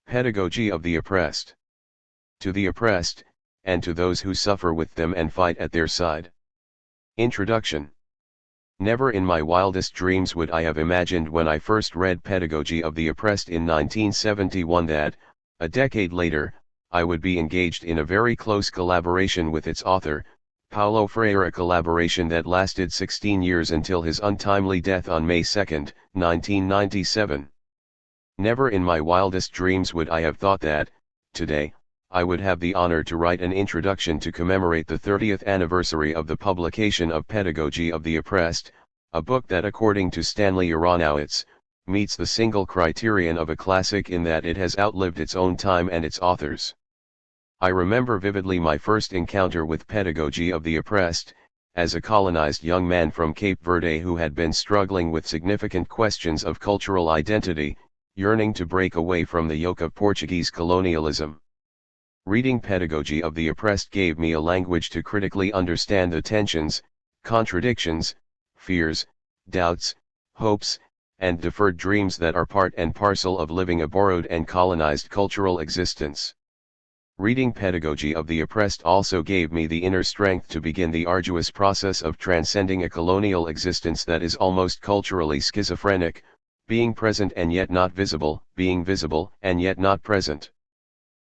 Pedagogy of the Oppressed. To the oppressed, and to those who suffer with them and fight at their side. Introduction. Never in my wildest dreams would I have imagined when I first read Pedagogy of the Oppressed in 1971 that, a decade later, I would be engaged in a very close collaboration with its author, Paulo Freire, a collaboration that lasted 16 years until his untimely death on May 2, 1997. Never in my wildest dreams would I have thought that, today, I would have the honor to write an introduction to commemorate the 30th anniversary of the publication of Pedagogy of the Oppressed, a book that, according to Stanley Aronowitz, meets the single criterion of a classic in that it has outlived its own time and its authors. I remember vividly my first encounter with Pedagogy of the Oppressed, as a colonized young man from Cape Verde who had been struggling with significant questions of cultural identity, yearning to break away from the yoke of Portuguese colonialism. Reading Pedagogy of the Oppressed gave me a language to critically understand the tensions, contradictions, fears, doubts, hopes, and deferred dreams that are part and parcel of living a borrowed and colonized cultural existence. Reading Pedagogy of the Oppressed also gave me the inner strength to begin the arduous process of transcending a colonial existence that is almost culturally schizophrenic, being present and yet not visible, being visible and yet not present.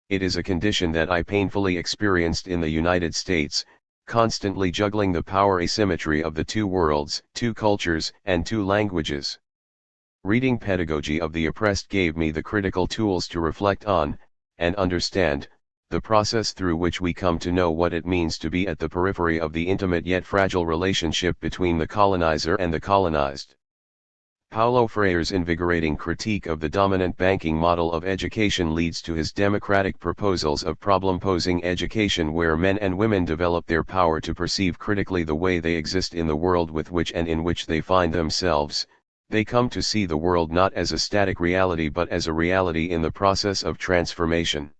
It is a condition that I painfully experienced in the United States, constantly juggling the power asymmetry of the two worlds, two cultures, and two languages. Reading Pedagogy of the Oppressed gave me the critical tools to reflect on, and understand, the process through which we come to know what it means to be at the periphery of the intimate yet fragile relationship between the colonizer and the colonized. Paulo Freire's invigorating critique of the dominant banking model of education leads to his democratic proposals of problem-posing education where men and women develop their power to perceive critically the way they exist in the world with which and in which they find themselves. They come to see the world not as a static reality but as a reality in the process of transformation.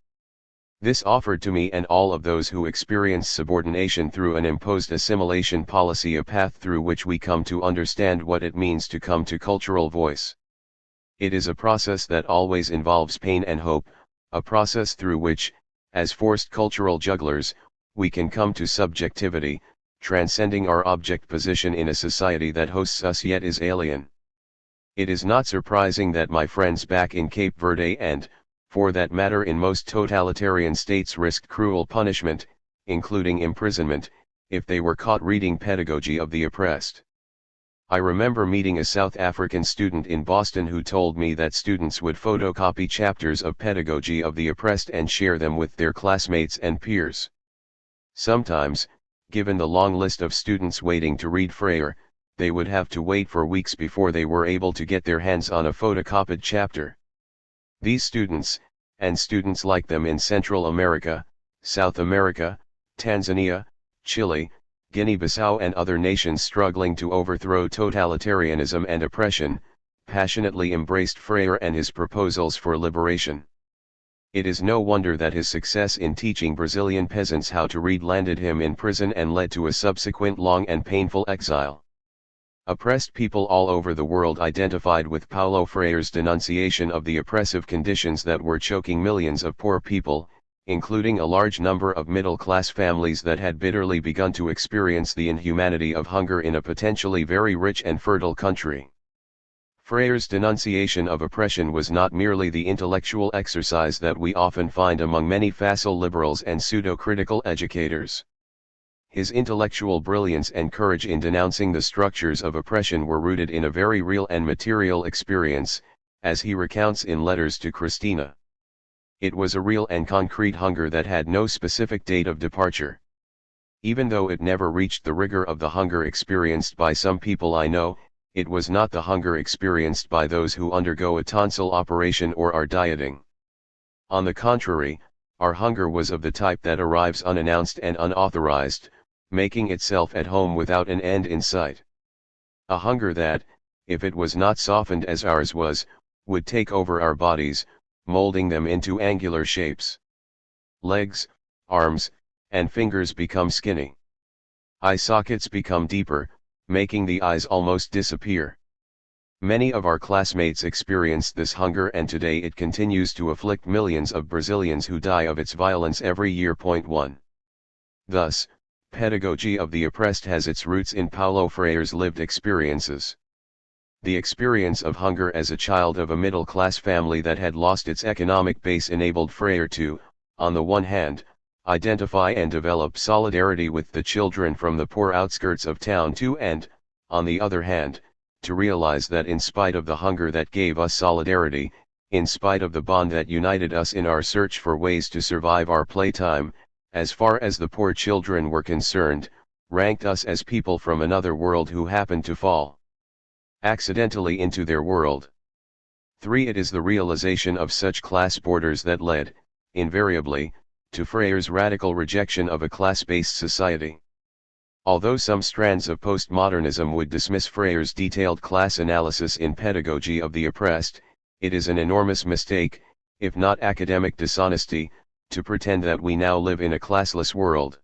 This offered to me and all of those who experience subordination through an imposed assimilation policy a path through which we come to understand what it means to come to cultural voice. It is a process that always involves pain and hope, a process through which, as forced cultural jugglers, we can come to subjectivity, transcending our object position in a society that hosts us yet is alien. It is not surprising that my friends back in Cape Verde and, for that matter in most totalitarian states, risked cruel punishment, including imprisonment, if they were caught reading Pedagogy of the Oppressed. I remember meeting a South African student in Boston who told me that students would photocopy chapters of Pedagogy of the Oppressed and share them with their classmates and peers. Sometimes, given the long list of students waiting to read Freire, they would have to wait for weeks before they were able to get their hands on a photocopied chapter. These students, and students like them in Central America, South America, Tanzania, Chile, Guinea-Bissau and other nations struggling to overthrow totalitarianism and oppression, passionately embraced Freire and his proposals for liberation. It is no wonder that his success in teaching Brazilian peasants how to read landed him in prison and led to a subsequent long and painful exile. Oppressed people all over the world identified with Paulo Freire's denunciation of the oppressive conditions that were choking millions of poor people, including a large number of middle-class families that had bitterly begun to experience the inhumanity of hunger in a potentially very rich and fertile country. Freire's denunciation of oppression was not merely the intellectual exercise that we often find among many facile liberals and pseudo-critical educators. His intellectual brilliance and courage in denouncing the structures of oppression were rooted in a very real and material experience, as he recounts in Letters to Christina. It was a real and concrete hunger that had no specific date of departure. Even though it never reached the rigor of the hunger experienced by some people I know, it was not the hunger experienced by those who undergo a tonsil operation or are dieting. On the contrary, our hunger was of the type that arrives unannounced and unauthorized, making itself at home without an end in sight. A hunger that, if it was not softened as ours was, would take over our bodies, molding them into angular shapes. Legs, arms, and fingers become skinny. Eye sockets become deeper, making the eyes almost disappear. Many of our classmates experienced this hunger, and today it continues to afflict millions of Brazilians who die of its violence every year. 1. Thus, Pedagogy of the Oppressed has its roots in Paulo Freire's lived experiences. The experience of hunger as a child of a middle-class family that had lost its economic base enabled Freire to, on the one hand, identify and develop solidarity with the children from the poor outskirts of town too, and, on the other hand, to realize that in spite of the hunger that gave us solidarity, in spite of the bond that united us in our search for ways to survive our playtime, as far as the poor children were concerned, ranked us as people from another world who happened to fall accidentally into their world. 3. It is the realization of such class borders that led, invariably, to Freire's radical rejection of a class-based society. Although some strands of postmodernism would dismiss Freire's detailed class analysis in Pedagogy of the Oppressed, it is an enormous mistake, if not academic dishonesty, to pretend that we now live in a classless world.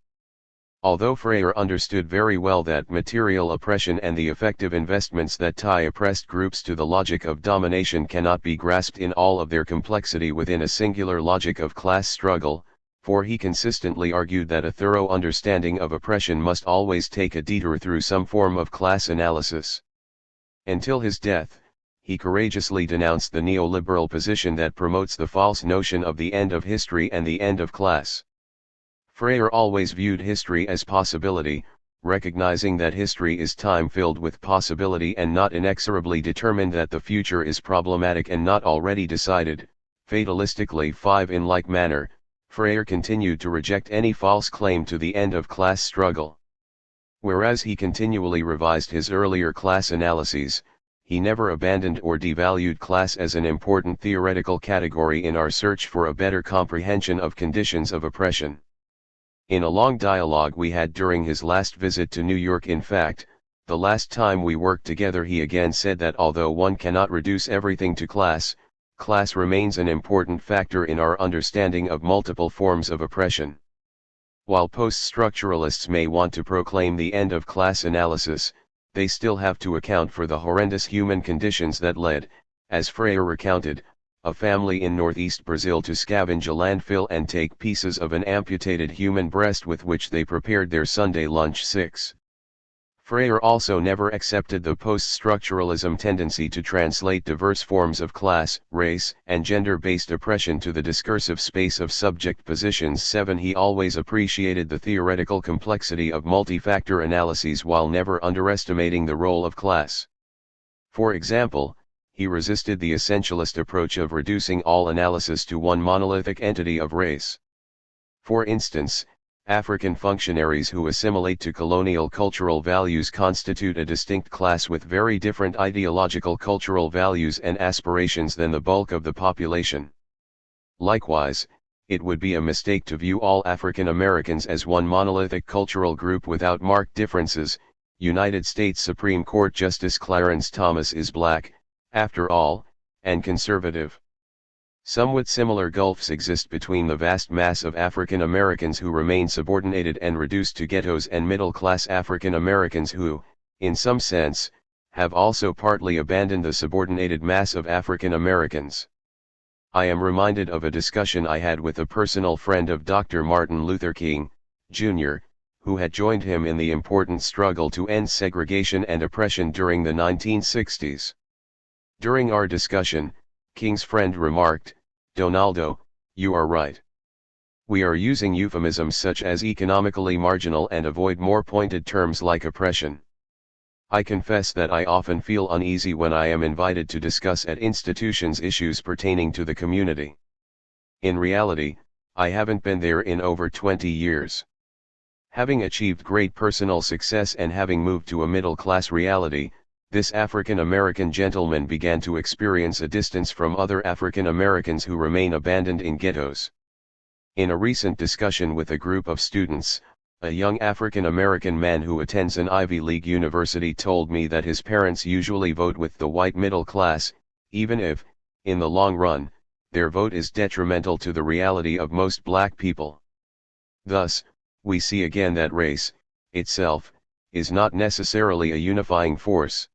Although Freire understood very well that material oppression and the effective investments that tie oppressed groups to the logic of domination cannot be grasped in all of their complexity within a singular logic of class struggle, for he consistently argued that a thorough understanding of oppression must always take a detour through some form of class analysis. Until his death, he courageously denounced the neoliberal position that promotes the false notion of the end of history and the end of class. Freire always viewed history as possibility, recognizing that history is time filled with possibility and not inexorably determined, that the future is problematic and not already decided, fatalistically. 5. In like manner, Freire continued to reject any false claim to the end of class struggle. Whereas he continually revised his earlier class analyses, he never abandoned or devalued class as an important theoretical category in our search for a better comprehension of conditions of oppression. In a long dialogue we had during his last visit to New York, in fact, the last time we worked together, he again said that although one cannot reduce everything to class, class remains an important factor in our understanding of multiple forms of oppression. While post-structuralists may want to proclaim the end of class analysis, they still have to account for the horrendous human conditions that led, as Freire recounted, a family in northeast Brazil to scavenge a landfill and take pieces of an amputated human breast with which they prepared their Sunday lunch. 6. Freire also never accepted the post-structuralism tendency to translate diverse forms of class, race, and gender-based oppression to the discursive space of subject positions. 7. He always appreciated the theoretical complexity of multi-factor analyses while never underestimating the role of class. For example, he resisted the essentialist approach of reducing all analysis to one monolithic entity of race. For instance, African functionaries who assimilate to colonial cultural values constitute a distinct class with very different ideological cultural values and aspirations than the bulk of the population. Likewise, it would be a mistake to view all African Americans as one monolithic cultural group without marked differences. United States Supreme Court Justice Clarence Thomas is black, after all, and conservative. Somewhat similar gulfs exist between the vast mass of African Americans who remain subordinated and reduced to ghettos and middle-class African Americans who, in some sense, have also partly abandoned the subordinated mass of African Americans. I am reminded of a discussion I had with a personal friend of Dr. Martin Luther King, Jr., who had joined him in the important struggle to end segregation and oppression during the 1960s. During our discussion, King's friend remarked, "Donaldo, you are right. We are using euphemisms such as economically marginal and avoid more pointed terms like oppression. I confess that I often feel uneasy when I am invited to discuss at institutions issues pertaining to the community. In reality, I haven't been there in over 20 years. Having achieved great personal success and having moved to a middle-class reality, this African American gentleman began to experience a distance from other African Americans who remain abandoned in ghettos. In a recent discussion with a group of students, a young African American man who attends an Ivy League university told me that his parents usually vote with the white middle class, even if, in the long run, their vote is detrimental to the reality of most black people. Thus, we see again that race, itself, is not necessarily a unifying force.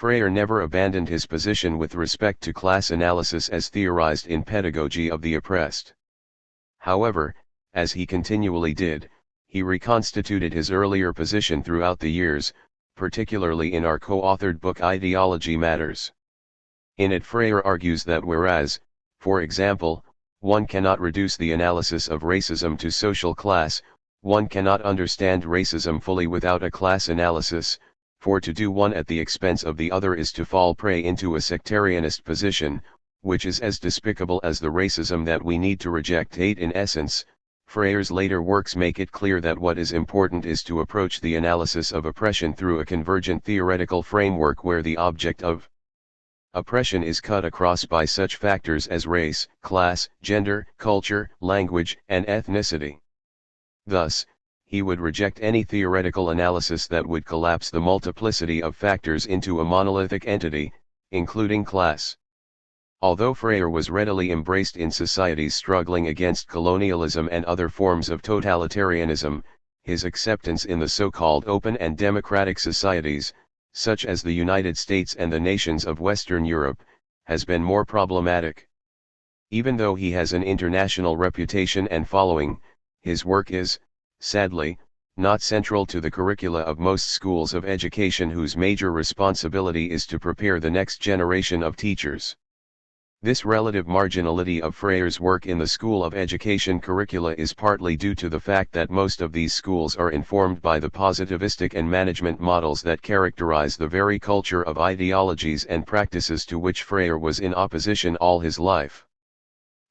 Freire never abandoned his position with respect to class analysis as theorized in Pedagogy of the Oppressed. However, as he continually did, he reconstituted his earlier position throughout the years, particularly in our co-authored book Ideology Matters. In it Freire argues that whereas, for example, one cannot reduce the analysis of racism to social class, one cannot understand racism fully without a class analysis, for to do one at the expense of the other is to fall prey into a sectarianist position, which is as despicable as the racism that we need to reject. In essence, Freire's later works make it clear that what is important is to approach the analysis of oppression through a convergent theoretical framework where the object of oppression is cut across by such factors as race, class, gender, culture, language, and ethnicity. Thus, he would reject any theoretical analysis that would collapse the multiplicity of factors into a monolithic entity, including class. Although Freire was readily embraced in societies struggling against colonialism and other forms of totalitarianism, his acceptance in the so-called open and democratic societies, such as the United States and the nations of Western Europe, has been more problematic. Even though he has an international reputation and following, his work is, sadly, not central to the curricula of most schools of education whose major responsibility is to prepare the next generation of teachers. This relative marginality of Freire's work in the school of education curricula is partly due to the fact that most of these schools are informed by the positivistic and management models that characterize the very culture of ideologies and practices to which Freire was in opposition all his life.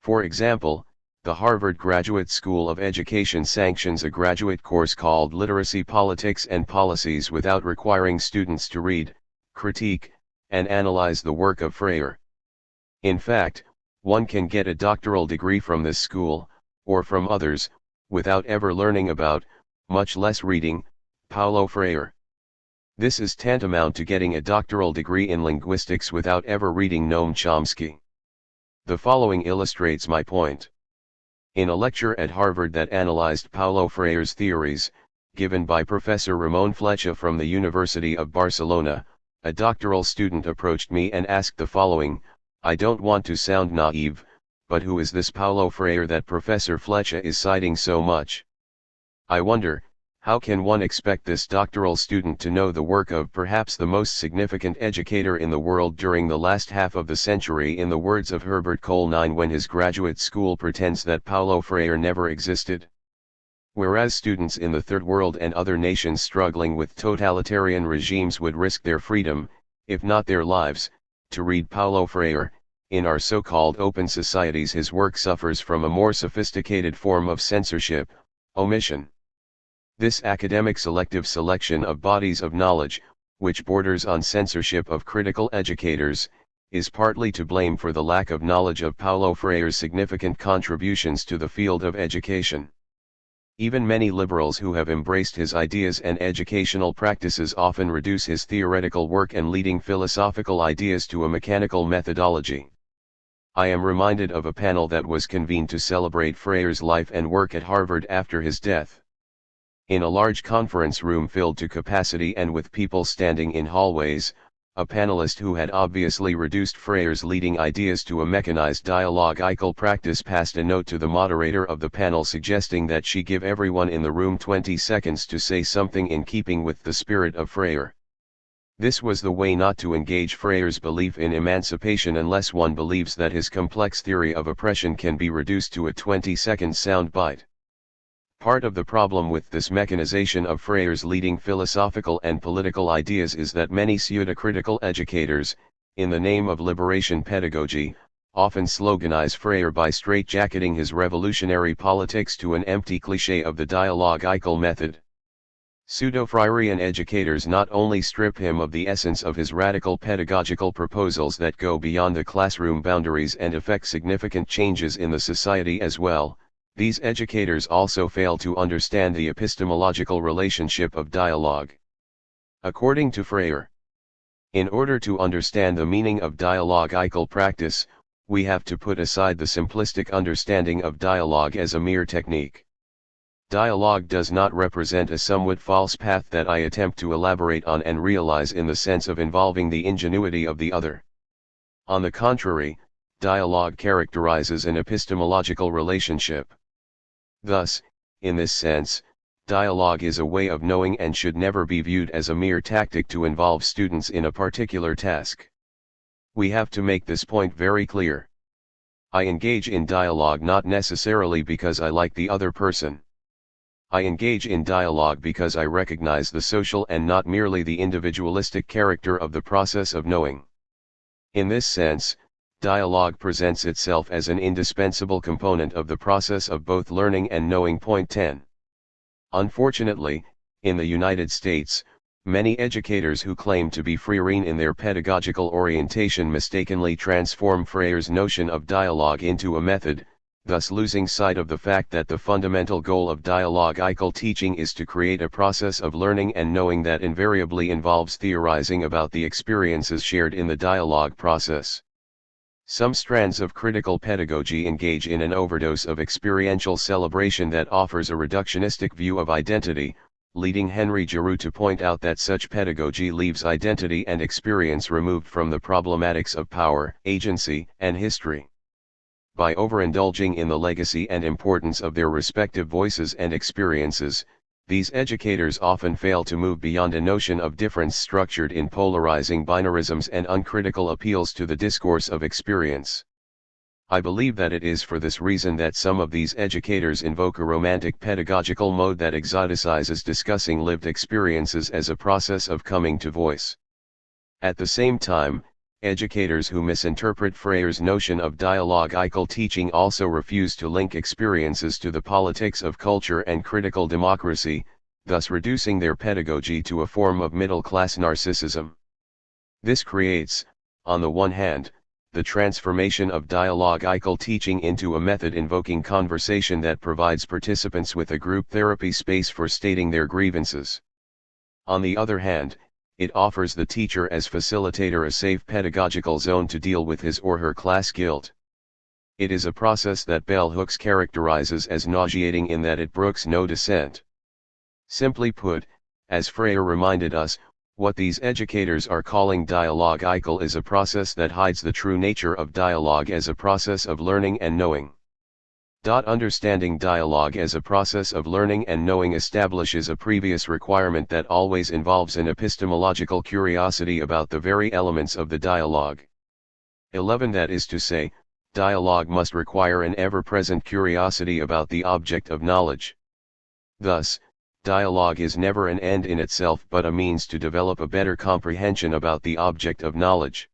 For example, the Harvard Graduate School of Education sanctions a graduate course called Literacy, Politics and Policies without requiring students to read, critique, and analyze the work of Freire. In fact, one can get a doctoral degree from this school, or from others, without ever learning about, much less reading, Paulo Freire. This is tantamount to getting a doctoral degree in linguistics without ever reading Noam Chomsky. The following illustrates my point. In a lecture at Harvard that analyzed Paulo Freire's theories, given by Professor Ramon Flecha from the University of Barcelona, a doctoral student approached me and asked the following: I don't want to sound naive, but who is this Paulo Freire that Professor Flecha is citing so much? I wonder, how can one expect this doctoral student to know the work of perhaps the most significant educator in the world during the last half of the century, in the words of Herbert Colnine, when his graduate school pretends that Paulo Freire never existed? Whereas students in the Third World and other nations struggling with totalitarian regimes would risk their freedom, if not their lives, to read Paulo Freire, in our so-called open societies his work suffers from a more sophisticated form of censorship, omission. This academic selective selection of bodies of knowledge, which borders on censorship of critical educators, is partly to blame for the lack of knowledge of Paulo Freire's significant contributions to the field of education. Even many liberals who have embraced his ideas and educational practices often reduce his theoretical work and leading philosophical ideas to a mechanical methodology. I am reminded of a panel that was convened to celebrate Freire's life and work at Harvard after his death. In a large conference room filled to capacity and with people standing in hallways, a panelist who had obviously reduced Freire's leading ideas to a mechanized dialogical practice passed a note to the moderator of the panel suggesting that she give everyone in the room 20 seconds to say something in keeping with the spirit of Freire. This was the way not to engage Freire's belief in emancipation unless one believes that his complex theory of oppression can be reduced to a 20-second soundbite. Part of the problem with this mechanization of Freire's leading philosophical and political ideas is that many pseudo-critical educators, in the name of liberation pedagogy, often sloganize Freire by straitjacketing his revolutionary politics to an empty cliché of the dialogical method. Pseudo-Freirean educators not only strip him of the essence of his radical pedagogical proposals that go beyond the classroom boundaries and effect significant changes in the society as well, these educators also fail to understand the epistemological relationship of dialogue. According to Freire, in order to understand the meaning of dialogical practice, we have to put aside the simplistic understanding of dialogue as a mere technique. Dialogue does not represent a somewhat false path that I attempt to elaborate on and realize in the sense of involving the ingenuity of the other. On the contrary, dialogue characterizes an epistemological relationship. Thus, in this sense, dialogue is a way of knowing and should never be viewed as a mere tactic to involve students in a particular task. We have to make this point very clear. I engage in dialogue not necessarily because I like the other person. I engage in dialogue because I recognize the social and not merely the individualistic character of the process of knowing. In this sense, dialogue presents itself as an indispensable component of the process of both learning and knowing. Point 10. Unfortunately, in the United States, many educators who claim to be Freirian in their pedagogical orientation mistakenly transform Freire's notion of dialogue into a method, thus losing sight of the fact that the fundamental goal of dialogical teaching is to create a process of learning and knowing that invariably involves theorizing about the experiences shared in the dialogue process. Some strands of critical pedagogy engage in an overdose of experiential celebration that offers a reductionistic view of identity, leading Henry Giroux to point out that such pedagogy leaves identity and experience removed from the problematics of power, agency, and history. By overindulging in the legacy and importance of their respective voices and experiences, these educators often fail to move beyond a notion of difference structured in polarizing binarisms and uncritical appeals to the discourse of experience. I believe that it is for this reason that some of these educators invoke a romantic pedagogical mode that exoticizes discussing lived experiences as a process of coming to voice. At the same time, educators who misinterpret Freire's notion of dialogical teaching also refuse to link experiences to the politics of culture and critical democracy, thus reducing their pedagogy to a form of middle-class narcissism. This creates, on the one hand, the transformation of dialogical teaching into a method invoking conversation that provides participants with a group therapy space for stating their grievances. On the other hand, it offers the teacher as facilitator a safe pedagogical zone to deal with his or her class guilt. It is a process that Bell Hooks characterizes as nauseating in that it brooks no dissent. Simply put, as Freire reminded us, what these educators are calling dialogical is a process that hides the true nature of dialogue as a process of learning and knowing. Understanding dialogue as a process of learning and knowing establishes a previous requirement that always involves an epistemological curiosity about the very elements of the dialogue. 11. That is to say, dialogue must require an ever-present curiosity about the object of knowledge. Thus, dialogue is never an end in itself but a means to develop a better comprehension about the object of knowledge.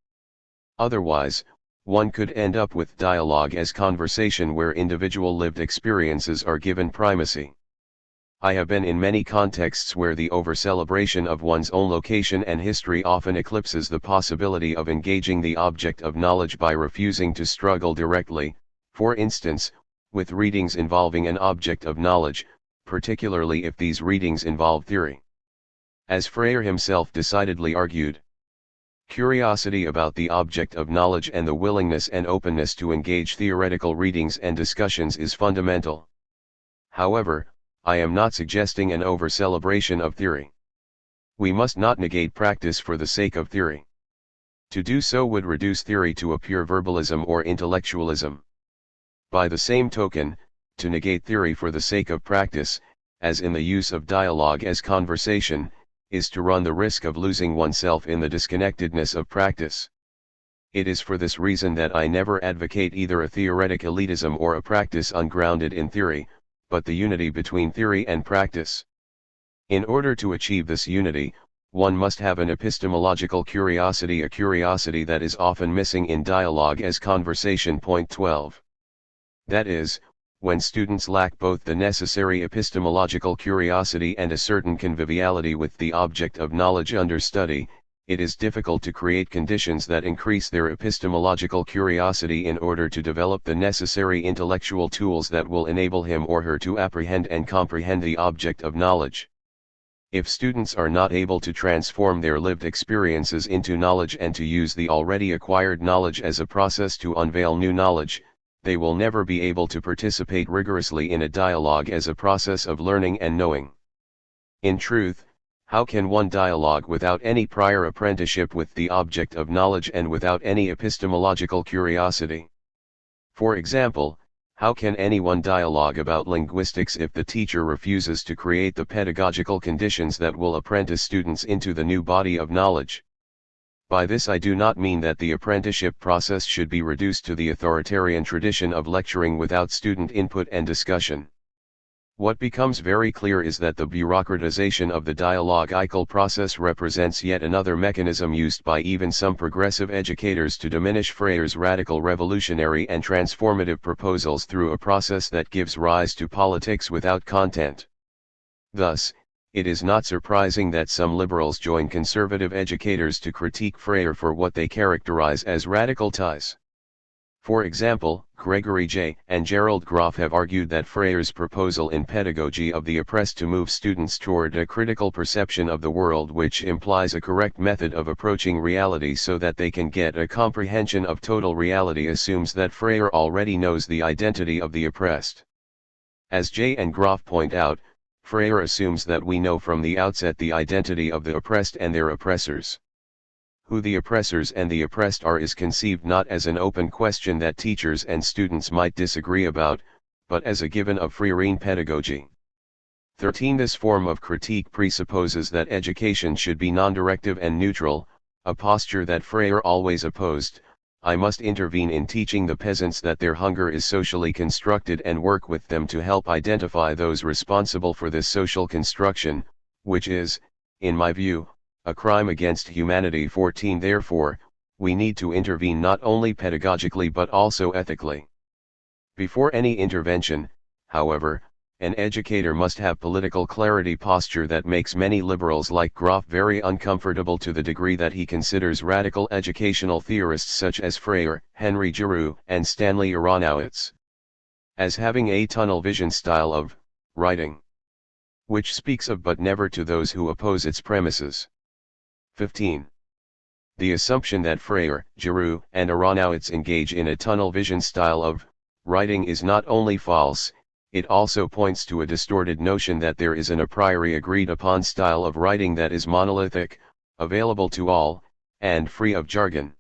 Otherwise, one could end up with dialogue as conversation where individual lived experiences are given primacy. I have been in many contexts where the over-celebration of one's own location and history often eclipses the possibility of engaging the object of knowledge by refusing to struggle directly, for instance, with readings involving an object of knowledge, particularly if these readings involve theory. As Freire himself decidedly argued, curiosity about the object of knowledge and the willingness and openness to engage theoretical readings and discussions is fundamental. However, I am not suggesting an over-celebration of theory. We must not negate practice for the sake of theory. To do so would reduce theory to a pure verbalism or intellectualism. By the same token, to negate theory for the sake of practice, as in the use of dialogue as conversation, is to run the risk of losing oneself in the disconnectedness of practice. It is for this reason that I never advocate either a theoretic elitism or a practice ungrounded in theory, but the unity between theory and practice. In order to achieve this unity, one must have an epistemological curiosity, a curiosity that is often missing in dialogue as conversation. Point 12. That is, when students lack both the necessary epistemological curiosity and a certain conviviality with the object of knowledge under study, it is difficult to create conditions that increase their epistemological curiosity in order to develop the necessary intellectual tools that will enable him or her to apprehend and comprehend the object of knowledge. If students are not able to transform their lived experiences into knowledge and to use the already acquired knowledge as a process to unveil new knowledge, they will never be able to participate rigorously in a dialogue as a process of learning and knowing. In truth, how can one dialogue without any prior apprenticeship with the object of knowledge and without any epistemological curiosity? For example, how can anyone dialogue about linguistics if the teacher refuses to create the pedagogical conditions that will apprentice students into the new body of knowledge? By this I do not mean that the apprenticeship process should be reduced to the authoritarian tradition of lecturing without student input and discussion. What becomes very clear is that the bureaucratization of the dialogical process represents yet another mechanism used by even some progressive educators to diminish Freire's radical revolutionary and transformative proposals through a process that gives rise to politics without content. Thus, it is not surprising that some liberals join conservative educators to critique Freire for what they characterize as radical ties. For example, Gregory J. and Gerald Groff have argued that Freire's proposal in Pedagogy of the Oppressed to move students toward a critical perception of the world, which implies a correct method of approaching reality so that they can get a comprehension of total reality, assumes that Freire already knows the identity of the oppressed. As J. and Groff point out, Freire assumes that we know from the outset the identity of the oppressed and their oppressors. Who the oppressors and the oppressed are is conceived not as an open question that teachers and students might disagree about, but as a given of Freirean pedagogy. 13. This form of critique presupposes that education should be non-directive and neutral, a posture that Freire always opposed. I must intervene in teaching the peasants that their hunger is socially constructed and work with them to help identify those responsible for this social construction, which is, in my view, a crime against humanity. 14. Therefore, we need to intervene not only pedagogically but also ethically. Before any intervention, however, an educator must have political clarity, posture that makes many liberals like Groff very uncomfortable to the degree that he considers radical educational theorists such as Freire, Henry Giroux, and Stanley Aronowitz as having a tunnel vision style of writing, which speaks of but never to those who oppose its premises. 15. The assumption that Freire, Giroux, and Aronowitz engage in a tunnel vision style of writing is not only false, it also points to a distorted notion that there is an a priori agreed upon style of writing that is monolithic, available to all, and free of jargon.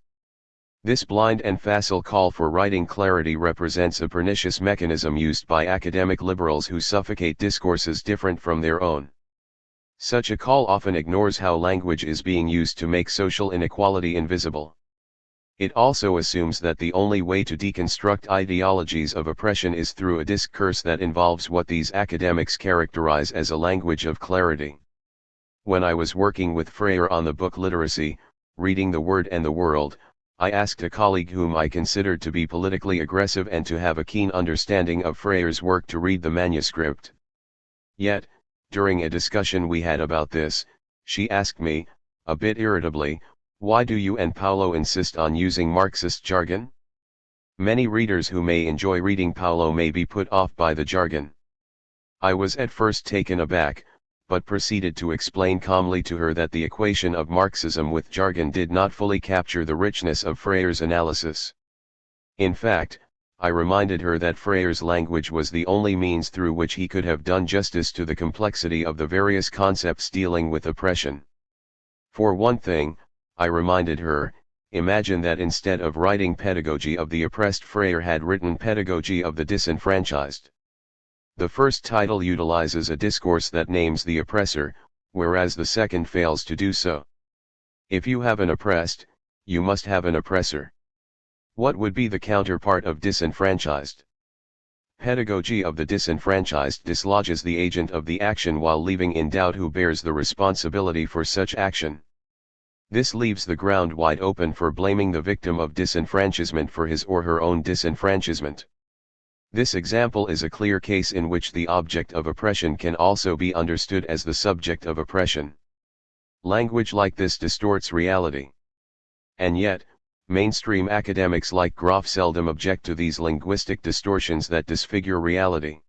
This blind and facile call for writing clarity represents a pernicious mechanism used by academic liberals who suffocate discourses different from their own. Such a call often ignores how language is being used to make social inequality invisible. It also assumes that the only way to deconstruct ideologies of oppression is through a discourse that involves what these academics characterize as a language of clarity. When I was working with Freire on the book Literacy, Reading the Word and the World, I asked a colleague whom I considered to be politically aggressive and to have a keen understanding of Freire's work to read the manuscript. Yet, during a discussion we had about this, she asked me, a bit irritably, "Why do you and Paulo insist on using Marxist jargon? Many readers who may enjoy reading Paulo may be put off by the jargon." I was at first taken aback, but proceeded to explain calmly to her that the equation of Marxism with jargon did not fully capture the richness of Freire's analysis. In fact, I reminded her that Freire's language was the only means through which he could have done justice to the complexity of the various concepts dealing with oppression. For one thing, I reminded her, imagine that instead of writing Pedagogy of the Oppressed, Freire had written Pedagogy of the Disenfranchised. The first title utilizes a discourse that names the oppressor, whereas the second fails to do so. If you have an oppressed, you must have an oppressor. What would be the counterpart of disenfranchised? Pedagogy of the Disenfranchised dislodges the agent of the action while leaving in doubt who bears the responsibility for such action. This leaves the ground wide open for blaming the victim of disenfranchisement for his or her own disenfranchisement. This example is a clear case in which the object of oppression can also be understood as the subject of oppression. Language like this distorts reality. And yet, mainstream academics like Groff seldom object to these linguistic distortions that disfigure reality.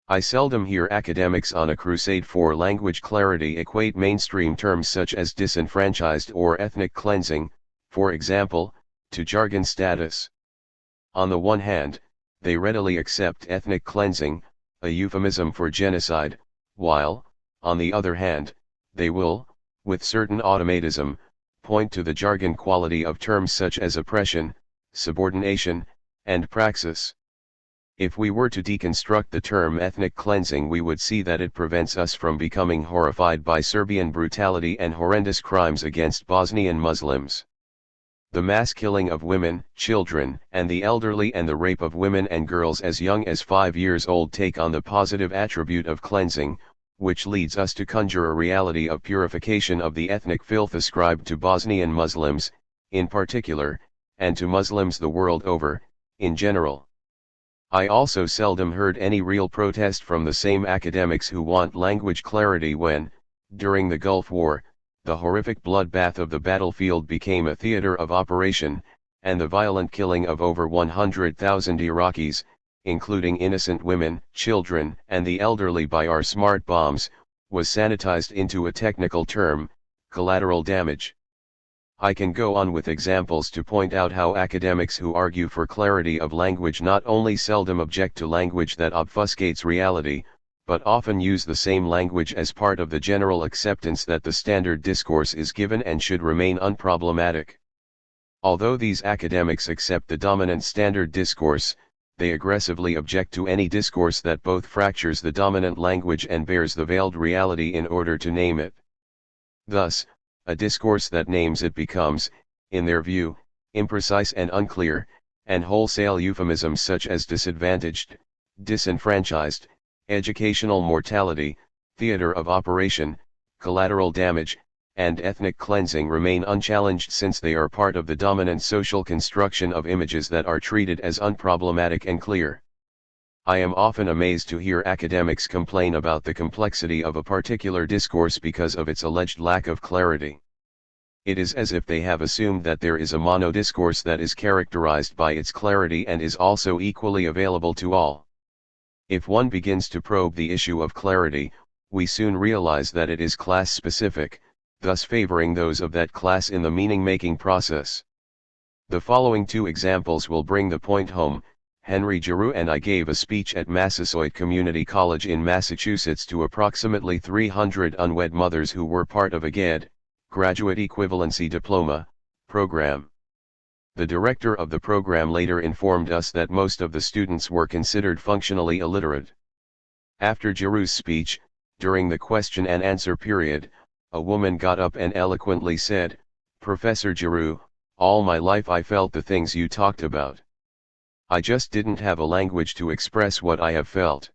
I seldom hear academics on a crusade for language clarity equate mainstream terms such as disenfranchised or ethnic cleansing, for example, to jargon status. On the one hand, they readily accept ethnic cleansing, a euphemism for genocide, while, on the other hand, they will, with certain automatism, point to the jargon quality of terms such as oppression, subordination, and praxis. If we were to deconstruct the term ethnic cleansing, we would see that it prevents us from becoming horrified by Serbian brutality and horrendous crimes against Bosnian Muslims. The mass killing of women, children, and the elderly, and the rape of women and girls as young as 5 years old take on the positive attribute of cleansing, which leads us to conjure a reality of purification of the ethnic filth ascribed to Bosnian Muslims, in particular, and to Muslims the world over, in general. I also seldom heard any real protest from the same academics who want language clarity when, during the Gulf War, the horrific bloodbath of the battlefield became a theater of operation, and the violent killing of over 100,000 Iraqis, including innocent women, children, and the elderly by our smart bombs, was sanitized into a technical term, collateral damage. I can go on with examples to point out how academics who argue for clarity of language not only seldom object to language that obfuscates reality, but often use the same language as part of the general acceptance that the standard discourse is given and should remain unproblematic. Although these academics accept the dominant standard discourse, they aggressively object to any discourse that both fractures the dominant language and bears the veiled reality in order to name it. Thus, a discourse that names it becomes, in their view, imprecise and unclear, and wholesale euphemisms such as disadvantaged, disenfranchised, educational mortality, theater of operation, collateral damage, and ethnic cleansing remain unchallenged since they are part of the dominant social construction of images that are treated as unproblematic and clear. I am often amazed to hear academics complain about the complexity of a particular discourse because of its alleged lack of clarity. It is as if they have assumed that there is a monodiscourse that is characterized by its clarity and is also equally available to all. If one begins to probe the issue of clarity, we soon realize that it is class-specific, thus favoring those of that class in the meaning-making process. The following two examples will bring the point home. Henry Giroux and I gave a speech at Massasoit Community College in Massachusetts to approximately 300 unwed mothers who were part of a GED, Graduate Equivalency Diploma, program. The director of the program later informed us that most of the students were considered functionally illiterate. After Giroux's speech, during the question and answer period, a woman got up and eloquently said, "Professor Giroux, all my life I felt the things you talked about. I just didn't have a language to express what I have felt.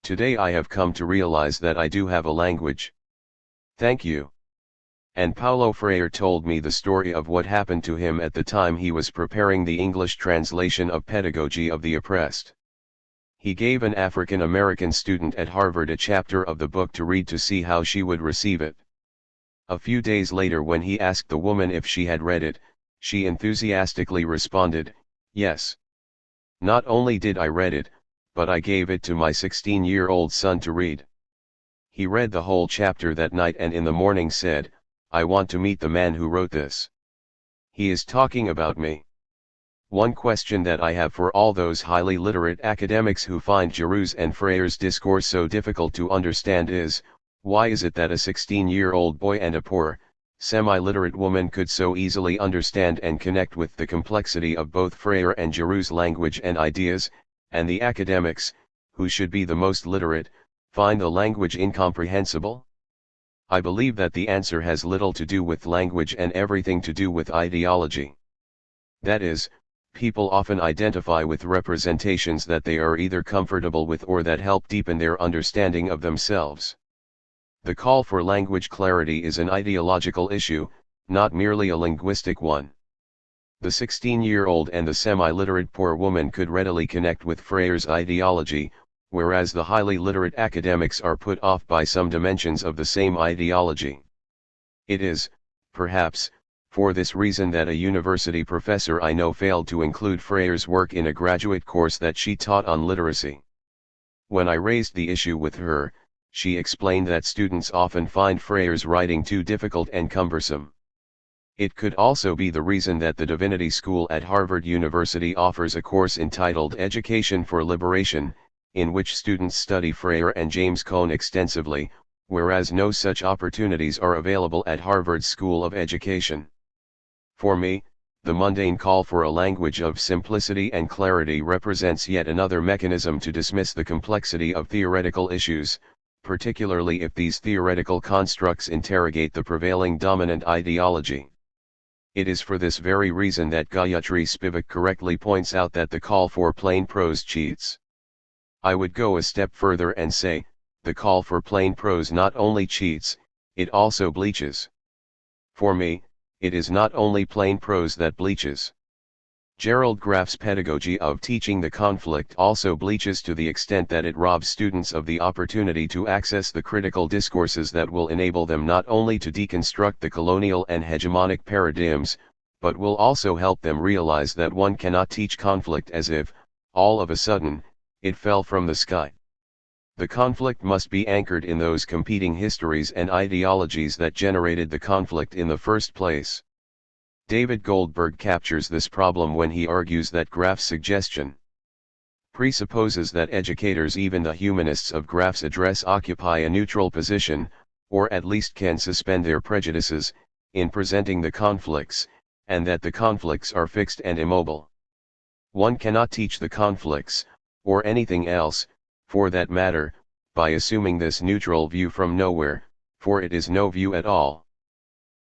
Today I have come to realize that I do have a language. Thank you." And Paulo Freire told me the story of what happened to him at the time he was preparing the English translation of Pedagogy of the Oppressed. He gave an African American student at Harvard a chapter of the book to read to see how she would receive it. A few days later, when he asked the woman if she had read it, she enthusiastically responded, "Yes. Not only did I read it, but I gave it to my 16-year-old son to read. He read the whole chapter that night and in the morning said, 'I want to meet the man who wrote this. He is talking about me.'" One question that I have for all those highly literate academics who find Giroux's and Freire's discourse so difficult to understand is, why is it that a 16-year-old boy and a poor, semi-literate woman could so easily understand and connect with the complexity of both Freire and Giroux's language and ideas, and the academics, who should be the most literate, find the language incomprehensible? I believe that the answer has little to do with language and everything to do with ideology. That is, people often identify with representations that they are either comfortable with or that help deepen their understanding of themselves. The call for language clarity is an ideological issue, not merely a linguistic one. The 16-year-old and the semi-literate poor woman could readily connect with Freire's ideology, whereas the highly literate academics are put off by some dimensions of the same ideology. It is, perhaps, for this reason that a university professor I know failed to include Freire's work in a graduate course that she taught on literacy. When I raised the issue with her, she explained that students often find Freire's writing too difficult and cumbersome. It could also be the reason that the Divinity School at Harvard University offers a course entitled Education for Liberation, in which students study Freire and James Cone extensively, whereas no such opportunities are available at Harvard's School of Education. For me, the mundane call for a language of simplicity and clarity represents yet another mechanism to dismiss the complexity of theoretical issues, particularly if these theoretical constructs interrogate the prevailing dominant ideology. It is for this very reason that Gayatri Spivak correctly points out that the call for plain prose cheats. I would go a step further and say, the call for plain prose not only cheats, it also bleaches. For me, it is not only plain prose that bleaches. Gerald Graff's pedagogy of teaching the conflict also bleaches to the extent that it robs students of the opportunity to access the critical discourses that will enable them not only to deconstruct the colonial and hegemonic paradigms, but will also help them realize that one cannot teach conflict as if, all of a sudden, it fell from the sky. The conflict must be anchored in those competing histories and ideologies that generated the conflict in the first place. David Goldberg captures this problem when he argues that Graff's suggestion presupposes that educators, even the humanists of Graff's address, occupy a neutral position, or at least can suspend their prejudices, in presenting the conflicts, and that the conflicts are fixed and immobile. One cannot teach the conflicts, or anything else, for that matter, by assuming this neutral view from nowhere, for it is no view at all.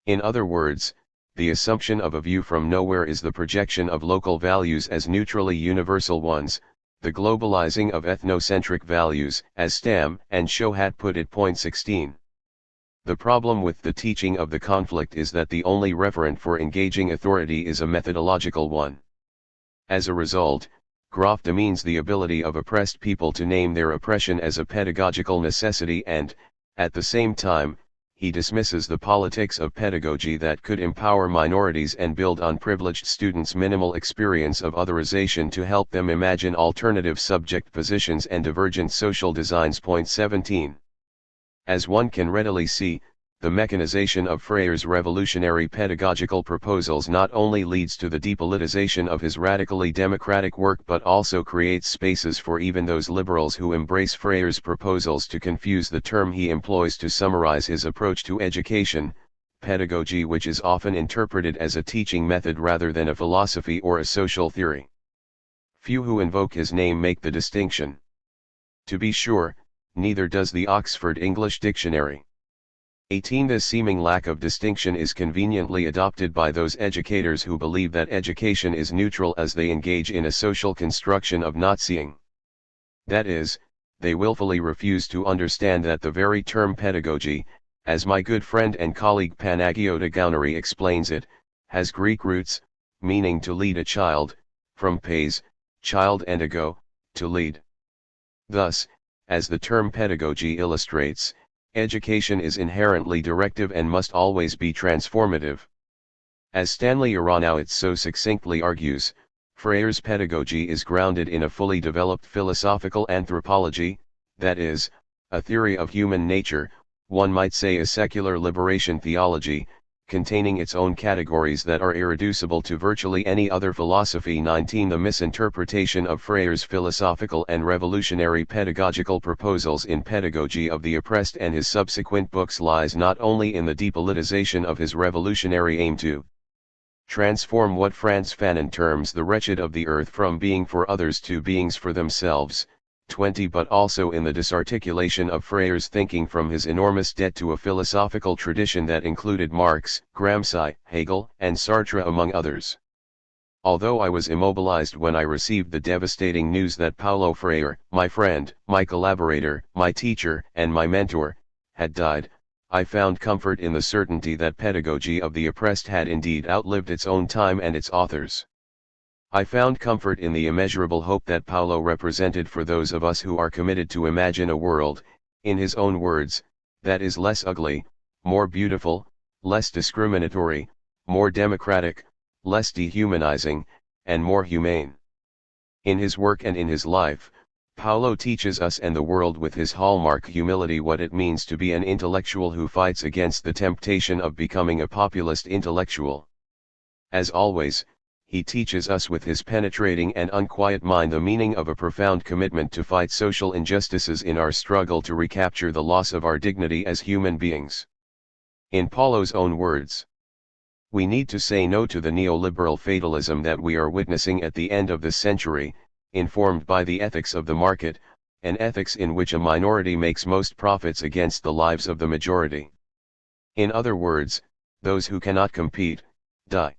In other words, the assumption of a view from nowhere is the projection of local values as neutrally universal ones, the globalizing of ethnocentric values, as Stamm and Shohat put it. Point 16. The problem with the teaching of the conflict is that the only referent for engaging authority is a methodological one. As a result, Graff demeans the ability of oppressed people to name their oppression as a pedagogical necessity and, at the same time, he dismisses the politics of pedagogy that could empower minorities and build on privileged students' minimal experience of otherization to help them imagine alternative subject positions and divergent social designs. Point 17. As one can readily see, the mechanization of Freire's revolutionary pedagogical proposals not only leads to the depoliticization of his radically democratic work but also creates spaces for even those liberals who embrace Freire's proposals to confuse the term he employs to summarize his approach to education, pedagogy, which is often interpreted as a teaching method rather than a philosophy or a social theory. Few who invoke his name make the distinction. To be sure, neither does the Oxford English Dictionary. 18. This seeming lack of distinction is conveniently adopted by those educators who believe that education is neutral as they engage in a social construction of not seeing. That is, they willfully refuse to understand that the very term pedagogy, as my good friend and colleague Panagiota Gounary explains it, has Greek roots, meaning to lead a child, from pais, child, and ago, to lead. Thus, as the term pedagogy illustrates, education is inherently directive and must always be transformative. As Stanley Aronowitz so succinctly argues, Freire's pedagogy is grounded in a fully developed philosophical anthropology, that is, a theory of human nature, one might say a secular liberation theology, containing its own categories that are irreducible to virtually any other philosophy. 19. The misinterpretation of Freire's philosophical and revolutionary pedagogical proposals in Pedagogy of the Oppressed and his subsequent books lies not only in the depoliticization of his revolutionary aim to transform what Frantz Fanon terms the wretched of the earth from being for others to beings for themselves, 20, but also in the disarticulation of Freire's thinking from his enormous debt to a philosophical tradition that included Marx, Gramsci, Hegel, and Sartre among others. Although I was immobilized when I received the devastating news that Paulo Freire, my friend, my collaborator, my teacher, and my mentor, had died, I found comfort in the certainty that Pedagogy of the Oppressed had indeed outlived its own time and its authors. I found comfort in the immeasurable hope that Paulo represented for those of us who are committed to imagine a world, in his own words, that is less ugly, more beautiful, less discriminatory, more democratic, less dehumanizing, and more humane. In his work and in his life, Paulo teaches us and the world with his hallmark humility what it means to be an intellectual who fights against the temptation of becoming a populist intellectual. As always, he teaches us with his penetrating and unquiet mind the meaning of a profound commitment to fight social injustices in our struggle to recapture the loss of our dignity as human beings. In Paulo's own words, we need to say no to the neoliberal fatalism that we are witnessing at the end of this century, informed by the ethics of the market, an ethics in which a minority makes most profits against the lives of the majority. In other words, those who cannot compete, die.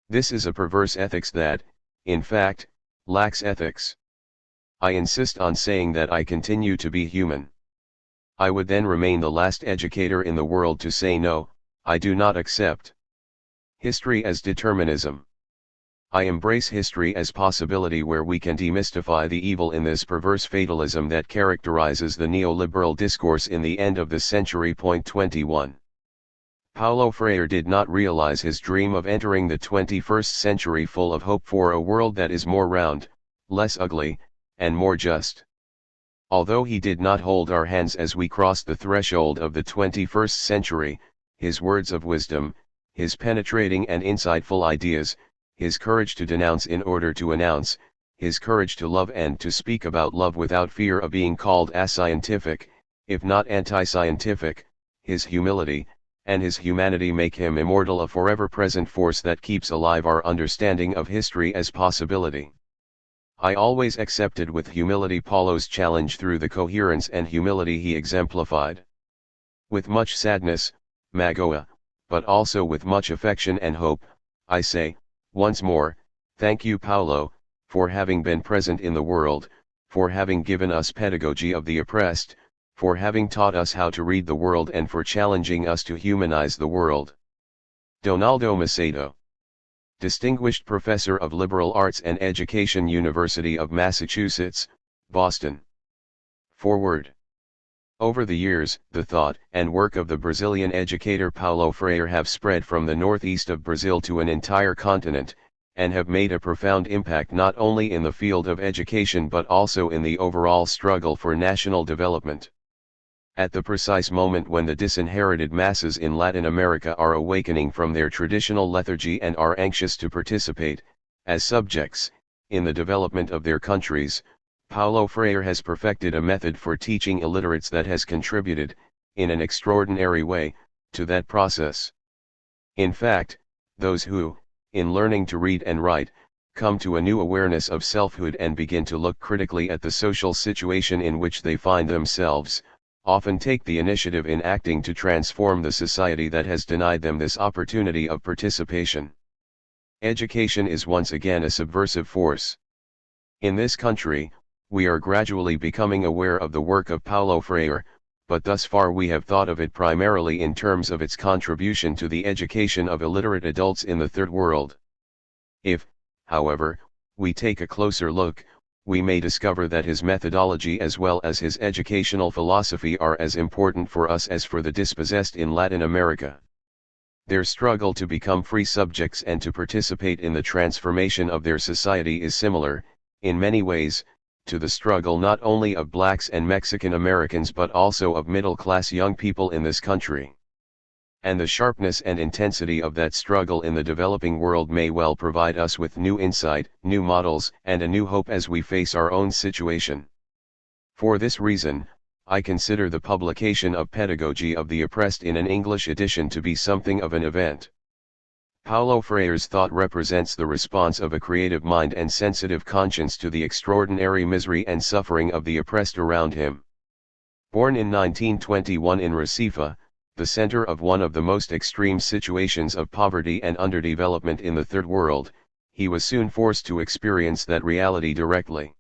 This is a perverse ethics that, in fact, lacks ethics. I insist on saying that I continue to be human. I would then remain the last educator in the world to say no, I do not accept history as determinism. I embrace history as possibility where we can demystify the evil in this perverse fatalism that characterizes the neoliberal discourse in the end of the century. 21. Paulo Freire did not realize his dream of entering the 21st century full of hope for a world that is more round, less ugly, and more just. Although he did not hold our hands as we crossed the threshold of the 21st century, his words of wisdom, his penetrating and insightful ideas, his courage to denounce in order to announce, his courage to love and to speak about love without fear of being called ascientific, if not anti-scientific, his humility, and his humanity make him immortal, a forever present force that keeps alive our understanding of history as possibility. I always accepted with humility Paulo's challenge through the coherence and humility he exemplified. With much sadness, Magoa, but also with much affection and hope, I say, once more, thank you Paulo, for having been present in the world, for having given us pedagogy of the oppressed, for having taught us how to read the world and for challenging us to humanize the world. Donaldo Macedo, Distinguished Professor of Liberal Arts and Education, University of Massachusetts, Boston. Foreword. Over the years, the thought and work of the Brazilian educator Paulo Freire have spread from the northeast of Brazil to an entire continent, and have made a profound impact not only in the field of education but also in the overall struggle for national development. At the precise moment when the disinherited masses in Latin America are awakening from their traditional lethargy and are anxious to participate, as subjects, in the development of their countries, Paulo Freire has perfected a method for teaching illiterates that has contributed, in an extraordinary way, to that process. In fact, those who, in learning to read and write, come to a new awareness of selfhood and begin to look critically at the social situation in which they find themselves, often take the initiative in acting to transform the society that has denied them this opportunity of participation. Education is once again a subversive force. In this country, we are gradually becoming aware of the work of Paulo Freire, but thus far we have thought of it primarily in terms of its contribution to the education of illiterate adults in the Third World. If, however, we take a closer look, we may discover that his methodology as well as his educational philosophy are as important for us as for the dispossessed in Latin America. Their struggle to become free subjects and to participate in the transformation of their society is similar, in many ways, to the struggle not only of blacks and Mexican Americans but also of middle-class young people in this country. And the sharpness and intensity of that struggle in the developing world may well provide us with new insight, new models, and a new hope as we face our own situation. For this reason, I consider the publication of Pedagogy of the Oppressed in an English edition to be something of an event. Paulo Freire's thought represents the response of a creative mind and sensitive conscience to the extraordinary misery and suffering of the oppressed around him. Born in 1921 in Recife, the center of one of the most extreme situations of poverty and underdevelopment in the Third World, he was soon forced to experience that reality directly.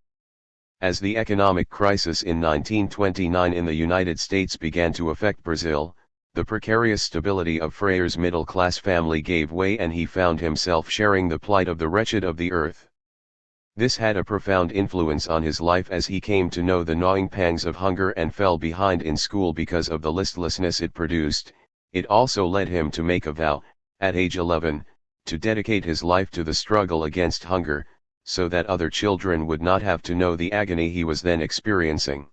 As the economic crisis in 1929 in the United States began to affect Brazil, the precarious stability of Freire's middle-class family gave way and he found himself sharing the plight of the wretched of the earth. This had a profound influence on his life as he came to know the gnawing pangs of hunger and fell behind in school because of the listlessness it produced. It also led him to make a vow, at age 11, to dedicate his life to the struggle against hunger, so that other children would not have to know the agony he was then experiencing.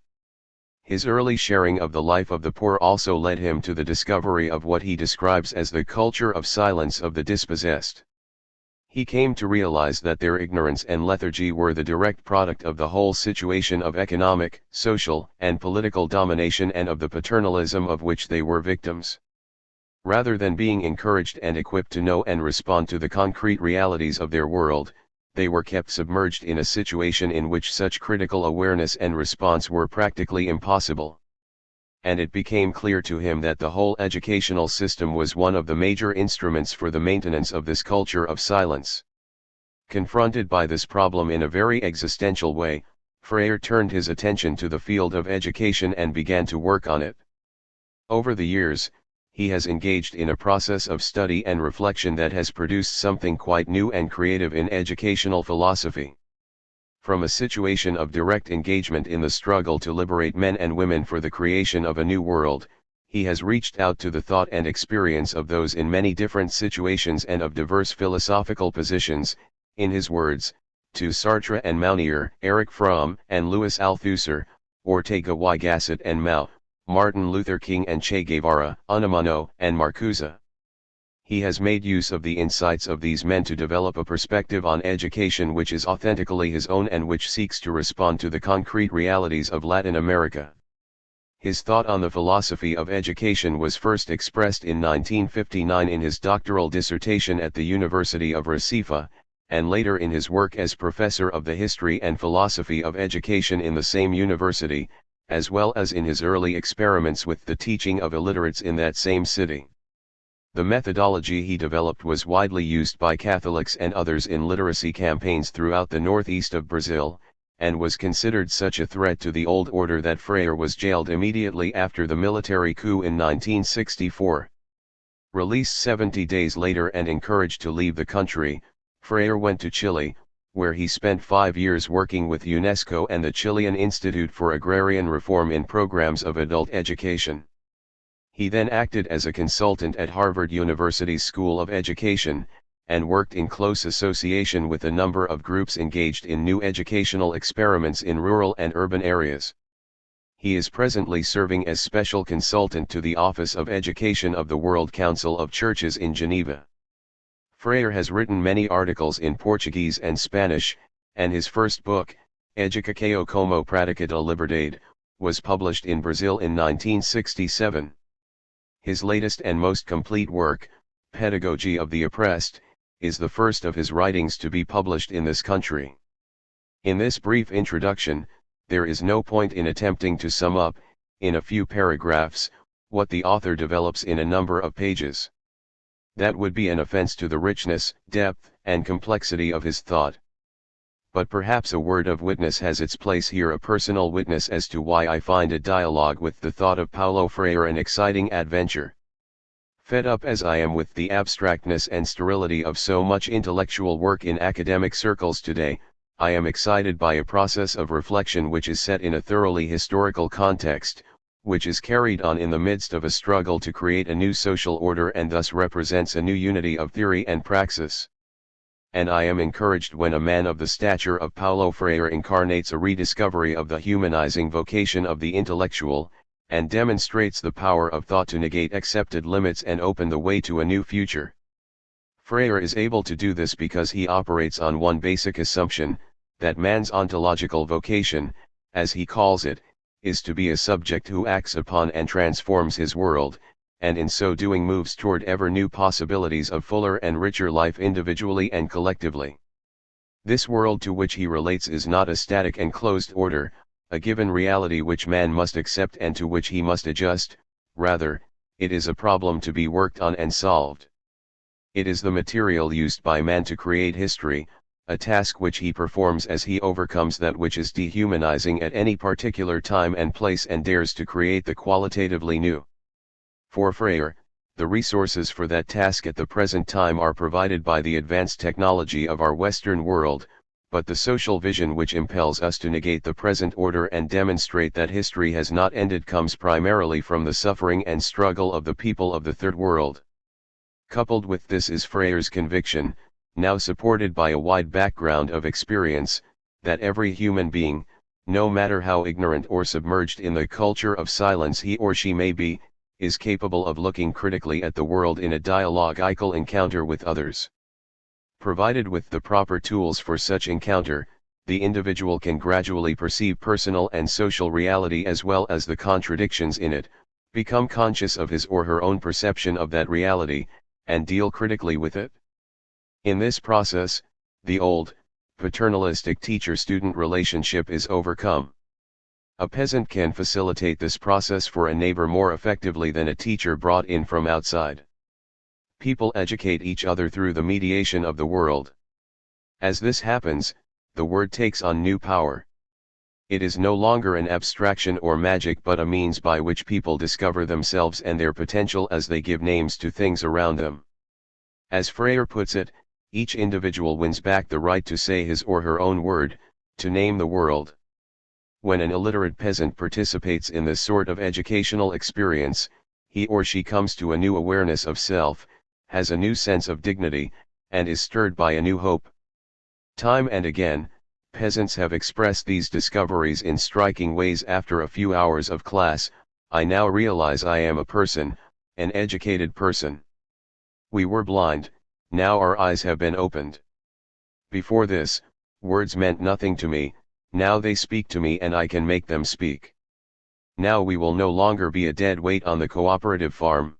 His early sharing of the life of the poor also led him to the discovery of what he describes as the culture of silence of the dispossessed. He came to realize that their ignorance and lethargy were the direct product of the whole situation of economic, social, and political domination and of the paternalism of which they were victims. Rather than being encouraged and equipped to know and respond to the concrete realities of their world, they were kept submerged in a situation in which such critical awareness and response were practically impossible. And it became clear to him that the whole educational system was one of the major instruments for the maintenance of this culture of silence. Confronted by this problem in a very existential way, Freire turned his attention to the field of education and began to work on it. Over the years, he has engaged in a process of study and reflection that has produced something quite new and creative in educational philosophy. From a situation of direct engagement in the struggle to liberate men and women for the creation of a new world, he has reached out to the thought and experience of those in many different situations and of diverse philosophical positions, in his words, to Sartre and Mounier, Erich Fromm and Louis Althusser, Ortega y Gasset and Mao, Martin Luther King and Che Guevara, Unamuno and Marcuse. He has made use of the insights of these men to develop a perspective on education which is authentically his own and which seeks to respond to the concrete realities of Latin America. His thought on the philosophy of education was first expressed in 1959 in his doctoral dissertation at the University of Recife, and later in his work as professor of the history and philosophy of education in the same university, as well as in his early experiments with the teaching of illiterates in that same city. The methodology he developed was widely used by Catholics and others in literacy campaigns throughout the northeast of Brazil, and was considered such a threat to the old order that Freire was jailed immediately after the military coup in 1964. Released 70 days later and encouraged to leave the country, Freire went to Chile, where he spent 5 years working with UNESCO and the Chilean Institute for Agrarian Reform in programs of adult education. He then acted as a consultant at Harvard University's School of Education, and worked in close association with a number of groups engaged in new educational experiments in rural and urban areas. He is presently serving as special consultant to the Office of Education of the World Council of Churches in Geneva. Freire has written many articles in Portuguese and Spanish, and his first book, Educação como Prática da Liberdade, was published in Brazil in 1967. His latest and most complete work, Pedagogy of the Oppressed, is the first of his writings to be published in this country. In this brief introduction, there is no point in attempting to sum up, in a few paragraphs, what the author develops in a number of pages. That would be an offense to the richness, depth, and complexity of his thought. But perhaps a word of witness has its place here, a personal witness as to why I find a dialogue with the thought of Paulo Freire an exciting adventure. Fed up as I am with the abstractness and sterility of so much intellectual work in academic circles today, I am excited by a process of reflection which is set in a thoroughly historical context, which is carried on in the midst of a struggle to create a new social order and thus represents a new unity of theory and praxis. And I am encouraged when a man of the stature of Paulo Freire incarnates a rediscovery of the humanizing vocation of the intellectual, and demonstrates the power of thought to negate accepted limits and open the way to a new future. Freire is able to do this because he operates on one basic assumption, that man's ontological vocation, as he calls it, is to be a subject who acts upon and transforms his world, and in so doing moves toward ever new possibilities of fuller and richer life individually and collectively. This world to which he relates is not a static and closed order, a given reality which man must accept and to which he must adjust, rather, it is a problem to be worked on and solved. It is the material used by man to create history, a task which he performs as he overcomes that which is dehumanizing at any particular time and place and dares to create the qualitatively new. For Freire, the resources for that task at the present time are provided by the advanced technology of our Western world, but the social vision which impels us to negate the present order and demonstrate that history has not ended comes primarily from the suffering and struggle of the people of the Third World. Coupled with this is Freire's conviction, now supported by a wide background of experience, that every human being, no matter how ignorant or submerged in the culture of silence he or she may be, is capable of looking critically at the world in a dialogical encounter with others. Provided with the proper tools for such encounter, the individual can gradually perceive personal and social reality as well as the contradictions in it, become conscious of his or her own perception of that reality, and deal critically with it. In this process, the old, paternalistic teacher-student relationship is overcome. A peasant can facilitate this process for a neighbor more effectively than a teacher brought in from outside. People educate each other through the mediation of the world. As this happens, the word takes on new power. It is no longer an abstraction or magic but a means by which people discover themselves and their potential as they give names to things around them. As Freire puts it, each individual wins back the right to say his or her own word, to name the world. When an illiterate peasant participates in this sort of educational experience, he or she comes to a new awareness of self, has a new sense of dignity, and is stirred by a new hope. Time and again, peasants have expressed these discoveries in striking ways. After a few hours of class, I now realize I am a person, an educated person. We were blind, now our eyes have been opened. Before this, words meant nothing to me, now they speak to me and I can make them speak. Now we will no longer be a dead weight on the cooperative farm.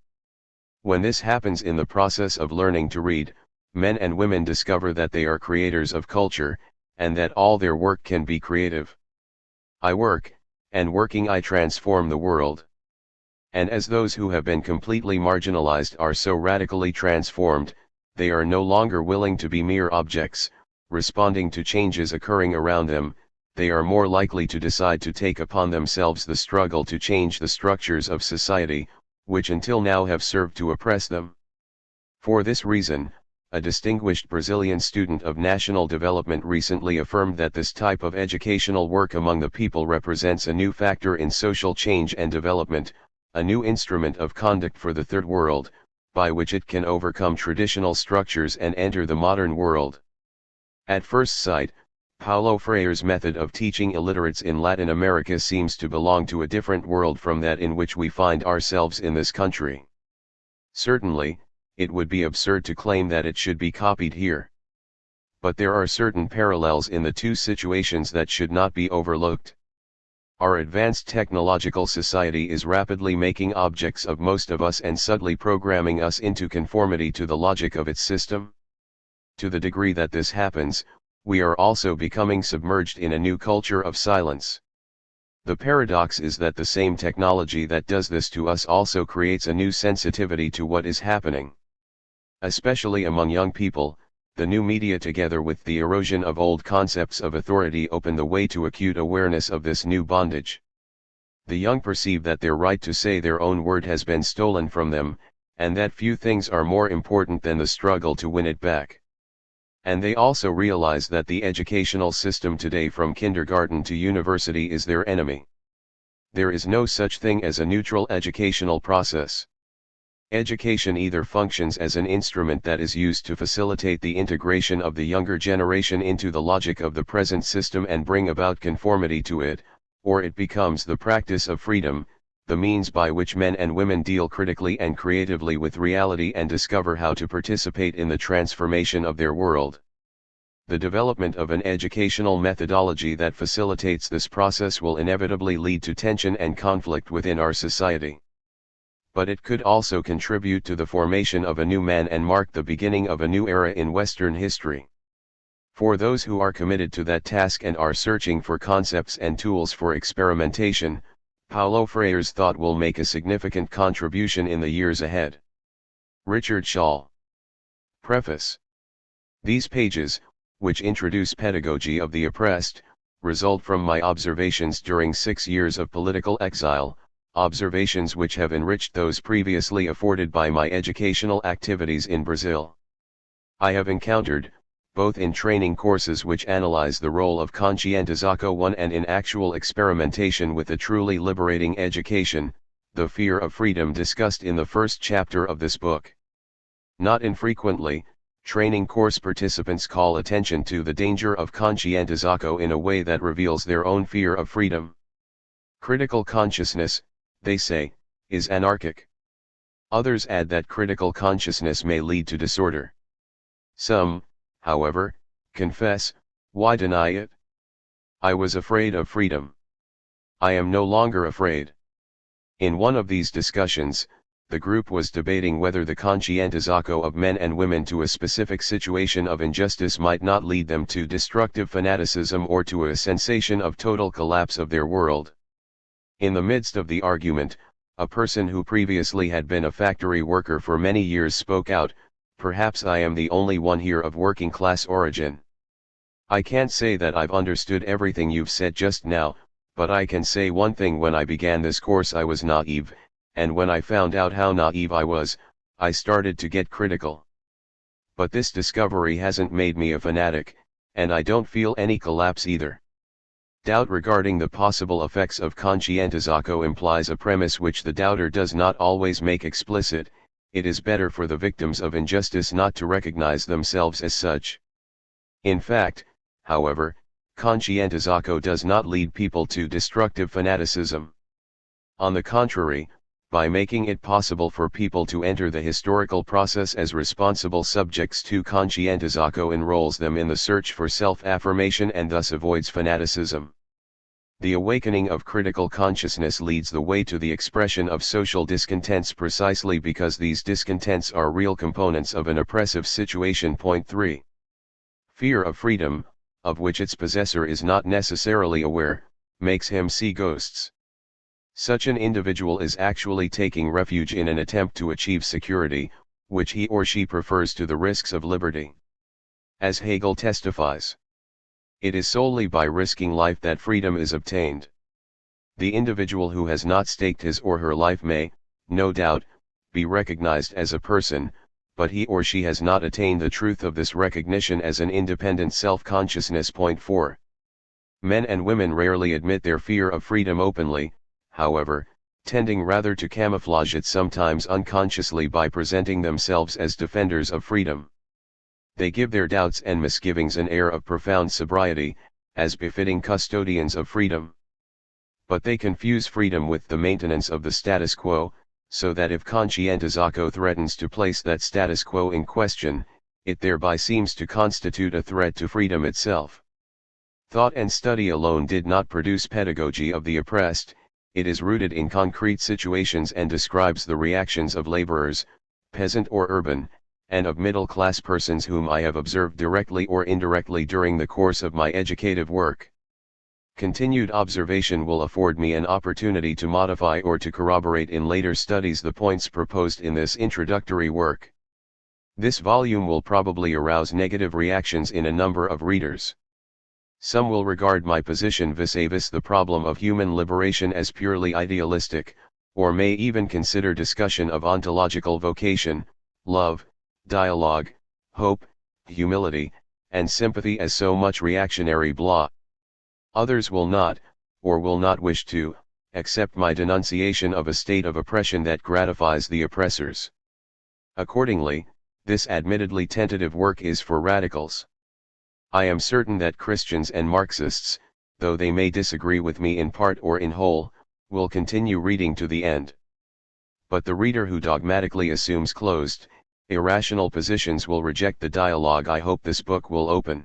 When this happens in the process of learning to read, men and women discover that they are creators of culture, and that all their work can be creative. I work, and working I transform the world. And as those who have been completely marginalized are so radically transformed, they are no longer willing to be mere objects, responding to changes occurring around them, they are more likely to decide to take upon themselves the struggle to change the structures of society, which until now have served to oppress them. For this reason, a distinguished Brazilian student of national development recently affirmed that this type of educational work among the people represents a new factor in social change and development, a new instrument of conduct for the Third World, by which it can overcome traditional structures and enter the modern world. At first sight, Paulo Freire's method of teaching illiterates in Latin America seems to belong to a different world from that in which we find ourselves in this country. Certainly, it would be absurd to claim that it should be copied here. But there are certain parallels in the two situations that should not be overlooked. Our advanced technological society is rapidly making objects of most of us and subtly programming us into conformity to the logic of its system. To the degree that this happens, we are also becoming submerged in a new culture of silence. The paradox is that the same technology that does this to us also creates a new sensitivity to what is happening. Especially among young people, the new media together with the erosion of old concepts of authority open the way to acute awareness of this new bondage. The young perceive that their right to say their own word has been stolen from them, and that few things are more important than the struggle to win it back. And they also realize that the educational system today from kindergarten to university is their enemy. There is no such thing as a neutral educational process. Education either functions as an instrument that is used to facilitate the integration of the younger generation into the logic of the present system and bring about conformity to it, or it becomes the practice of freedom, the means by which men and women deal critically and creatively with reality and discover how to participate in the transformation of their world. The development of an educational methodology that facilitates this process will inevitably lead to tension and conflict within our society. But it could also contribute to the formation of a new man and mark the beginning of a new era in Western history. For those who are committed to that task and are searching for concepts and tools for experimentation, Paulo Freire's thought will make a significant contribution in the years ahead. Richard Schall. Preface. These pages, which introduce Pedagogy of the Oppressed, result from my observations during 6 years of political exile, observations which have enriched those previously afforded by my educational activities in Brazil. I have encountered, both in training courses which analyze the role of conscientização 1 and in actual experimentation with a truly liberating education, the fear of freedom discussed in the first chapter of this book. Not infrequently, training course participants call attention to the danger of conscientização in a way that reveals their own fear of freedom. Critical consciousness, they say, is anarchic. Others add that critical consciousness may lead to disorder. Some, however, confess, why deny it? I was afraid of freedom. I am no longer afraid. In one of these discussions, the group was debating whether the conscientizzato of men and women to a specific situation of injustice might not lead them to destructive fanaticism or to a sensation of total collapse of their world. In the midst of the argument, a person who previously had been a factory worker for many years spoke out, "Perhaps I am the only one here of working class origin. I can't say that I've understood everything you've said just now, but I can say one thing: when I began this course I was naive, and when I found out how naive I was, I started to get critical. But this discovery hasn't made me a fanatic, and I don't feel any collapse either." Doubt regarding the possible effects of conscientizzato implies a premise which the doubter does not always make explicit: it is better for the victims of injustice not to recognize themselves as such. In fact, however, conscientizzato does not lead people to destructive fanaticism. On the contrary, by making it possible for people to enter the historical process as responsible subjects to conscientizzato enrolls them in the search for self-affirmation and thus avoids fanaticism. The awakening of critical consciousness leads the way to the expression of social discontents precisely because these discontents are real components of an oppressive situation. Point 3. Fear of freedom, of which its possessor is not necessarily aware, makes him see ghosts. Such an individual is actually taking refuge in an attempt to achieve security, which he or she prefers to the risks of liberty. As Hegel testifies, it is solely by risking life that freedom is obtained. The individual who has not staked his or her life may, no doubt, be recognized as a person, but he or she has not attained the truth of this recognition as an independent self-consciousness. Point 4. Men and women rarely admit their fear of freedom openly, however, tending rather to camouflage it sometimes unconsciously by presenting themselves as defenders of freedom. They give their doubts and misgivings an air of profound sobriety, as befitting custodians of freedom. But they confuse freedom with the maintenance of the status quo, so that if conscientizzato threatens to place that status quo in question, it thereby seems to constitute a threat to freedom itself. Thought and study alone did not produce pedagogy of the oppressed. It is rooted in concrete situations and describes the reactions of laborers, peasant or urban, and of middle-class persons whom I have observed directly or indirectly during the course of my educative work. Continued observation will afford me an opportunity to modify or to corroborate in later studies the points proposed in this introductory work. This volume will probably arouse negative reactions in a number of readers. Some will regard my position vis-a-vis the problem of human liberation as purely idealistic, or may even consider discussion of ontological vocation, love, dialogue, hope, humility, and sympathy as so much reactionary blah. Others will not, or will not wish to, accept my denunciation of a state of oppression that gratifies the oppressors. Accordingly, this admittedly tentative work is for radicals. I am certain that Christians and Marxists, though they may disagree with me in part or in whole, will continue reading to the end. But the reader who dogmatically assumes closed, irrational positions will reject the dialogue I hope this book will open.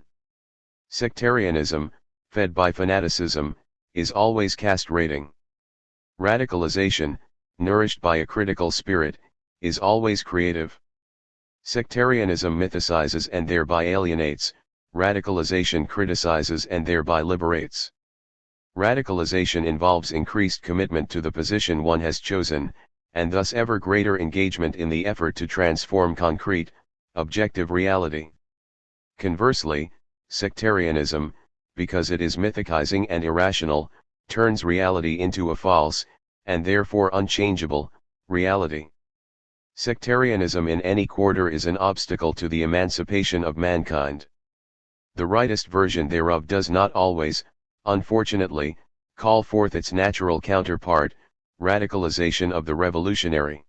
Sectarianism, fed by fanaticism, is always castrating. Radicalization, nourished by a critical spirit, is always creative. Sectarianism mythicizes and thereby alienates. Radicalization criticizes and thereby liberates. Radicalization involves increased commitment to the position one has chosen, and thus ever greater engagement in the effort to transform concrete, objective reality. Conversely, sectarianism, because it is mythicizing and irrational, turns reality into a false, and therefore unchangeable, reality. Sectarianism in any quarter is an obstacle to the emancipation of mankind. The rightest version thereof does not always, unfortunately, call forth its natural counterpart, radicalization of the revolutionary.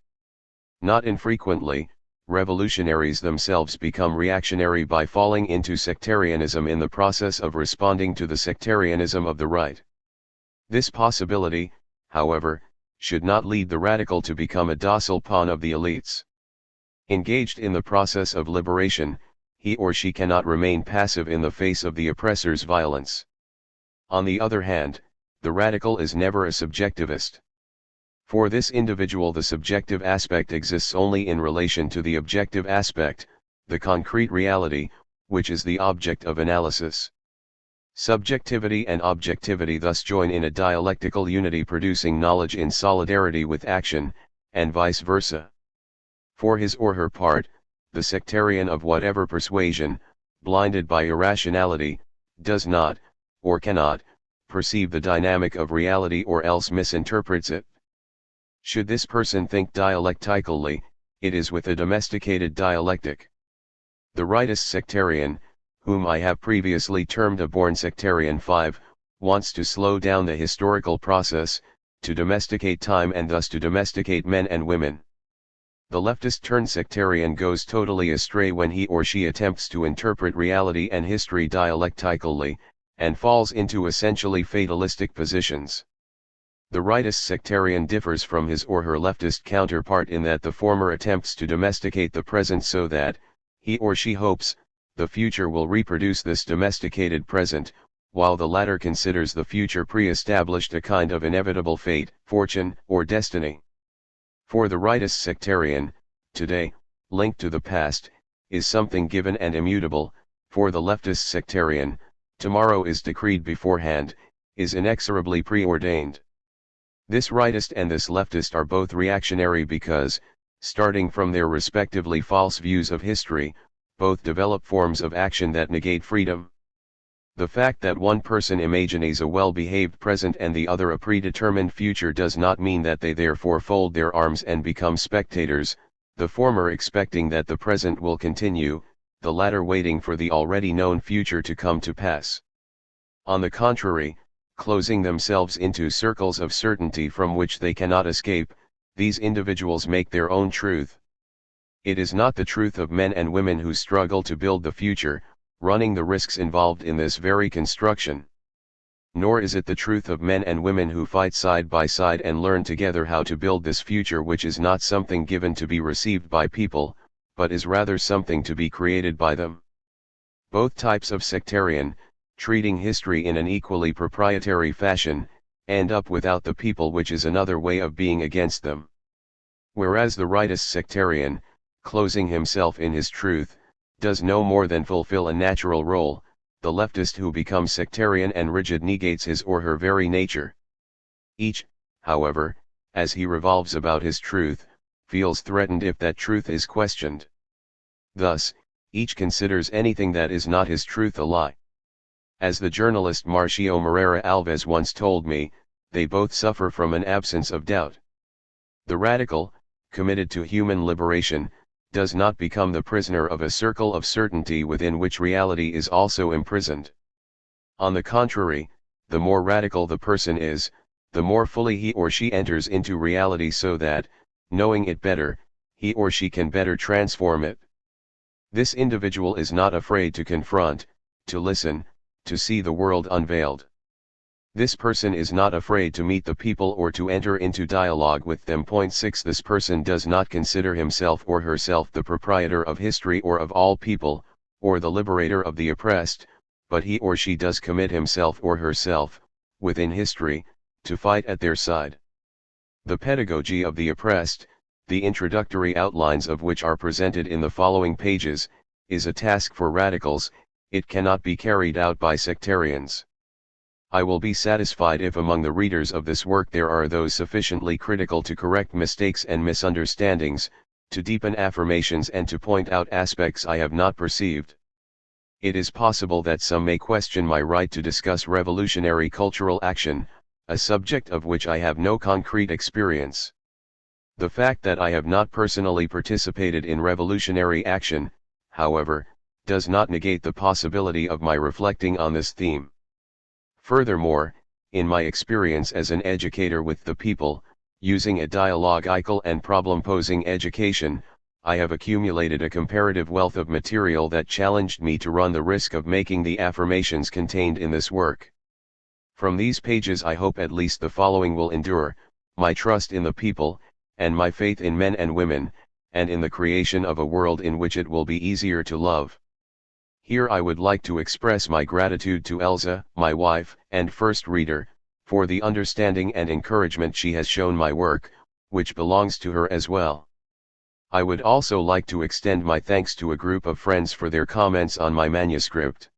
Not infrequently, revolutionaries themselves become reactionary by falling into sectarianism in the process of responding to the sectarianism of the right. This possibility, however, should not lead the radical to become a docile pawn of the elites. Engaged in the process of liberation, he or she cannot remain passive in the face of the oppressor's violence. On the other hand, the radical is never a subjectivist. For this individual, the subjective aspect exists only in relation to the objective aspect, the concrete reality, which is the object of analysis. Subjectivity and objectivity thus join in a dialectical unity, producing knowledge in solidarity with action, and vice versa. For his or her part, the sectarian of whatever persuasion, blinded by irrationality, does not, or cannot, perceive the dynamic of reality, or else misinterprets it. Should this person think dialectically, it is with a domesticated dialectic. The rightist sectarian, whom I have previously termed a born sectarian 5, wants to slow down the historical process, to domesticate time, and thus to domesticate men and women. The leftist turned sectarian goes totally astray when he or she attempts to interpret reality and history dialectically, and falls into essentially fatalistic positions. The rightist sectarian differs from his or her leftist counterpart in that the former attempts to domesticate the present so that, he or she hopes, the future will reproduce this domesticated present, while the latter considers the future pre-established, a kind of inevitable fate, fortune, or destiny. For the rightist sectarian, today, linked to the past, is something given and immutable. For the leftist sectarian, tomorrow is decreed beforehand, is inexorably preordained. This rightist and this leftist are both reactionary because, starting from their respectively false views of history, both develop forms of action that negate freedom. The fact that one person imagines a well-behaved present and the other a predetermined future does not mean that they therefore fold their arms and become spectators, the former expecting that the present will continue, the latter waiting for the already known future to come to pass. On the contrary, closing themselves into circles of certainty from which they cannot escape, these individuals make their own truth. It is not the truth of men and women who struggle to build the future, running the risks involved in this very construction. Nor is it the truth of men and women who fight side by side and learn together how to build this future, which is not something given to be received by people, but is rather something to be created by them. Both types of sectarian, treating history in an equally proprietary fashion, end up without the people, which is another way of being against them. Whereas the rightist sectarian, closing himself in his truth, does no more than fulfill a natural role, the leftist who becomes sectarian and rigid negates his or her very nature. Each, however, as he revolves about his truth, feels threatened if that truth is questioned. Thus, each considers anything that is not his truth a lie. As the journalist Marcio Moreira Alves once told me, they both suffer from an absence of doubt. The radical, committed to human liberation, does not become the prisoner of a circle of certainty within which reality is also imprisoned. On the contrary, the more radical the person is, the more fully he or she enters into reality so that, knowing it better, he or she can better transform it. This individual is not afraid to confront, to listen, to see the world unveiled. This person is not afraid to meet the people or to enter into dialogue with them. 6 This person does not consider himself or herself the proprietor of history or of all people, or the liberator of the oppressed, but he or she does commit himself or herself, within history, to fight at their side. The pedagogy of the oppressed, the introductory outlines of which are presented in the following pages, is a task for radicals. It cannot be carried out by sectarians. I will be satisfied if among the readers of this work there are those sufficiently critical to correct mistakes and misunderstandings, to deepen affirmations and to point out aspects I have not perceived. It is possible that some may question my right to discuss revolutionary cultural action, a subject of which I have no concrete experience. The fact that I have not personally participated in revolutionary action, however, does not negate the possibility of my reflecting on this theme. Furthermore, in my experience as an educator with the people, using a dialogical and problem-posing education, I have accumulated a comparative wealth of material that challenged me to run the risk of making the affirmations contained in this work. From these pages I hope at least the following will endure: my trust in the people, and my faith in men and women, and in the creation of a world in which it will be easier to love. Here I would like to express my gratitude to Elsa, my wife and first reader, for the understanding and encouragement she has shown my work, which belongs to her as well. I would also like to extend my thanks to a group of friends for their comments on my manuscript.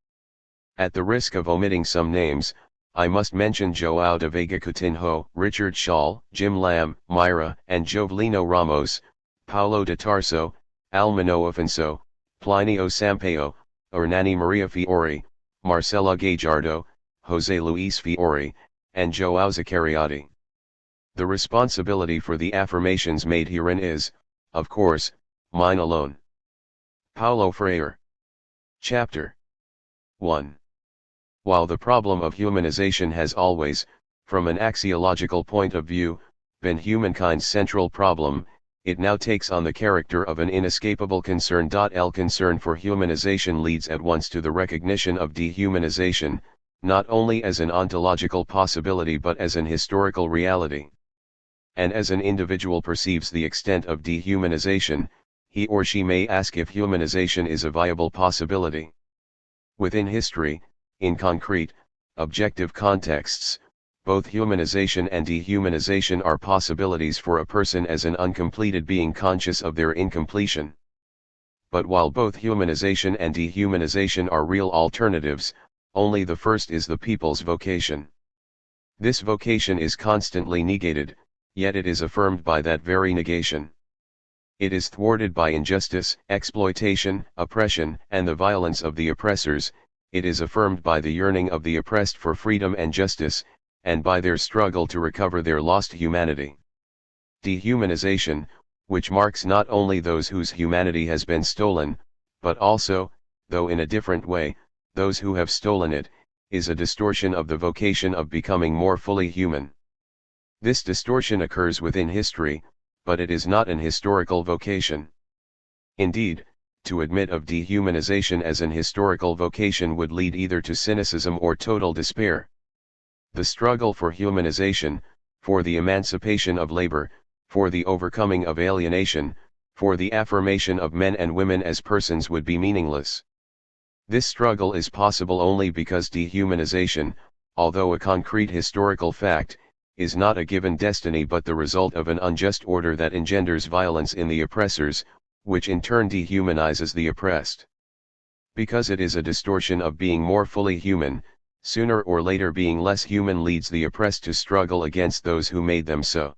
At the risk of omitting some names, I must mention João de Veiga Coutinho, Richard Schall, Jim Lamb, Myra and Jovelino Ramos, Paulo de Tarso, Almano Afonso, Plinio Sampaio, Hernani Maria Fiore, Marcela Gajardo, José Luis Fiore, and João Zaccariotti. The responsibility for the affirmations made herein is, of course, mine alone. Paulo Freire. Chapter 1. While the problem of humanization has always, from an axiological point of view, been humankind's central problem, it now takes on the character of an inescapable concern. L concern for humanization leads at once to the recognition of dehumanization, not only as an ontological possibility but as an historical reality. And as an individual perceives the extent of dehumanization, he or she may ask if humanization is a viable possibility. Within history, in concrete, objective contexts, both humanization and dehumanization are possibilities for a person as an uncompleted being conscious of their incompletion. But while both humanization and dehumanization are real alternatives, only the first is the people's vocation. This vocation is constantly negated, yet it is affirmed by that very negation. It is thwarted by injustice, exploitation, oppression, and the violence of the oppressors. It is affirmed by the yearning of the oppressed for freedom and justice, and by their struggle to recover their lost humanity. Dehumanization, which marks not only those whose humanity has been stolen, but also, though in a different way, those who have stolen it, is a distortion of the vocation of becoming more fully human. This distortion occurs within history, but it is not an historical vocation. Indeed, to admit of dehumanization as an historical vocation would lead either to cynicism or total despair. The struggle for humanization, for the emancipation of labor, for the overcoming of alienation, for the affirmation of men and women as persons would be meaningless. This struggle is possible only because dehumanization, although a concrete historical fact, is not a given destiny but the result of an unjust order that engenders violence in the oppressors, which in turn dehumanizes the oppressed. Because it is a distortion of being more fully human, sooner or later being less human leads the oppressed to struggle against those who made them so.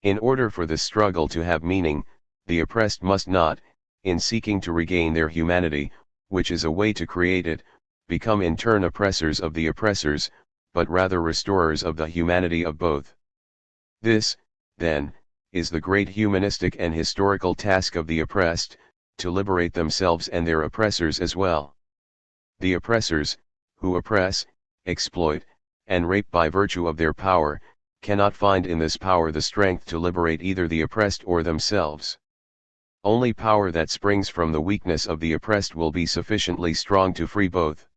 In order for this struggle to have meaning, the oppressed must not, in seeking to regain their humanity, which is a way to create it, become in turn oppressors of the oppressors, but rather restorers of the humanity of both. This, then, is the great humanistic and historical task of the oppressed, to liberate themselves and their oppressors as well. The oppressors, who oppress, exploit, and rape by virtue of their power, cannot find in this power the strength to liberate either the oppressed or themselves. Only power that springs from the weakness of the oppressed will be sufficiently strong to free both.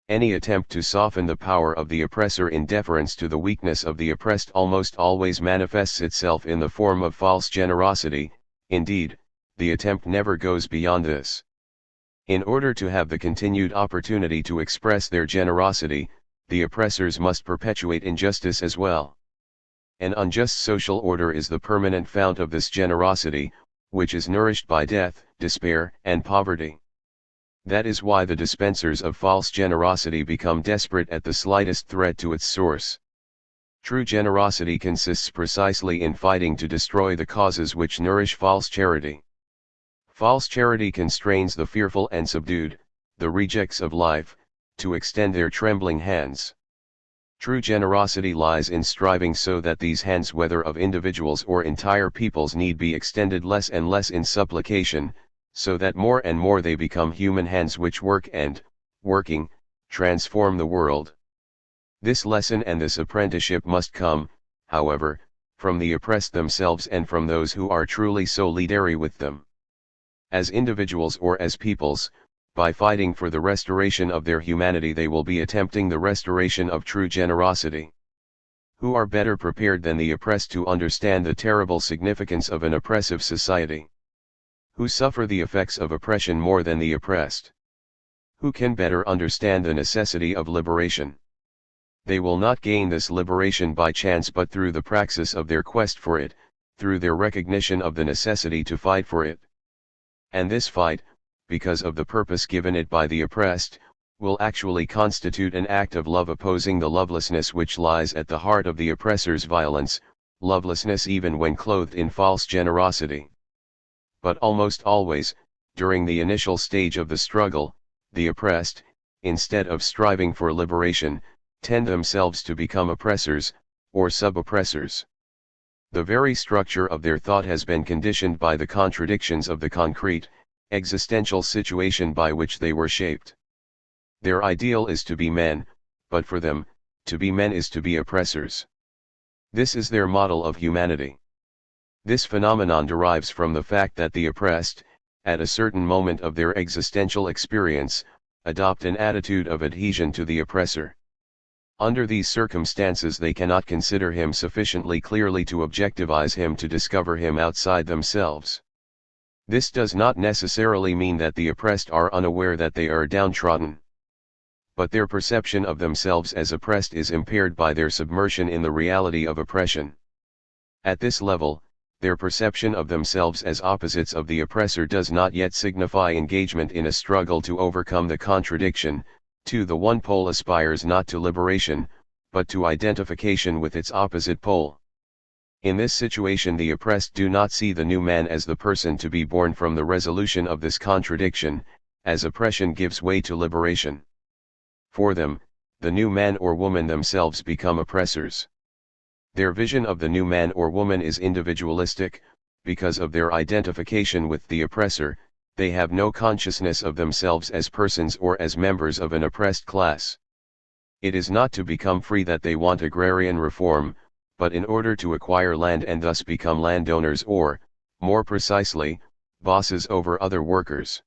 Any attempt to soften the power of the oppressor in deference to the weakness of the oppressed almost always manifests itself in the form of false generosity. Indeed, the attempt never goes beyond this. In order to have the continued opportunity to express their generosity, the oppressors must perpetuate injustice as well. An unjust social order is the permanent fount of this generosity, which is nourished by death, despair, and poverty. That is why the dispensers of false generosity become desperate at the slightest threat to its source. True generosity consists precisely in fighting to destroy the causes which nourish false charity. False charity constrains the fearful and subdued, the rejects of life, to extend their trembling hands. True generosity lies in striving so that these hands, whether of individuals or entire peoples, need be extended less and less in supplication, so that more and more they become human hands which work and, working, transform the world. This lesson and this apprenticeship must come, however, from the oppressed themselves and from those who are truly solidary with them. As individuals or as peoples, by fighting for the restoration of their humanity they will be attempting the restoration of true generosity. Who are better prepared than the oppressed to understand the terrible significance of an oppressive society? Who suffer the effects of oppression more than the oppressed? who can better understand the necessity of liberation. They will not gain this liberation by chance but through the praxis of their quest for it, through their recognition of the necessity to fight for it. And this fight, because of the purpose given it by the oppressed, will actually constitute an act of love opposing the lovelessness which lies at the heart of the oppressor's violence, lovelessness even when clothed in false generosity. But almost always, during the initial stage of the struggle, the oppressed, instead of striving for liberation, tend themselves to become oppressors, or sub-oppressors. The very structure of their thought has been conditioned by the contradictions of the concrete, existential situation by which they were shaped. Their ideal is to be men, but for them, to be men is to be oppressors. This is their model of humanity. This phenomenon derives from the fact that the oppressed, at a certain moment of their existential experience, adopt an attitude of adhesion to the oppressor. Under these circumstances they cannot consider him sufficiently clearly to objectivize him to discover him outside themselves. This does not necessarily mean that the oppressed are unaware that they are downtrodden. But their perception of themselves as oppressed is impaired by their submersion in the reality of oppression. At this level, their perception of themselves as opposites of the oppressor does not yet signify engagement in a struggle to overcome the contradiction. The one pole aspires not to liberation, but to identification with its opposite pole. In this situation the oppressed do not see the new man as the person to be born from the resolution of this contradiction, as oppression gives way to liberation. For them, the new man or woman themselves become oppressors. Their vision of the new man or woman is individualistic, because of their identification with the oppressor. They have no consciousness of themselves as persons or as members of an oppressed class. It is not to become free that they want agrarian reform, but in order to acquire land and thus become landowners or, more precisely, bosses over other workers.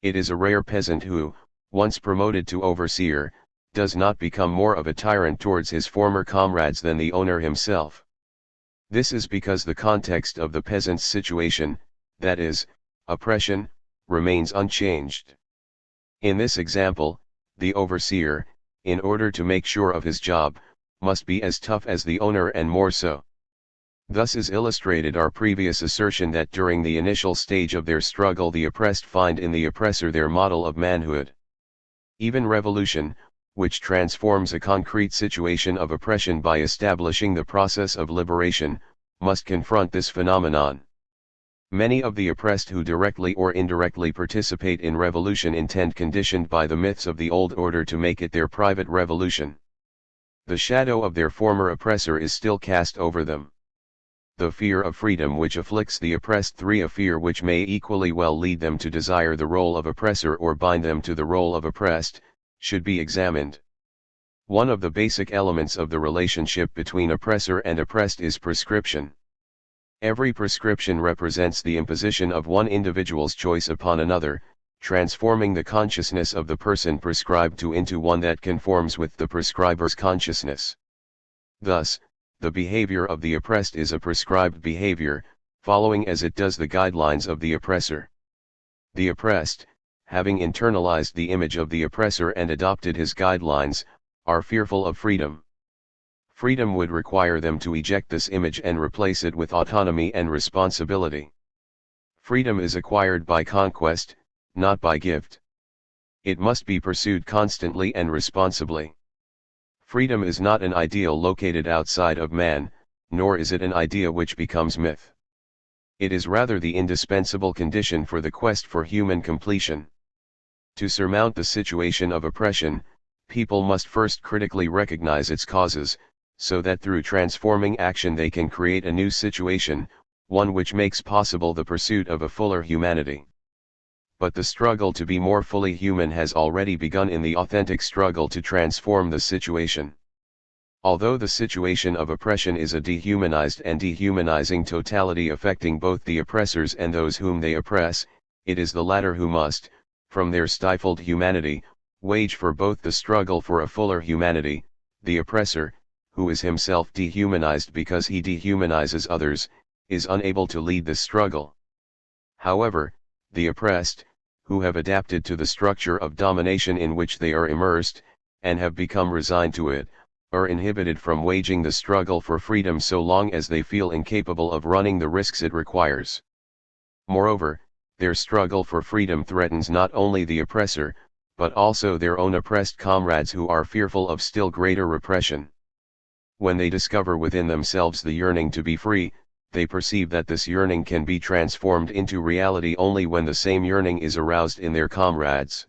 It is a rare peasant who, once promoted to overseer, does not become more of a tyrant towards his former comrades than the owner himself. This is because the context of the peasant's situation, that is, oppression, remains unchanged. In this example, the overseer, in order to make sure of his job, must be as tough as the owner and more so. Thus is illustrated our previous assertion that during the initial stage of their struggle the oppressed find in the oppressor their model of manhood. Even revolution, which transforms a concrete situation of oppression by establishing the process of liberation, must confront this phenomenon. Many of the oppressed who directly or indirectly participate in revolution intend, conditioned by the myths of the old order, to make it their private revolution. The shadow of their former oppressor is still cast over them. The fear of freedom which afflicts the oppressed, a fear which may equally well lead them to desire the role of oppressor or bind them to the role of oppressed, should be examined. One of the basic elements of the relationship between oppressor and oppressed is prescription. Every prescription represents the imposition of one individual's choice upon another, transforming the consciousness of the person prescribed to into one that conforms with the prescriber's consciousness. Thus, the behavior of the oppressed is a prescribed behavior, following as it does the guidelines of the oppressor. The oppressed, having internalized the image of the oppressor and adopted his guidelines, are fearful of freedom. Freedom would require them to eject this image and replace it with autonomy and responsibility. Freedom is acquired by conquest, not by gift. It must be pursued constantly and responsibly. Freedom is not an ideal located outside of man, nor is it an idea which becomes myth. It is rather the indispensable condition for the quest for human completion. To surmount the situation of oppression, people must first critically recognize its causes, so that through transforming action they can create a new situation, one which makes possible the pursuit of a fuller humanity. But the struggle to be more fully human has already begun in the authentic struggle to transform the situation. Although the situation of oppression is a dehumanized and dehumanizing totality affecting both the oppressors and those whom they oppress, it is the latter who must, from their stifled humanity, wage for both the struggle for a fuller humanity. The oppressor, who is himself dehumanized because he dehumanizes others, is unable to lead this struggle. However, the oppressed, who have adapted to the structure of domination in which they are immersed, and have become resigned to it, are inhibited from waging the struggle for freedom so long as they feel incapable of running the risks it requires. Moreover, their struggle for freedom threatens not only the oppressor, but also their own oppressed comrades who are fearful of still greater repression. When they discover within themselves the yearning to be free, they perceive that this yearning can be transformed into reality only when the same yearning is aroused in their comrades.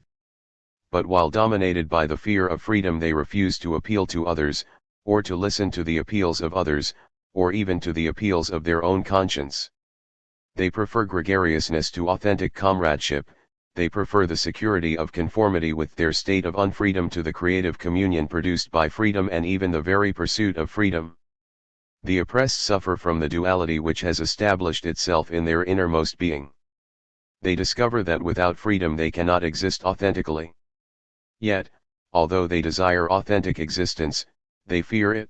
But while dominated by the fear of freedom, they refuse to appeal to others, or to listen to the appeals of others, or even to the appeals of their own conscience. They prefer gregariousness to authentic comradeship. They prefer the security of conformity with their state of unfreedom to the creative communion produced by freedom and even the very pursuit of freedom. The oppressed suffer from the duality which has established itself in their innermost being. They discover that without freedom they cannot exist authentically. Yet, although they desire authentic existence, they fear it.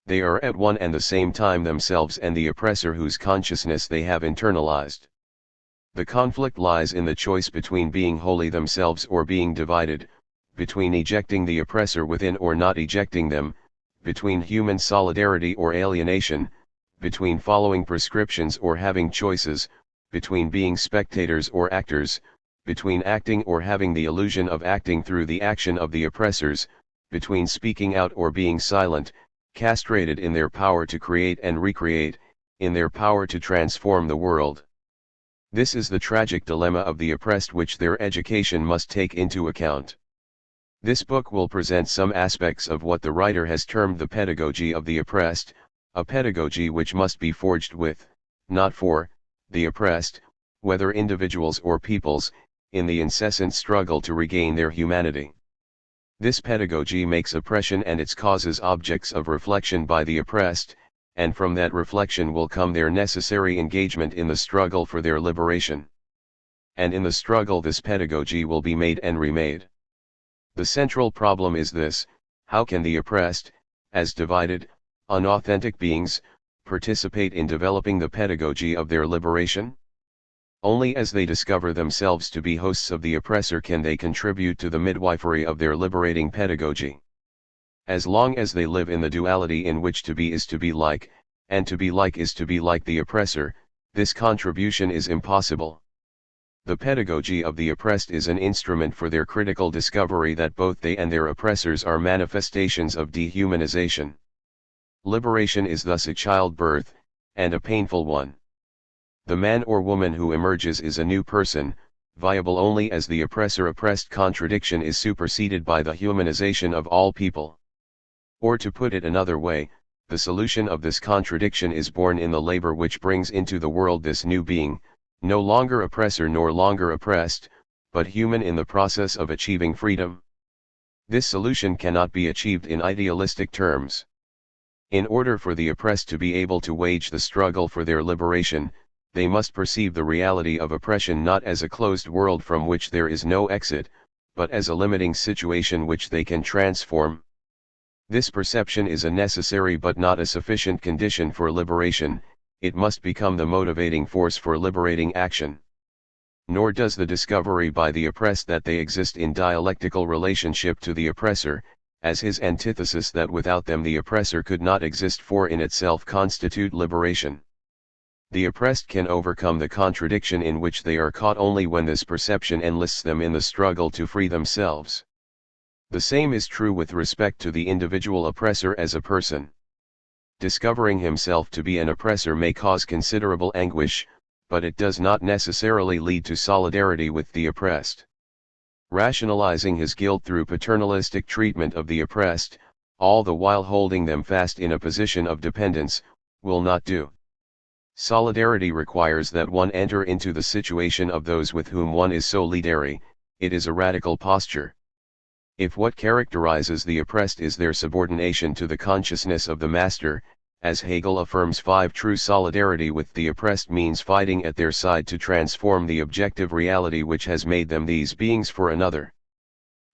They are at one and the same time themselves and the oppressor whose consciousness they have internalized. The conflict lies in the choice between being wholly themselves or being divided, between ejecting the oppressor within or not ejecting them, between human solidarity or alienation, between following prescriptions or having choices, between being spectators or actors, between acting or having the illusion of acting through the action of the oppressors, between speaking out or being silent, castrated in their power to create and recreate, in their power to transform the world. This is the tragic dilemma of the oppressed which their education must take into account. This book will present some aspects of what the writer has termed the pedagogy of the oppressed, a pedagogy which must be forged with, not for, the oppressed, whether individuals or peoples, in the incessant struggle to regain their humanity. This pedagogy makes oppression and its causes objects of reflection by the oppressed, and from that reflection will come their necessary engagement in the struggle for their liberation. And in the struggle this pedagogy will be made and remade. The central problem is this: how can the oppressed, as divided, unauthentic beings, participate in developing the pedagogy of their liberation? Only as they discover themselves to be hosts of the oppressor can they contribute to the midwifery of their liberating pedagogy. As long as they live in the duality in which to be is to be like, and to be like is to be like the oppressor, this contribution is impossible. The pedagogy of the oppressed is an instrument for their critical discovery that both they and their oppressors are manifestations of dehumanization. Liberation is thus a childbirth, and a painful one. The man or woman who emerges is a new person, viable only as the oppressor-oppressed contradiction is superseded by the humanization of all people. Or to put it another way, the solution of this contradiction is born in the labor which brings into the world this new being, no longer oppressor nor longer oppressed, but human in the process of achieving freedom. This solution cannot be achieved in idealistic terms. In order for the oppressed to be able to wage the struggle for their liberation, they must perceive the reality of oppression not as a closed world from which there is no exit, but as a limiting situation which they can transform. This perception is a necessary but not a sufficient condition for liberation. It must become the motivating force for liberating action. Nor does the discovery by the oppressed that they exist in dialectical relationship to the oppressor, as his antithesis that without them the oppressor could not exist for in itself constitute liberation. The oppressed can overcome the contradiction in which they are caught only when this perception enlists them in the struggle to free themselves. The same is true with respect to the individual oppressor as a person. Discovering himself to be an oppressor may cause considerable anguish, but it does not necessarily lead to solidarity with the oppressed. Rationalizing his guilt through paternalistic treatment of the oppressed, all the while holding them fast in a position of dependence, will not do. Solidarity requires that one enter into the situation of those with whom one is solidary. It is a radical posture. If what characterizes the oppressed is their subordination to the consciousness of the master, as Hegel affirms, true solidarity with the oppressed means fighting at their side to transform the objective reality which has made them these beings for another.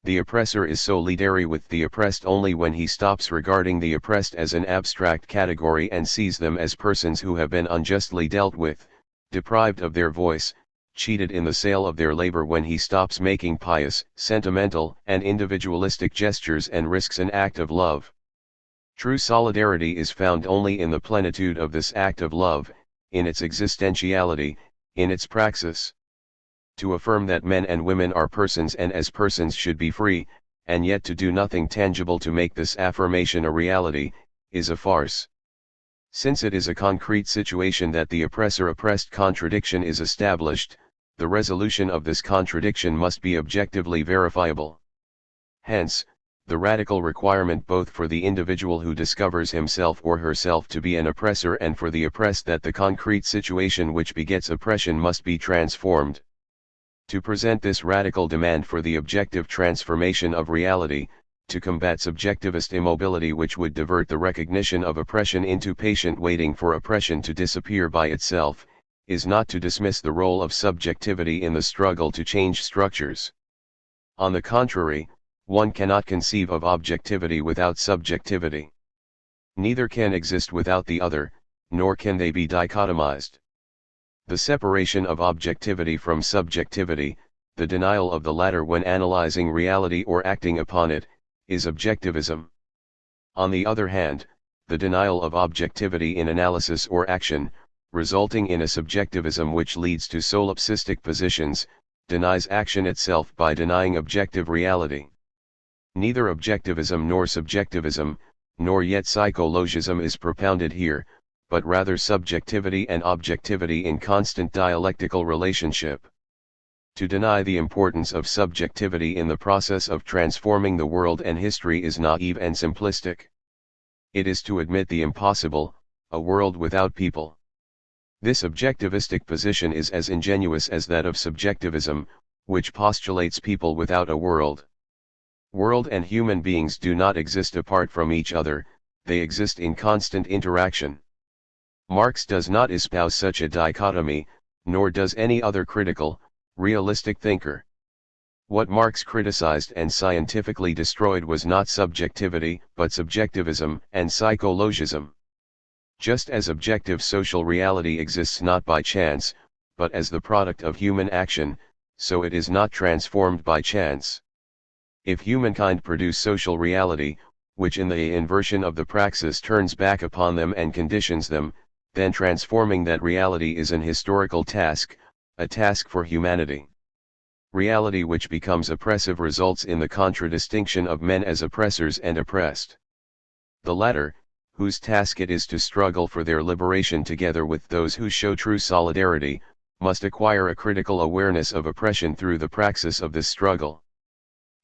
The oppressor is solidary with the oppressed only when he stops regarding the oppressed as an abstract category and sees them as persons who have been unjustly dealt with, deprived of their voice, cheated in the sale of their labor when he stops making pious, sentimental, and individualistic gestures and risks an act of love. True solidarity is found only in the plenitude of this act of love, in its existentiality, in its praxis. To affirm that men and women are persons and as persons should be free, and yet to do nothing tangible to make this affirmation a reality, is a farce. Since it is a concrete situation that the oppressor-oppressed contradiction is established, the resolution of this contradiction must be objectively verifiable. Hence, the radical requirement both for the individual who discovers himself or herself to be an oppressor and for the oppressed that the concrete situation which begets oppression must be transformed. To present this radical demand for the objective transformation of reality, to combat subjectivist immobility which would divert the recognition of oppression into patient waiting for oppression to disappear by itself, is not to dismiss the role of subjectivity in the struggle to change structures. On the contrary, one cannot conceive of objectivity without subjectivity. Neither can exist without the other, nor can they be dichotomized. The separation of objectivity from subjectivity, the denial of the latter when analyzing reality or acting upon it, is objectivism. On the other hand, the denial of objectivity in analysis or action, resulting in a subjectivism which leads to solipsistic positions, denies action itself by denying objective reality. Neither objectivism nor subjectivism, nor yet psychologism is propounded here, but rather subjectivity and objectivity in constant dialectical relationship. To deny the importance of subjectivity in the process of transforming the world and history is naive and simplistic. It is to admit the impossible, a world without people. This objectivistic position is as ingenuous as that of subjectivism, which postulates people without a world. World and human beings do not exist apart from each other, they exist in constant interaction. Marx does not espouse such a dichotomy, nor does any other critical, realistic thinker. What Marx criticized and scientifically destroyed was not subjectivity, but subjectivism and psychologism. Just as objective social reality exists not by chance, but as the product of human action, so it is not transformed by chance. If humankind produce social reality, which in the inversion of the praxis turns back upon them and conditions them, then transforming that reality is an historical task, a task for humanity. Reality which becomes oppressive results in the contradistinction of men as oppressors and oppressed. The latter, whose task it is to struggle for their liberation together with those who show true solidarity, must acquire a critical awareness of oppression through the praxis of this struggle.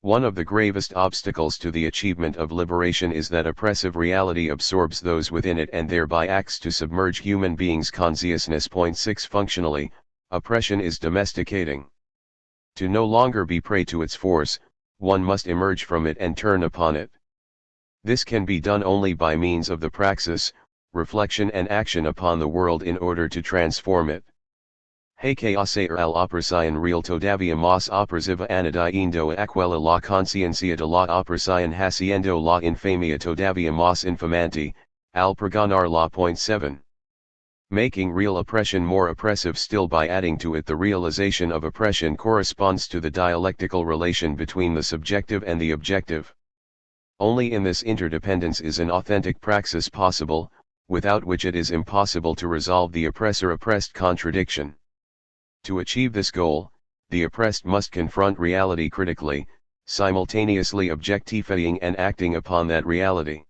One of the gravest obstacles to the achievement of liberation is that oppressive reality absorbs those within it and thereby acts to submerge human beings' consciousness. 6 Functionally, oppression is domesticating. To no longer be prey to its force, one must emerge from it and turn upon it. This can be done only by means of the praxis, reflection and action upon the world in order to transform it. Haykayasair al opresian real todavia mas opresiva anadiendo aquella la conciencia de la opresian haciendo la infamia todavia mas infamanti, al pregonar la. 7. Making real oppression more oppressive still by adding to it the realization of oppression corresponds to the dialectical relation between the subjective and the objective. Only in this interdependence is an authentic praxis possible, without which it is impossible to resolve the oppressor-oppressed contradiction. To achieve this goal, the oppressed must confront reality critically, simultaneously objectifying and acting upon that reality.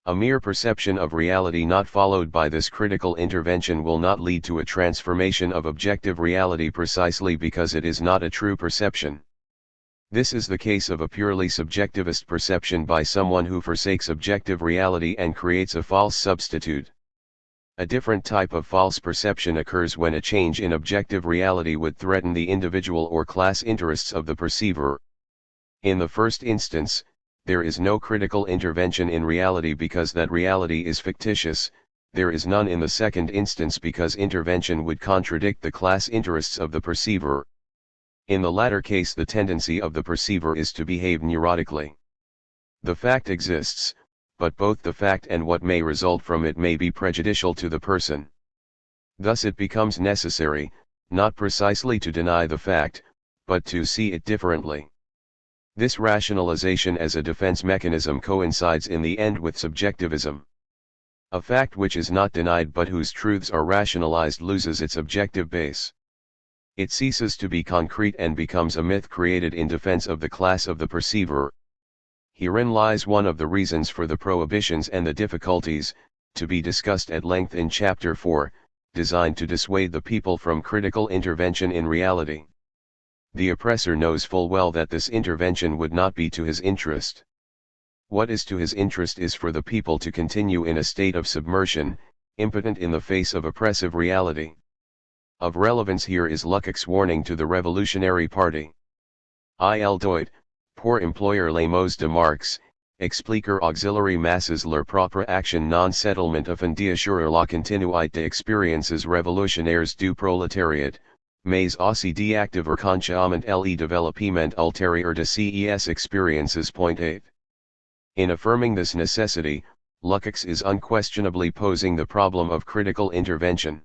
A mere perception of reality not followed by this critical intervention will not lead to a transformation of objective reality precisely because it is not a true perception. This is the case of a purely subjectivist perception by someone who forsakes objective reality and creates a false substitute. A different type of false perception occurs when a change in objective reality would threaten the individual or class interests of the perceiver. In the first instance, there is no critical intervention in reality because that reality is fictitious, there is none in the second instance because intervention would contradict the class interests of the perceiver. In the latter case the tendency of the perceiver is to behave neurotically. The fact exists, but both the fact and what may result from it may be prejudicial to the person. Thus it becomes necessary, not precisely to deny the fact, but to see it differently. This rationalization as a defense mechanism coincides in the end with subjectivism. A fact which is not denied but whose truths are rationalized loses its objective base. It ceases to be concrete and becomes a myth created in defense of the class of the perceiver. Herein lies one of the reasons for the prohibitions and the difficulties, to be discussed at length in Chapter 4, designed to dissuade the people from critical intervention in reality. The oppressor knows full well that this intervention would not be to his interest. What is to his interest is for the people to continue in a state of submersion, impotent in the face of oppressive reality. Of relevance here is Lukács' warning to the Revolutionary Party. Il doit, pour employer les mots de Marx, expliquer auxiliary masses leur propre action non settlement afin d'assurer la continuité des expériences révolutionnaires du prolétariat, mais aussi d'activer consciemment le développement ultérieur de ces expériences. 8. In affirming this necessity, Lukács is unquestionably posing the problem of critical intervention.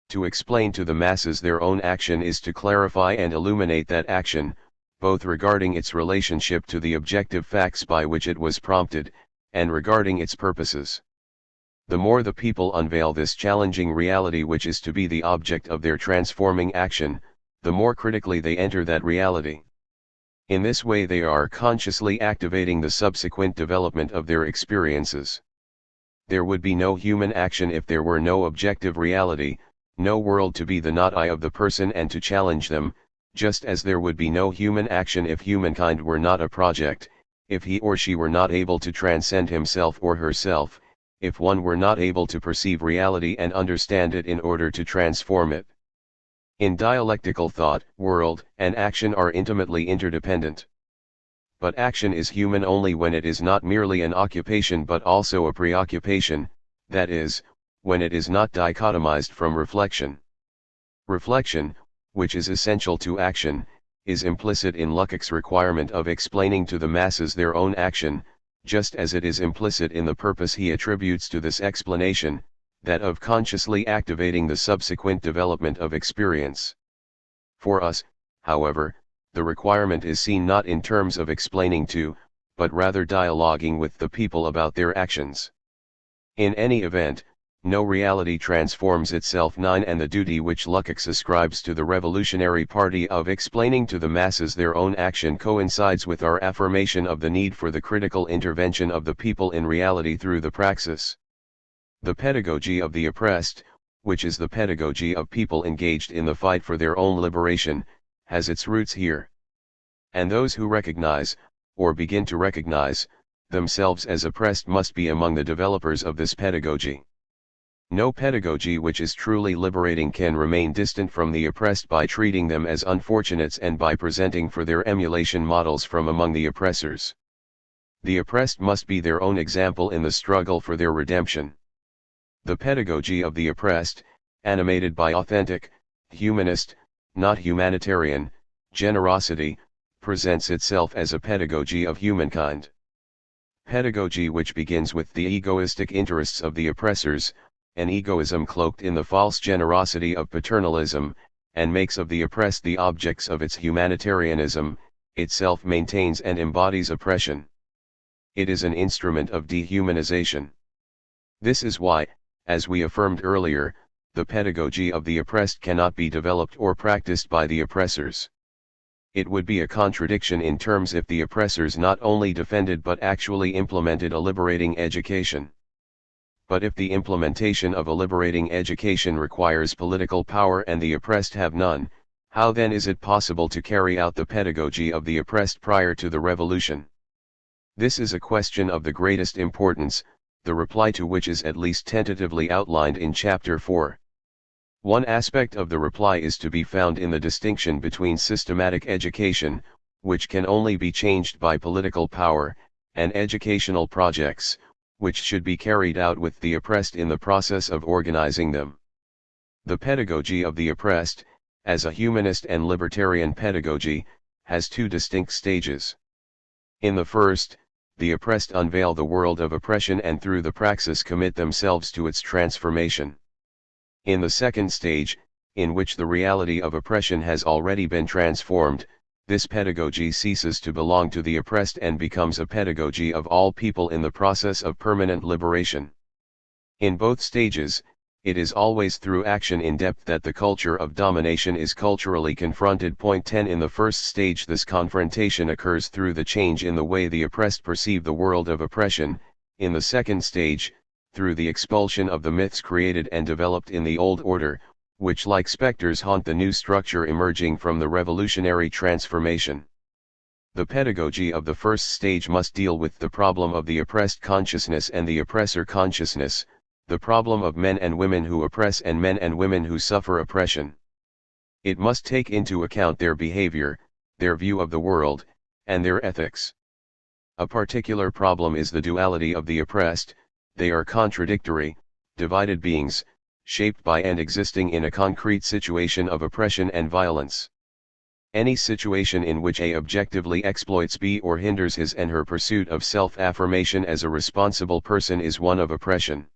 To explain to the masses their own action is to clarify and illuminate that action, both regarding its relationship to the objective facts by which it was prompted, and regarding its purposes. The more the people unveil this challenging reality which is to be the object of their transforming action, the more critically they enter that reality. In this way they are consciously activating the subsequent development of their experiences. There would be no human action if there were no objective reality, no world to be the not I of the person and to challenge them, just as there would be no human action if humankind were not a project, if he or she were not able to transcend himself or herself, if one were not able to perceive reality and understand it in order to transform it. In dialectical thought, world and action are intimately interdependent. But action is human only when it is not merely an occupation but also a preoccupation, that is, when it is not dichotomized from reflection. Reflection, which is essential to action, is implicit in Lukács' requirement of explaining to the masses their own action, just as it is implicit in the purpose he attributes to this explanation, that of consciously activating the subsequent development of experience. For us, however, the requirement is seen not in terms of explaining to, but rather dialoguing with the people about their actions. In any event, no reality transforms itself. 9 And the duty which Lukács ascribes to the Revolutionary Party of explaining to the masses their own action coincides with our affirmation of the need for the critical intervention of the people in reality through the praxis. The pedagogy of the oppressed, which is the pedagogy of people engaged in the fight for their own liberation, has its roots here. And those who recognize, or begin to recognize, themselves as oppressed must be among the developers of this pedagogy. No pedagogy which is truly liberating can remain distant from the oppressed by treating them as unfortunates and by presenting for their emulation models from among the oppressors. The oppressed must be their own example in the struggle for their redemption. The pedagogy of the oppressed, animated by authentic, humanist, not humanitarian, generosity, presents itself as a pedagogy of humankind. Pedagogy which begins with the egoistic interests of the oppressors, an egoism cloaked in the false generosity of paternalism, and makes of the oppressed the objects of its humanitarianism, itself maintains and embodies oppression. It is an instrument of dehumanization. This is why, as we affirmed earlier, the pedagogy of the oppressed cannot be developed or practiced by the oppressors. It would be a contradiction in terms if the oppressors not only defended but actually implemented a liberating education. But if the implementation of a liberating education requires political power and the oppressed have none, how then is it possible to carry out the pedagogy of the oppressed prior to the revolution? This is a question of the greatest importance, the reply to which is at least tentatively outlined in Chapter 4. One aspect of the reply is to be found in the distinction between systematic education, which can only be changed by political power, and educational projects, which should be carried out with the oppressed in the process of organizing them. The pedagogy of the oppressed, as a humanist and libertarian pedagogy, has two distinct stages. In the first, the oppressed unveil the world of oppression and through the praxis commit themselves to its transformation. In the second stage, in which the reality of oppression has already been transformed, this pedagogy ceases to belong to the oppressed and becomes a pedagogy of all people in the process of permanent liberation. In both stages, it is always through action in depth that the culture of domination is culturally confronted. Point 10. In the first stage, this confrontation occurs through the change in the way the oppressed perceive the world of oppression. In the second stage, through the expulsion of the myths created and developed in the old order, which like specters haunt the new structure emerging from the revolutionary transformation. The pedagogy of the first stage must deal with the problem of the oppressed consciousness and the oppressor consciousness, the problem of men and women who oppress and men and women who suffer oppression. It must take into account their behavior, their view of the world, and their ethics. A particular problem is the duality of the oppressed. They are contradictory, divided beings, shaped by and existing in a concrete situation of oppression and violence. Any situation in which A objectively exploits B or hinders his and her pursuit of self-affirmation as a responsible person is one of oppression.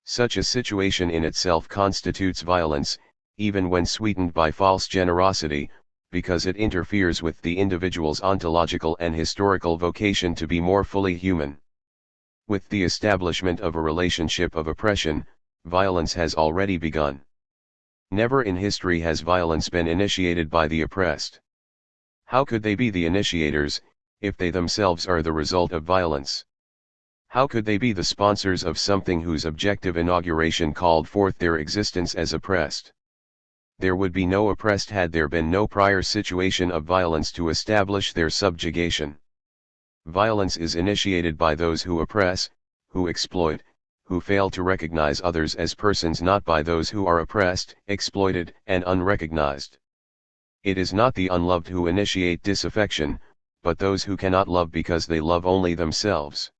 Such a situation in itself constitutes violence, even when sweetened by false generosity, because it interferes with the individual's ontological and historical vocation to be more fully human. With the establishment of a relationship of oppression, violence has already begun. Never in history has violence been initiated by the oppressed. How could they be the initiators, if they themselves are the result of violence? How could they be the sponsors of something whose objective inauguration called forth their existence as oppressed? There would be no oppressed had there been no prior situation of violence to establish their subjugation. Violence is initiated by those who oppress, who exploit, who fail to recognize others as persons, not by those who are oppressed, exploited, and unrecognized. It is not the unloved who initiate disaffection, but those who cannot love because they love only themselves.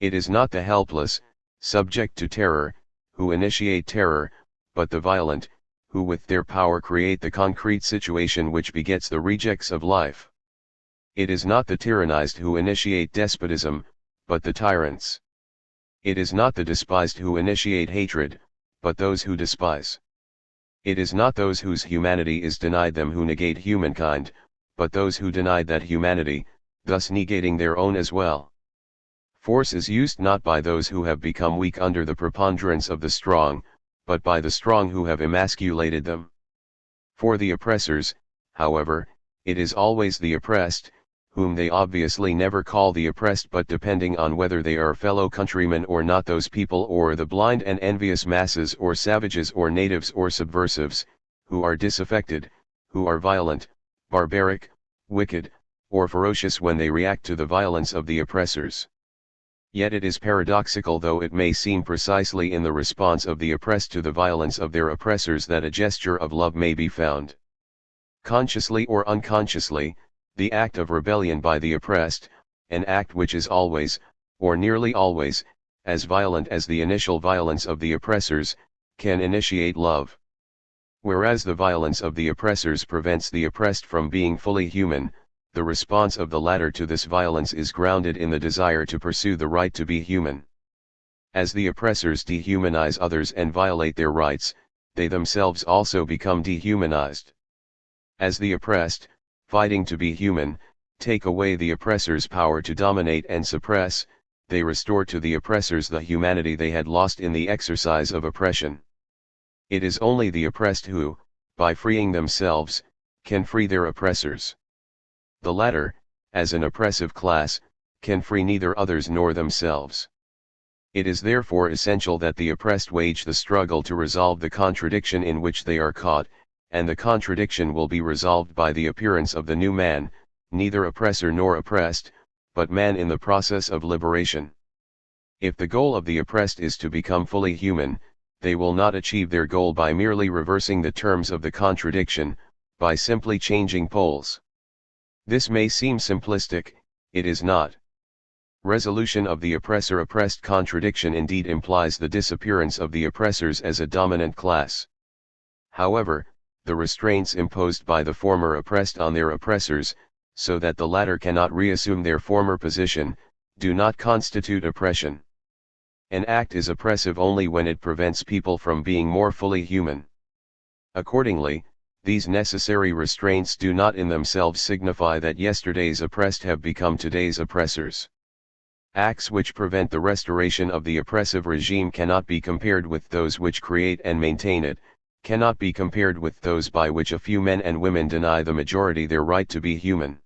It is not the helpless, subject to terror, who initiate terror, but the violent, who with their power create the concrete situation which begets the rejects of life. It is not the tyrannized who initiate despotism, but the tyrants. It is not the despised who initiate hatred, but those who despise. It is not those whose humanity is denied them who negate humankind, but those who deny that humanity, thus negating their own as well. Force is used not by those who have become weak under the preponderance of the strong, but by the strong who have emasculated them. For the oppressors, however, it is always the oppressed, whom they obviously never call the oppressed, but depending on whether they are fellow countrymen or not, those people or the blind and envious masses or savages or natives or subversives, who are disaffected, who are violent, barbaric, wicked, or ferocious when they react to the violence of the oppressors. Yet it is paradoxical, though it may seem, precisely in the response of the oppressed to the violence of their oppressors that a gesture of love may be found. Consciously or unconsciously, the act of rebellion by the oppressed, an act which is always, or nearly always, as violent as the initial violence of the oppressors, can initiate love. Whereas the violence of the oppressors prevents the oppressed from being fully human, the response of the latter to this violence is grounded in the desire to pursue the right to be human. As the oppressors dehumanize others and violate their rights, they themselves also become dehumanized. As the oppressed, fighting to be human, take away the oppressor's power to dominate and suppress, they restore to the oppressors the humanity they had lost in the exercise of oppression. It is only the oppressed who, by freeing themselves, can free their oppressors. The latter, as an oppressive class, can free neither others nor themselves. It is therefore essential that the oppressed wage the struggle to resolve the contradiction in which they are caught, and the contradiction will be resolved by the appearance of the new man, neither oppressor nor oppressed, but man in the process of liberation. If the goal of the oppressed is to become fully human, they will not achieve their goal by merely reversing the terms of the contradiction, by simply changing poles. This may seem simplistic, it is not. Resolution of the oppressor-oppressed contradiction indeed implies the disappearance of the oppressors as a dominant class. However, the restraints imposed by the former oppressed on their oppressors, so that the latter cannot reassume their former position, do not constitute oppression. An act is oppressive only when it prevents people from being more fully human. Accordingly, these necessary restraints do not in themselves signify that yesterday's oppressed have become today's oppressors. Acts which prevent the restoration of the oppressive regime cannot be compared with those which create and maintain it, cannot be compared with those by which a few men and women deny the majority their right to be human.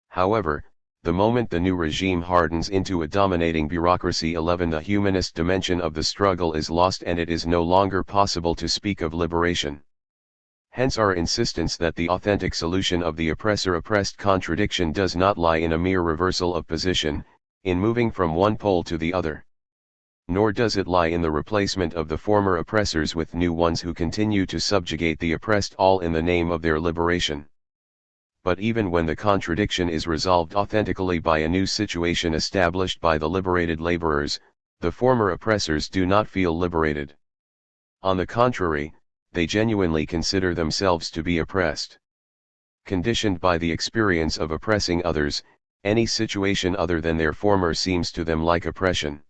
However, the moment the new regime hardens into a dominating bureaucracy, the humanist dimension of the struggle is lost and it is no longer possible to speak of liberation. Hence our insistence that the authentic solution of the oppressor-oppressed contradiction does not lie in a mere reversal of position, in moving from one pole to the other. Nor does it lie in the replacement of the former oppressors with new ones who continue to subjugate the oppressed, all in the name of their liberation. But even when the contradiction is resolved authentically by a new situation established by the liberated laborers, the former oppressors do not feel liberated. On the contrary, they genuinely consider themselves to be oppressed. Conditioned by the experience of oppressing others, any situation other than their former seems to them like oppression.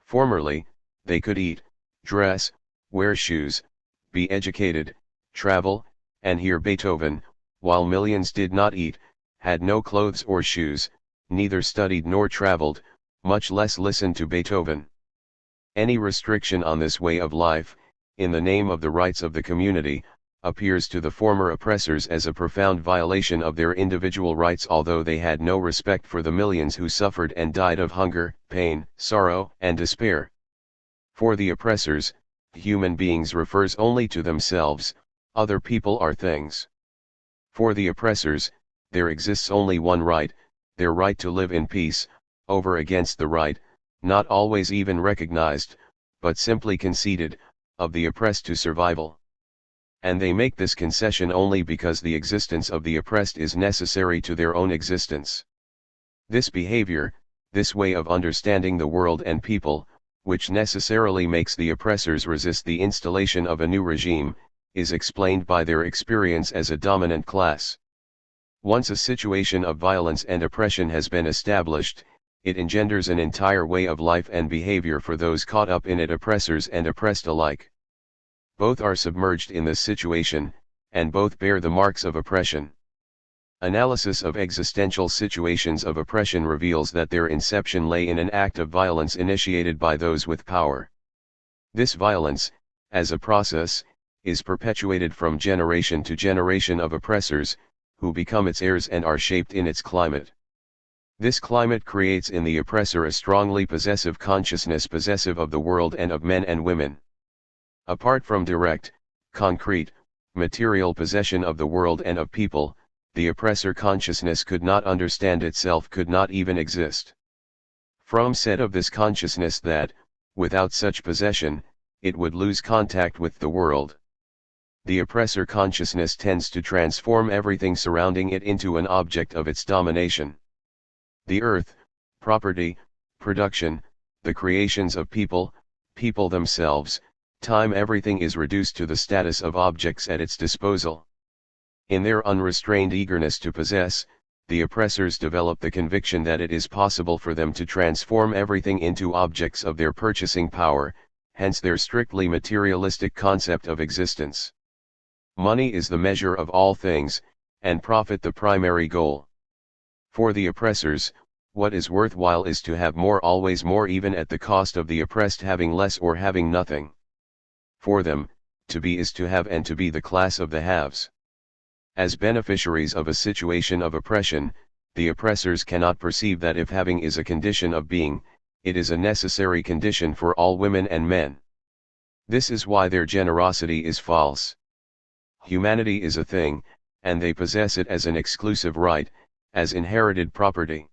Formerly, they could eat, dress, wear shoes, be educated, travel, and hear Beethoven, while millions did not eat, had no clothes or shoes, neither studied nor traveled, much less listened to Beethoven. Any restriction on this way of life, in the name of the rights of the community, appears to the former oppressors as a profound violation of their individual rights, although they had no respect for the millions who suffered and died of hunger, pain, sorrow, and despair. For the oppressors, human beings refers only to themselves, other people are things. For the oppressors, there exists only one right, their right to live in peace, over against the right, not always even recognized, but simply conceded, of the oppressed to survival. And they make this concession only because the existence of the oppressed is necessary to their own existence. This behavior, this way of understanding the world and people, which necessarily makes the oppressors resist the installation of a new regime, is explained by their experience as a dominant class. Once a situation of violence and oppression has been established, it engenders an entire way of life and behavior for those caught up in it, oppressors and oppressed alike. Both are submerged in this situation, and both bear the marks of oppression. Analysis of existential situations of oppression reveals that their inception lay in an act of violence initiated by those with power. This violence, as a process, is perpetuated from generation to generation of oppressors, who become its heirs and are shaped in its climate. This climate creates in the oppressor a strongly possessive consciousness, possessive of the world and of men and women. Apart from direct, concrete, material possession of the world and of people, the oppressor consciousness could not understand itself, could not even exist. Fromm said of this consciousness that, without such possession, it would lose contact with the world. The oppressor consciousness tends to transform everything surrounding it into an object of its domination. The earth, property, production, the creations of people, people themselves, time, everything is reduced to the status of objects at its disposal. In their unrestrained eagerness to possess, the oppressors develop the conviction that it is possible for them to transform everything into objects of their purchasing power, hence their strictly materialistic concept of existence. Money is the measure of all things, and profit the primary goal. For the oppressors, what is worthwhile is to have more, always more, even at the cost of the oppressed having less or having nothing. For them, to be is to have, and to be the class of the haves. As beneficiaries of a situation of oppression, the oppressors cannot perceive that if having is a condition of being, it is a necessary condition for all women and men. This is why their generosity is false. Humanity is a thing, and they possess it as an exclusive right, as inherited property.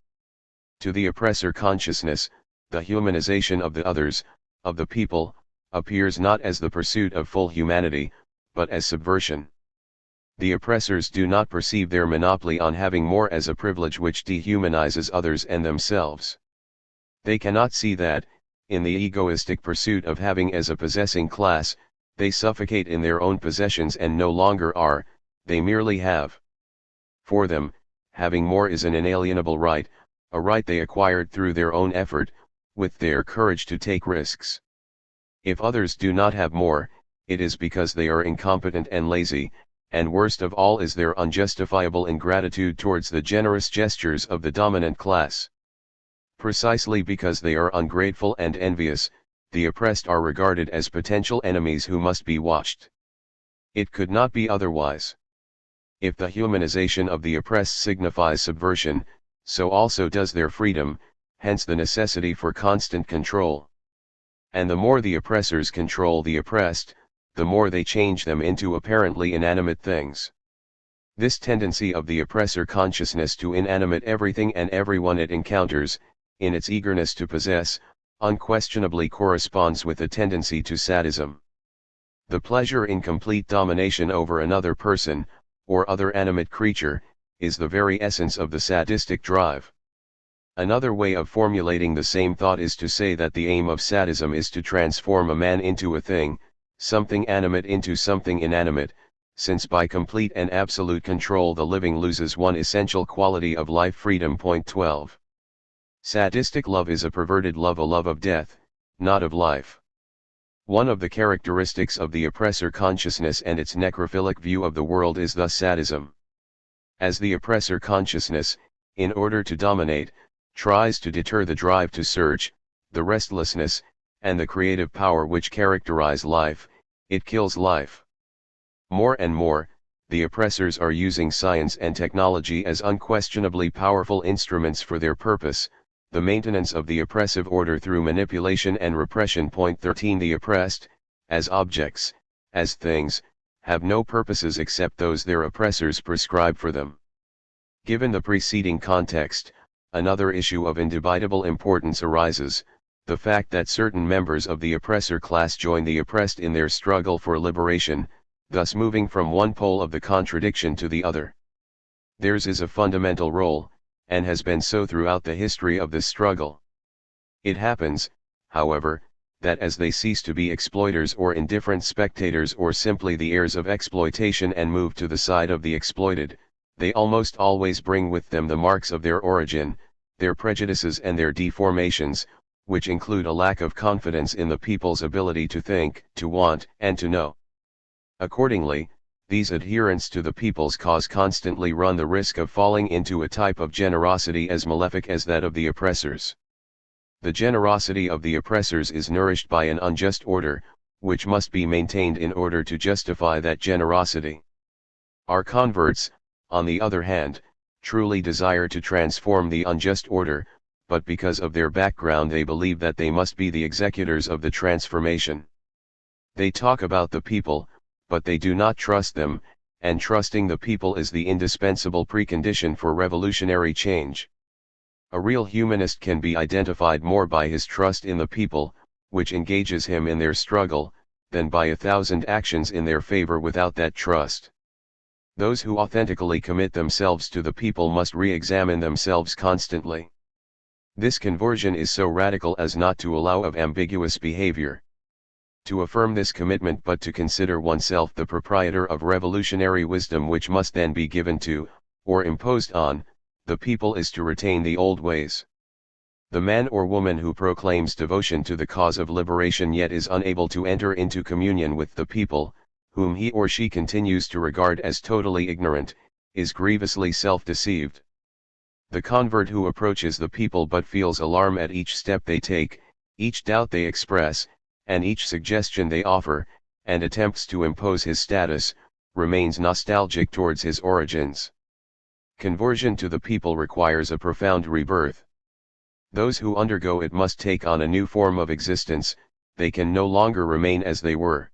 To the oppressor consciousness, the humanization of the others, of the people, appears not as the pursuit of full humanity, but as subversion. The oppressors do not perceive their monopoly on having more as a privilege which dehumanizes others and themselves. They cannot see that, in the egoistic pursuit of having as a possessing class, they suffocate in their own possessions and no longer are, they merely have. For them, having more is an inalienable right, a right they acquired through their own effort, with their courage to take risks. If others do not have more, it is because they are incompetent and lazy, and worst of all is their unjustifiable ingratitude towards the generous gestures of the dominant class. Precisely because they are ungrateful and envious, the oppressed are regarded as potential enemies who must be watched. It could not be otherwise. If the humanization of the oppressed signifies subversion, so also does their freedom, hence the necessity for constant control. And the more the oppressors control the oppressed, the more they change them into apparently inanimate things. This tendency of the oppressor consciousness to inanimate everything and everyone it encounters, in its eagerness to possess, unquestionably corresponds with a tendency to sadism. The pleasure in complete domination over another person, or other animate creature, is the very essence of the sadistic drive. Another way of formulating the same thought is to say that the aim of sadism is to transform a man into a thing, something animate into something inanimate, since by complete and absolute control the living loses one essential quality of life, freedom. 12. Sadistic love is a perverted love, a love of death, not of life. One of the characteristics of the oppressor consciousness and its necrophilic view of the world is thus sadism. As the oppressor consciousness, in order to dominate, tries to deter the drive to search, the restlessness, and the creative power which characterize life, it kills life. More and more, the oppressors are using science and technology as unquestionably powerful instruments for their purpose, the maintenance of the oppressive order through manipulation and repression. 13. The oppressed, as objects, as things, have no purposes except those their oppressors prescribe for them. Given the preceding context, another issue of indubitable importance arises, the fact that certain members of the oppressor class join the oppressed in their struggle for liberation, thus moving from one pole of the contradiction to the other. Theirs is a fundamental role, and has been so throughout the history of this struggle. It happens, however, that as they cease to be exploiters or indifferent spectators or simply the heirs of exploitation and move to the side of the exploited, they almost always bring with them the marks of their origin, their prejudices and their deformations, which include a lack of confidence in the people's ability to think, to want, and to know. Accordingly, these adherents to the people's cause constantly run the risk of falling into a type of generosity as malefic as that of the oppressors. The generosity of the oppressors is nourished by an unjust order, which must be maintained in order to justify that generosity. Our converts, on the other hand, truly desire to transform the unjust order, but because of their background they believe that they must be the executors of the transformation. They talk about the people, but they do not trust them, and trusting the people is the indispensable precondition for revolutionary change. A real humanist can be identified more by his trust in the people, which engages him in their struggle, than by 1,000 actions in their favor without that trust. Those who authentically commit themselves to the people must re-examine themselves constantly. This conversion is so radical as not to allow of ambiguous behavior. To affirm this commitment but to consider oneself the proprietor of revolutionary wisdom which must then be given to, or imposed on, the people is to retain the old ways. The man or woman who proclaims devotion to the cause of liberation yet is unable to enter into communion with the people, whom he or she continues to regard as totally ignorant, is grievously self-deceived. The convert who approaches the people but feels alarm at each step they take, each doubt they express, and each suggestion they offer, and attempts to impose his status, remains nostalgic towards his origins. Conversion to the people requires a profound rebirth. Those who undergo it must take on a new form of existence, they can no longer remain as they were.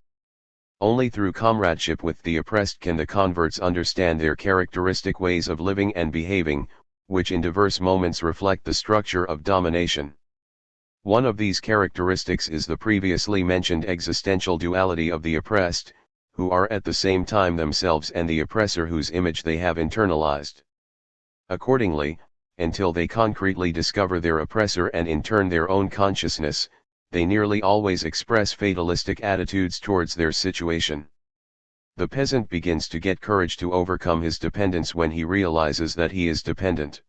Only through comradeship with the oppressed can the converts understand their characteristic ways of living and behaving, which in diverse moments reflect the structure of domination. One of these characteristics is the previously mentioned existential duality of the oppressed, who are at the same time themselves and the oppressor whose image they have internalized. Accordingly, until they concretely discover their oppressor and in turn their own consciousness, they nearly always express fatalistic attitudes towards their situation. The peasant begins to get courage to overcome his dependence when he realizes that he is dependent.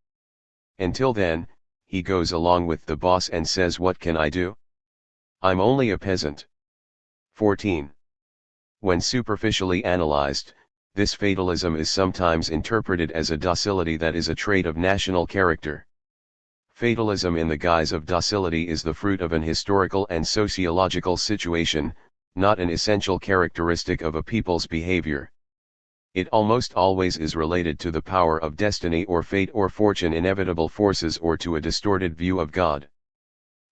Until then, he goes along with the boss and says, "What can I do? I'm only a peasant." 14. When superficially analyzed, this fatalism is sometimes interpreted as a docility that is a trait of national character. Fatalism in the guise of docility is the fruit of an historical and sociological situation, not an essential characteristic of a people's behavior. It almost always is related to the power of destiny or fate or fortune, inevitable forces, or to a distorted view of God.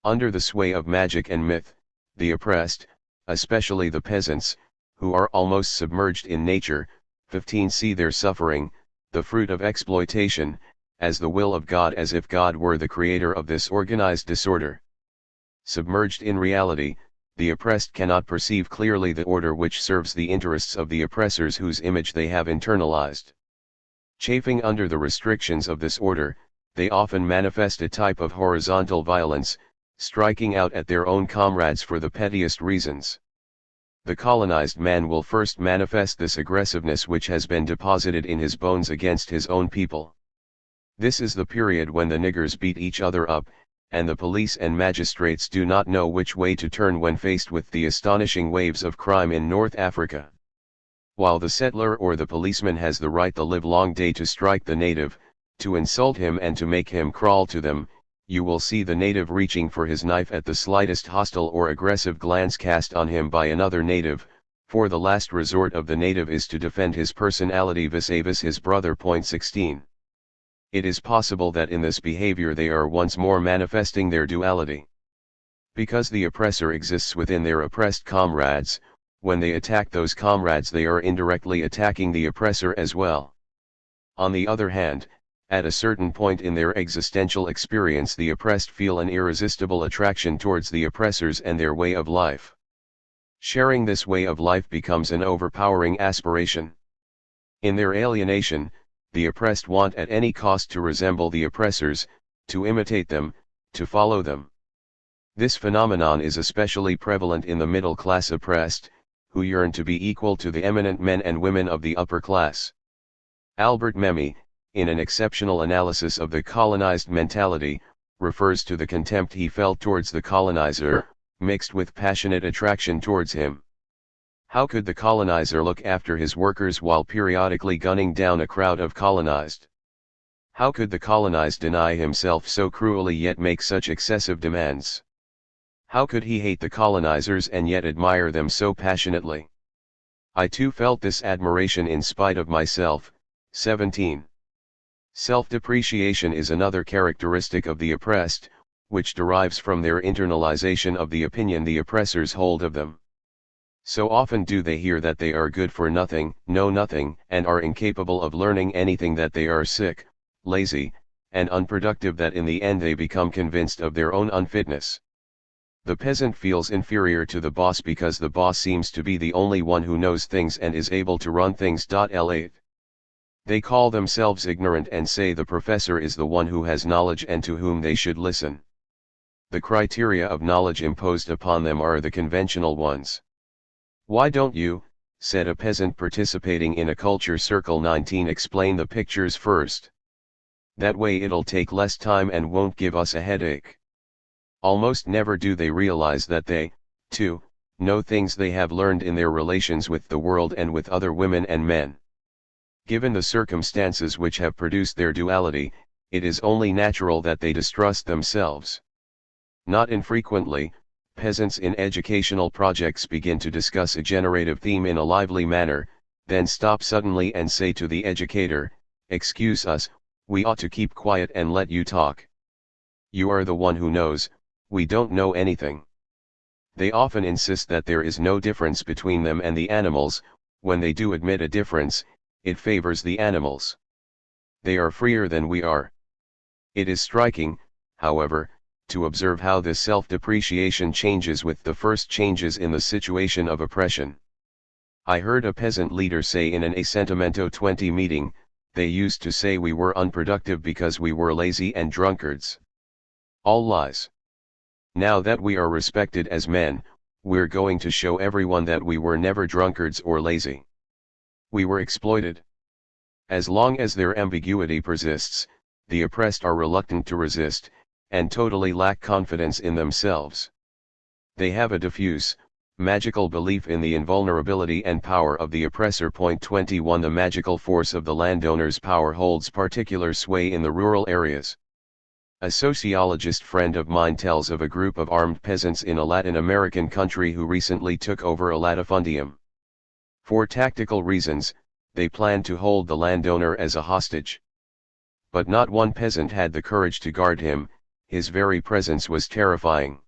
Under the sway of magic and myth, the oppressed, especially the peasants, who are almost submerged in nature, 15 see their suffering, the fruit of exploitation, as the will of God, as if God were the creator of this organized disorder. Submerged in reality, the oppressed cannot perceive clearly the order which serves the interests of the oppressors whose image they have internalized. Chafing under the restrictions of this order, they often manifest a type of horizontal violence, striking out at their own comrades for the pettiest reasons. The colonized man will first manifest this aggressiveness which has been deposited in his bones against his own people. This is the period when the niggers beat each other up, and the police and magistrates do not know which way to turn when faced with the astonishing waves of crime in North Africa. While the settler or the policeman has the right the livelong day to strike the native, to insult him and to make him crawl to them, you will see the native reaching for his knife at the slightest hostile or aggressive glance cast on him by another native, for the last resort of the native is to defend his personality vis-a-vis his brother. 16. It is possible that in this behavior they are once more manifesting their duality. Because the oppressor exists within their oppressed comrades, when they attack those comrades they are indirectly attacking the oppressor as well. On the other hand, at a certain point in their existential experience the oppressed feel an irresistible attraction towards the oppressors and their way of life. Sharing this way of life becomes an overpowering aspiration. In their alienation, the oppressed want at any cost to resemble the oppressors, to imitate them, to follow them. This phenomenon is especially prevalent in the middle class oppressed, who yearn to be equal to the eminent men and women of the upper class. Albert Memmi, in an exceptional analysis of the colonized mentality, refers to the contempt he felt towards the colonizer, mixed with passionate attraction towards him. How could the colonizer look after his workers while periodically gunning down a crowd of colonized? How could the colonized deny himself so cruelly yet make such excessive demands? How could he hate the colonizers and yet admire them so passionately? I too felt this admiration in spite of myself. 17. Self-depreciation is another characteristic of the oppressed, which derives from their internalization of the opinion the oppressors hold of them. So often do they hear that they are good for nothing, know nothing, and are incapable of learning anything, that they are sick, lazy, and unproductive, that in the end they become convinced of their own unfitness. The peasant feels inferior to the boss because the boss seems to be the only one who knows things and is able to run things. 8. They call themselves ignorant and say the professor is the one who has knowledge and to whom they should listen. The criteria of knowledge imposed upon them are the conventional ones. Why don't you, said a peasant participating in a culture circle, 19, explain the pictures first? That way it'll take less time and won't give us a headache. Almost never do they realize that they, too, know things they have learned in their relations with the world and with other women and men. Given the circumstances which have produced their duality, it is only natural that they distrust themselves. Not infrequently, peasants in educational projects begin to discuss a generative theme in a lively manner, then stop suddenly and say to the educator, "Excuse us, we ought to keep quiet and let you talk. You are the one who knows, we don't know anything." They often insist that there is no difference between them and the animals. When they do admit a difference, it favors the animals. They are freer than we are. It is striking, however, to observe how this self-depreciation changes with the first changes in the situation of oppression. I heard a peasant leader say in an Assentamento 20 meeting, "They used to say we were unproductive because we were lazy and drunkards. All lies. Now that we are respected as men, we're going to show everyone that we were never drunkards or lazy. We were exploited." As long as their ambiguity persists, the oppressed are reluctant to resist, and totally lack confidence in themselves. They have a diffuse, Magical belief in the invulnerability and power of the oppressor. 21 The magical force of the landowner's power holds particular sway in the rural areas. A sociologist friend of mine tells of a group of armed peasants in a Latin American country who recently took over a latifundium. For tactical reasons, they planned to hold the landowner as a hostage. But not one peasant had the courage to guard him, his very presence was terrifying.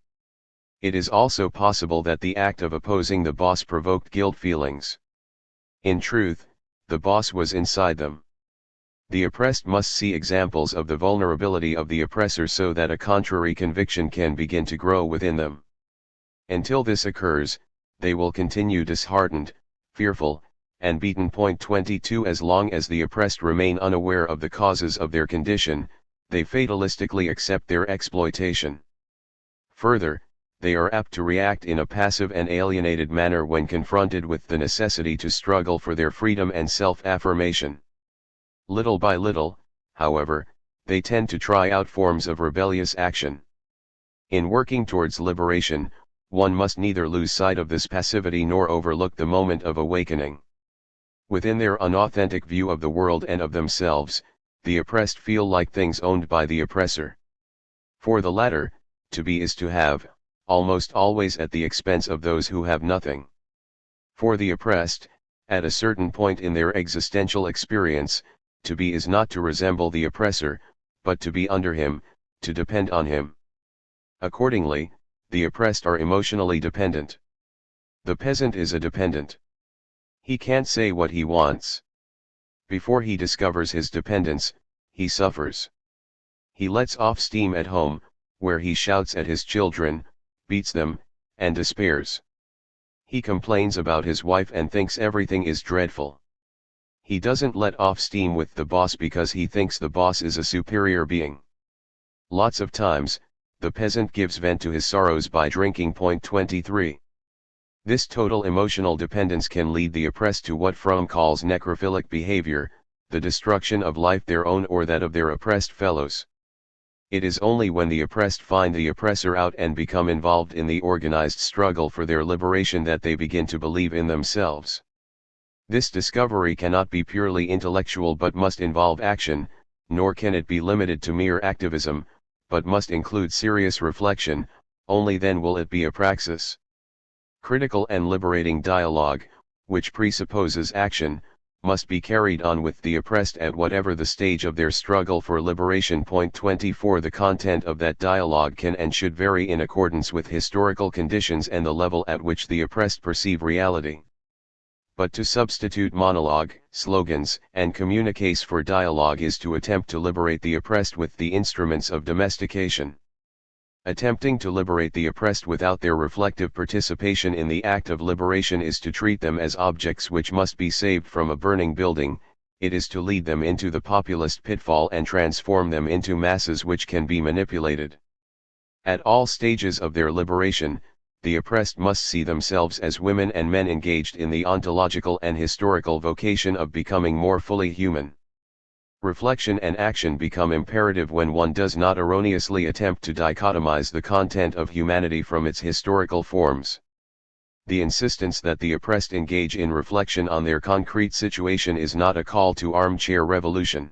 It is also possible that the act of opposing the boss provoked guilt feelings. In truth, the boss was inside them. The oppressed must see examples of the vulnerability of the oppressor so that a contrary conviction can begin to grow within them. Until this occurs, they will continue disheartened, fearful, and beaten. 22 As long as the oppressed remain unaware of the causes of their condition, they fatalistically accept their exploitation. Further, they are apt to react in a passive and alienated manner when confronted with the necessity to struggle for their freedom and self-affirmation. Little by little, however, they tend to try out forms of rebellious action. In working towards liberation, one must neither lose sight of this passivity nor overlook the moment of awakening. Within their unauthentic view of the world and of themselves, the oppressed feel like things owned by the oppressor. For the latter, to be is to have, almost always at the expense of those who have nothing. For the oppressed, at a certain point in their existential experience, to be is not to resemble the oppressor, but to be under him, to depend on him. Accordingly, the oppressed are emotionally dependent. The peasant is a dependent. He can't say what he wants. Before he discovers his dependence, he suffers. He lets off steam at home, where he shouts at his children, beats them, and despairs. He complains about his wife and thinks everything is dreadful. He doesn't let off steam with the boss because he thinks the boss is a superior being. Lots of times, the peasant gives vent to his sorrows by drinking. 23. This total emotional dependence can lead the oppressed to what Fromm calls necrophilic behavior, the destruction of life their own or that of their oppressed fellows. It is only when the oppressed find the oppressor out and become involved in the organized struggle for their liberation that they begin to believe in themselves. This discovery cannot be purely intellectual but must involve action, nor can it be limited to mere activism, but must include serious reflection, only then will it be a praxis. Critical and liberating dialogue, which presupposes action, must be carried on with the oppressed at whatever the stage of their struggle for liberation. 24 The content of that dialogue can and should vary in accordance with historical conditions and the level at which the oppressed perceive reality. But to substitute monologue, slogans, and communiques for dialogue is to attempt to liberate the oppressed with the instruments of domestication. Attempting to liberate the oppressed without their reflective participation in the act of liberation is to treat them as objects which must be saved from a burning building, it is to lead them into the populist pitfall and transform them into masses which can be manipulated. At all stages of their liberation, the oppressed must see themselves as women and men engaged in the ontological and historical vocation of becoming more fully human. Reflection and action become imperative when one does not erroneously attempt to dichotomize the content of humanity from its historical forms. The insistence that the oppressed engage in reflection on their concrete situation is not a call to armchair revolution.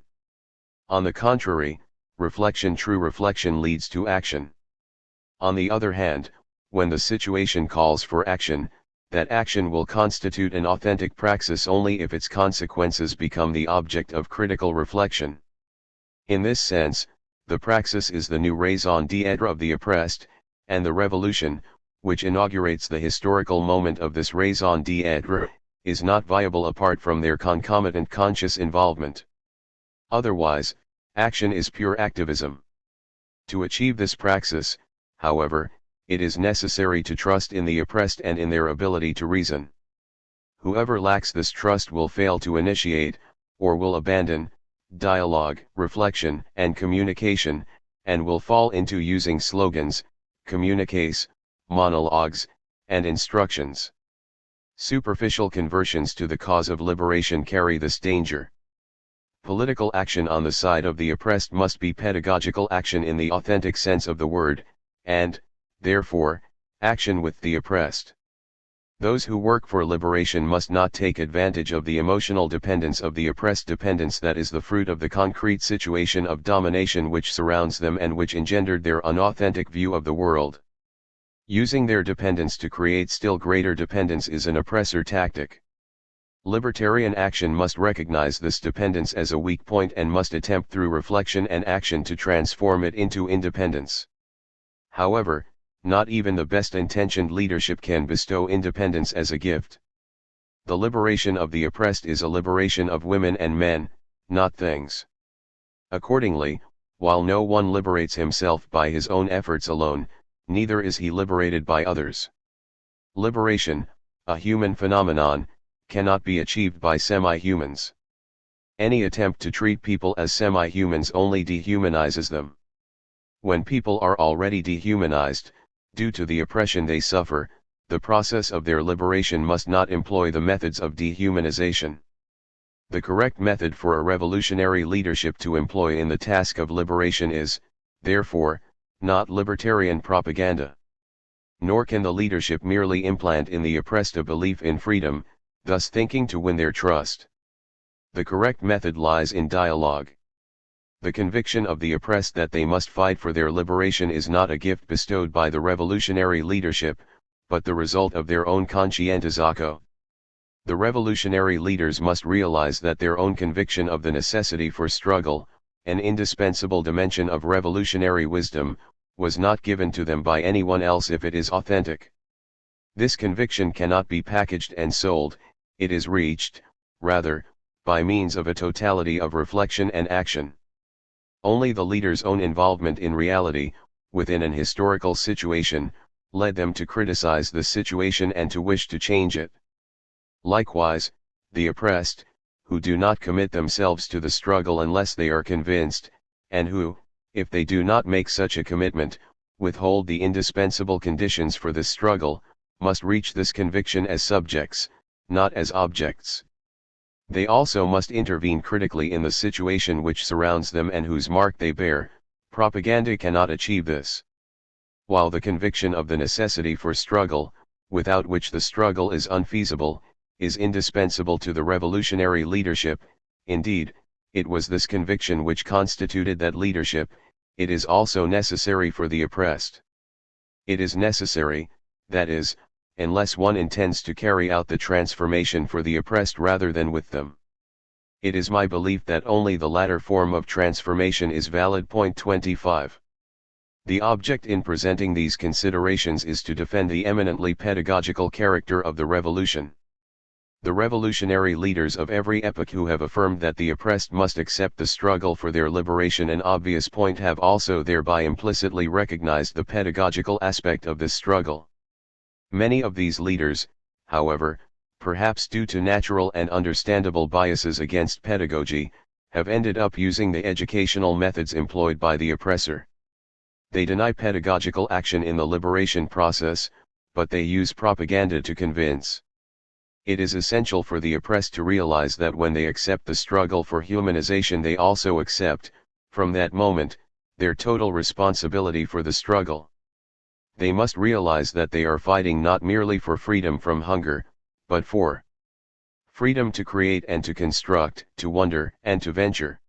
On the contrary, true reflection leads to action. On the other hand, when the situation calls for action, that action will constitute an authentic praxis only if its consequences become the object of critical reflection. In this sense, the praxis is the new raison d'être of the oppressed, and the revolution, which inaugurates the historical moment of this raison d'être, is not viable apart from their concomitant conscious involvement. Otherwise, action is pure activism. To achieve this praxis, however, it is necessary to trust in the oppressed and in their ability to reason. Whoever lacks this trust will fail to initiate, or will abandon, dialogue, reflection, and communication, and will fall into using slogans, communiques, monologues, and instructions. Superficial conversions to the cause of liberation carry this danger. Political action on the side of the oppressed must be pedagogical action in the authentic sense of the word, and, therefore, action with the oppressed. Those who work for liberation must not take advantage of the emotional dependence of the oppressed, dependence that is the fruit of the concrete situation of domination which surrounds them and which engendered their unauthentic view of the world. Using their dependence to create still greater dependence is an oppressor tactic. Libertarian action must recognize this dependence as a weak point and must attempt through reflection and action to transform it into independence. However, not even the best-intentioned leadership can bestow independence as a gift. The liberation of the oppressed is a liberation of women and men, not things. Accordingly, while no one liberates himself by his own efforts alone, neither is he liberated by others. Liberation, a human phenomenon, cannot be achieved by semi-humans. Any attempt to treat people as semi-humans only dehumanizes them. When people are already dehumanized, due to the oppression they suffer, the process of their liberation must not employ the methods of dehumanization. The correct method for a revolutionary leadership to employ in the task of liberation is, therefore, not libertarian propaganda. Nor can the leadership merely implant in the oppressed a belief in freedom, thus thinking to win their trust. The correct method lies in dialogue. The conviction of the oppressed that they must fight for their liberation is not a gift bestowed by the revolutionary leadership, but the result of their own conscientizatio. The revolutionary leaders must realize that their own conviction of the necessity for struggle, an indispensable dimension of revolutionary wisdom, was not given to them by anyone else if it is authentic. This conviction cannot be packaged and sold, it is reached, rather, by means of a totality of reflection and action. Only the leader's own involvement in reality, within an historical situation, led them to criticize the situation and to wish to change it. Likewise, the oppressed, who do not commit themselves to the struggle unless they are convinced, and who, if they do not make such a commitment, withhold the indispensable conditions for this struggle, must reach this conviction as subjects, not as objects. They also must intervene critically in the situation which surrounds them and whose mark they bear. Propaganda cannot achieve this. While the conviction of the necessity for struggle, without which the struggle is unfeasible, is indispensable to the revolutionary leadership, indeed, it was this conviction which constituted that leadership, it is also necessary for the oppressed. It is necessary, that is, unless one intends to carry out the transformation for the oppressed rather than with them. It is my belief that only the latter form of transformation is valid. Point 25. The object in presenting these considerations is to defend the eminently pedagogical character of the revolution. The revolutionary leaders of every epoch who have affirmed that the oppressed must accept the struggle for their liberation an obvious point have also thereby implicitly recognized the pedagogical aspect of this struggle. Many of these leaders, however, perhaps due to natural and understandable biases against pedagogy, have ended up using the educational methods employed by the oppressor. They deny pedagogical action in the liberation process, but they use propaganda to convince. It is essential for the oppressed to realize that when they accept the struggle for humanization they also accept, from that moment, their total responsibility for the struggle. They must realize that they are fighting not merely for freedom from hunger, but for freedom to create and to construct, to wonder and to venture.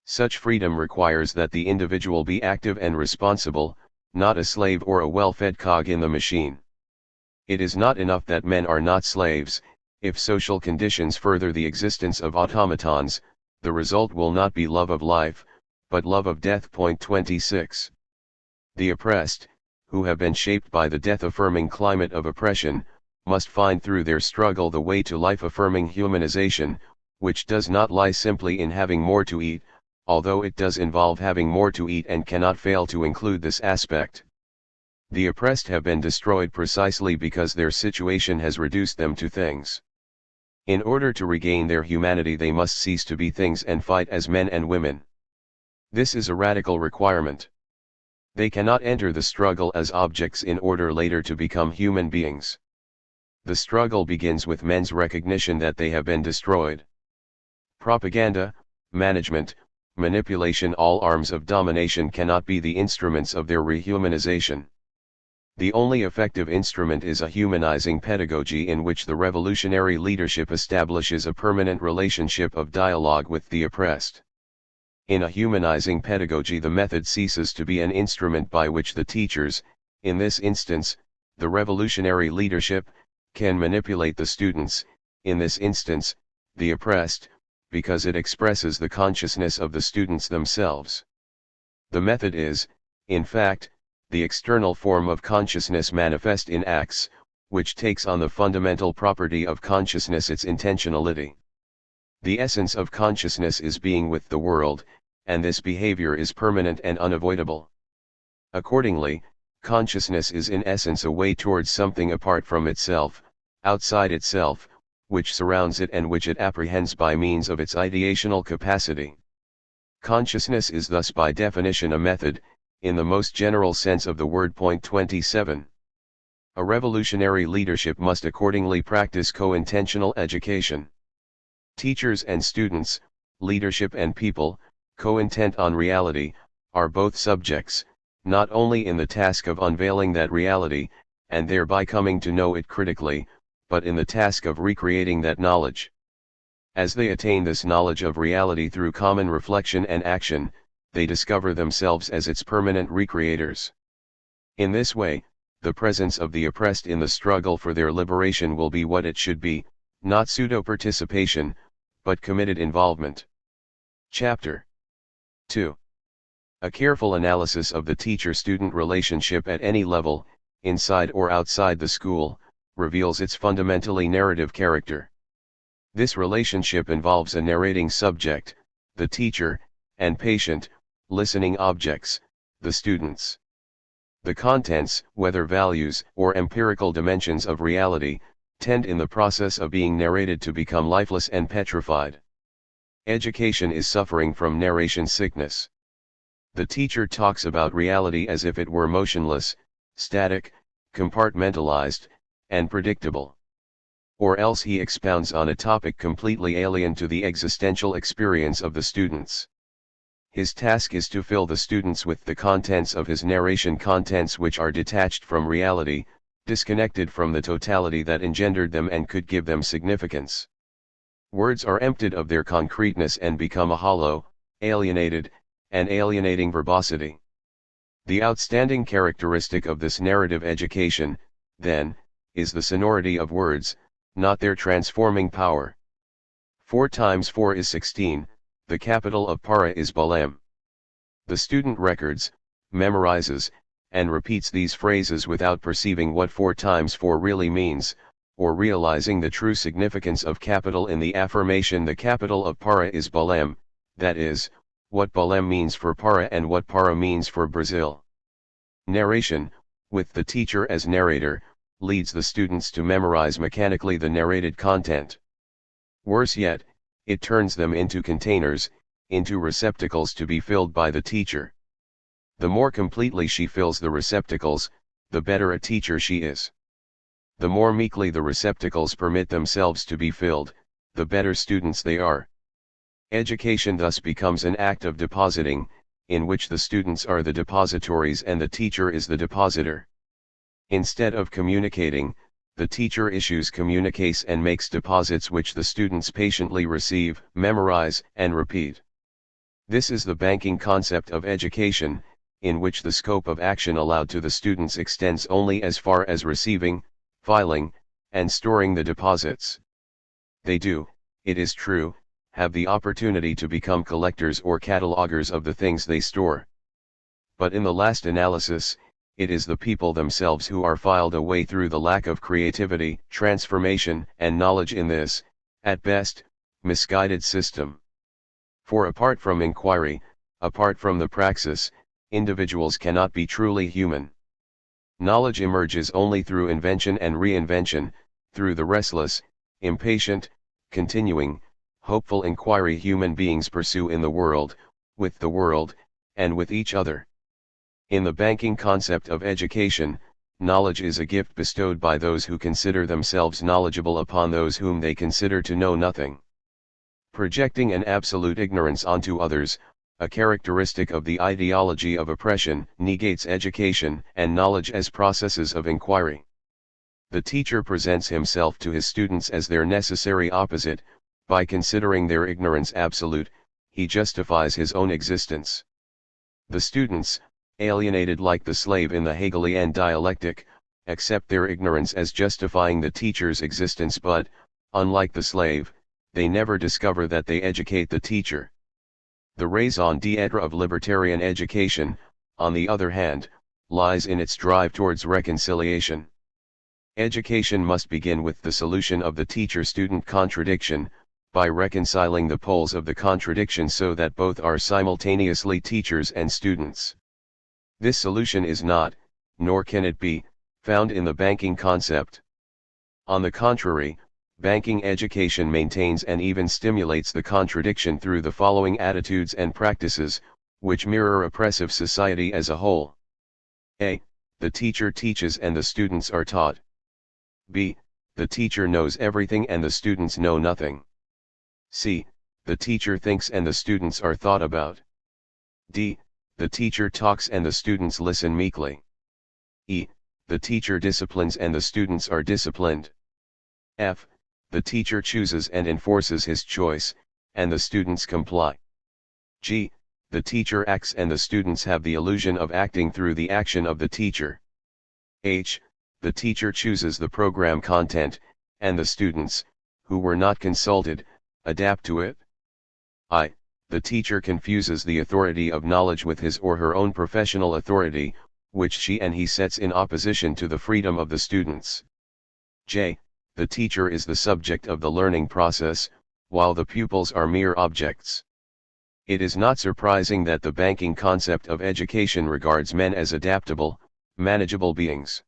Such freedom requires that the individual be active and responsible, not a slave or a well-fed cog in the machine. It is not enough that men are not slaves. If social conditions further the existence of automatons, the result will not be love of life, but love of death. Point 26. The oppressed, who have been shaped by the death-affirming climate of oppression, must find through their struggle the way to life-affirming humanization, which does not lie simply in having more to eat, although it does involve having more to eat and cannot fail to include this aspect. The oppressed have been destroyed precisely because their situation has reduced them to things. In order to regain their humanity they must cease to be things and fight as men and women. This is a radical requirement. They cannot enter the struggle as objects in order later to become human beings. The struggle begins with men's recognition that they have been destroyed. Propaganda, management, manipulation, all arms of domination cannot be the instruments of their rehumanization. The only effective instrument is a humanizing pedagogy in which the revolutionary leadership establishes a permanent relationship of dialogue with the oppressed. In a humanizing pedagogy, the method ceases to be an instrument by which the teachers, in this instance, the revolutionary leadership, can manipulate the students, in this instance, the oppressed, because it expresses the consciousness of the students themselves. The method is, in fact, the external form of consciousness manifest in acts, which takes on the fundamental property of consciousness its intentionality. The essence of consciousness is being with the world, and this behavior is permanent and unavoidable. Accordingly, consciousness is in essence a way towards something apart from itself, outside itself, which surrounds it and which it apprehends by means of its ideational capacity. Consciousness is thus by definition a method, in the most general sense of the word. Point 27. A revolutionary leadership must accordingly practice co-intentional education. Teachers and students, leadership and people, co-intent on reality, are both subjects, not only in the task of unveiling that reality, and thereby coming to know it critically, but in the task of recreating that knowledge. As they attain this knowledge of reality through common reflection and action, they discover themselves as its permanent recreators. In this way, the presence of the oppressed in the struggle for their liberation will be what it should be, not pseudo-participation, but committed involvement. Chapter 2. A careful analysis of the teacher-student relationship at any level, inside or outside the school, reveals its fundamentally narrative character. This relationship involves a narrating subject, the teacher, and patient, listening objects, the students. The contents, whether values or empirical dimensions of reality, tend in the process of being narrated to become lifeless and petrified. Education is suffering from narration sickness. The teacher talks about reality as if it were motionless, static, compartmentalized, and predictable. Or else he expounds on a topic completely alien to the existential experience of the students. His task is to fill the students with the contents of his narration, contents which are detached from reality, disconnected from the totality that engendered them and could give them significance. Words are emptied of their concreteness and become a hollow, alienated, and alienating verbosity. The outstanding characteristic of this narrative education, then, is the sonority of words, not their transforming power. 4 times 4 is 16, the capital of para is Balem. The student records, memorizes, and repeats these phrases without perceiving what 4 times 4 really means, or realizing the true significance of capital in the affirmation the capital of para is Balem, that is, what Balem means for para and what para means for Brazil. Narration, with the teacher as narrator, leads the students to memorize mechanically the narrated content. Worse yet, it turns them into containers, into receptacles to be filled by the teacher. The more completely she fills the receptacles, the better a teacher she is. The more meekly the receptacles permit themselves to be filled, the better students they are. Education thus becomes an act of depositing, in which the students are the depositories and the teacher is the depositor. Instead of communicating, the teacher issues communiques and makes deposits which the students patiently receive, memorize, and repeat. This is the banking concept of education, in which the scope of action allowed to the students extends only as far as receiving, filing, and storing the deposits. They do, it is true, have the opportunity to become collectors or catalogers of the things they store. But in the last analysis, it is the people themselves who are filed away through the lack of creativity, transformation, and knowledge in this, at best, misguided system. For apart from inquiry, apart from the praxis, individuals cannot be truly human. Knowledge emerges only through invention and reinvention, through the restless, impatient, continuing, hopeful inquiry human beings pursue in the world, and with each other. In the banking concept of education, knowledge is a gift bestowed by those who consider themselves knowledgeable upon those whom they consider to know nothing. Projecting an absolute ignorance onto others, a characteristic of the ideology of oppression, negates education and knowledge as processes of inquiry. The teacher presents himself to his students as their necessary opposite. By considering their ignorance absolute, he justifies his own existence. The students, alienated like the slave in the Hegelian dialectic, accept their ignorance as justifying the teacher's existence, but, unlike the slave, they never discover that they educate the teacher. The raison d'être of libertarian education, on the other hand, lies in its drive towards reconciliation. Education must begin with the solution of the teacher-student contradiction, by reconciling the poles of the contradiction so that both are simultaneously teachers and students. This solution is not, nor can it be, found in the banking concept. On the contrary, banking education maintains and even stimulates the contradiction through the following attitudes and practices, which mirror oppressive society as a whole. A. The teacher teaches and the students are taught. B. The teacher knows everything and the students know nothing. C. The teacher thinks and the students are thought about. D. The teacher talks and the students listen meekly. E. The teacher disciplines and the students are disciplined. F. The teacher chooses and enforces his choice, and the students comply. G. The teacher acts and the students have the illusion of acting through the action of the teacher. H. The teacher chooses the program content, and the students, who were not consulted, adapt to it. I. The teacher confuses the authority of knowledge with his or her own professional authority, which she and he sets in opposition to the freedom of the students. J. The teacher is the subject of the learning process, while the pupils are mere objects. It is not surprising that the banking concept of education regards men as adaptable, manageable beings.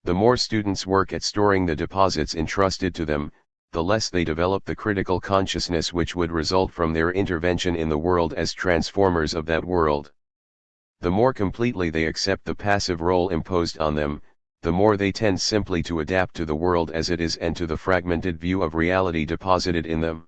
The more students work at storing the deposits entrusted to them, the less they develop the critical consciousness which would result from their intervention in the world as transformers of that world. The more completely they accept the passive role imposed on them, the more they tend simply to adapt to the world as it is and to the fragmented view of reality deposited in them.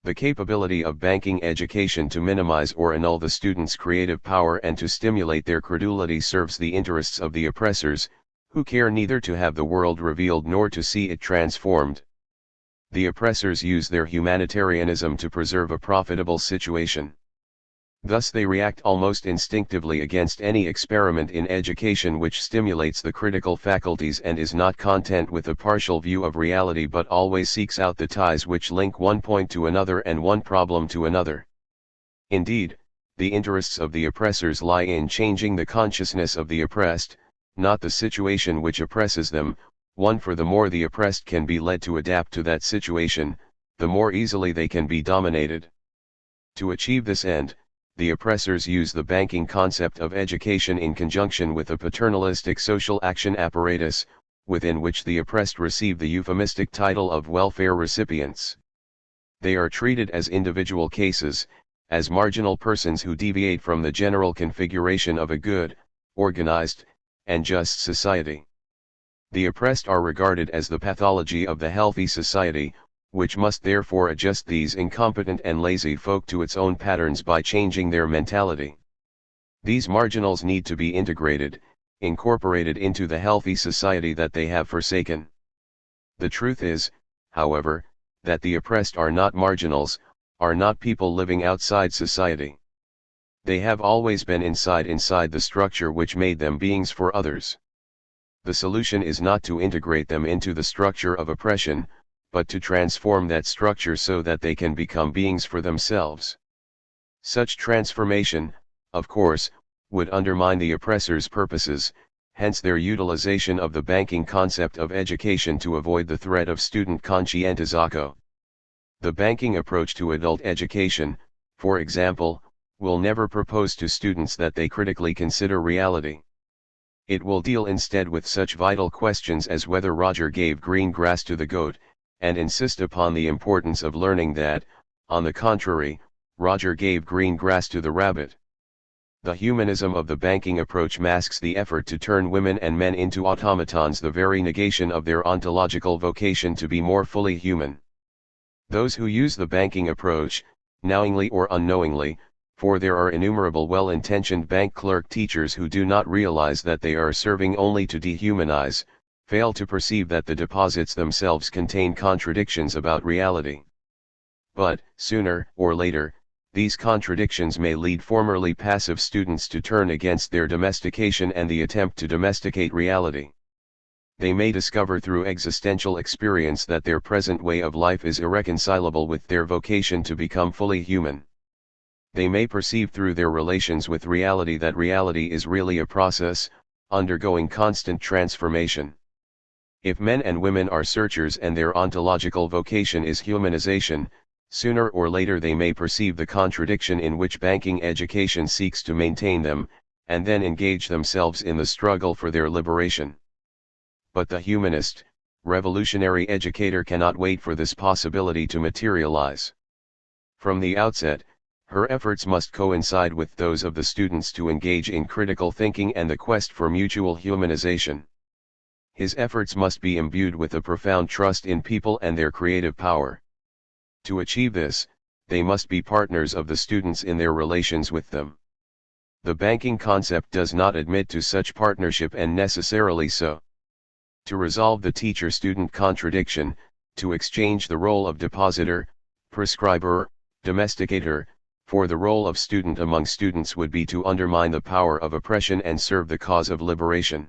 The capability of banking education to minimize or annul the students' creative power and to stimulate their credulity serves the interests of the oppressors, who care neither to have the world revealed nor to see it transformed. The oppressors use their humanitarianism to preserve a profitable situation. Thus they react almost instinctively against any experiment in education which stimulates the critical faculties and is not content with a partial view of reality but always seeks out the ties which link one point to another and one problem to another. Indeed, the interests of the oppressors lie in changing the consciousness of the oppressed, not the situation which oppresses them. For the more the oppressed can be led to adapt to that situation, the more easily they can be dominated. To achieve this end, the oppressors use the banking concept of education in conjunction with a paternalistic social action apparatus, within which the oppressed receive the euphemistic title of welfare recipients. They are treated as individual cases, as marginal persons who deviate from the general configuration of a good, organized, and just society. The oppressed are regarded as the pathology of the healthy society, which must therefore adjust these incompetent and lazy folk to its own patterns by changing their mentality. These marginals need to be integrated, incorporated into the healthy society that they have forsaken. The truth is, however, that the oppressed are not marginals, are not people living outside society. They have always been inside the structure which made them beings for others. The solution is not to integrate them into the structure of oppression, but to transform that structure so that they can become beings for themselves. Such transformation, of course, would undermine the oppressors' purposes, hence their utilization of the banking concept of education to avoid the threat of student conscientization. The banking approach to adult education, for example, will never propose to students that they critically consider reality. It will deal instead with such vital questions as whether Roger gave green grass to the goat, and insist upon the importance of learning that, on the contrary, Roger gave green grass to the rabbit. The humanism of the banking approach masks the effort to turn women and men into automatons, the very negation of their ontological vocation to be more fully human. Those who use the banking approach, knowingly or unknowingly, For there are innumerable well-intentioned bank clerk teachers who do not realize that they are serving only to dehumanize, fail to perceive that the deposits themselves contain contradictions about reality. But, sooner or later, these contradictions may lead formerly passive students to turn against their domestication and the attempt to domesticate reality. They may discover through existential experience that their present way of life is irreconcilable with their vocation to become fully human. They may perceive through their relations with reality that reality is really a process, undergoing constant transformation. If men and women are searchers and their ontological vocation is humanization, sooner or later they may perceive the contradiction in which banking education seeks to maintain them, and then engage themselves in the struggle for their liberation. But the humanist, revolutionary educator cannot wait for this possibility to materialize. From the outset, her efforts must coincide with those of the students to engage in critical thinking and the quest for mutual humanization. His efforts must be imbued with a profound trust in people and their creative power. To achieve this, they must be partners of the students in their relations with them. The banking concept does not admit to such partnership, and necessarily so. To resolve the teacher-student contradiction, to exchange the role of depositor, prescriber, domesticator, for the role of student among students would be to undermine the power of oppression and serve the cause of liberation.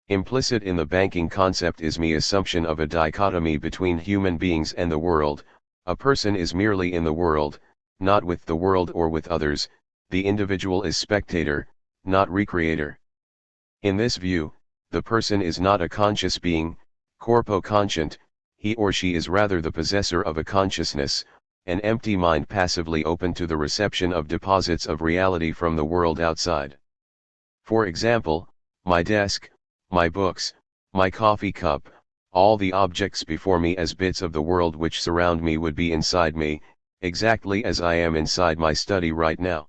Implicit in the banking concept is the assumption of a dichotomy between human beings and the world. A person is merely in the world, not with the world or with others. The individual is spectator, not recreator. In this view, the person is not a conscious being, corpo-conscient, he or she is rather the possessor of a consciousness, an empty mind passively open to the reception of deposits of reality from the world outside. For example, my desk, my books, my coffee cup, all the objects before me as bits of the world which surround me would be inside me, exactly as I am inside my study right now.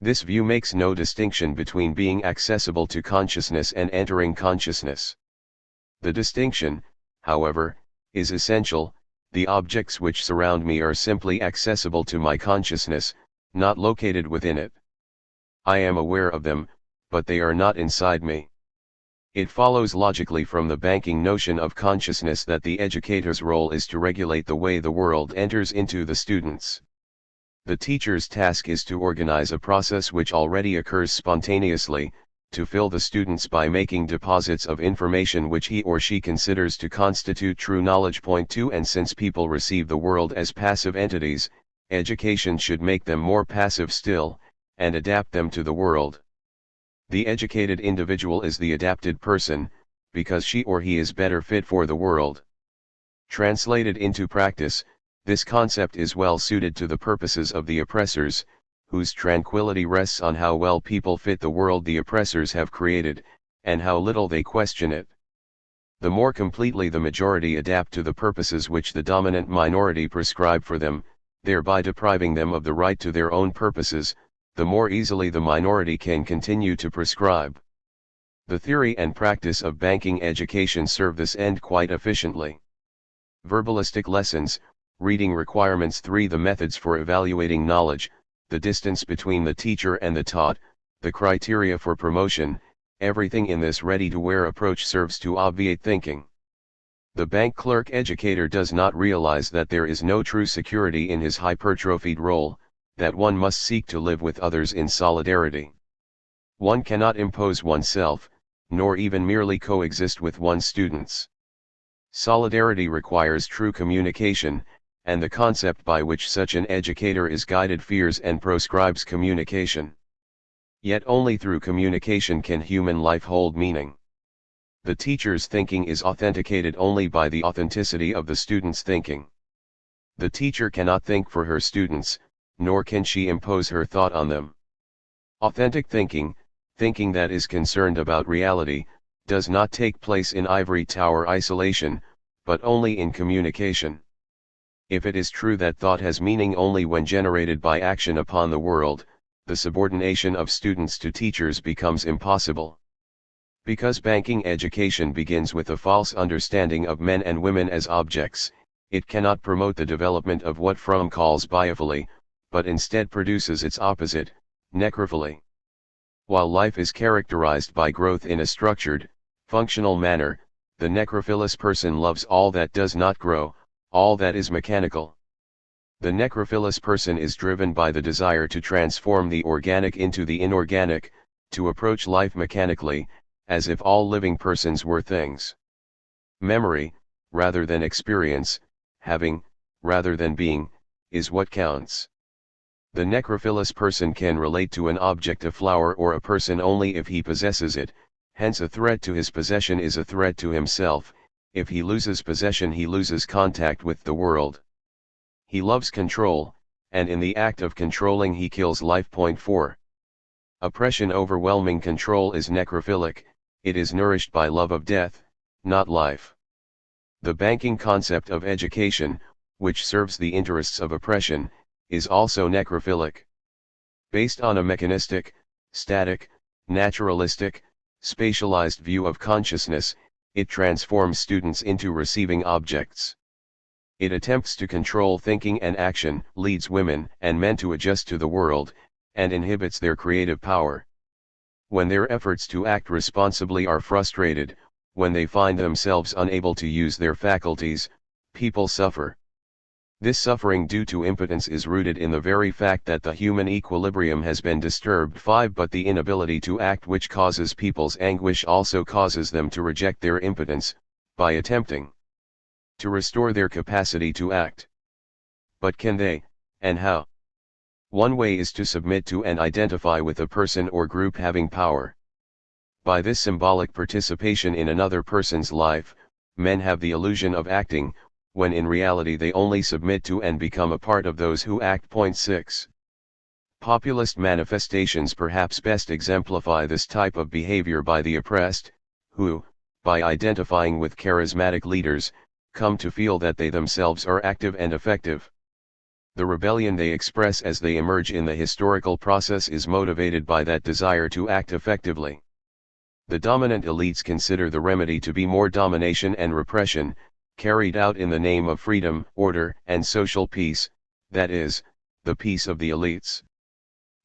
This view makes no distinction between being accessible to consciousness and entering consciousness. The distinction, however, is essential. The objects which surround me are simply accessible to my consciousness, not located within it. I am aware of them, but they are not inside me. It follows logically from the banking notion of consciousness that the educator's role is to regulate the way the world enters into the students. The teacher's task is to organize a process which already occurs spontaneously, to fill the students by making deposits of information which he or she considers to constitute true knowledge. Point 2. And since people receive the world as passive entities, education should make them more passive still, and adapt them to the world. The educated individual is the adapted person, because she or he is better fit for the world. Translated into practice, this concept is well suited to the purposes of the oppressors, whose tranquility rests on how well people fit the world the oppressors have created, and how little they question it. The more completely the majority adapt to the purposes which the dominant minority prescribe for them, thereby depriving them of the right to their own purposes, the more easily the minority can continue to prescribe. The theory and practice of banking education serve this end quite efficiently. Verbalistic lessons, reading requirements. 3. The methods for evaluating knowledge, the distance between the teacher and the taught, the criteria for promotion, everything in this ready-to-wear approach serves to obviate thinking. The bank clerk educator does not realize that there is no true security in his hypertrophied role, that one must seek to live with others in solidarity. One cannot impose oneself, nor even merely coexist with one's students. Solidarity requires true communication, and the concept by which such an educator is guided fears and proscribes communication. Yet only through communication can human life hold meaning. The teacher's thinking is authenticated only by the authenticity of the student's thinking. The teacher cannot think for her students, nor can she impose her thought on them. Authentic thinking, thinking that is concerned about reality, does not take place in ivory tower isolation, but only in communication. If it is true that thought has meaning only when generated by action upon the world, the subordination of students to teachers becomes impossible. Because banking education begins with a false understanding of men and women as objects, it cannot promote the development of what Freire calls biophilia, but instead produces its opposite, necrophily. While life is characterized by growth in a structured, functional manner, the necrophilous person loves all that does not grow, all that is mechanical. The necrophilous person is driven by the desire to transform the organic into the inorganic, to approach life mechanically, as if all living persons were things. Memory, rather than experience, having, rather than being, is what counts. The necrophilous person can relate to an object, a flower or a person, only if he possesses it, hence a threat to his possession is a threat to himself. If he loses possession, he loses contact with the world. He loves control, and in the act of controlling he kills life. Point 4. Oppression. Overwhelming control is necrophilic, it is nourished by love of death, not life. The banking concept of education, which serves the interests of oppression, is also necrophilic. Based on a mechanistic, static, naturalistic, spatialized view of consciousness, it transforms students into receiving objects. It attempts to control thinking and action, leads women and men to adjust to the world, and inhibits their creative power. When their efforts to act responsibly are frustrated, when they find themselves unable to use their faculties, people suffer. This suffering due to impotence is rooted in the very fact that the human equilibrium has been disturbed. 5. But the inability to act which causes people's anguish also causes them to reject their impotence, by attempting to restore their capacity to act. But can they, and how? One way is to submit to and identify with a person or group having power. By this symbolic participation in another person's life, men have the illusion of acting, when in reality they only submit to and become a part of those who act. Point 6. Populist manifestations perhaps best exemplify this type of behavior by the oppressed, who, by identifying with charismatic leaders, come to feel that they themselves are active and effective. The rebellion they express as they emerge in the historical process is motivated by that desire to act effectively. The dominant elites consider the remedy to be more domination and repression, carried out in the name of freedom, order, and social peace, that is, the peace of the elites.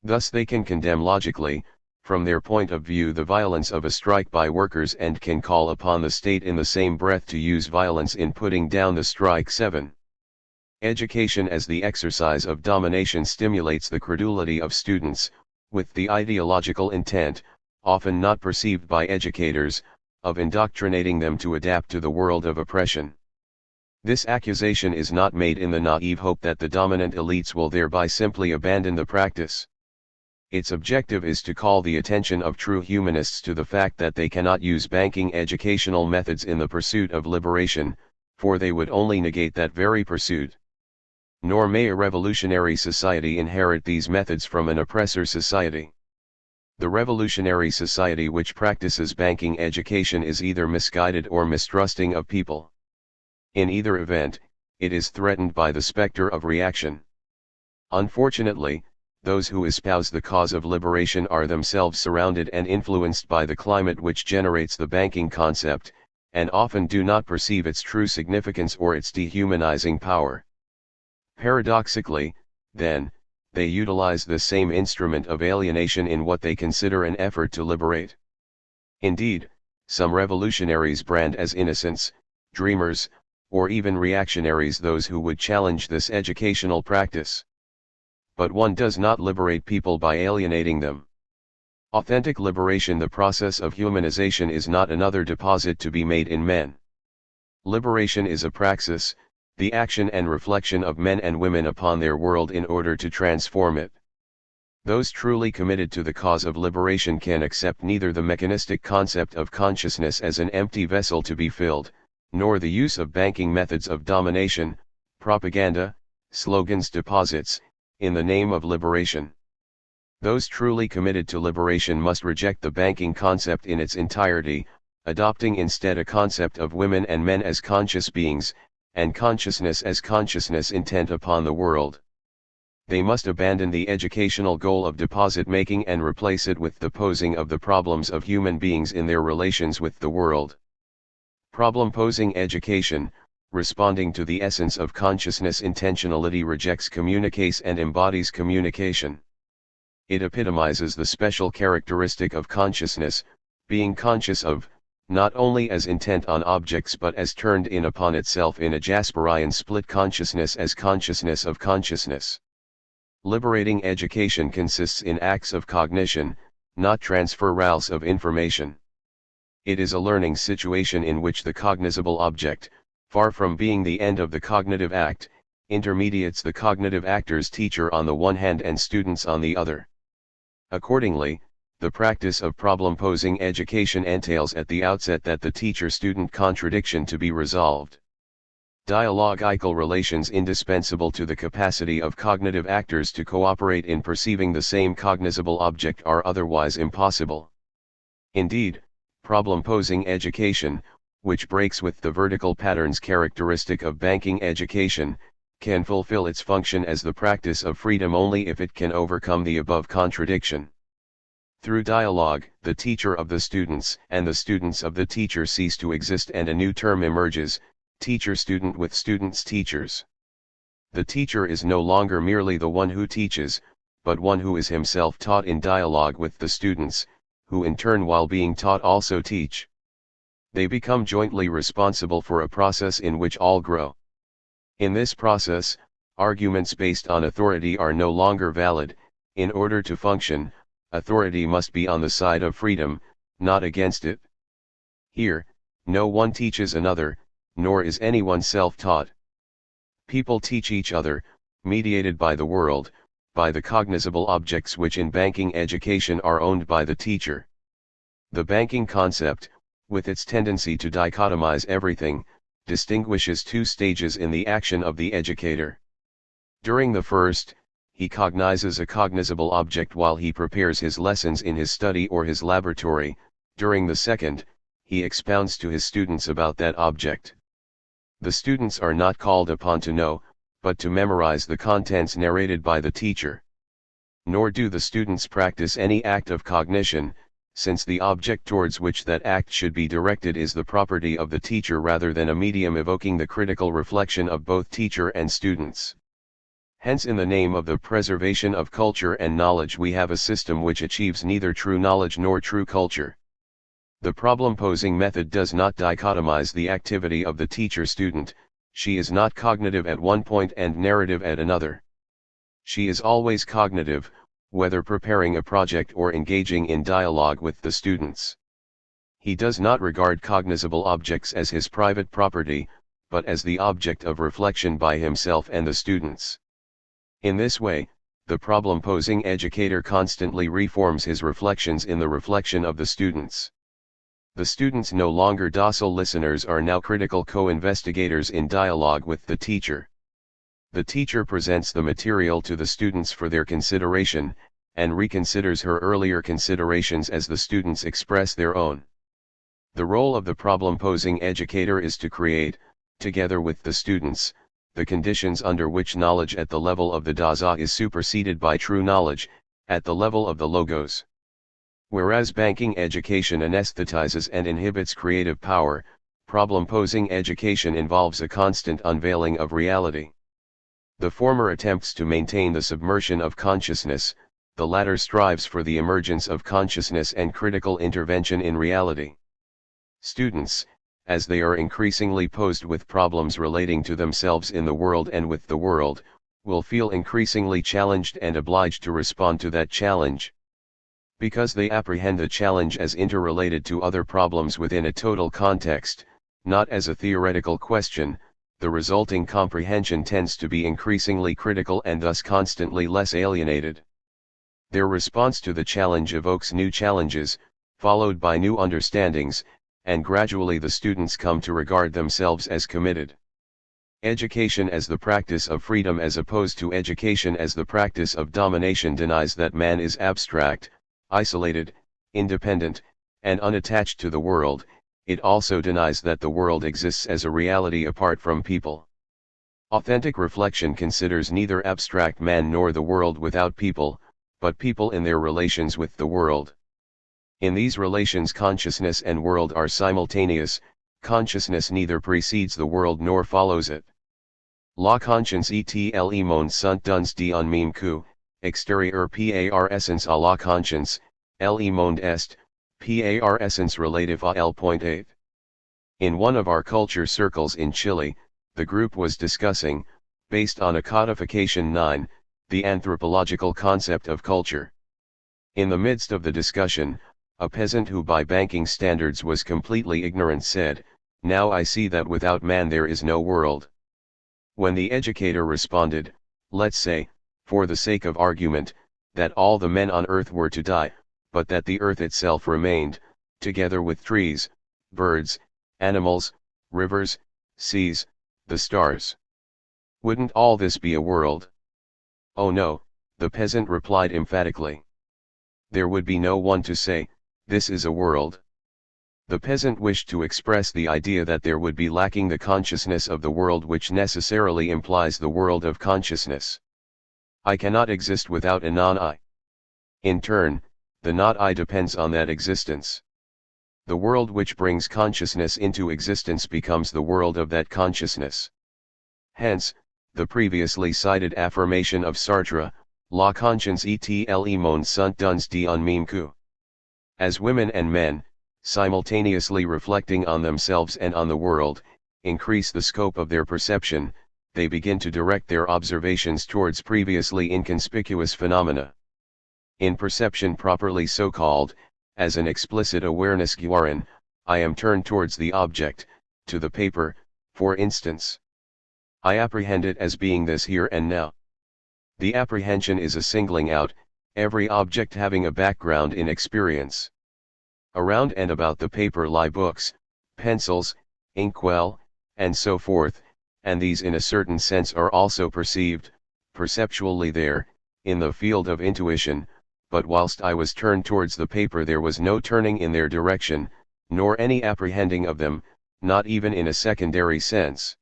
Thus they can condemn logically, from their point of view, the violence of a strike by workers and can call upon the state in the same breath to use violence in putting down the strike. 7. Education as the exercise of domination stimulates the credulity of students, with the ideological intent, often not perceived by educators, of indoctrinating them to adapt to the world of oppression. This accusation is not made in the naive hope that the dominant elites will thereby simply abandon the practice. Its objective is to call the attention of true humanists to the fact that they cannot use banking educational methods in the pursuit of liberation, for they would only negate that very pursuit. Nor may a revolutionary society inherit these methods from an oppressor society. The revolutionary society which practices banking education is either misguided or mistrusting of people. In either event, it is threatened by the specter of reaction. Unfortunately, those who espouse the cause of liberation are themselves surrounded and influenced by the climate which generates the banking concept, and often do not perceive its true significance or its dehumanizing power. Paradoxically, then, they utilize the same instrument of alienation in what they consider an effort to liberate. Indeed, some revolutionaries brand as innocents, dreamers, or even reactionaries those who would challenge this educational practice. But one does not liberate people by alienating them. Authentic liberation, the process of humanization, is not another deposit to be made in men. Liberation is a praxis, the action and reflection of men and women upon their world in order to transform it. Those truly committed to the cause of liberation can accept neither the mechanistic concept of consciousness as an empty vessel to be filled, nor the use of banking methods of domination, propaganda, slogans, deposits, in the name of liberation. Those truly committed to liberation must reject the banking concept in its entirety, adopting instead a concept of women and men as conscious beings, and consciousness as consciousness intent upon the world. They must abandon the educational goal of deposit making and replace it with the posing of the problems of human beings in their relations with the world. Problem posing education, responding to the essence of consciousness. Intentionality rejects communicates and embodies communication. It epitomizes the special characteristic of consciousness, being conscious of, not only as intent on objects but as turned in upon itself in a Jasperian split consciousness as consciousness of consciousness. Liberating education consists in acts of cognition, not transferals of information. It is a learning situation in which the cognizable object, far from being the end of the cognitive act, intermediates the cognitive actor's teacher on the one hand and students on the other. Accordingly, the practice of problem-posing education entails at the outset that the teacher-student contradiction to be resolved. Dialogical relations indispensable to the capacity of cognitive actors to cooperate in perceiving the same cognizable object are otherwise impossible. Indeed, problem-posing education, which breaks with the vertical patterns characteristic of banking education, can fulfill its function as the practice of freedom only if it can overcome the above contradiction. Through dialogue, the teacher of the students and the students of the teacher cease to exist and a new term emerges, teacher-student with students-teachers. The teacher is no longer merely the one who teaches, but one who is himself taught in dialogue with the students, who in turn while being taught also teach. They become jointly responsible for a process in which all grow. In this process, arguments based on authority are no longer valid. In order to function, authority must be on the side of freedom, not against it. Here, no one teaches another, nor is anyone self-taught. People teach each other, mediated by the world, by the cognizable objects which in banking education are owned by the teacher. The banking concept, with its tendency to dichotomize everything, distinguishes two stages in the action of the educator. During the first, he cognizes a cognizable object while he prepares his lessons in his study or his laboratory. During the second, he expounds to his students about that object. The students are not called upon to know, but to memorize the contents narrated by the teacher. Nor do the students practice any act of cognition, since the object towards which that act should be directed is the property of the teacher rather than a medium evoking the critical reflection of both teacher and students. Hence, in the name of the preservation of culture and knowledge, we have a system which achieves neither true knowledge nor true culture. The problem-posing method does not dichotomize the activity of the teacher-student. She is not cognitive at one point and narrative at another. She is always cognitive, whether preparing a project or engaging in dialogue with the students. He does not regard cognizable objects as his private property, but as the object of reflection by himself and the students. In this way, the problem-posing educator constantly reforms his reflections in the reflection of the students. The students, no longer docile listeners, are now critical co-investigators in dialogue with the teacher. The teacher presents the material to the students for their consideration, and reconsiders her earlier considerations as the students express their own. The role of the problem-posing educator is to create, together with the students, the conditions under which knowledge at the level of the Dasein is superseded by true knowledge, at the level of the logos. Whereas banking education anesthetizes and inhibits creative power, problem-posing education involves a constant unveiling of reality. The former attempts to maintain the submersion of consciousness, the latter strives for the emergence of consciousness and critical intervention in reality. Students, as they are increasingly posed with problems relating to themselves in the world and with the world, will feel increasingly challenged and obliged to respond to that challenge. Because they apprehend the challenge as interrelated to other problems within a total context, not as a theoretical question, the resulting comprehension tends to be increasingly critical and thus constantly less alienated. Their response to the challenge evokes new challenges, followed by new understandings, and gradually the students come to regard themselves as committed. Education as the practice of freedom as opposed to education as the practice of domination denies that man is abstract, isolated, independent, and unattached to the world. It also denies that the world exists as a reality apart from people. Authentic reflection considers neither abstract man nor the world without people, but people in their relations with the world. In these relations consciousness and world are simultaneous, consciousness neither precedes the world nor follows it. La conscience est le monde sunt duns d'un même coup, extérieur par essence à la conscience, le monde est, par essence relative à l. 8. In one of our culture circles in Chile, the group was discussing, based on a codification 9, the anthropological concept of culture. In the midst of the discussion, a peasant who by banking standards was completely ignorant said, "Now I see that without man there is no world." When the educator responded, let's say, for the sake of argument, that all the men on earth were to die, but that the earth itself remained, together with trees, birds, animals, rivers, seas, the stars. Wouldn't all this be a world? Oh no, the peasant replied emphatically. There would be no one to say, this is a world. The peasant wished to express the idea that there would be lacking the consciousness of the world, which necessarily implies the world of consciousness. I cannot exist without a non-I. In turn, the not-I depends on that existence. The world which brings consciousness into existence becomes the world of that consciousness. Hence, the previously cited affirmation of Sartre, la conscience est le monde sunt duns d'un même coup. As women and men, simultaneously reflecting on themselves and on the world, increase the scope of their perception, they begin to direct their observations towards previously inconspicuous phenomena. In perception properly so called, as an explicit awareness Gwaran, I am turned towards the object, to the paper, for instance. I apprehend it as being this here and now. The apprehension is a singling out, every object having a background in experience. Around and about the paper lie books, pencils, inkwell, and so forth, and these in a certain sense are also perceived, perceptually there, in the field of intuition, but whilst I was turned towards the paper there was no turning in their direction, nor any apprehending of them, not even in a secondary sense.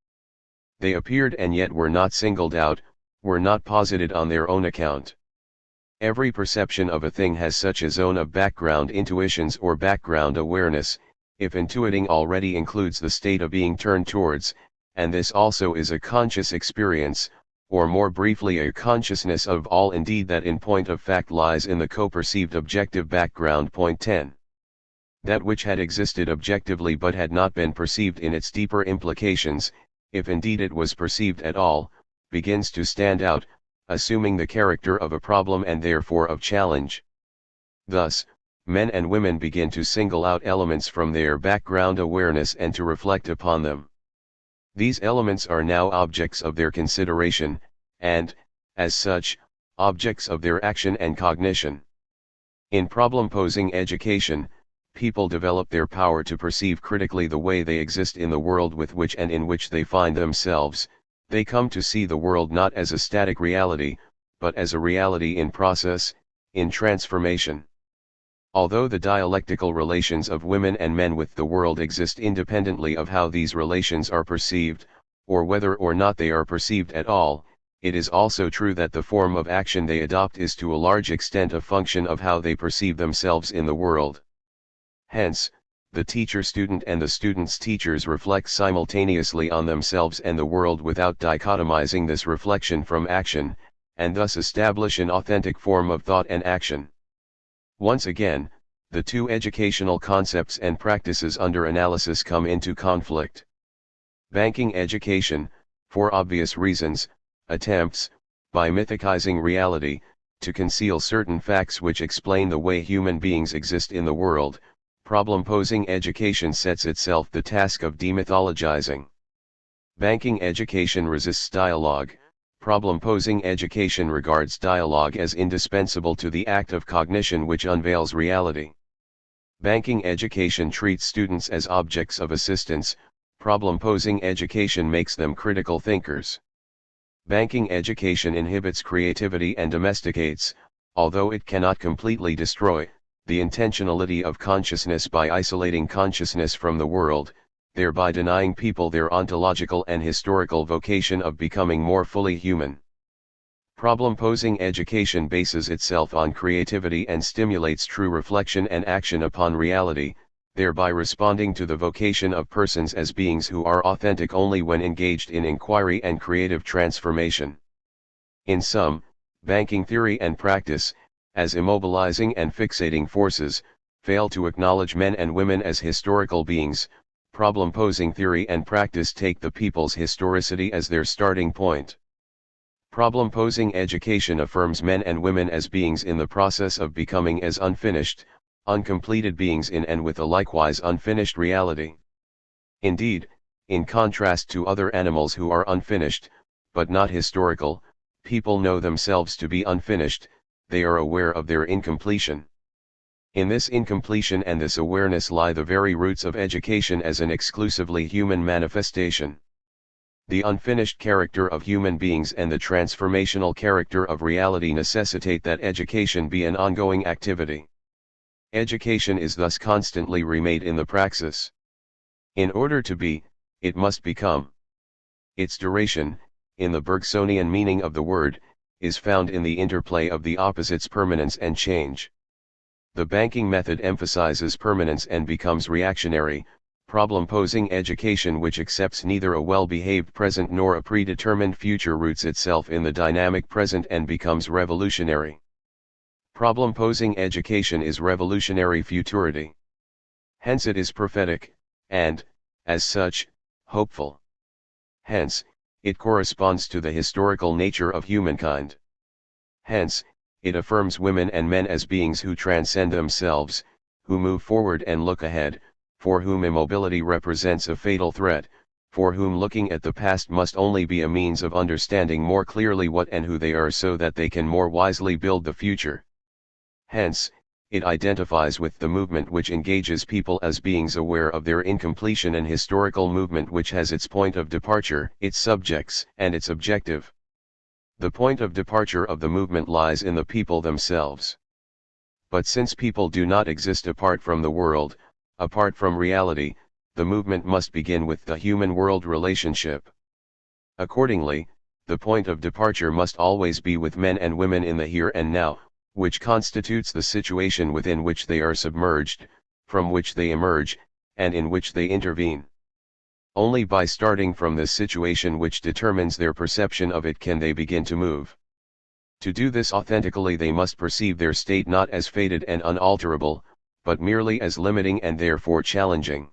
They appeared and yet were not singled out, were not posited on their own account. Every perception of a thing has such a zone of background intuitions or background awareness, if intuiting already includes the state of being turned towards, and this also is a conscious experience, or more briefly a consciousness of all, indeed that in point of fact lies in the co-perceived objective background. Point 10. That which had existed objectively but had not been perceived in its deeper implications, if indeed it was perceived at all, begins to stand out, assuming the character of a problem and therefore of challenge. Thus, men and women begin to single out elements from their background awareness and to reflect upon them. These elements are now objects of their consideration, and, as such, objects of their action and cognition. In problem-posing education, people develop their power to perceive critically the way they exist in the world with which and in which they find themselves. They come to see the world not as a static reality, but as a reality in process, in transformation. Although the dialectical relations of women and men with the world exist independently of how these relations are perceived, or whether or not they are perceived at all, it is also true that the form of action they adopt is to a large extent a function of how they perceive themselves in the world. Hence, the teacher-student and the student's teachers reflect simultaneously on themselves and the world without dichotomizing this reflection from action, and thus establish an authentic form of thought and action. Once again, the two educational concepts and practices under analysis come into conflict. Banking education, for obvious reasons, attempts, by mythicizing reality, to conceal certain facts which explain the way human beings exist in the world. Problem-posing education sets itself the task of demythologizing. Banking education resists dialogue. Problem-posing education regards dialogue as indispensable to the act of cognition which unveils reality. Banking education treats students as objects of assistance. Problem-posing education makes them critical thinkers. Banking education inhibits creativity and domesticates, although it cannot completely destroy, the intentionality of consciousness by isolating consciousness from the world, thereby denying people their ontological and historical vocation of becoming more fully human. Problem-posing education bases itself on creativity and stimulates true reflection and action upon reality, thereby responding to the vocation of persons as beings who are authentic only when engaged in inquiry and creative transformation. In sum, banking theory and practice, as immobilizing and fixating forces, fail to acknowledge men and women as historical beings. Problem-posing theory and practice take the people's historicity as their starting point. Problem-posing education affirms men and women as beings in the process of becoming as unfinished, uncompleted beings in and with a likewise unfinished reality. Indeed, in contrast to other animals who are unfinished, but not historical, people know themselves to be unfinished, they are aware of their incompletion. In this incompletion and this awareness lie the very roots of education as an exclusively human manifestation. The unfinished character of human beings and the transformational character of reality necessitate that education be an ongoing activity. Education is thus constantly remade in the praxis. In order to be, it must become. Its duration, in the Bergsonian meaning of the word, is found in the interplay of the opposites permanence and change. The banking method emphasizes permanence and becomes reactionary, problem-posing education which accepts neither a well-behaved present nor a predetermined future roots itself in the dynamic present and becomes revolutionary. Problem-posing education is revolutionary futurity. Hence it is prophetic, and, as such, hopeful. Hence, it corresponds to the historical nature of humankind. Hence, it affirms women and men as beings who transcend themselves, who move forward and look ahead, for whom immobility represents a fatal threat, for whom looking at the past must only be a means of understanding more clearly what and who they are so that they can more wisely build the future. Hence, it identifies with the movement which engages people as beings aware of their incompletion and historical movement which has its point of departure, its subjects, and its objective. The point of departure of the movement lies in the people themselves. But since people do not exist apart from the world, apart from reality, the movement must begin with the human-world relationship. Accordingly, the point of departure must always be with men and women in the here and now, which constitutes the situation within which they are submerged, from which they emerge, and in which they intervene. Only by starting from this situation which determines their perception of it can they begin to move. To do this authentically they must perceive their state not as fated and unalterable, but merely as limiting and therefore challenging.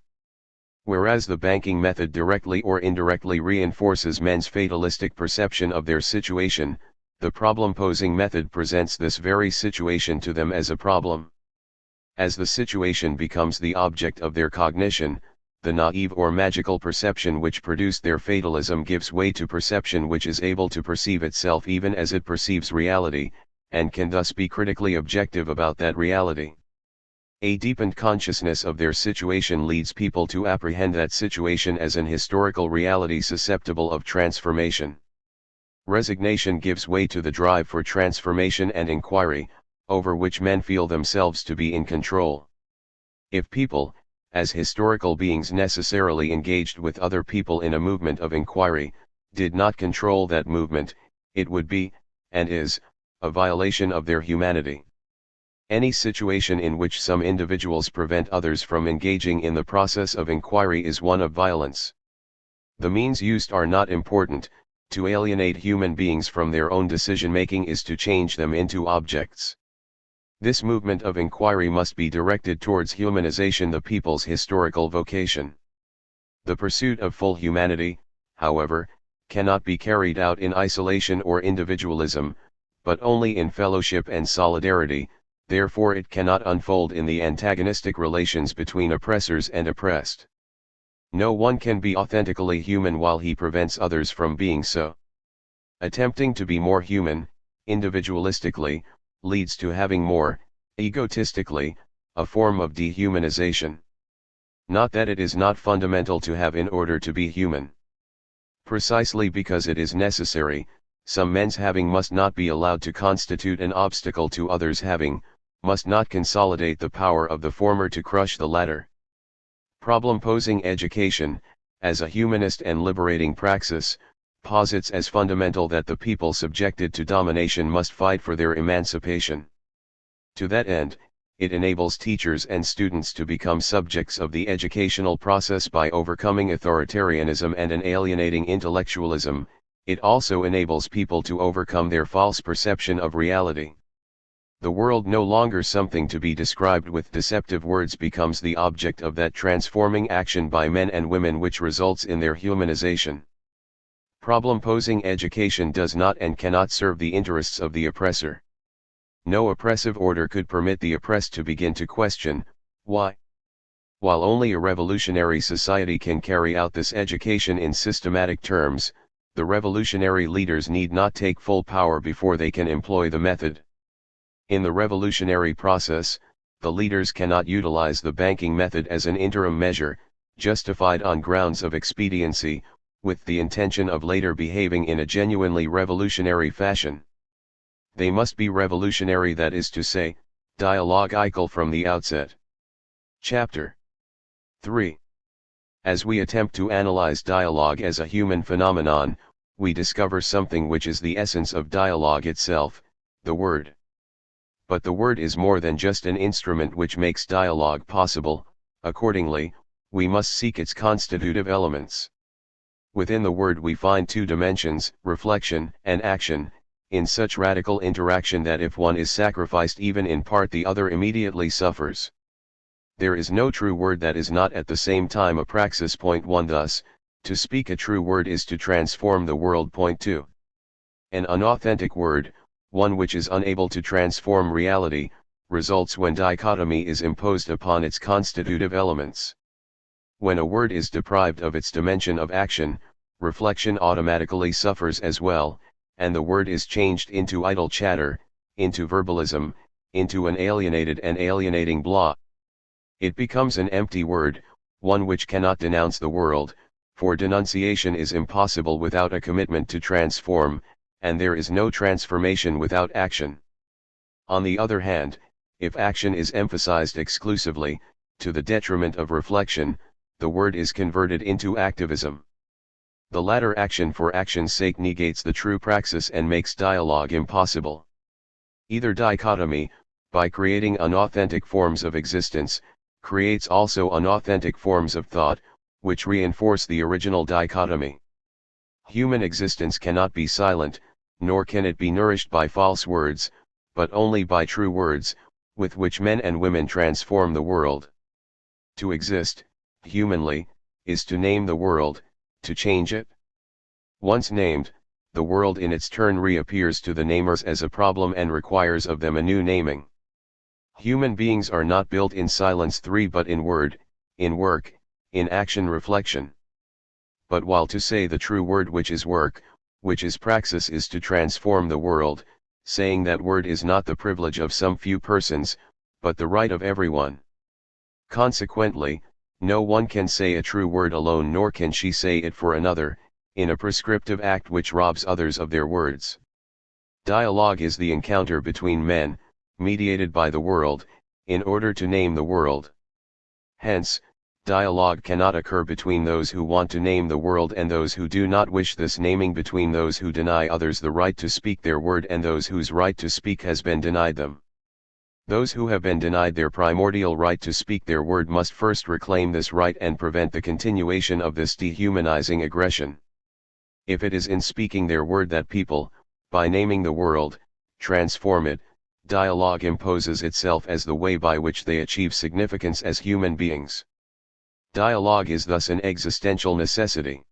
Whereas the banking method directly or indirectly reinforces men's fatalistic perception of their situation, the problem-posing method presents this very situation to them as a problem. As the situation becomes the object of their cognition, the naive or magical perception which produced their fatalism gives way to perception which is able to perceive itself even as it perceives reality, and can thus be critically objective about that reality. A deepened consciousness of their situation leads people to apprehend that situation as an historical reality susceptible of transformation. Resignation gives way to the drive for transformation and inquiry, over which men feel themselves to be in control. If people, as historical beings necessarily engaged with other people in a movement of inquiry, did not control that movement, it would be, and is, a violation of their humanity. Any situation in which some individuals prevent others from engaging in the process of inquiry is one of violence. The means used are not important. To alienate human beings from their own decision-making is to change them into objects. This movement of inquiry must be directed towards humanization, the people's historical vocation. The pursuit of full humanity, however, cannot be carried out in isolation or individualism, but only in fellowship and solidarity, therefore it cannot unfold in the antagonistic relations between oppressors and oppressed. No one can be authentically human while he prevents others from being so. Attempting to be more human, individualistically, leads to having more, egotistically, a form of dehumanization. Not that it is not fundamental to have in order to be human. Precisely because it is necessary, some men's having must not be allowed to constitute an obstacle to others' having, must not consolidate the power of the former to crush the latter. Problem-posing education, as a humanist and liberating praxis, posits as fundamental that the people subjected to domination must fight for their emancipation. To that end, it enables teachers and students to become subjects of the educational process by overcoming authoritarianism and an alienating intellectualism. It also enables people to overcome their false perception of reality. The world, no longer something to be described with deceptive words, becomes the object of that transforming action by men and women which results in their humanization. Problem-posing education does not and cannot serve the interests of the oppressor. No oppressive order could permit the oppressed to begin to question, why? While only a revolutionary society can carry out this education in systematic terms, the revolutionary leaders need not take full power before they can employ the method. In the revolutionary process, the leaders cannot utilize the banking method as an interim measure, justified on grounds of expediency, with the intention of later behaving in a genuinely revolutionary fashion. They must be revolutionary, that is to say, dialogical from the outset. Chapter 3. As we attempt to analyze dialogue as a human phenomenon, we discover something which is the essence of dialogue itself, the word. But the word is more than just an instrument which makes dialogue possible. Accordingly, we must seek its constitutive elements. Within the word we find two dimensions, reflection and action, in such radical interaction that if one is sacrificed even in part, the other immediately suffers. There is no true word that is not at the same time a praxis. Point 1. Thus, to speak a true word is to transform the world. Point 2. An unauthentic word, one which is unable to transform reality, results when dichotomy is imposed upon its constitutive elements. When a word is deprived of its dimension of action, reflection automatically suffers as well, and the word is changed into idle chatter, into verbalism, into an alienated and alienating blah. It becomes an empty word, one which cannot denounce the world, for denunciation is impossible without a commitment to transform, and there is no transformation without action. On the other hand, if action is emphasized exclusively, to the detriment of reflection, the word is converted into activism. The latter, action for action's sake, negates the true praxis and makes dialogue impossible. Either dichotomy, by creating unauthentic forms of existence, creates also unauthentic forms of thought, which reinforce the original dichotomy. Human existence cannot be silent, nor can it be nourished by false words, but only by true words, with which men and women transform the world. To exist, humanly, is to name the world, to change it. Once named, the world in its turn reappears to the namers as a problem and requires of them a new naming. Human beings are not built in silence 3 but in word, in work, in action, reflection. But while to say the true word, which is work, which is praxis, is to transform the world, saying that word is not the privilege of some few persons, but the right of everyone. Consequently, no one can say a true word alone, nor can she say it for another, in a prescriptive act which robs others of their words. Dialogue is the encounter between men, mediated by the world, in order to name the world. Hence, dialogue cannot occur between those who want to name the world and those who do not wish this naming, between those who deny others the right to speak their word and those whose right to speak has been denied them. Those who have been denied their primordial right to speak their word must first reclaim this right and prevent the continuation of this dehumanizing aggression. If it is in speaking their word that people, by naming the world, transform it, dialogue imposes itself as the way by which they achieve significance as human beings. Dialogue is thus an existential necessity.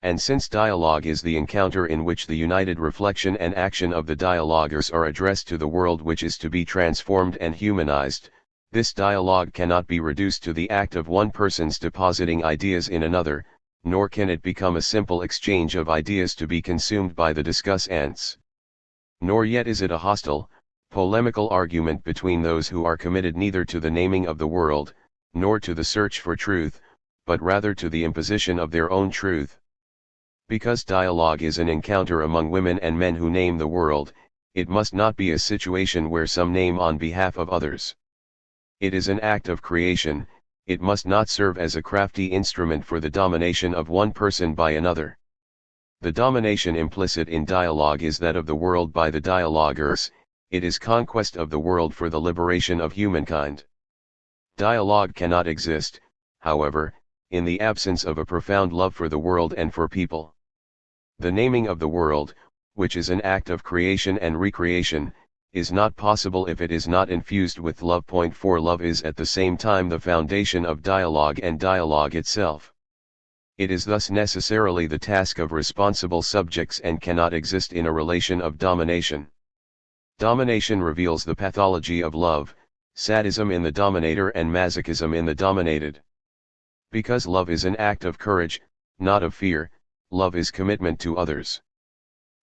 And since dialogue is the encounter in which the united reflection and action of the dialoguers are addressed to the world which is to be transformed and humanized, this dialogue cannot be reduced to the act of one person's depositing ideas in another, nor can it become a simple exchange of ideas to be consumed by the discussants. Nor yet is it a hostile, polemical argument between those who are committed neither to the naming of the world, nor to the search for truth, but rather to the imposition of their own truth. Because dialogue is an encounter among women and men who name the world, it must not be a situation where some name on behalf of others. It is an act of creation, it must not serve as a crafty instrument for the domination of one person by another. The domination implicit in dialogue is that of the world by the dialoguers, it is conquest of the world for the liberation of humankind. Dialogue cannot exist, however, in the absence of a profound love for the world and for people. The naming of the world, which is an act of creation and recreation, is not possible if it is not infused with love. For love is at the same time the foundation of dialogue and dialogue itself. It is thus necessarily the task of responsible subjects and cannot exist in a relation of domination. Domination reveals the pathology of love, sadism in the dominator and masochism in the dominated. Because love is an act of courage, not of fear, love is commitment to others.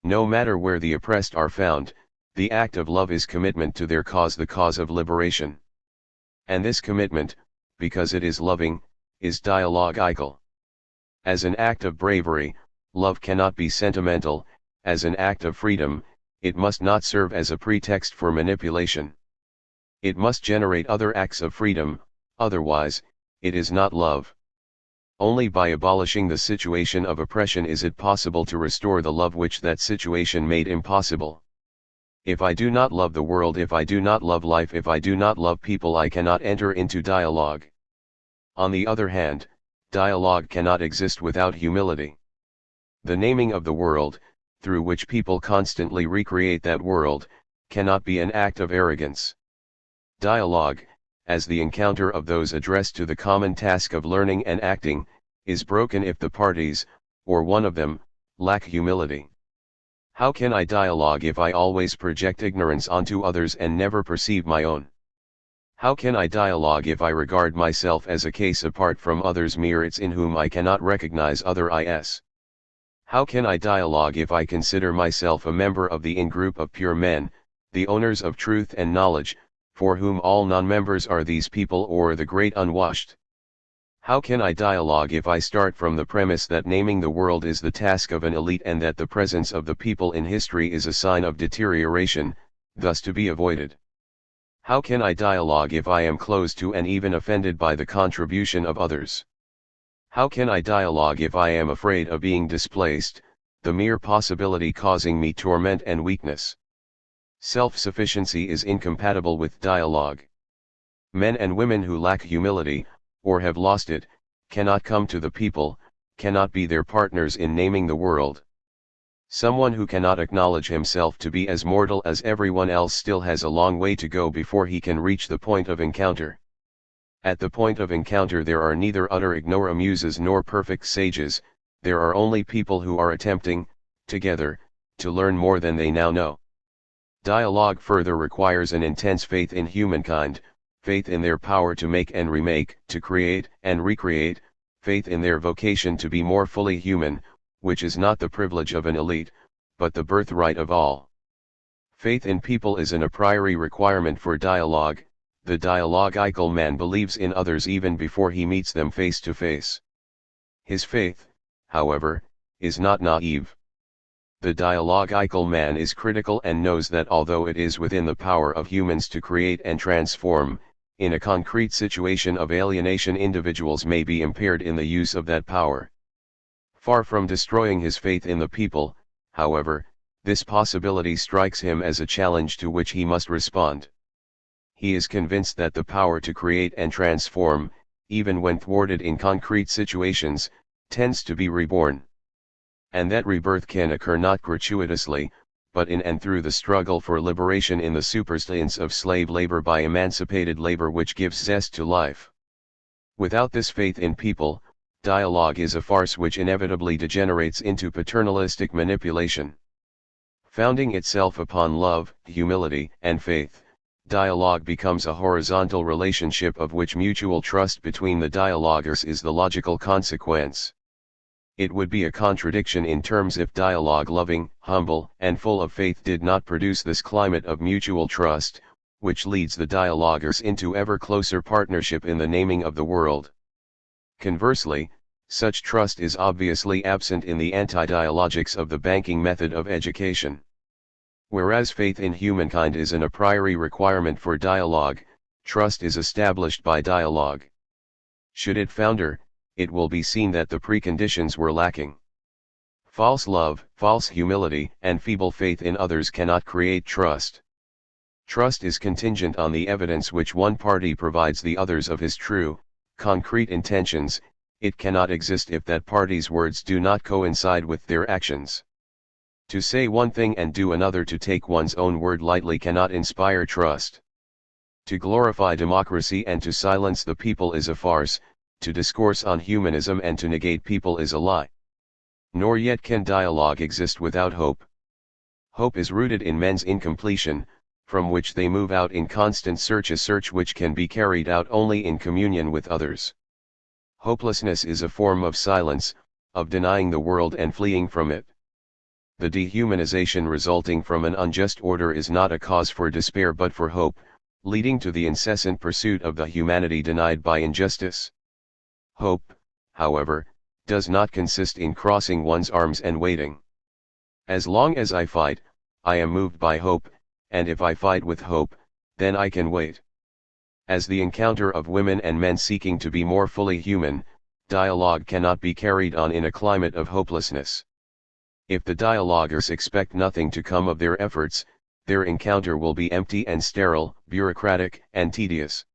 No matter where the oppressed are found, the act of love is commitment to their cause, the cause of liberation. And this commitment, because it is loving, is dialogical. As an act of bravery, love cannot be sentimental; as an act of freedom, it must not serve as a pretext for manipulation. It must generate other acts of freedom, otherwise, it is not love. Only by abolishing the situation of oppression is it possible to restore the love which that situation made impossible. If I do not love the world, if I do not love life, if I do not love people, I cannot enter into dialogue. On the other hand, dialogue cannot exist without humility. The naming of the world, through which people constantly recreate that world, cannot be an act of arrogance. Dialogue, as the encounter of those addressed to the common task of learning and acting, is broken if the parties, or one of them, lack humility. How can I dialogue if I always project ignorance onto others and never perceive my own? How can I dialogue if I regard myself as a case apart from others, merits in whom I cannot recognize other is? How can I dialogue if I consider myself a member of the in-group of pure men, the owners of truth and knowledge, for whom all non-members are these people or the great unwashed? How can I dialogue if I start from the premise that naming the world is the task of an elite and that the presence of the people in history is a sign of deterioration, thus to be avoided? How can I dialogue if I am closed to and even offended by the contribution of others? How can I dialogue if I am afraid of being displaced, the mere possibility causing me torment and weakness? Self-sufficiency is incompatible with dialogue. Men and women who lack humility, or have lost it, cannot come to the people, cannot be their partners in naming the world. Someone who cannot acknowledge himself to be as mortal as everyone else still has a long way to go before he can reach the point of encounter. At the point of encounter there are neither utter ignoramuses nor perfect sages, there are only people who are attempting, together, to learn more than they now know. Dialogue further requires an intense faith in humankind, faith in their power to make and remake, to create and recreate, faith in their vocation to be more fully human, which is not the privilege of an elite, but the birthright of all. Faith in people is an a priori requirement for dialogue. The dialogical man believes in others even before he meets them face to face. His faith, however, is not naive. The dialogical man is critical and knows that although it is within the power of humans to create and transform, in a concrete situation of alienation individuals may be impaired in the use of that power. Far from destroying his faith in the people, however, this possibility strikes him as a challenge to which he must respond. He is convinced that the power to create and transform, even when thwarted in concrete situations, tends to be reborn. And that rebirth can occur not gratuitously, but in and through the struggle for liberation in the superstance of slave labor by emancipated labor which gives zest to life. Without this faith in people, dialogue is a farce which inevitably degenerates into paternalistic manipulation. Founding itself upon love, humility, and faith, dialogue becomes a horizontal relationship of which mutual trust between the dialoguers is the logical consequence. It would be a contradiction in terms if dialogue loving, humble, and full of faith did not produce this climate of mutual trust, which leads the dialoguers into ever closer partnership in the naming of the world. Conversely, such trust is obviously absent in the anti-dialogics of the banking method of education. Whereas faith in humankind is an a priori requirement for dialogue, trust is established by dialogue. Should it founder, it will be seen that the preconditions were lacking. False love, false humility, and feeble faith in others cannot create trust. Trust is contingent on the evidence which one party provides the others of his true, concrete intentions. It cannot exist if that party's words do not coincide with their actions. To say one thing and do another, to take one's own word lightly, cannot inspire trust. To glorify democracy and to silence the people is a farce, to discourse on humanism and to negate people is a lie. Nor yet can dialogue exist without hope. Hope is rooted in men's incompletion, from which they move out in constant search, a search which can be carried out only in communion with others. Hopelessness is a form of silence, of denying the world and fleeing from it. The dehumanization resulting from an unjust order is not a cause for despair but for hope, leading to the incessant pursuit of the humanity denied by injustice. Hope, however, does not consist in crossing one's arms and waiting. As long as I fight, I am moved by hope, and if I fight with hope, then I can wait. As the encounter of women and men seeking to be more fully human, dialogue cannot be carried on in a climate of hopelessness. If the dialoguers expect nothing to come of their efforts, their encounter will be empty and sterile, bureaucratic and tedious.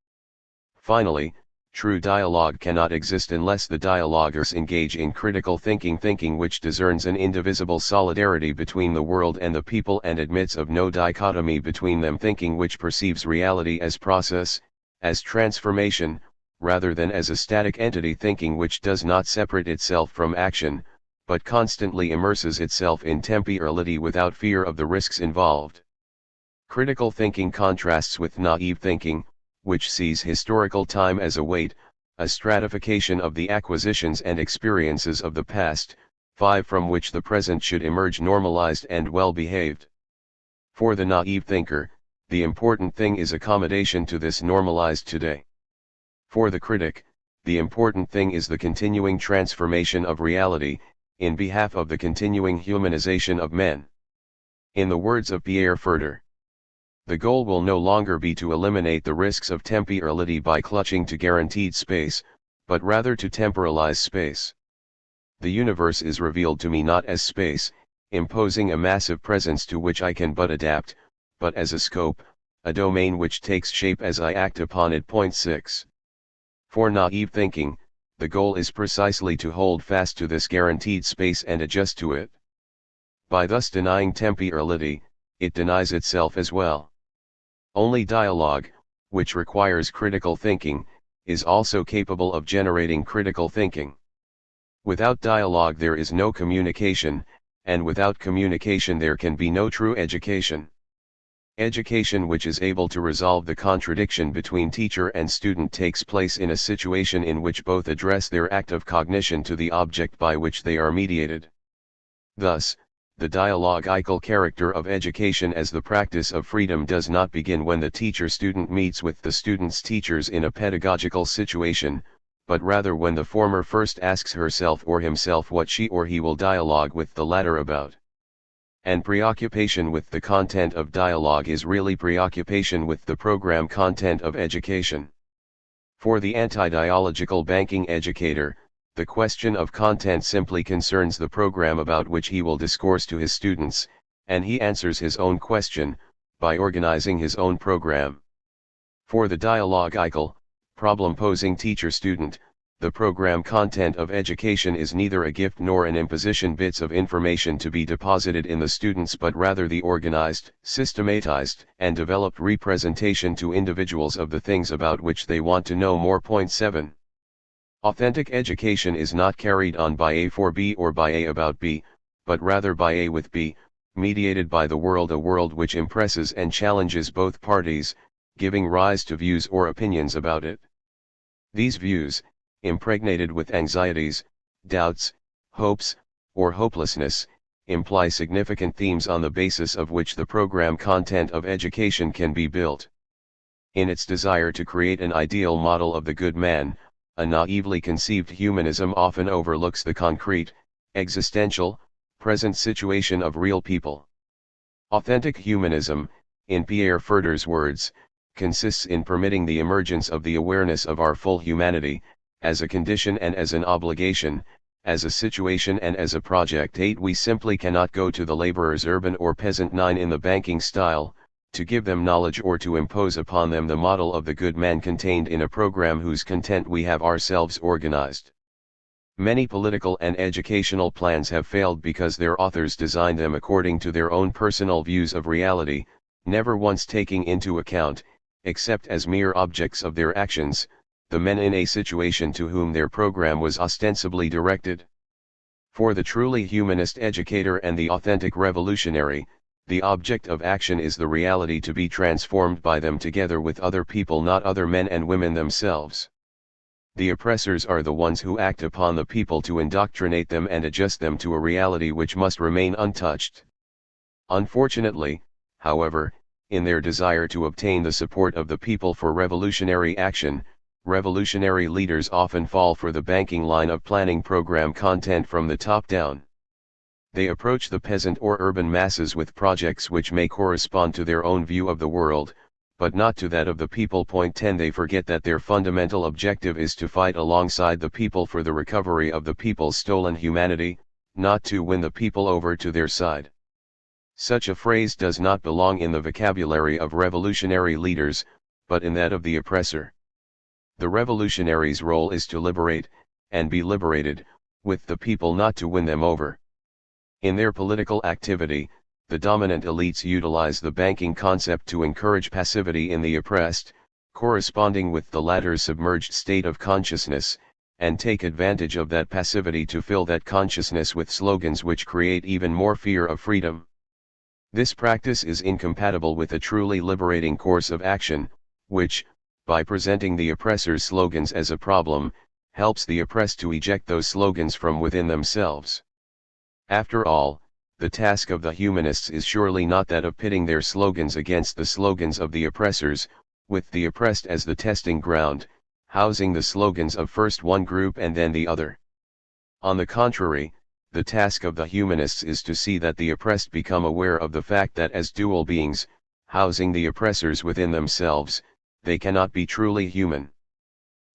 Finally, true dialogue cannot exist unless the dialoguers engage in critical thinking which discerns an indivisible solidarity between the world and the people and admits of no dichotomy between them, thinking which perceives reality as process, as transformation, rather than as a static entity, thinking which does not separate itself from action, but constantly immerses itself in temporality without fear of the risks involved. Critical thinking contrasts with naive thinking, which sees historical time as a weight, a stratification of the acquisitions and experiences of the past, from which the present should emerge normalized and well-behaved. For the naive thinker, the important thing is accommodation to this normalized today. For the critic, the important thing is the continuing transformation of reality, in behalf of the continuing humanization of men. In the words of Pierre Freire, the goal will no longer be to eliminate the risks of temporality by clutching to guaranteed space, but rather to temporalize space. The universe is revealed to me not as space, imposing a massive presence to which I can but adapt, but as a scope, a domain which takes shape as I act upon it. 6. For naive thinking, the goal is precisely to hold fast to this guaranteed space and adjust to it. By thus denying temporality, it denies itself as well. Only dialogue, which requires critical thinking, is also capable of generating critical thinking. Without dialogue there is no communication, and without communication there can be no true education. Education which is able to resolve the contradiction between teacher and student takes place in a situation in which both address their act of cognition to the object by which they are mediated. Thus, the dialogical character of education as the practice of freedom does not begin when the teacher-student meets with the student's teachers in a pedagogical situation, but rather when the former first asks herself or himself what she or he will dialogue with the latter about. And preoccupation with the content of dialogue is really preoccupation with the program content of education. For the anti-dialogical banking educator, the question of content simply concerns the program about which he will discourse to his students, and he answers his own question, by organizing his own program. For the dialogical, problem-posing teacher-student, the program content of education is neither a gift nor an imposition, bits of information to be deposited in the students, but rather the organized, systematized, and developed representation to individuals of the things about which they want to know more. 7. Authentic education is not carried on by A for B or by A about B, but rather by A with B, mediated by the world, a world which impresses and challenges both parties, giving rise to views or opinions about it. These views, impregnated with anxieties, doubts, hopes, or hopelessness, imply significant themes on the basis of which the program content of education can be built. In its desire to create an ideal model of the good man, a naively conceived humanism often overlooks the concrete, existential, present situation of real people. Authentic humanism, in Pierre Freire's words, consists in permitting the emergence of the awareness of our full humanity, as a condition and as an obligation, as a situation and as a project. 8. We simply cannot go to the laborer's urban or peasant 9 in the banking style, to give them knowledge or to impose upon them the model of the good man contained in a program whose content we have ourselves organized. Many political and educational plans have failed because their authors designed them according to their own personal views of reality, never once taking into account, except as mere objects of their actions, the men in a situation to whom their program was ostensibly directed. For the truly humanist educator and the authentic revolutionary, the object of action is the reality to be transformed by them together with other people, not other men and women themselves. The oppressors are the ones who act upon the people to indoctrinate them and adjust them to a reality which must remain untouched. Unfortunately, however, in their desire to obtain the support of the people for revolutionary action, revolutionary leaders often fall for the banking line of planning program content from the top down. They approach the peasant or urban masses with projects which may correspond to their own view of the world, but not to that of the people. 10 They forget that their fundamental objective is to fight alongside the people for the recovery of the people's stolen humanity, not to win the people over to their side. Such a phrase does not belong in the vocabulary of revolutionary leaders, but in that of the oppressor. The revolutionary's role is to liberate, and be liberated, with the people, not to win them over. In their political activity, the dominant elites utilize the banking concept to encourage passivity in the oppressed, corresponding with the latter's submerged state of consciousness, and take advantage of that passivity to fill that consciousness with slogans which create even more fear of freedom. This practice is incompatible with a truly liberating course of action, which, by presenting the oppressor's slogans as a problem, helps the oppressed to eject those slogans from within themselves. After all, the task of the humanists is surely not that of pitting their slogans against the slogans of the oppressors, with the oppressed as the testing ground, housing the slogans of first one group and then the other. On the contrary, the task of the humanists is to see that the oppressed become aware of the fact that as dual beings, housing the oppressors within themselves, they cannot be truly human.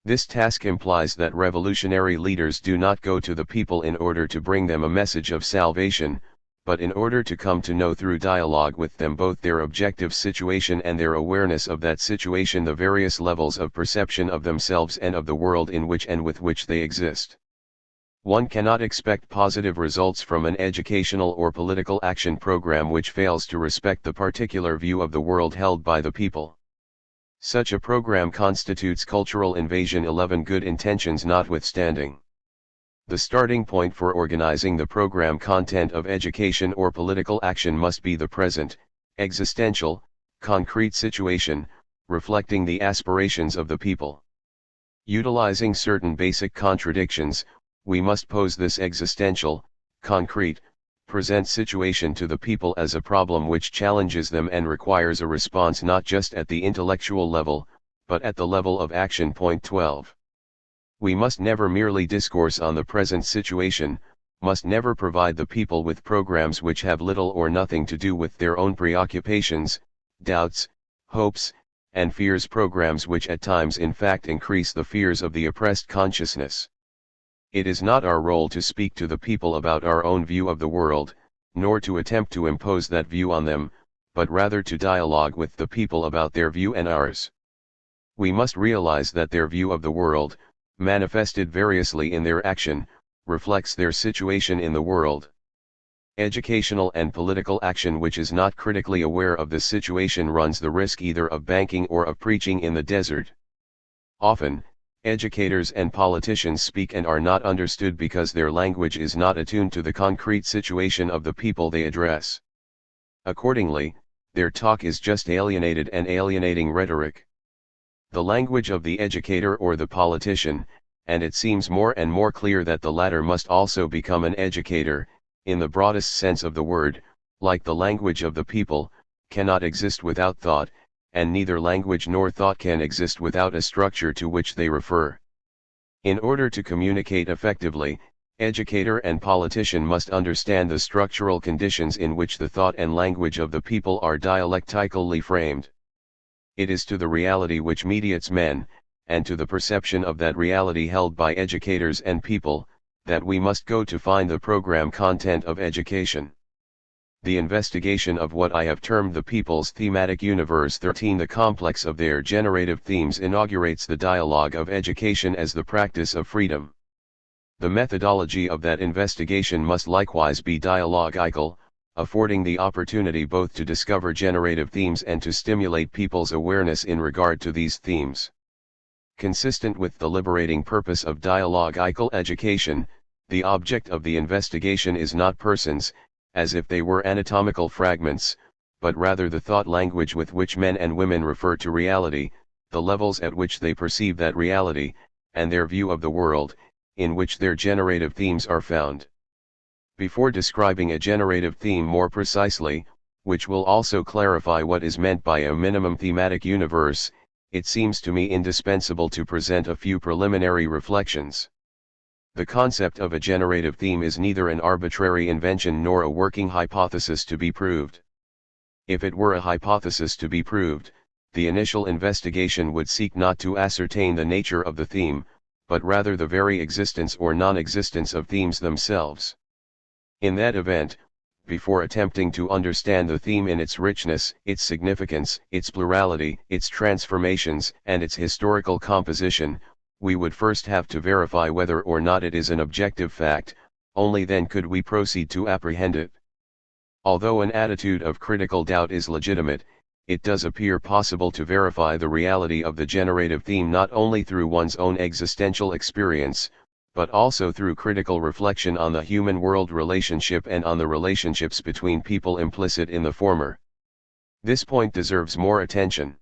This task implies that revolutionary leaders do not go to the people in order to bring them a message of salvation, but in order to come to know through dialogue with them both their objective situation and their awareness of that situation, the various levels of perception of themselves and of the world in which and with which they exist. One cannot expect positive results from an educational or political action program which fails to respect the particular view of the world held by the people. Such a program constitutes cultural invasion. 11 Good intentions notwithstanding. The starting point for organizing the program content of education or political action must be the present, existential, concrete situation, reflecting the aspirations of the people. Utilizing certain basic contradictions, we must pose this existential, concrete, present situation to the people as a problem which challenges them and requires a response not just at the intellectual level, but at the level of action. 12. We must never merely discourse on the present situation, must never provide the people with programs which have little or nothing to do with their own preoccupations, doubts, hopes, and fears, programs which at times in fact increase the fears of the oppressed consciousness. It is not our role to speak to the people about our own view of the world, nor to attempt to impose that view on them, but rather to dialogue with the people about their view and ours. We must realize that their view of the world, manifested variously in their action, reflects their situation in the world. Educational and political action which is not critically aware of this situation runs the risk either of banking or of preaching in the desert. Often, educators and politicians speak and are not understood because their language is not attuned to the concrete situation of the people they address. Accordingly, their talk is just alienated and alienating rhetoric. The language of the educator or the politician, and it seems more and more clear that the latter must also become an educator, in the broadest sense of the word, like the language of the people, cannot exist without thought, and neither language nor thought can exist without a structure to which they refer. In order to communicate effectively, educator and politician must understand the structural conditions in which the thought and language of the people are dialectically framed. It is to the reality which mediates men, and to the perception of that reality held by educators and people, that we must go to find the program content of education. The investigation of what I have termed the people's thematic universe 13, the complex of their generative themes, inaugurates the dialogue of education as the practice of freedom. The methodology of that investigation must likewise be dialogical, affording the opportunity both to discover generative themes and to stimulate people's awareness in regard to these themes. Consistent with the liberating purpose of dialogical education, the object of the investigation is not persons, as if they were anatomical fragments, but rather the thought language with which men and women refer to reality, the levels at which they perceive that reality, and their view of the world, in which their generative themes are found. Before describing a generative theme more precisely, which will also clarify what is meant by a minimum thematic universe, it seems to me indispensable to present a few preliminary reflections. The concept of a generative theme is neither an arbitrary invention nor a working hypothesis to be proved. If it were a hypothesis to be proved, the initial investigation would seek not to ascertain the nature of the theme, but rather the very existence or non-existence of themes themselves. In that event, before attempting to understand the theme in its richness, its significance, its plurality, its transformations, and its historical composition, we would first have to verify whether or not it is an objective fact, only then could we proceed to apprehend it. Although an attitude of critical doubt is legitimate, it does appear possible to verify the reality of the generative theme not only through one's own existential experience, but also through critical reflection on the human-world relationship and on the relationships between people implicit in the former. This point deserves more attention.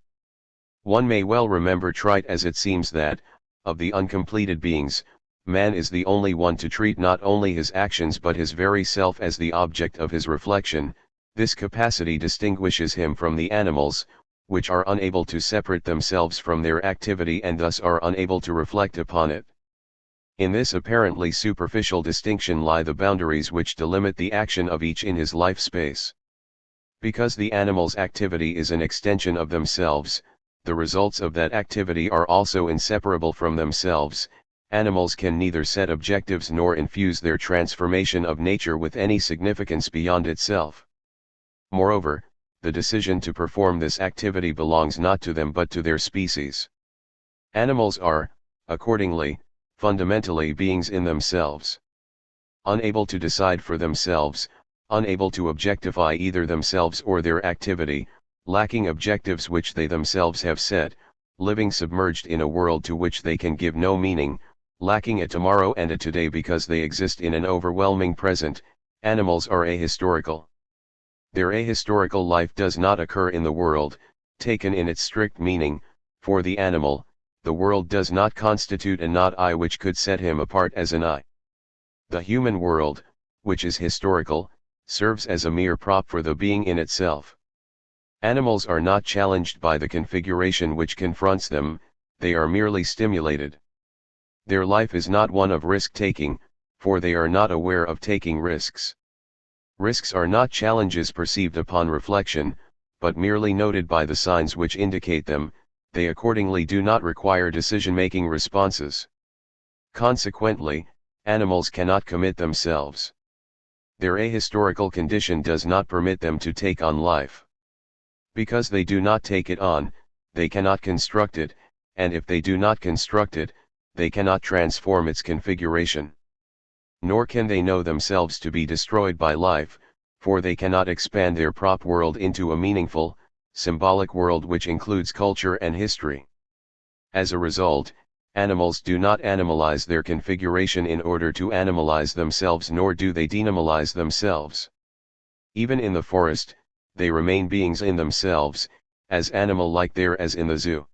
One may well remember, trite as it seems, that, of the uncompleted beings, man is the only one to treat not only his actions but his very self as the object of his reflection. This capacity distinguishes him from the animals, which are unable to separate themselves from their activity and thus are unable to reflect upon it. In this apparently superficial distinction lie the boundaries which delimit the action of each in his life space. Because the animal's activity is an extension of themselves, the results of that activity are also inseparable from themselves. Animals can neither set objectives nor infuse their transformation of nature with any significance beyond itself. Moreover, the decision to perform this activity belongs not to them but to their species. Animals are, accordingly, fundamentally beings in themselves. Unable to decide for themselves, unable to objectify either themselves or their activity, lacking objectives which they themselves have set, living submerged in a world to which they can give no meaning, lacking a tomorrow and a today because they exist in an overwhelming present, animals are ahistorical. Their ahistorical life does not occur in the world, taken in its strict meaning. For the animal, the world does not constitute a not I which could set him apart as an I. The human world, which is historical, serves as a mere prop for the being in itself. Animals are not challenged by the configuration which confronts them, they are merely stimulated. Their life is not one of risk-taking, for they are not aware of taking risks. Risks are not challenges perceived upon reflection, but merely noted by the signs which indicate them. They accordingly do not require decision-making responses. Consequently, animals cannot commit themselves. Their ahistorical condition does not permit them to take on life. Because they do not take it on, they cannot construct it, and if they do not construct it, they cannot transform its configuration. Nor can they know themselves to be destroyed by life, for they cannot expand their prop world into a meaningful, symbolic world which includes culture and history. As a result, animals do not animalize their configuration in order to animalize themselves, nor do they denomalize themselves. Even in the forest, they remain beings in themselves, as animal-like there as in the zoo.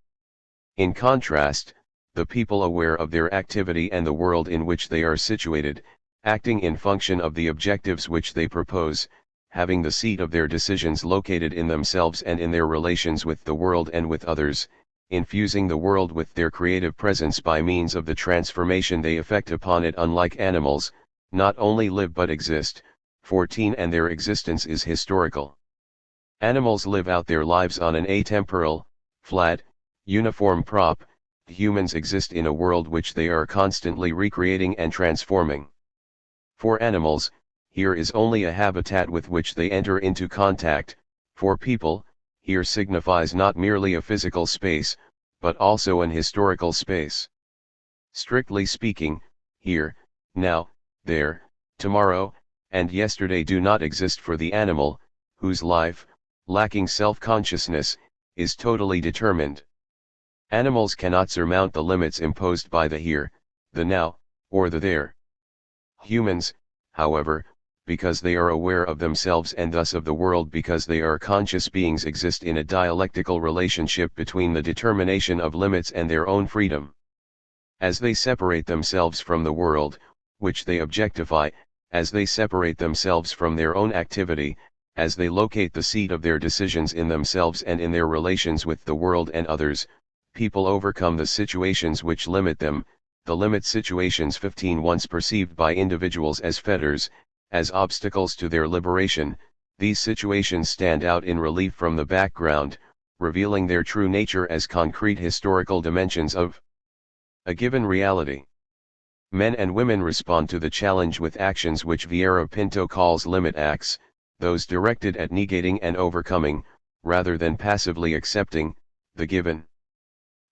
In contrast, the people aware of their activity and the world in which they are situated, acting in function of the objectives which they propose, having the seat of their decisions located in themselves and in their relations with the world and with others, infusing the world with their creative presence by means of the transformation they effect upon it. Unlike animals, not only live but exist. 14 And their existence is historical. Animals live out their lives on an atemporal, flat, uniform prop. Humans exist in a world which they are constantly recreating and transforming. For animals, here is only a habitat with which they enter into contact. For people, here signifies not merely a physical space, but also an historical space. Strictly speaking, here, now, there, tomorrow, and yesterday do not exist for the animal, whose life, lacking self-consciousness, is totally determined. Animals cannot surmount the limits imposed by the here, the now, or the there. Humans, however, because they are aware of themselves and thus of the world because they are conscious beings, exist in a dialectical relationship between the determination of limits and their own freedom. As they separate themselves from the world, which they objectify, as they separate themselves from their own activity, as they locate the seat of their decisions in themselves and in their relations with the world and others, people overcome the situations which limit them, the limit situations 15 once perceived by individuals as fetters, as obstacles to their liberation. These situations stand out in relief from the background, revealing their true nature as concrete historical dimensions of a given reality. Men and women respond to the challenge with actions which Vieira Pinto calls limit acts, those directed at negating and overcoming, rather than passively accepting, the given.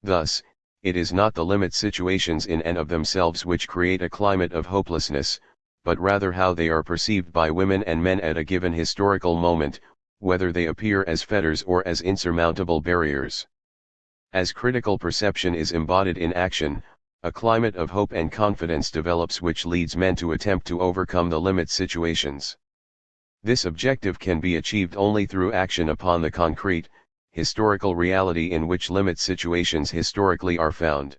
Thus, it is not the limit situations in and of themselves which create a climate of hopelessness, but rather how they are perceived by women and men at a given historical moment, whether they appear as fetters or as insurmountable barriers. As critical perception is embodied in action, a climate of hope and confidence develops which leads men to attempt to overcome the limit situations. This objective can be achieved only through action upon the concrete, historical reality in which limit situations historically are found.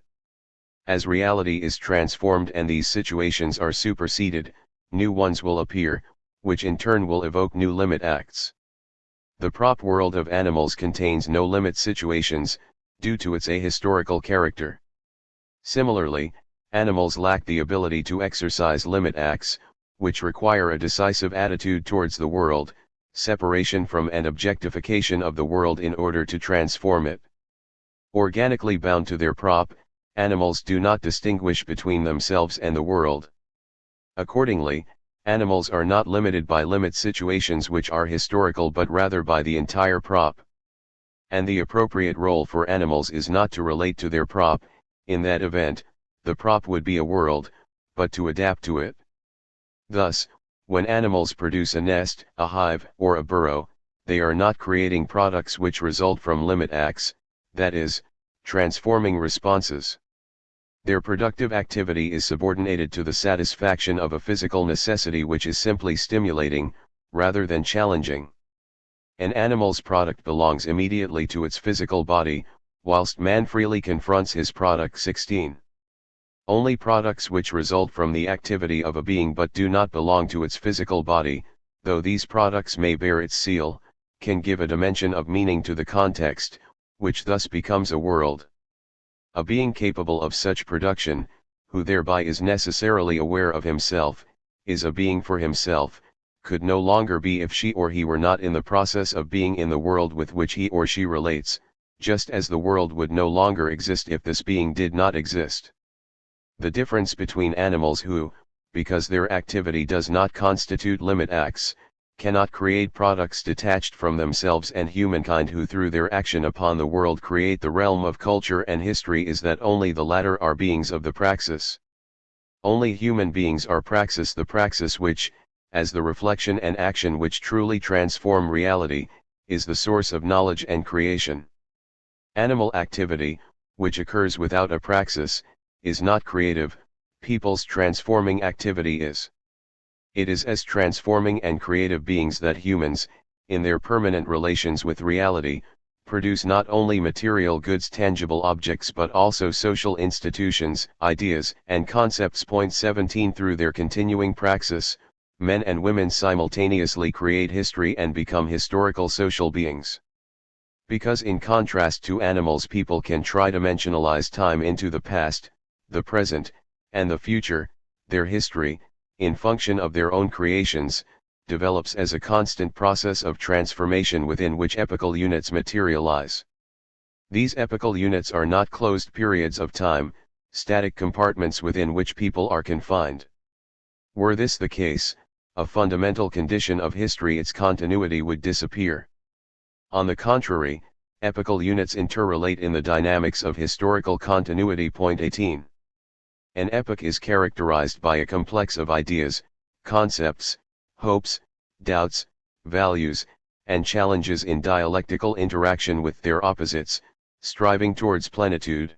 As reality is transformed and these situations are superseded, new ones will appear, which in turn will evoke new limit acts. The prop world of animals contains no limit situations, due to its ahistorical character. Similarly, animals lack the ability to exercise limit acts, which require a decisive attitude towards the world, separation from and objectification of the world in order to transform it. Organically bound to their prop, animals do not distinguish between themselves and the world. Accordingly, animals are not limited by limit situations which are historical but rather by the entire prop. And the appropriate role for animals is not to relate to their prop. In that event, the prop would be a world, but to adapt to it. Thus, when animals produce a nest, a hive, or a burrow, they are not creating products which result from limit acts, that is, transforming responses. Their productive activity is subordinated to the satisfaction of a physical necessity which is simply stimulating, rather than challenging. An animal's product belongs immediately to its physical body, whilst man freely confronts his product. 16. Only products which result from the activity of a being but do not belong to its physical body, though these products may bear its seal, can give a dimension of meaning to the context, which thus becomes a world. A being capable of such production, who thereby is necessarily aware of himself, is a being for himself, could no longer be if she or he were not in the process of being in the world with which he or she relates, just as the world would no longer exist if this being did not exist. The difference between animals who, because their activity does not constitute limit acts, cannot create products detached from themselves and humankind who through their action upon the world create the realm of culture and history is that only the latter are beings of the praxis. Only human beings are praxis, the praxis which, as the reflection and action which truly transform reality, is the source of knowledge and creation. Animal activity, which occurs without a praxis, is not creative, people's transforming activity is. It is as transforming and creative beings that humans, in their permanent relations with reality, produce not only material goods, tangible objects, but also social institutions, ideas, and concepts. 17 Through their continuing praxis, men and women simultaneously create history and become historical social beings. Because in contrast to animals, people can tridimensionalize time into the past, the present, and the future, their history, in function of their own creations, develops as a constant process of transformation within which epochal units materialize. These epochal units are not closed periods of time, static compartments within which people are confined. Were this the case, a fundamental condition of history, its continuity would disappear. On the contrary, epical units interrelate in the dynamics of historical continuity. Point 18. An epoch is characterized by a complex of ideas, concepts, hopes, doubts, values, and challenges in dialectical interaction with their opposites, striving towards plenitude.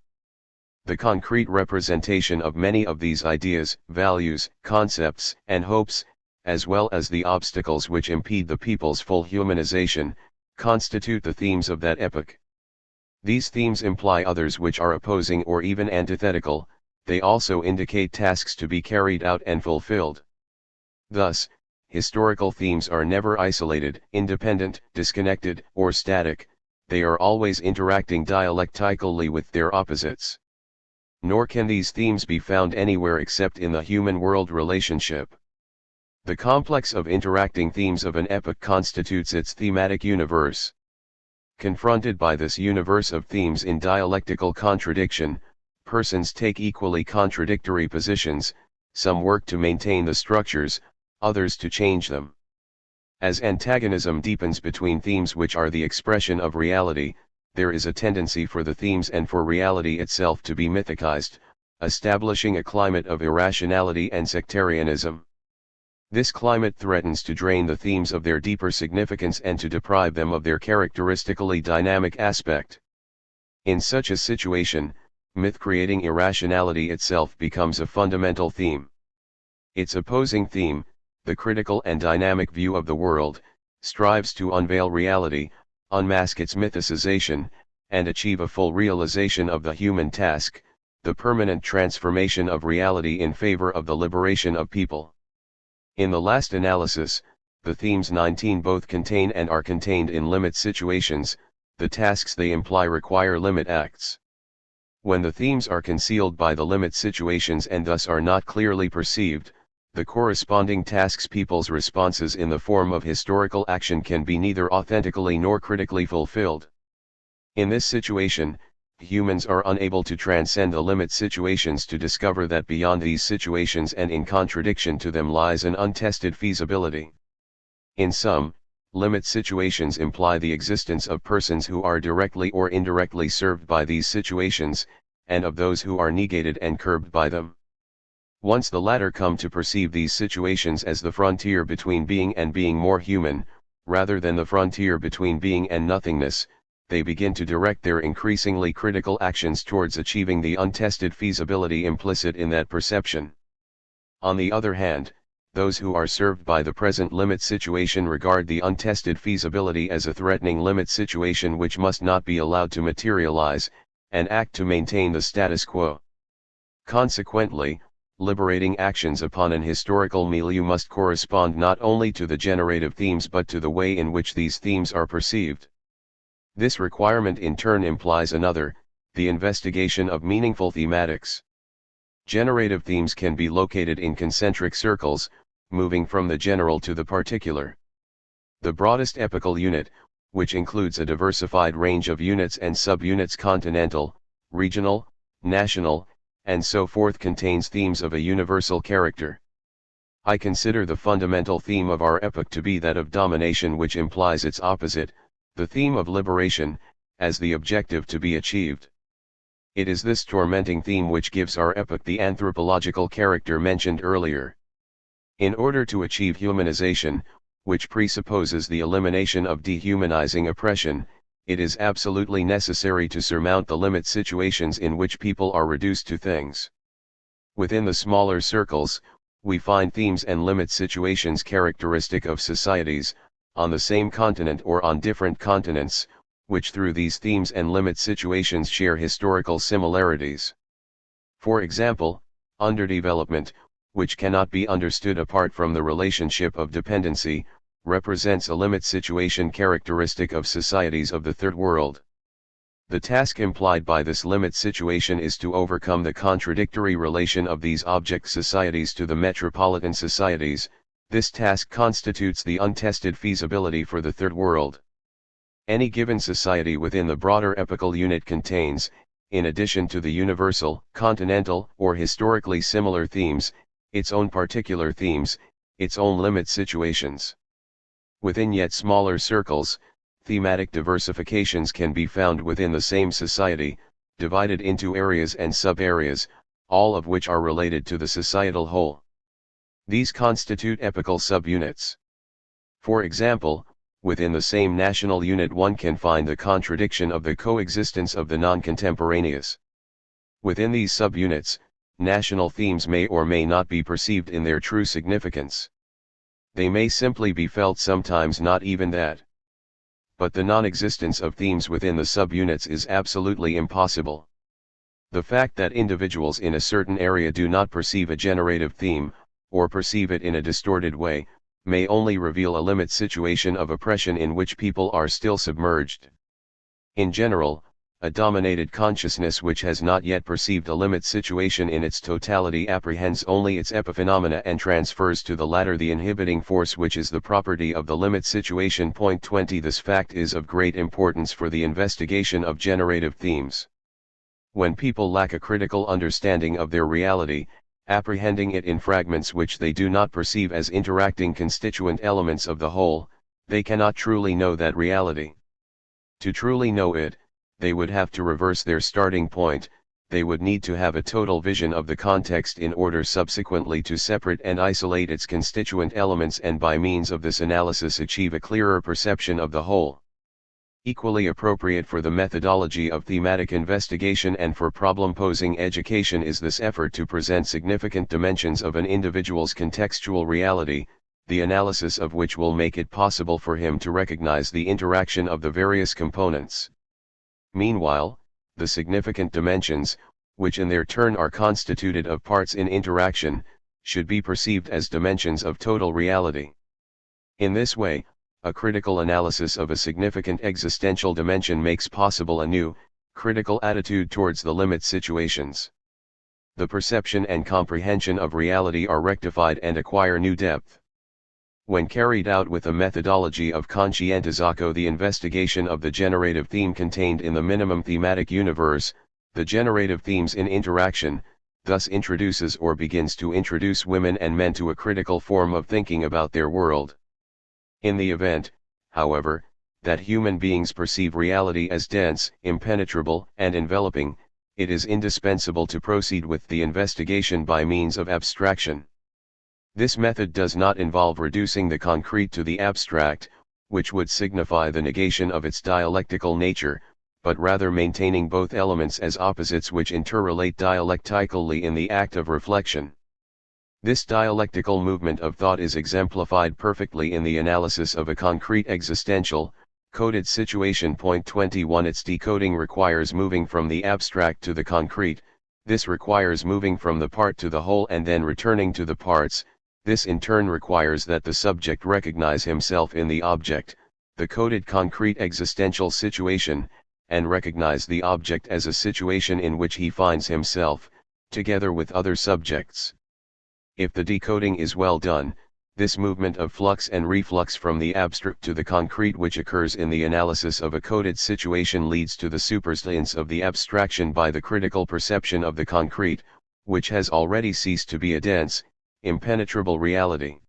The concrete representation of many of these ideas, values, concepts, and hopes, as well as the obstacles which impede the people's full humanization, constitute the themes of that epoch. These themes imply others which are opposing or even antithetical. They also indicate tasks to be carried out and fulfilled. Thus, historical themes are never isolated, independent, disconnected, or static. They are always interacting dialectically with their opposites. Nor can these themes be found anywhere except in the human-world relationship. The complex of interacting themes of an epoch constitutes its thematic universe. Confronted by this universe of themes in dialectical contradiction, persons take equally contradictory positions. Some work to maintain the structures, others to change them. As antagonism deepens between themes which are the expression of reality, there is a tendency for the themes and for reality itself to be mythicized, establishing a climate of irrationality and sectarianism. This climate threatens to drain the themes of their deeper significance and to deprive them of their characteristically dynamic aspect. In such a situation, myth-creating irrationality itself becomes a fundamental theme. Its opposing theme, the critical and dynamic view of the world, strives to unveil reality, unmask its mythicization, and achieve a full realization of the human task, the permanent transformation of reality in favor of the liberation of people. In the last analysis, the themes 19 both contain and are contained in limit situations. The tasks they imply require limit acts. When the themes are concealed by the limit situations and thus are not clearly perceived, the corresponding tasks, people's responses in the form of historical action, can be neither authentically nor critically fulfilled. In this situation, humans are unable to transcend the limit situations to discover that beyond these situations and in contradiction to them lies an untested feasibility. In sum, limit situations imply the existence of persons who are directly or indirectly served by these situations, and of those who are negated and curbed by them. Once the latter come to perceive these situations as the frontier between being and being more human, rather than the frontier between being and nothingness, they begin to direct their increasingly critical actions towards achieving the untested feasibility implicit in that perception. On the other hand, those who are served by the present limit situation regard the untested feasibility as a threatening limit situation which must not be allowed to materialize, and act to maintain the status quo. Consequently, liberating actions upon an historical milieu must correspond not only to the generative themes but to the way in which these themes are perceived. This requirement in turn implies another, the investigation of meaningful thematics. Generative themes can be located in concentric circles, moving from the general to the particular. The broadest epical unit, which includes a diversified range of units and subunits, continental, regional, national, and so forth, contains themes of a universal character. I consider the fundamental theme of our epoch to be that of domination, which implies its opposite, the theme of liberation, as the objective to be achieved. It is this tormenting theme which gives our epoch the anthropological character mentioned earlier. In order to achieve humanization, which presupposes the elimination of dehumanizing oppression, it is absolutely necessary to surmount the limit situations in which people are reduced to things. Within the smaller circles, we find themes and limit situations characteristic of societies, on the same continent or on different continents, which through these themes and limit situations share historical similarities. For example, underdevelopment, which cannot be understood apart from the relationship of dependency, represents a limit situation characteristic of societies of the Third World. The task implied by this limit situation is to overcome the contradictory relation of these object societies to the metropolitan societies. This task constitutes the untested feasibility for the Third World. Any given society within the broader epochal unit contains, in addition to the universal, continental, or historically similar themes, its own particular themes, its own limit situations. Within yet smaller circles, thematic diversifications can be found within the same society, divided into areas and sub-areas, all of which are related to the societal whole. These constitute epochal subunits. For example, within the same national unit one can find the contradiction of the coexistence of the non-contemporaneous. Within these subunits, national themes may or may not be perceived in their true significance. They may simply be felt, sometimes not even that. But the non-existence of themes within the subunits is absolutely impossible. The fact that individuals in a certain area do not perceive a generative theme, or perceive it in a distorted way, may only reveal a limit situation of oppression in which people are still submerged. In general, a dominated consciousness which has not yet perceived a limit situation in its totality apprehends only its epiphenomena and transfers to the latter the inhibiting force which is the property of the limit situation. Point 20. This fact is of great importance for the investigation of generative themes. When people lack a critical understanding of their reality, apprehending it in fragments which they do not perceive as interacting constituent elements of the whole, they cannot truly know that reality. To truly know it, they would have to reverse their starting point. They would need to have a total vision of the context in order subsequently to separate and isolate its constituent elements, and by means of this analysis achieve a clearer perception of the whole. Equally appropriate for the methodology of thematic investigation and for problem-posing education is this effort to present significant dimensions of an individual's contextual reality, the analysis of which will make it possible for him to recognize the interaction of the various components. Meanwhile, the significant dimensions, which in their turn are constituted of parts in interaction, should be perceived as dimensions of total reality. In this way, a critical analysis of a significant existential dimension makes possible a new, critical attitude towards the limit situations. The perception and comprehension of reality are rectified and acquire new depth. When carried out with a methodology of conscientizatio, the investigation of the generative theme contained in the minimum thematic universe, the generative themes in interaction, thus introduces or begins to introduce women and men to a critical form of thinking about their world. In the event, however, that human beings perceive reality as dense, impenetrable, and enveloping, it is indispensable to proceed with the investigation by means of abstraction. This method does not involve reducing the concrete to the abstract, which would signify the negation of its dialectical nature, but rather maintaining both elements as opposites which interrelate dialectically in the act of reflection. This dialectical movement of thought is exemplified perfectly in the analysis of a concrete existential, coded situation. Point 21. Its decoding requires moving from the abstract to the concrete. This requires moving from the part to the whole and then returning to the parts. This in turn requires that the subject recognize himself in the object, the coded concrete existential situation, and recognize the object as a situation in which he finds himself, together with other subjects. If the decoding is well done, this movement of flux and reflux from the abstract to the concrete which occurs in the analysis of a coded situation leads to the supersistence of the abstraction by the critical perception of the concrete, which has already ceased to be a dense, impenetrable reality.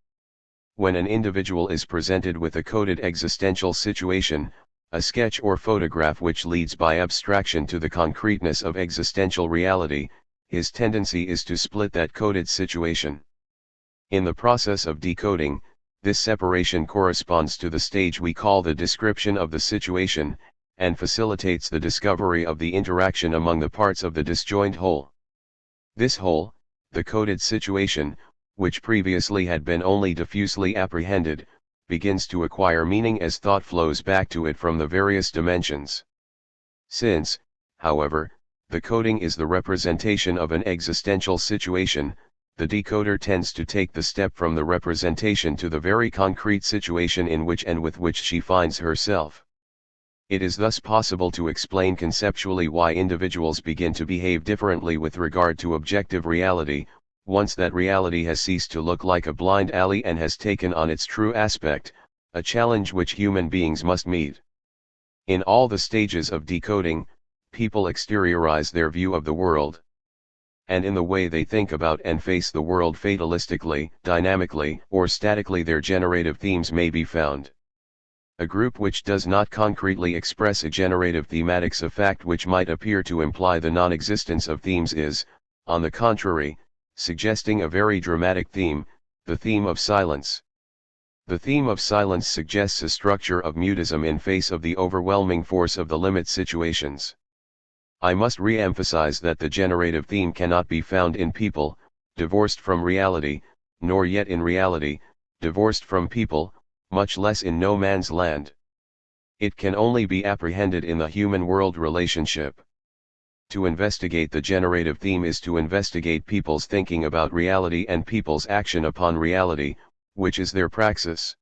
When an individual is presented with a coded existential situation, a sketch or photograph which leads by abstraction to the concreteness of existential reality, his tendency is to split that coded situation. In the process of decoding, this separation corresponds to the stage we call the description of the situation, and facilitates the discovery of the interaction among the parts of the disjoint whole. This whole, the coded situation, which previously had been only diffusely apprehended, begins to acquire meaning as thought flows back to it from the various dimensions. Since, however, the coding is the representation of an existential situation, the decoder tends to take the step from the representation to the very concrete situation in which and with which she finds herself. It is thus possible to explain conceptually why individuals begin to behave differently with regard to objective reality, once that reality has ceased to look like a blind alley and has taken on its true aspect, a challenge which human beings must meet. In all the stages of decoding, people exteriorize their view of the world. and in the way they think about and face the world fatalistically, dynamically, or statically. Their generative themes may be found. A group which does not concretely express a generative thematics, a fact which might appear to imply the non-existence of themes, is, on the contrary, suggesting a very dramatic theme, the theme of silence. The theme of silence suggests a structure of mutism in face of the overwhelming force of the limit situations. I must re-emphasize that the generative theme cannot be found in people, divorced from reality, nor yet in reality, divorced from people, much less in no man's land. It can only be apprehended in the human-world relationship. To investigate the generative theme is to investigate people's thinking about reality and people's action upon reality, which is their praxis.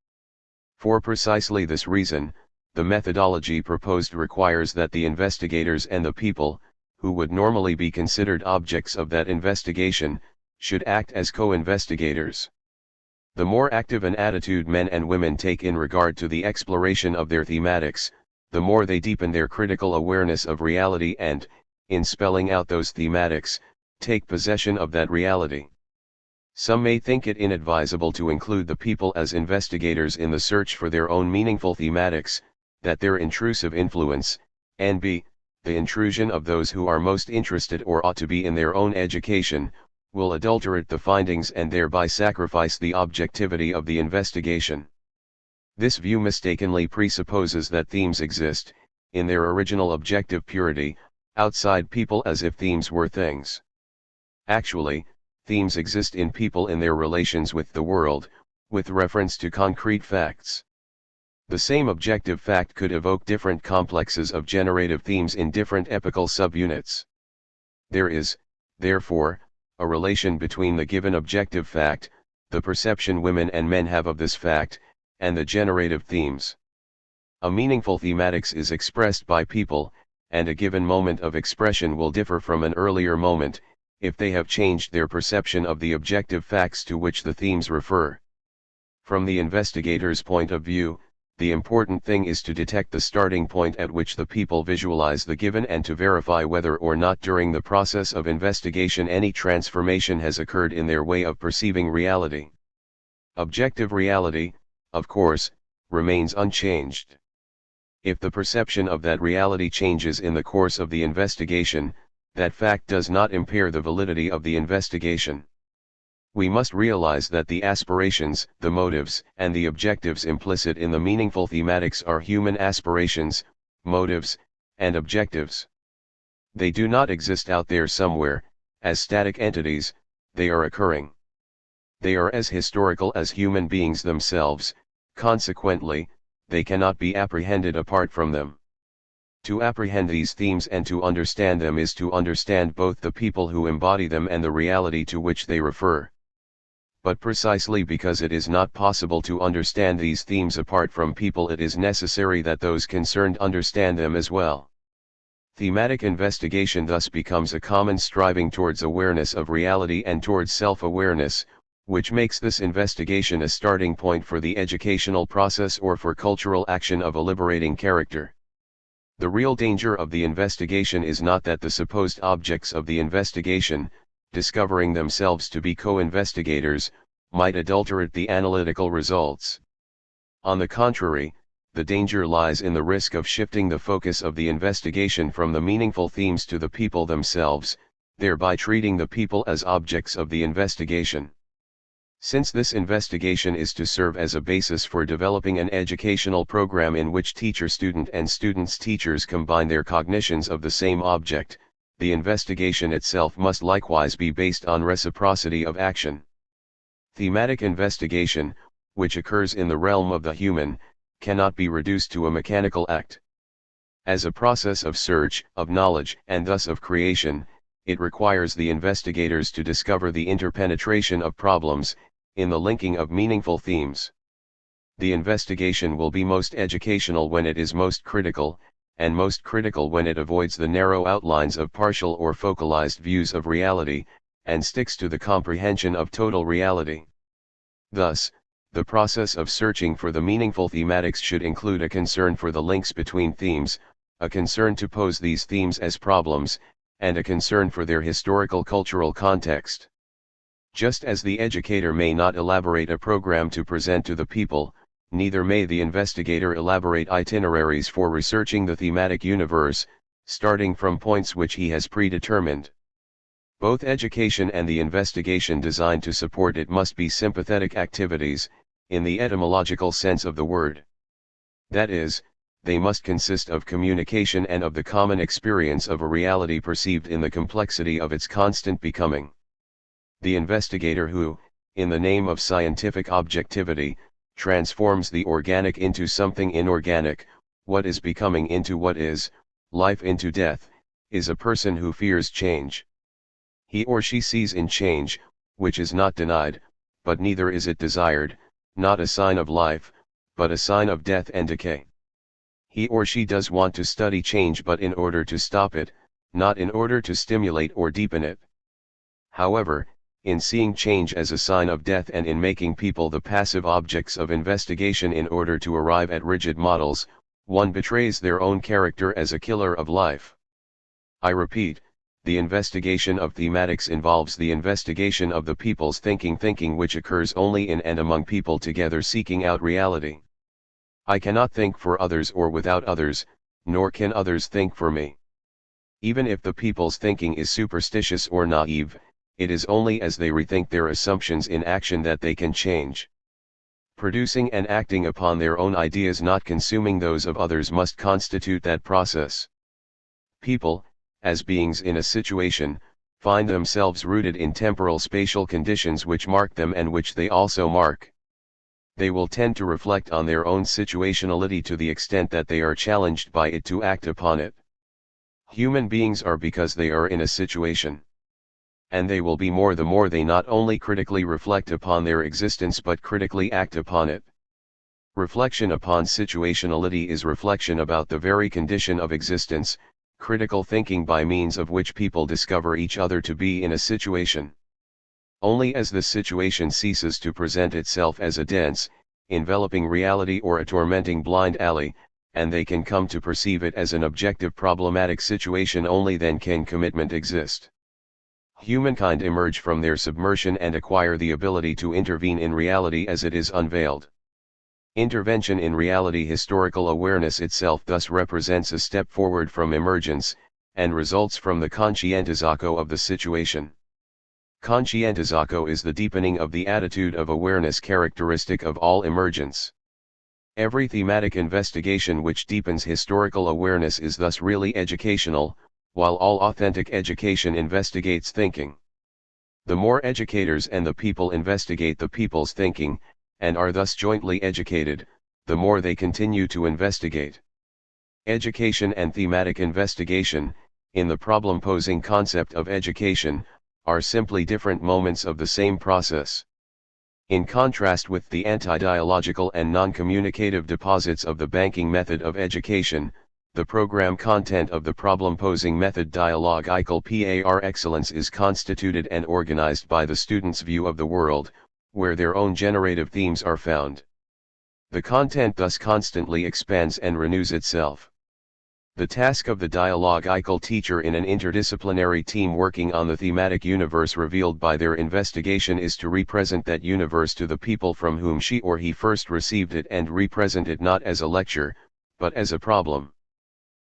For precisely this reason, the methodology proposed requires that the investigators and the people, who would normally be considered objects of that investigation, should act as co-investigators. The more active an attitude men and women take in regard to the exploration of their thematics, the more they deepen their critical awareness of reality and, in spelling out those thematics, take possession of that reality. Some may think it inadvisable to include the people as investigators in the search for their own meaningful thematics, that their intrusive influence, and the intrusion of those who are most interested or ought to be in their own education, will adulterate the findings and thereby sacrifice the objectivity of the investigation. This view mistakenly presupposes that themes exist, in their original objective purity, outside people, as if themes were things. Actually, themes exist in people in their relations with the world, with reference to concrete facts. The same objective fact could evoke different complexes of generative themes in different epical subunits. There is, therefore, a relation between the given objective fact, the perception women and men have of this fact, and the generative themes. A meaningful thematics is expressed by people, and a given moment of expression will differ from an earlier moment, if they have changed their perception of the objective facts to which the themes refer. From the investigator's point of view, the important thing is to detect the starting point at which the people visualize the given and to verify whether or not during the process of investigation any transformation has occurred in their way of perceiving reality. Objective reality, of course, remains unchanged. If the perception of that reality changes in the course of the investigation, that fact does not impair the validity of the investigation. We must realize that the aspirations, the motives, and the objectives implicit in the meaningful thematics are human aspirations, motives, and objectives. They do not exist out there somewhere, as static entities, they are occurring. They are as historical as human beings themselves, consequently, they cannot be apprehended apart from them. To apprehend these themes and to understand them is to understand both the people who embody them and the reality to which they refer. But precisely because it is not possible to understand these themes apart from people, it is necessary that those concerned understand them as well. Thematic investigation thus becomes a common striving towards awareness of reality and towards self-awareness, which makes this investigation a starting point for the educational process or for cultural action of a liberating character. The real danger of the investigation is not that the supposed objects of the investigation, discovering themselves to be co-investigators, might adulterate the analytical results. On the contrary, the danger lies in the risk of shifting the focus of the investigation from the meaningful themes to the people themselves, thereby treating the people as objects of the investigation. Since this investigation is to serve as a basis for developing an educational program in which teacher-student and students-teachers combine their cognitions of the same object, the investigation itself must likewise be based on reciprocity of action. Thematic investigation, which occurs in the realm of the human, cannot be reduced to a mechanical act. As a process of search, of knowledge, and thus of creation, it requires the investigators to discover the interpenetration of problems, in the linking of meaningful themes. The investigation will be most educational when it is most critical, and most critical when it avoids the narrow outlines of partial or focalized views of reality, and sticks to the comprehension of total reality. Thus, the process of searching for the meaningful thematics should include a concern for the links between themes, a concern to pose these themes as problems, and a concern for their historical cultural context. Just as the educator may not elaborate a program to present to the people, neither may the investigator elaborate itineraries for researching the thematic universe, starting from points which he has predetermined. Both education and the investigation designed to support it must be sympathetic activities, in the etymological sense of the word. That is, they must consist of communication and of the common experience of a reality perceived in the complexity of its constant becoming. The investigator who, in the name of scientific objectivity, transforms the organic into something inorganic, what is becoming into what is, life into death, is a person who fears change. He or she sees in change, which is not denied, but neither is it desired, not a sign of life, but a sign of death and decay. He or she does want to study change but in order to stop it, not in order to stimulate or deepen it. However, in seeing change as a sign of death and in making people the passive objects of investigation in order to arrive at rigid models, one betrays their own character as a killer of life. I repeat, the investigation of thematics involves the investigation of the people's thinking which occurs only in and among people together seeking out reality. I cannot think for others or without others, nor can others think for me. Even if the people's thinking is superstitious or naive, it is only as they rethink their assumptions in action that they can change. Producing and acting upon their own ideas, not consuming those of others, must constitute that process. People, as beings in a situation, find themselves rooted in temporal spatial conditions which mark them and which they also mark. They will tend to reflect on their own situationality to the extent that they are challenged by it to act upon it. Human beings are because they are in a situation. And they will be more the more they not only critically reflect upon their existence but critically act upon it. Reflection upon situationality is reflection about the very condition of existence, critical thinking by means of which people discover each other to be in a situation. Only as the situation ceases to present itself as a dense, enveloping reality or a tormenting blind alley, and they can come to perceive it as an objective problematic situation, only then can commitment exist. Humankind emerge from their submersion and acquire the ability to intervene in reality as it is unveiled. Intervention in reality. Historical awareness itself thus represents a step forward from emergence, and results from the conscientizzato of the situation. Conscientizzato is the deepening of the attitude of awareness characteristic of all emergence. Every thematic investigation which deepens historical awareness is thus really educational, while all authentic education investigates thinking. The more educators and the people investigate the people's thinking, and are thus jointly educated, the more they continue to investigate. Education and thematic investigation, in the problem-posing concept of education, are simply different moments of the same process. In contrast with the anti-dialogical and non-communicative deposits of the banking method of education, the program content of the problem-posing method dialogical par excellence is constituted and organized by the student's view of the world, where their own generative themes are found. The content thus constantly expands and renews itself. The task of the dialogical teacher in an interdisciplinary team working on the thematic universe revealed by their investigation is to represent that universe to the people from whom she or he first received it, and represent it not as a lecture, but as a problem.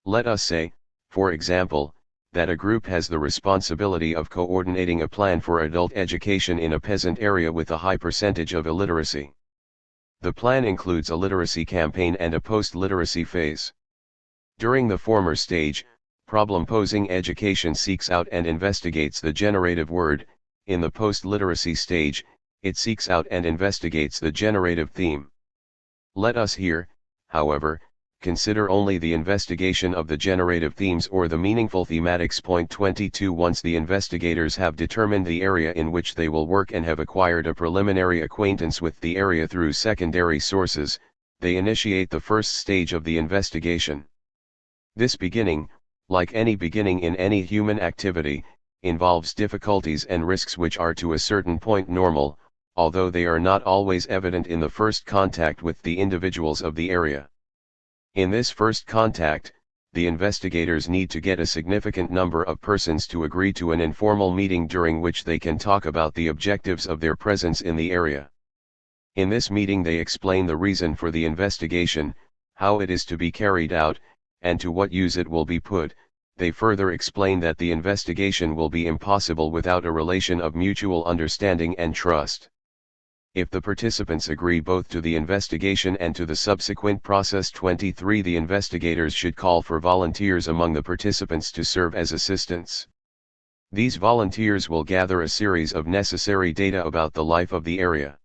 Let us say, for example, that a group has the responsibility of coordinating a plan for adult education in a peasant area with a high percentage of illiteracy. The plan includes a literacy campaign and a post-literacy phase. During the former stage, problem-posing education seeks out and investigates the generative word. In the post-literacy stage, it seeks out and investigates the generative theme. Let us here, however, consider only the investigation of the generative themes or the meaningful thematics. Point 22. Once the investigators have determined the area in which they will work and have acquired a preliminary acquaintance with the area through secondary sources, they initiate the first stage of the investigation. This beginning, like any beginning in any human activity, involves difficulties and risks which are to a certain point normal, although they are not always evident in the first contact with the individuals of the area. In this first contact, the investigators need to get a significant number of persons to agree to an informal meeting during which they can talk about the objectives of their presence in the area. In this meeting they explain the reason for the investigation, how it is to be carried out, and to what use it will be put. They further explain that the investigation will be impossible without a relation of mutual understanding and trust. If the participants agree both to the investigation and to the subsequent process 23, the investigators should call for volunteers among the participants to serve as assistants. These volunteers will gather a series of necessary data about the life of the area.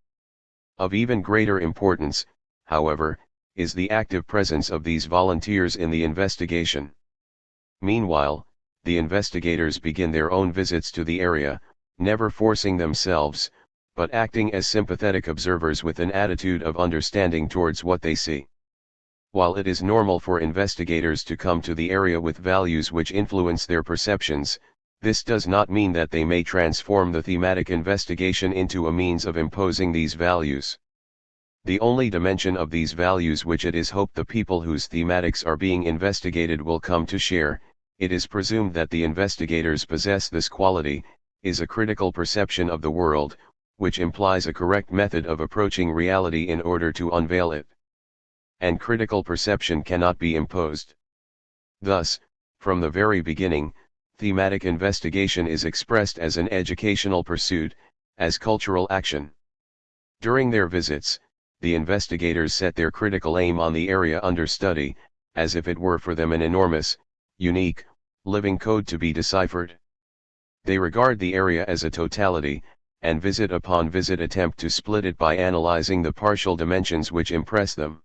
Of even greater importance, however, is the active presence of these volunteers in the investigation. Meanwhile, the investigators begin their own visits to the area, never forcing themselves, but acting as sympathetic observers with an attitude of understanding towards what they see. While it is normal for investigators to come to the area with values which influence their perceptions, this does not mean that they may transform the thematic investigation into a means of imposing these values. The only dimension of these values which it is hoped the people whose thematics are being investigated will come to share, it is presumed that the investigators possess this quality, is a critical perception of the world, which implies a correct method of approaching reality in order to unveil it. And critical perception cannot be imposed. Thus, from the very beginning, thematic investigation is expressed as an educational pursuit, as cultural action. During their visits, the investigators set their critical aim on the area under study, as if it were for them an enormous, unique, living code to be deciphered. They regard the area as a totality, and visit upon visit attempt to split it by analyzing the partial dimensions which impress them.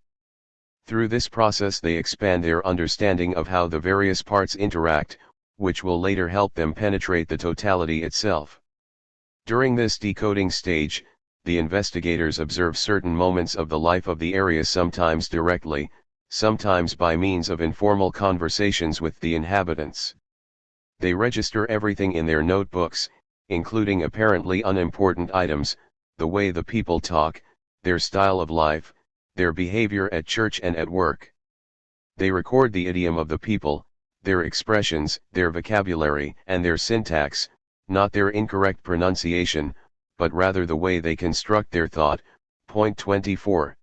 Through this process they expand their understanding of how the various parts interact, which will later help them penetrate the totality itself. During this decoding stage, the investigators observe certain moments of the life of the area, sometimes directly, sometimes by means of informal conversations with the inhabitants. They register everything in their notebooks, including apparently unimportant items, the way the people talk, their style of life, their behavior at church and at work. They record the idiom of the people, their expressions, their vocabulary, and their syntax, not their incorrect pronunciation, but rather the way they construct their thought. Point 24.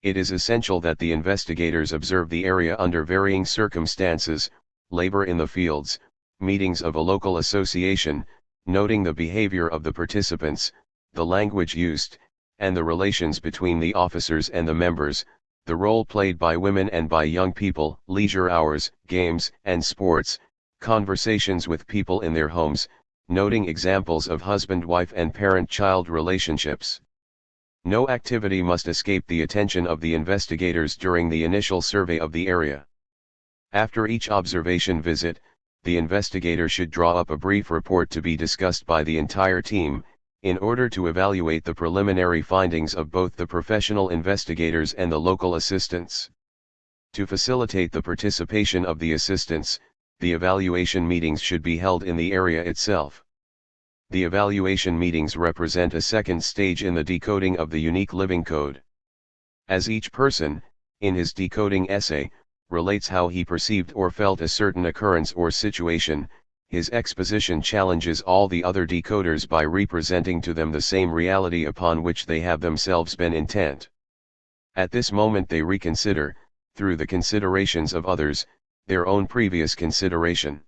It is essential that the investigators observe the area under varying circumstances, labor in the fields, meetings of a local association, noting the behavior of the participants, the language used, and the relations between the officers and the members, the role played by women and by young people, leisure hours, games and sports, conversations with people in their homes, noting examples of husband-wife and parent-child relationships. No activity must escape the attention of the investigators during the initial survey of the area. After each observation visit, the investigator should draw up a brief report to be discussed by the entire team, in order to evaluate the preliminary findings of both the professional investigators and the local assistants. To facilitate the participation of the assistants, the evaluation meetings should be held in the area itself. The evaluation meetings represent a second stage in the decoding of the unique living code. As each person, in his decoding essay, relates how he perceived or felt a certain occurrence or situation, his exposition challenges all the other decoders by representing to them the same reality upon which they have themselves been intent. At this moment they reconsider, through the considerations of others, their own previous consideration.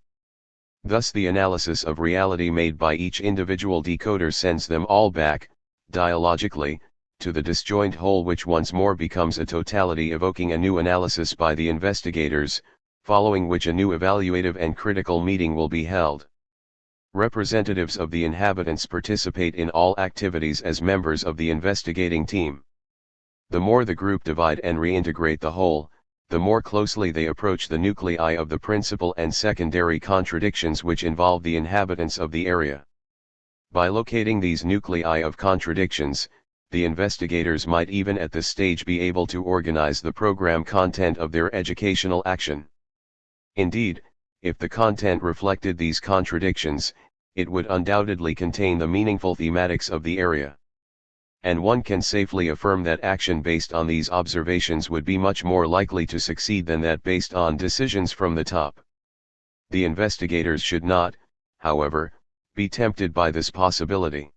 Thus the analysis of reality made by each individual decoder sends them all back, dialogically, to the disjoint whole, which once more becomes a totality, evoking a new analysis by the investigators, following which a new evaluative and critical meeting will be held. Representatives of the inhabitants participate in all activities as members of the investigating team. The more the group divide and reintegrate the whole, the more closely they approach the nuclei of the principal and secondary contradictions which involve the inhabitants of the area. By locating these nuclei of contradictions, the investigators might even at this stage be able to organize the program content of their educational action. Indeed, if the content reflected these contradictions, it would undoubtedly contain the meaningful thematics of the area. and one can safely affirm that action based on these observations would be much more likely to succeed than that based on decisions from the top. The investigators should not, however, be tempted by this possibility.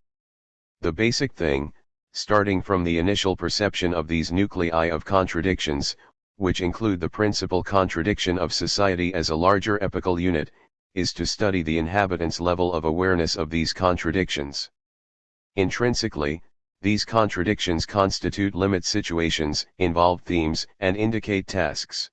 The basic thing, starting from the initial perception of these nuclei of contradictions, which include the principal contradiction of society as a larger epochal unit, is to study the inhabitants' level of awareness of these contradictions. Intrinsically, these contradictions constitute limit situations, involve themes, and indicate tasks.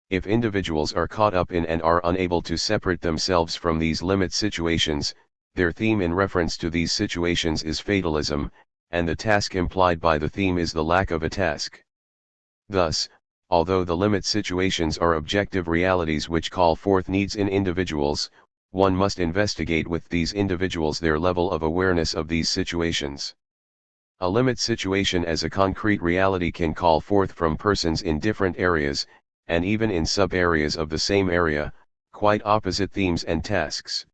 If individuals are caught up in and are unable to separate themselves from these limit situations, their theme in reference to these situations is fatalism, and the task implied by the theme is the lack of a task. Thus, although the limit situations are objective realities which call forth needs in individuals, one must investigate with these individuals their level of awareness of these situations. A limit situation as a concrete reality can call forth from persons in different areas, and even in sub-areas of the same area, quite opposite themes and tasks.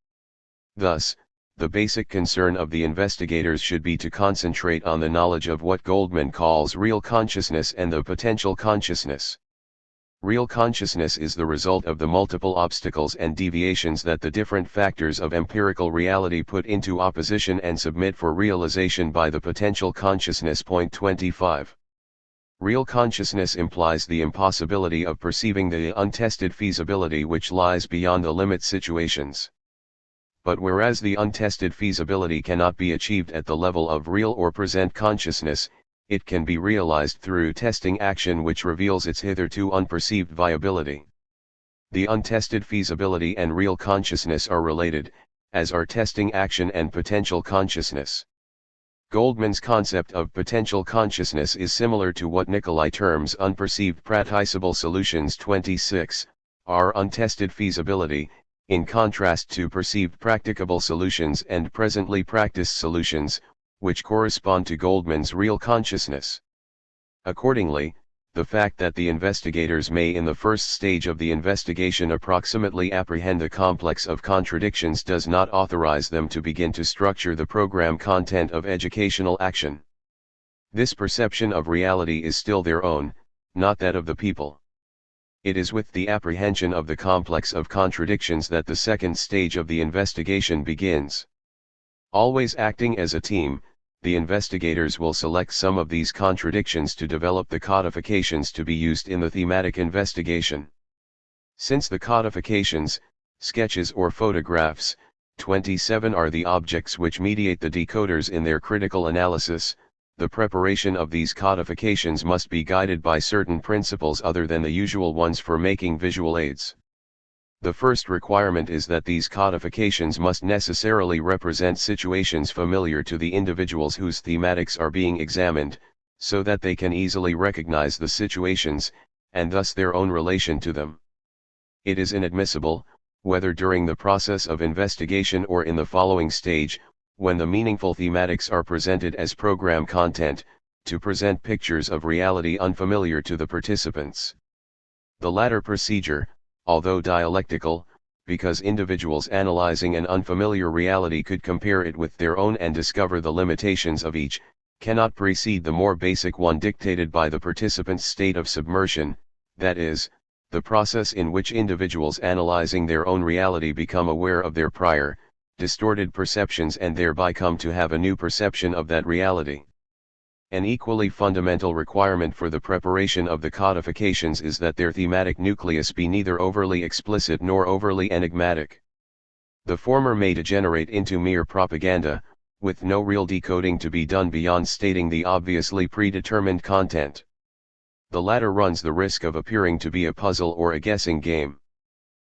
Thus, the basic concern of the investigators should be to concentrate on the knowledge of what Goldman calls real consciousness and the potential consciousness. Real consciousness is the result of the multiple obstacles and deviations that the different factors of empirical reality put into opposition and submit for realization by the potential consciousness. Point 25. Real consciousness implies the impossibility of perceiving the untested feasibility which lies beyond the limit situations. But whereas the untested feasibility cannot be achieved at the level of real or present consciousness, it can be realized through testing action which reveals its hitherto unperceived viability. The untested feasibility and real consciousness are related, as are testing action and potential consciousness. Goldman's concept of potential consciousness is similar to what Nicolai terms unperceived practicable solutions. 26, are untested feasibility, in contrast to perceived practicable solutions and presently practiced solutions, which correspond to Goldman's real consciousness. Accordingly, the fact that the investigators may in the first stage of the investigation approximately apprehend the complex of contradictions does not authorize them to begin to structure the program content of educational action. This perception of reality is still their own, not that of the people. It is with the apprehension of the complex of contradictions that the second stage of the investigation begins. Always acting as a team, the investigators will select some of these contradictions to develop the codifications to be used in the thematic investigation. Since the codifications, sketches or photographs, 27 are the objects which mediate the decoders in their critical analysis, the preparation of these codifications must be guided by certain principles other than the usual ones for making visual aids. The first requirement is that these codifications must necessarily represent situations familiar to the individuals whose thematics are being examined, so that they can easily recognize the situations, and thus their own relation to them. It is inadmissible, whether during the process of investigation or in the following stage, when the meaningful thematics are presented as program content, to present pictures of reality unfamiliar to the participants. The latter procedure, although dialectical, because individuals analyzing an unfamiliar reality could compare it with their own and discover the limitations of each, cannot precede the more basic one dictated by the participant's state of submersion, that is, the process in which individuals analyzing their own reality become aware of their prior, distorted perceptions and thereby come to have a new perception of that reality. An equally fundamental requirement for the preparation of the codifications is that their thematic nucleus be neither overly explicit nor overly enigmatic. The former may degenerate into mere propaganda, with no real decoding to be done beyond stating the obviously predetermined content. The latter runs the risk of appearing to be a puzzle or a guessing game.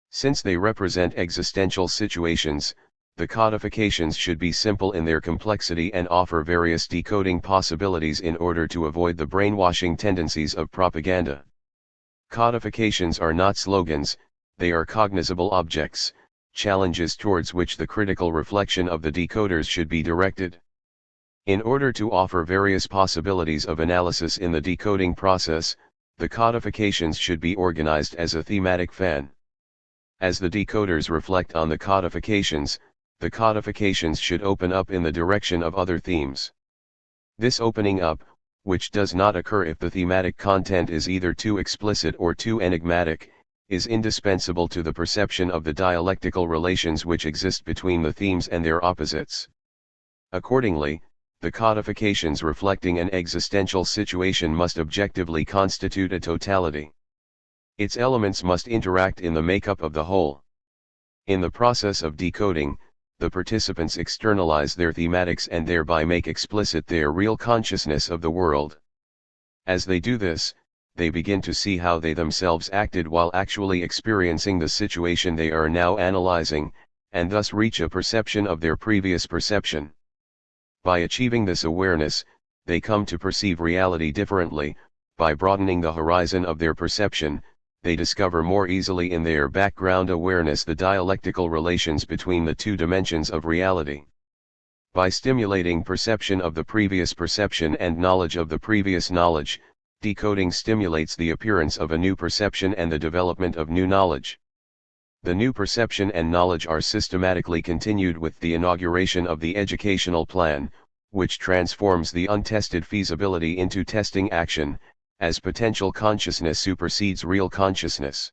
Since they represent existential situations, the codifications should be simple in their complexity and offer various decoding possibilities in order to avoid the brainwashing tendencies of propaganda. Codifications are not slogans, they are cognizable objects, challenges towards which the critical reflection of the decoders should be directed. In order to offer various possibilities of analysis in the decoding process, the codifications should be organized as a thematic fan. As the decoders reflect on the codifications should open up in the direction of other themes. This opening up, which does not occur if the thematic content is either too explicit or too enigmatic, is indispensable to the perception of the dialectical relations which exist between the themes and their opposites. Accordingly, the codifications reflecting an existential situation must objectively constitute a totality. Its elements must interact in the makeup of the whole. In the process of decoding, the participants externalize their thematics and thereby make explicit their real consciousness of the world. As they do this, they begin to see how they themselves acted while actually experiencing the situation they are now analyzing, and thus reach a perception of their previous perception. By achieving this awareness, they come to perceive reality differently. By broadening the horizon of their perception, they discover more easily in their background awareness the dialectical relations between the two dimensions of reality. By stimulating perception of the previous perception and knowledge of the previous knowledge, decoding stimulates the appearance of a new perception and the development of new knowledge. The new perception and knowledge are systematically continued with the inauguration of the educational plan, which transforms the untested feasibility into testing action, as potential consciousness supersedes real consciousness.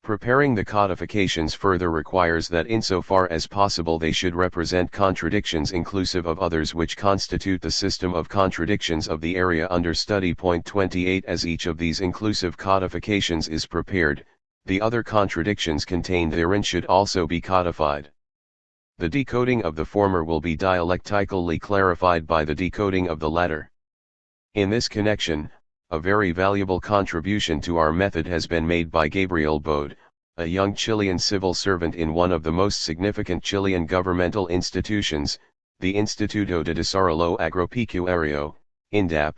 Preparing the codifications further requires that insofar as possible they should represent contradictions inclusive of others which constitute the system of contradictions of the area under study. Point 28. As each of these inclusive codifications is prepared, the other contradictions contained therein should also be codified. The decoding of the former will be dialectically clarified by the decoding of the latter. In this connection, a very valuable contribution to our method has been made by Gabriel Bode, a young Chilean civil servant in one of the most significant Chilean governmental institutions, the Instituto de Desarrollo Agropecuario, INDAP.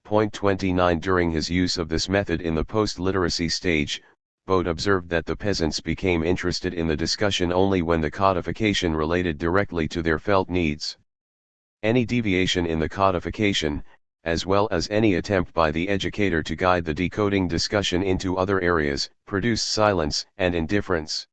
Point 29. During his use of this method in the post-literacy stage, Bode observed that the peasants became interested in the discussion only when the codification related directly to their felt needs. Any deviation in the codification, as well as any attempt by the educator to guide the decoding discussion into other areas, produced silence and indifference.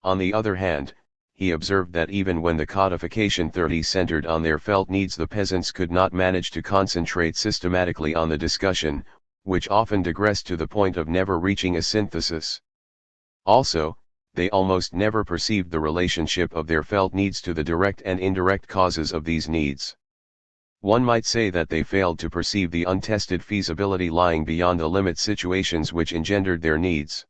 On the other hand, he observed that even when the codification 30 centered on their felt needs, the peasants could not manage to concentrate systematically on the discussion, which often digressed to the point of never reaching a synthesis. Also, they almost never perceived the relationship of their felt needs to the direct and indirect causes of these needs. One might say that they failed to perceive the untested feasibility lying beyond the limit situations which engendered their needs.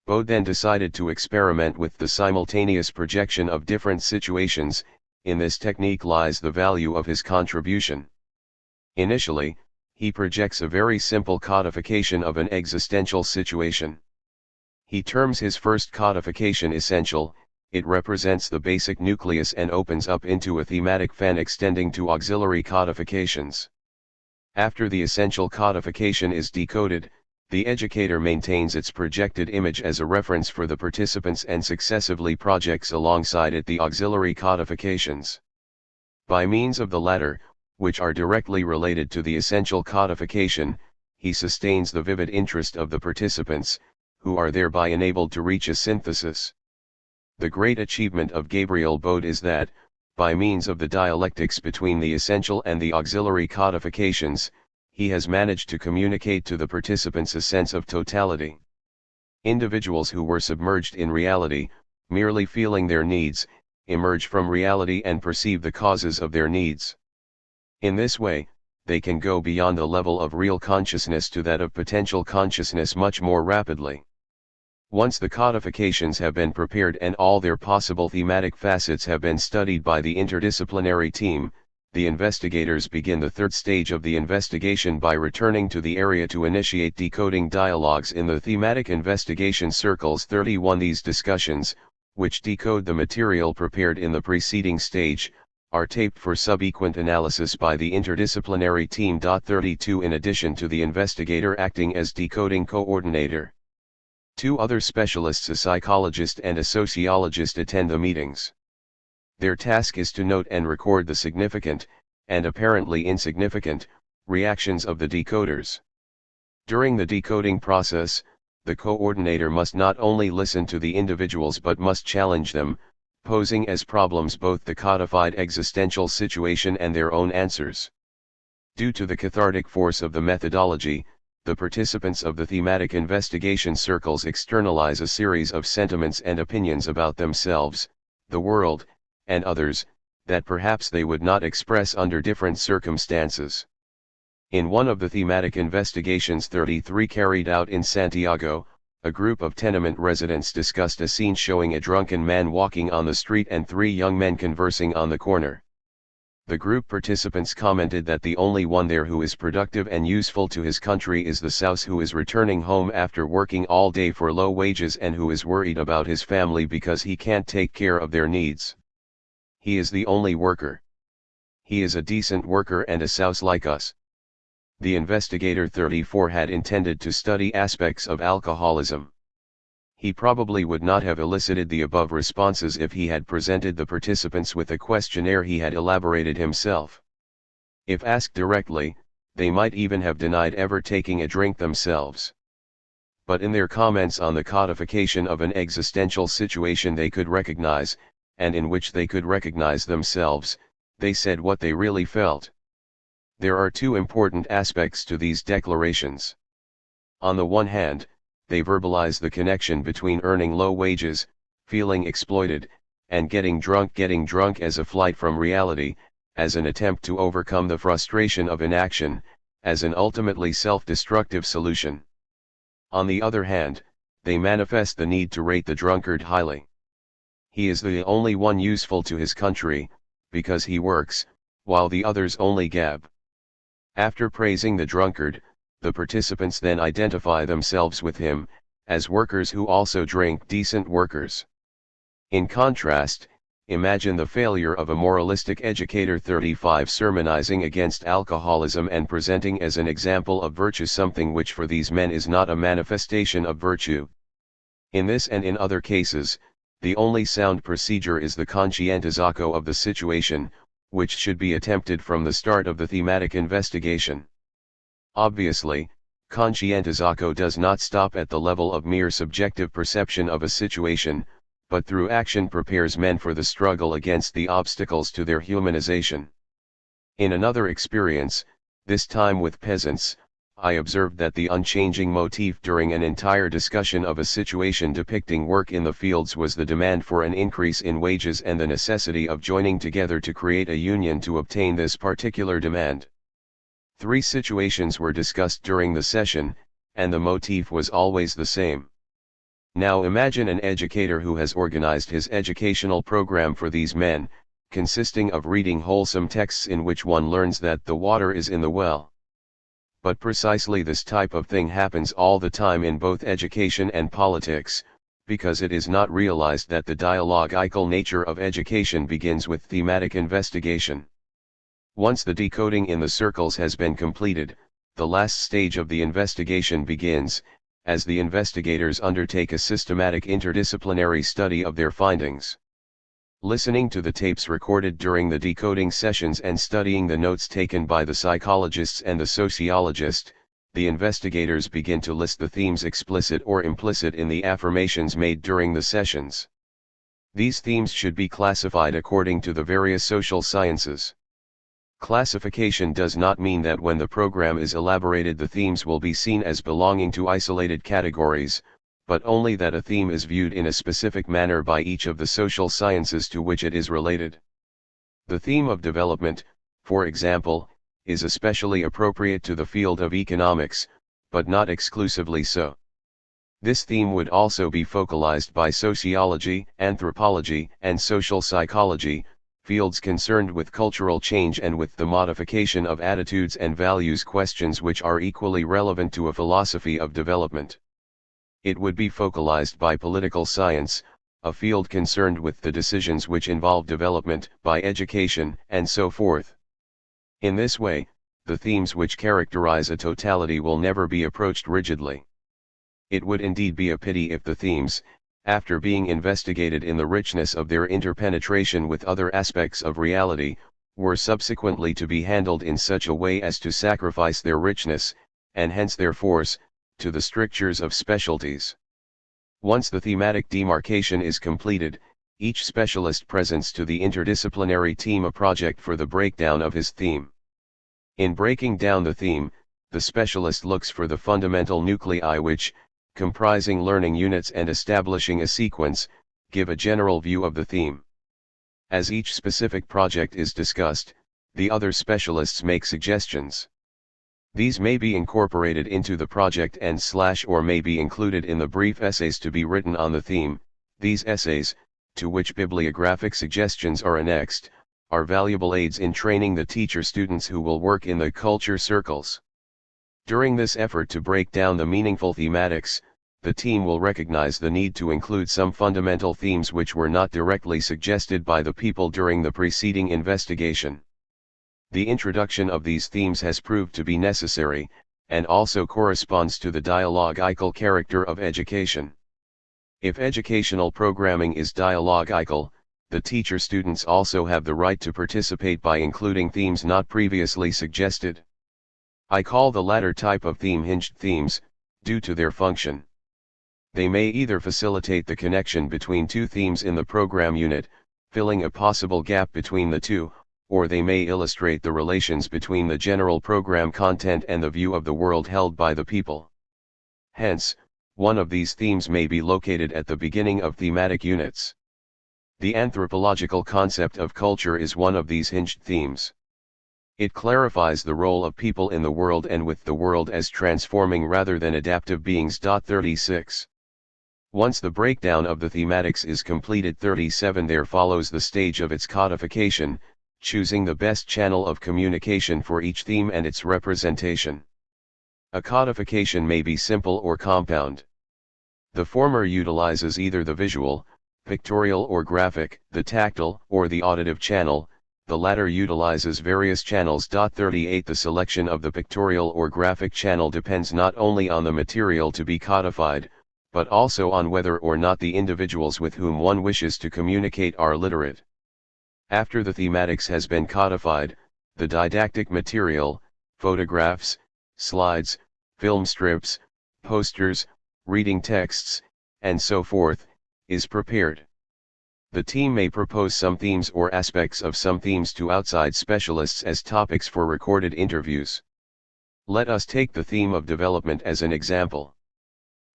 Bode then decided to experiment with the simultaneous projection of different situations. In this technique lies the value of his contribution. Initially, he projects a very simple codification of an existential situation. He terms his first codification essential. It represents the basic nucleus and opens up into a thematic fan extending to auxiliary codifications. After the essential codification is decoded, the educator maintains its projected image as a reference for the participants and successively projects alongside it the auxiliary codifications. By means of the latter, which are directly related to the essential codification, he sustains the vivid interest of the participants, who are thereby enabled to reach a synthesis. The great achievement of Gabriel Bode is that, by means of the dialectics between the essential and the auxiliary codifications, he has managed to communicate to the participants a sense of totality. Individuals who were submerged in reality, merely feeling their needs, emerge from reality and perceive the causes of their needs. In this way, they can go beyond the level of real consciousness to that of potential consciousness much more rapidly. Once the codifications have been prepared and all their possible thematic facets have been studied by the interdisciplinary team, the investigators begin the third stage of the investigation by returning to the area to initiate decoding dialogues in the thematic investigation circles. 31. These discussions, which decode the material prepared in the preceding stage, are taped for subsequent analysis by the interdisciplinary team. 32. In addition to the investigator acting as decoding coordinator, 2 other specialists, a psychologist and a sociologist, attend the meetings. Their task is to note and record the significant, and apparently insignificant, reactions of the decoders. During the decoding process, the coordinator must not only listen to the individuals but must challenge them, posing as problems both the codified existential situation and their own answers. Due to the cathartic force of the methodology, the participants of the thematic investigation circles externalize a series of sentiments and opinions about themselves, the world, and others, that perhaps they would not express under different circumstances. In one of the thematic investigations 33 carried out in Santiago, a group of tenement residents discussed a scene showing a drunken man walking on the street and three young men conversing on the corner. The group participants commented that the only one there who is productive and useful to his country is the souse who is returning home after working all day for low wages and who is worried about his family because he can't take care of their needs. He is the only worker. He is a decent worker and a souse like us. The investigator 34 had intended to study aspects of alcoholism. He probably would not have elicited the above responses if he had presented the participants with a questionnaire he had elaborated himself. If asked directly, they might even have denied ever taking a drink themselves. But in their comments on the codification of an existential situation they could recognize, and in which they could recognize themselves, they said what they really felt. There are two important aspects to these declarations. On the one hand, they verbalize the connection between earning low wages, feeling exploited, and getting drunk as a flight from reality, as an attempt to overcome the frustration of inaction, as an ultimately self-destructive solution. On the other hand, they manifest the need to rate the drunkard highly. He is the only one useful to his country, because he works, while the others only gab. After praising the drunkard, the participants then identify themselves with him, as workers who also drink, decent workers. In contrast, imagine the failure of a moralistic educator 35 sermonizing against alcoholism and presenting as an example of virtue something which for these men is not a manifestation of virtue. In this and in other cases, the only sound procedure is the conscientizatio of the situation, which should be attempted from the start of the thematic investigation. Obviously, conscientizatio does not stop at the level of mere subjective perception of a situation, but through action prepares men for the struggle against the obstacles to their humanization. In another experience, this time with peasants, I observed that the unchanging motif during an entire discussion of a situation depicting work in the fields was the demand for an increase in wages and the necessity of joining together to create a union to obtain this particular demand. 3 situations were discussed during the session, and the motif was always the same. Now imagine an educator who has organized his educational program for these men, consisting of reading wholesome texts in which one learns that the water is in the well. But precisely this type of thing happens all the time in both education and politics, because it is not realized that the dialogical nature of education begins with thematic investigation. Once the decoding in the circles has been completed, the last stage of the investigation begins, as the investigators undertake a systematic interdisciplinary study of their findings. Listening to the tapes recorded during the decoding sessions and studying the notes taken by the psychologists and the sociologist, the investigators begin to list the themes explicit or implicit in the affirmations made during the sessions. These themes should be classified according to the various social sciences. Classification does not mean that when the program is elaborated the themes will be seen as belonging to isolated categories, but only that a theme is viewed in a specific manner by each of the social sciences to which it is related. The theme of development, for example, is especially appropriate to the field of economics, but not exclusively so. This theme would also be focalized by sociology, anthropology, and social psychology, fields concerned with cultural change and with the modification of attitudes and values, questions which are equally relevant to a philosophy of development. It would be focalized by political science, a field concerned with the decisions which involve development, by education, and so forth. In this way, the themes which characterize a totality will never be approached rigidly. It would indeed be a pity if the themes, after being investigated in the richness of their interpenetration with other aspects of reality, were subsequently to be handled in such a way as to sacrifice their richness, and hence their force, to the strictures of specialties. Once the thematic demarcation is completed, each specialist presents to the interdisciplinary team a project for the breakdown of his theme. In breaking down the theme, the specialist looks for the fundamental nuclei which, comprising learning units and establishing a sequence, give a general view of the theme. As each specific project is discussed, the other specialists make suggestions. These may be incorporated into the project or may be included in the brief essays to be written on the theme. These essays, to which bibliographic suggestions are annexed, are valuable aids in training the teacher students who will work in the culture circles. During this effort to break down the meaningful thematics, the team will recognize the need to include some fundamental themes which were not directly suggested by the people during the preceding investigation. The introduction of these themes has proved to be necessary, and also corresponds to the dialogical character of education. If educational programming is dialogical, the teacher students also have the right to participate by including themes not previously suggested. I call the latter type of theme hinged themes, due to their function. They may either facilitate the connection between two themes in the program unit, filling a possible gap between the two, or they may illustrate the relations between the general program content and the view of the world held by the people. Hence, one of these themes may be located at the beginning of thematic units. The anthropological concept of culture is one of these hinged themes. It clarifies the role of people in the world and with the world as transforming rather than adaptive beings. 36. Once the breakdown of the thematics is completed. 37 There follows the stage of its codification, choosing the best channel of communication for each theme and its representation. A codification may be simple or compound. The former utilizes either the visual, pictorial or graphic, the tactile, or the auditive channel, the latter utilizes various channels. 38 The selection of the pictorial or graphic channel depends not only on the material to be codified, but also on whether or not the individuals with whom one wishes to communicate are literate. After the thematics has been codified, the didactic material, photographs, slides, film strips, posters, reading texts, and so forth, is prepared. The team may propose some themes or aspects of some themes to outside specialists as topics for recorded interviews. Let us take the theme of development as an example.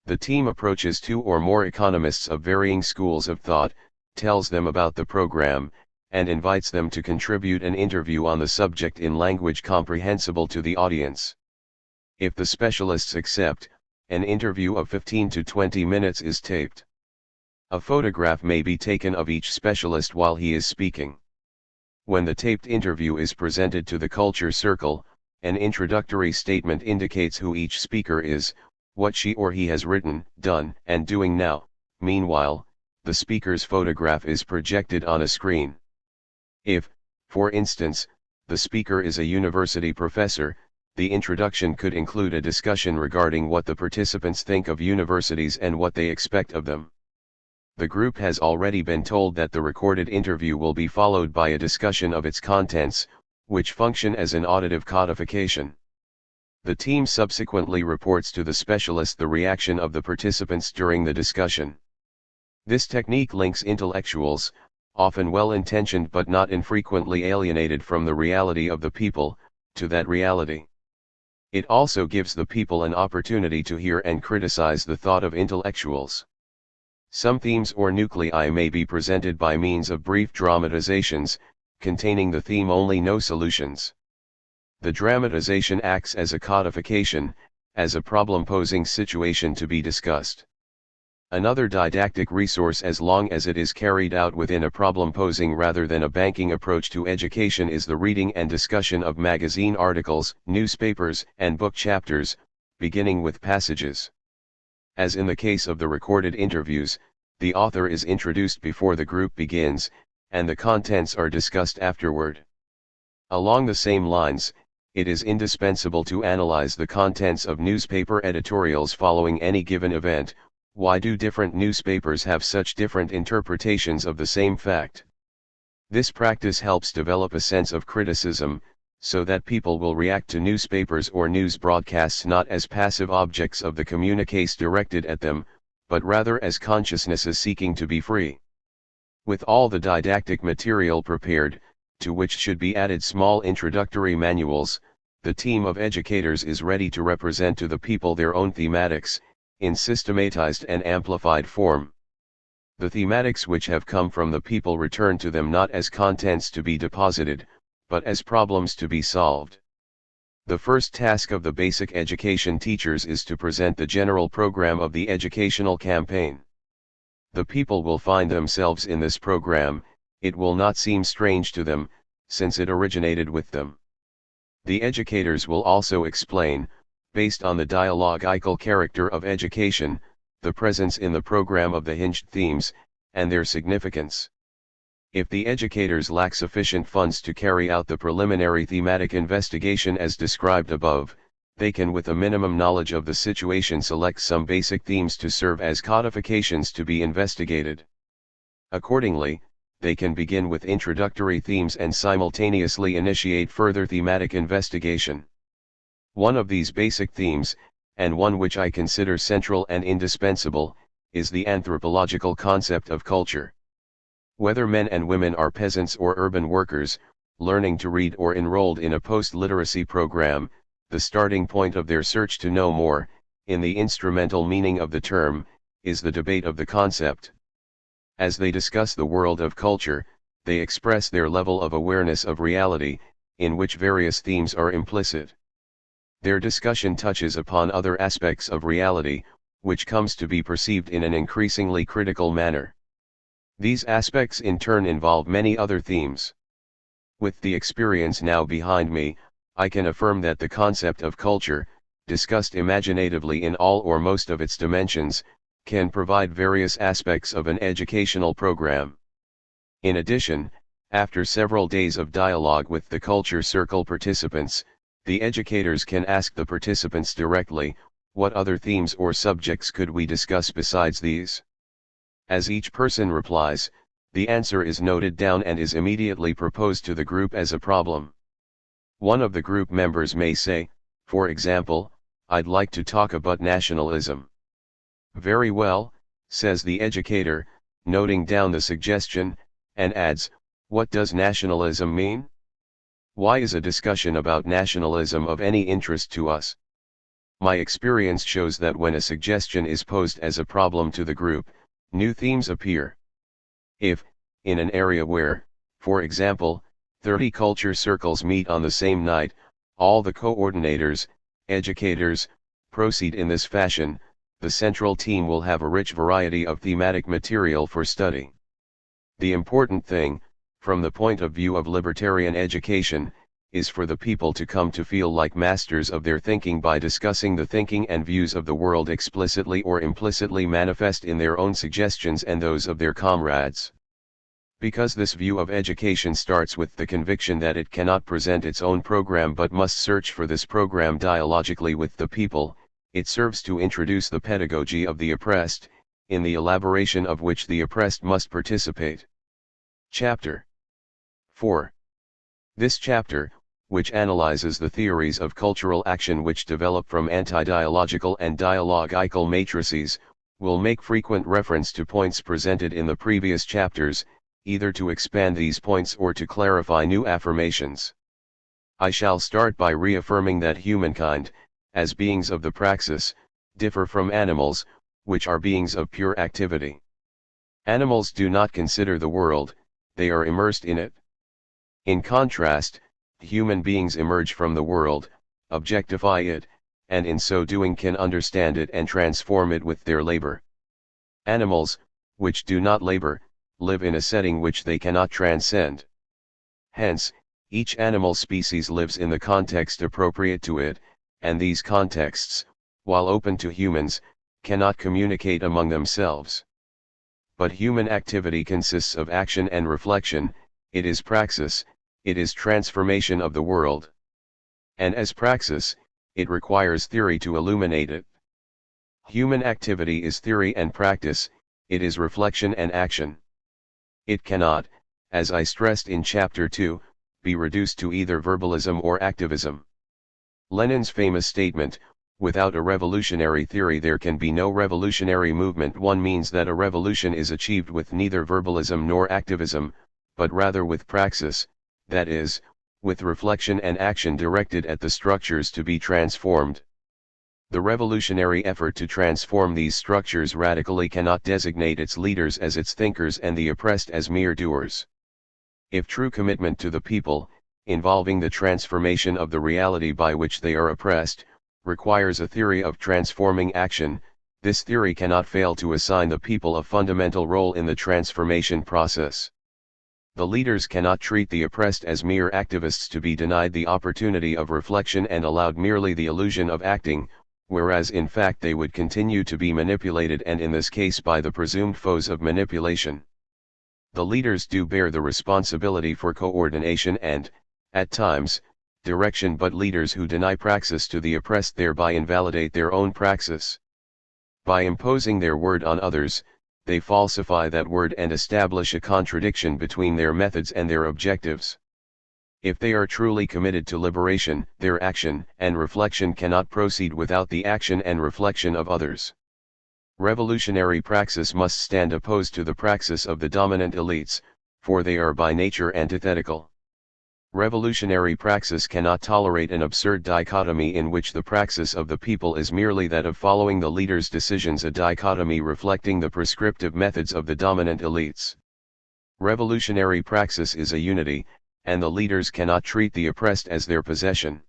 The team approaches two or more economists of varying schools of thought, tells them about the program, and invites them to contribute an interview on the subject in language comprehensible to the audience. If the specialists accept, an interview of 15 to 20 minutes is taped. A photograph may be taken of each specialist while he is speaking. When the taped interview is presented to the culture circle, an introductory statement indicates who each speaker is, what she or he has written, done, and doing now. Meanwhile, the speaker's photograph is projected on a screen. If, for instance, the speaker is a university professor, the introduction could include a discussion regarding what the participants think of universities and what they expect of them. The group has already been told that the recorded interview will be followed by a discussion of its contents, which function as an auditive codification. The team subsequently reports to the specialist the reaction of the participants during the discussion. This technique links intellectuals, often well-intentioned but not infrequently alienated from the reality of the people, to that reality. It also gives the people an opportunity to hear and criticize the thought of intellectuals. Some themes or nuclei may be presented by means of brief dramatizations, containing the theme only, no solutions. The dramatization acts as a codification, as a problem-posing situation to be discussed. Another didactic resource, as long as it is carried out within a problem-posing rather than a banking approach to education, is the reading and discussion of magazine articles, newspapers, and book chapters, beginning with passages. As in the case of the recorded interviews, the author is introduced before the group begins, and the contents are discussed afterward. Along the same lines, it is indispensable to analyze the contents of newspaper editorials following any given event. Why do different newspapers have such different interpretations of the same fact? This practice helps develop a sense of criticism, so that people will react to newspapers or news broadcasts not as passive objects of the communiques directed at them, but rather as consciousnesses seeking to be free. With all the didactic material prepared, to which should be added small introductory manuals, the team of educators is ready to represent to the people their own thematics, in systematized and amplified form. The thematics which have come from the people return to them not as contents to be deposited, but as problems to be solved. The first task of the basic education teachers is to present the general program of the educational campaign. The people will find themselves in this program, it will not seem strange to them, since it originated with them. The educators will also explain, based on the dialogical character of education, the presence in the program of the hinged themes, and their significance. If the educators lack sufficient funds to carry out the preliminary thematic investigation as described above, they can with a minimum knowledge of the situation select some basic themes to serve as codifications to be investigated. Accordingly, they can begin with introductory themes and simultaneously initiate further thematic investigation. One of these basic themes, and one which I consider central and indispensable, is the anthropological concept of culture. Whether men and women are peasants or urban workers, learning to read or enrolled in a post-literacy program, the starting point of their search to know more, in the instrumental meaning of the term, is the debate of the concept. As they discuss the world of culture, they express their level of awareness of reality, in which various themes are implicit. Their discussion touches upon other aspects of reality, which comes to be perceived in an increasingly critical manner. These aspects in turn involve many other themes. With the experience now behind me, I can affirm that the concept of culture, discussed imaginatively in all or most of its dimensions, can provide various aspects of an educational program. In addition, after several days of dialogue with the culture circle participants, the educators can ask the participants directly, what other themes or subjects could we discuss besides these? As each person replies, the answer is noted down and is immediately proposed to the group as a problem. One of the group members may say, for example, I'd like to talk about nationalism. Very well, says the educator, noting down the suggestion, and adds, what does nationalism mean? Why is a discussion about nationalism of any interest to us? My experience shows that when a suggestion is posed as a problem to the group, new themes appear. If, in an area where, for example, 30 culture circles meet on the same night, all the coordinators, educators, proceed in this fashion, the central team will have a rich variety of thematic material for study. The important thing, from the point of view of libertarian education, is for the people to come to feel like masters of their thinking by discussing the thinking and views of the world explicitly or implicitly manifest in their own suggestions and those of their comrades. Because this view of education starts with the conviction that it cannot present its own program but must search for this program dialogically with the people, it serves to introduce the pedagogy of the oppressed, in the elaboration of which the oppressed must participate. Chapter 4. This chapter, which analyzes the theories of cultural action which develop from anti-dialogical and dialogical matrices, will make frequent reference to points presented in the previous chapters, either to expand these points or to clarify new affirmations. I shall start by reaffirming that humankind, as beings of the praxis, differ from animals, which are beings of pure activity. Animals do not consider the world, they are immersed in it. In contrast, human beings emerge from the world, objectify it, and in so doing can understand it and transform it with their labor. Animals, which do not labor, live in a setting which they cannot transcend. Hence, each animal species lives in the context appropriate to it, and these contexts, while open to humans, cannot communicate among themselves. But human activity consists of action and reflection, it is praxis, it is transformation of the world. And as praxis, it requires theory to illuminate it. Human activity is theory and practice, it is reflection and action. It cannot, as I stressed in Chapter 2, be reduced to either verbalism or activism. Lenin's famous statement, without a revolutionary theory there can be no revolutionary movement, one means that a revolution is achieved with neither verbalism nor activism, but rather with praxis, that is, with reflection and action directed at the structures to be transformed. The revolutionary effort to transform these structures radically cannot designate its leaders as its thinkers and the oppressed as mere doers. If true commitment to the people, involving the transformation of the reality by which they are oppressed, requires a theory of transforming action, this theory cannot fail to assign the people a fundamental role in the transformation process. The leaders cannot treat the oppressed as mere activists to be denied the opportunity of reflection and allowed merely the illusion of acting, whereas in fact they would continue to be manipulated, and in this case by the presumed foes of manipulation. The leaders do bear the responsibility for coordination and, at times, direction, but leaders who deny praxis to the oppressed thereby invalidate their own praxis. By imposing their word on others, they falsify that word and establish a contradiction between their methods and their objectives. If they are truly committed to liberation, their action and reflection cannot proceed without the action and reflection of others. Revolutionary praxis must stand opposed to the praxis of the dominant elites, for they are by nature antithetical. Revolutionary praxis cannot tolerate an absurd dichotomy in which the praxis of the people is merely that of following the leader's decisions, a dichotomy reflecting the prescriptive methods of the dominant elites. Revolutionary praxis is a unity, and the leaders cannot treat the oppressed as their possession.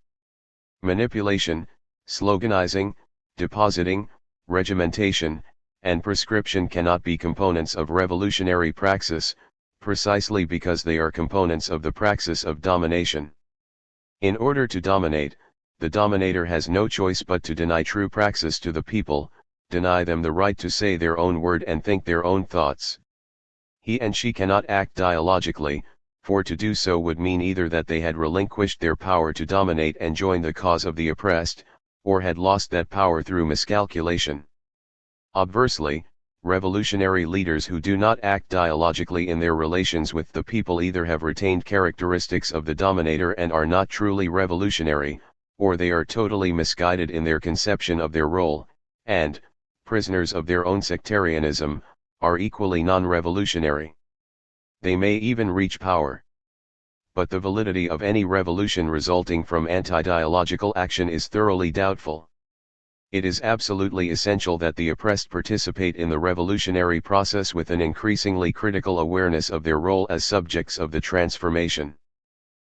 Manipulation, sloganizing, depositing, regimentation, and prescription cannot be components of revolutionary praxis, precisely because they are components of the praxis of domination. In order to dominate, the dominator has no choice but to deny true praxis to the people, deny them the right to say their own word and think their own thoughts. He and she cannot act dialogically, for to do so would mean either that they had relinquished their power to dominate and join the cause of the oppressed, or had lost that power through miscalculation. Obversely, revolutionary leaders who do not act dialogically in their relations with the people either have retained characteristics of the dominator and are not truly revolutionary, or they are totally misguided in their conception of their role, and, prisoners of their own sectarianism, are equally non-revolutionary. They may even reach power. But the validity of any revolution resulting from anti-dialogical action is thoroughly doubtful. It is absolutely essential that the oppressed participate in the revolutionary process with an increasingly critical awareness of their role as subjects of the transformation.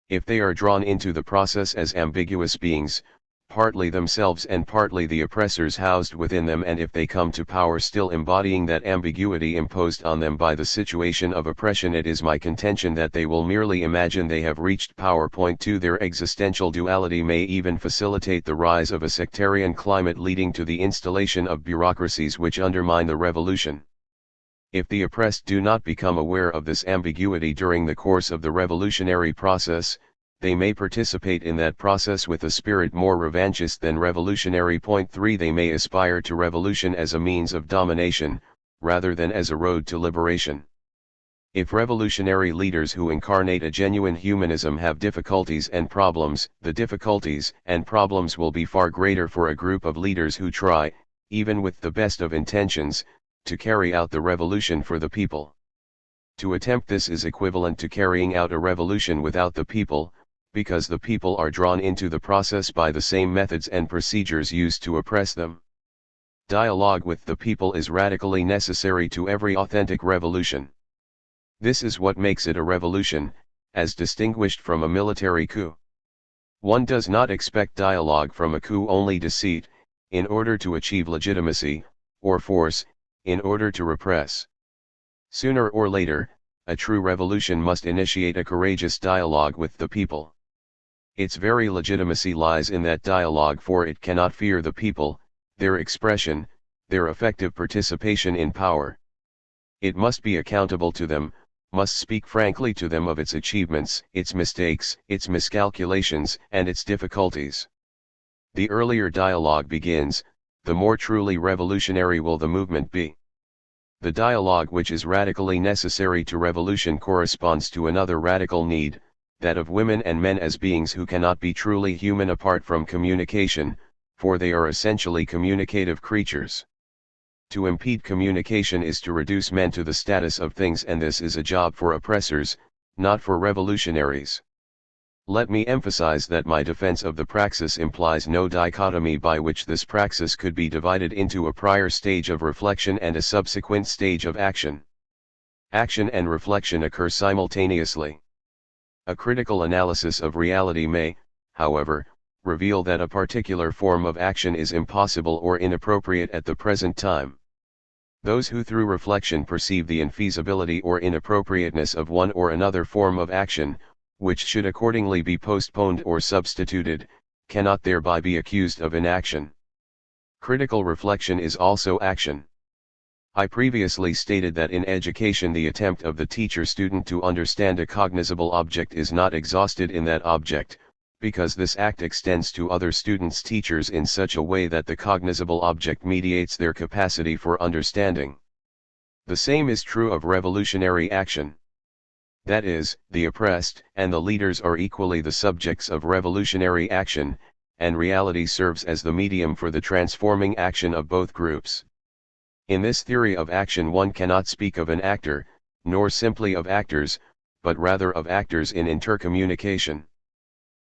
If they are drawn into the process as ambiguous beings, partly themselves and partly the oppressors housed within them, and if they come to power still embodying that ambiguity imposed on them by the situation of oppression, it is my contention that they will merely imagine they have reached power. 2 Their existential duality may even facilitate the rise of a sectarian climate leading to the installation of bureaucracies which undermine the revolution. If the oppressed do not become aware of this ambiguity during the course of the revolutionary process, they may participate in that process with a spirit more revanchist than revolutionary. 3 They may aspire to revolution as a means of domination, rather than as a road to liberation. If revolutionary leaders who incarnate a genuine humanism have difficulties and problems, the difficulties and problems will be far greater for a group of leaders who try, even with the best of intentions, to carry out the revolution for the people. To attempt this is equivalent to carrying out a revolution without the people, because the people are drawn into the process by the same methods and procedures used to oppress them. Dialogue with the people is radically necessary to every authentic revolution. This is what makes it a revolution, as distinguished from a military coup. One does not expect dialogue from a coup, only deceit, in order to achieve legitimacy, or force, in order to repress. Sooner or later, a true revolution must initiate a courageous dialogue with the people. Its very legitimacy lies in that dialogue, for it cannot fear the people, their expression, their effective participation in power. It must be accountable to them, must speak frankly to them of its achievements, its mistakes, its miscalculations, and its difficulties. The earlier dialogue begins, the more truly revolutionary will the movement be. The dialogue which is radically necessary to revolution corresponds to another radical need, that of women and men as beings who cannot be truly human apart from communication, for they are essentially communicative creatures. To impede communication is to reduce men to the status of things, and this is a job for oppressors, not for revolutionaries. Let me emphasize that my defense of the praxis implies no dichotomy by which this praxis could be divided into a prior stage of reflection and a subsequent stage of action. Action and reflection occur simultaneously. A critical analysis of reality may, however, reveal that a particular form of action is impossible or inappropriate at the present time. Those who through reflection perceive the infeasibility or inappropriateness of one or another form of action, which should accordingly be postponed or substituted, cannot thereby be accused of inaction. Critical reflection is also action. I previously stated that in education the attempt of the teacher-student to understand a cognizable object is not exhausted in that object, because this act extends to other students' teachers in such a way that the cognizable object mediates their capacity for understanding. The same is true of revolutionary action. That is, the oppressed and the leaders are equally the subjects of revolutionary action, and reality serves as the medium for the transforming action of both groups. In this theory of action one cannot speak of an actor, nor simply of actors, but rather of actors in intercommunication.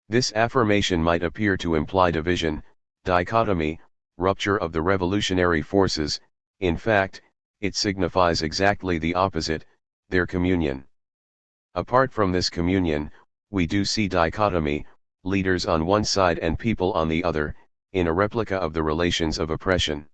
This affirmation might appear to imply division, dichotomy, rupture of the revolutionary forces. In fact, it signifies exactly the opposite, their communion. Apart from this communion, we do see dichotomy, leaders on one side and people on the other, in a replica of the relations of oppression.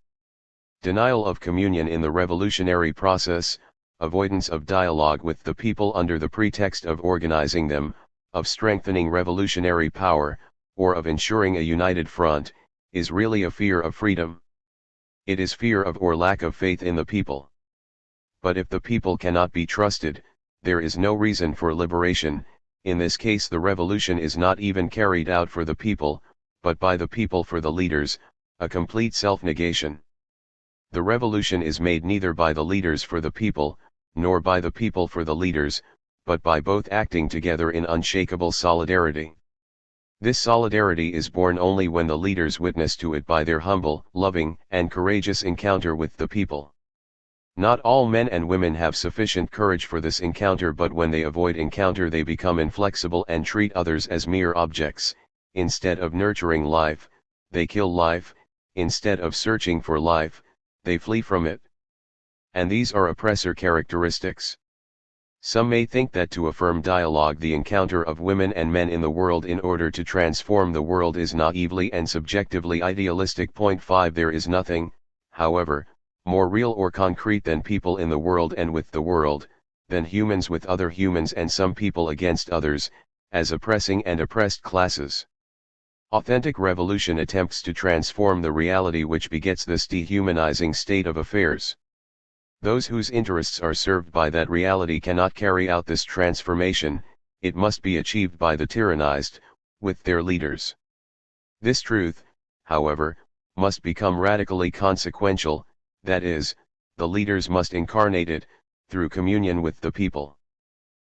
Denial of communion in the revolutionary process, avoidance of dialogue with the people under the pretext of organizing them, of strengthening revolutionary power, or of ensuring a united front, is really a fear of freedom. It is fear of or lack of faith in the people. But if the people cannot be trusted, there is no reason for liberation. In this case the revolution is not even carried out for the people, but by the people for the leaders, a complete self-negation. The revolution is made neither by the leaders for the people, nor by the people for the leaders, but by both acting together in unshakable solidarity. This solidarity is born only when the leaders witness to it by their humble, loving, and courageous encounter with the people. Not all men and women have sufficient courage for this encounter, but when they avoid encounter they become inflexible and treat others as mere objects. Instead of nurturing life, they kill life. Instead of searching for life, they flee from it. And these are oppressor characteristics. Some may think that to affirm dialogue, the encounter of women and men in the world in order to transform the world, is naively and subjectively idealistic. 5 There is nothing, however, more real or concrete than people in the world and with the world, than humans with other humans and some people against others, as oppressing and oppressed classes. Authentic revolution attempts to transform the reality which begets this dehumanizing state of affairs. Those whose interests are served by that reality cannot carry out this transformation. It must be achieved by the tyrannized, with their leaders. This truth, however, must become radically consequential. That is, the leaders must incarnate it, through communion with the people.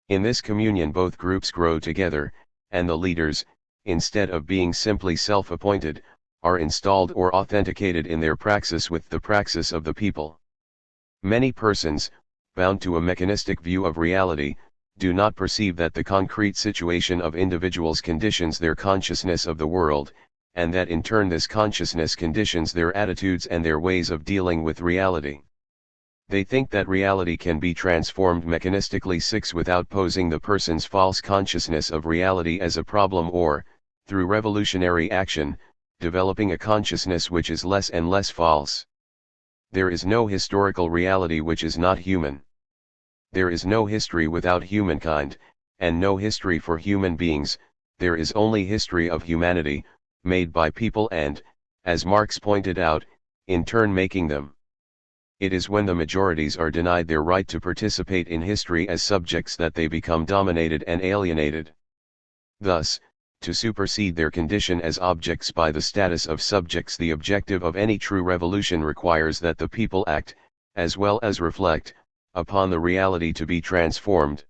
In this communion both groups grow together, and the leaders, instead of being simply self-appointed, are installed or authenticated in their praxis with the praxis of the people. Many persons, bound to a mechanistic view of reality, do not perceive that the concrete situation of individuals conditions their consciousness of the world, and that in turn this consciousness conditions their attitudes and their ways of dealing with reality. They think that reality can be transformed mechanistically. 6 Without posing the person's false consciousness of reality as a problem, or, through revolutionary action, developing a consciousness which is less and less false. There is no historical reality which is not human. There is no history without humankind, and no history for human beings. There is only history of humanity, made by people and, as Marx pointed out, in turn making them. It is when the majorities are denied their right to participate in history as subjects that they become dominated and alienated. Thus, to supersede their condition as objects by the status of subjects, the objective of any true revolution requires that the people act, as well as reflect, upon the reality to be transformed.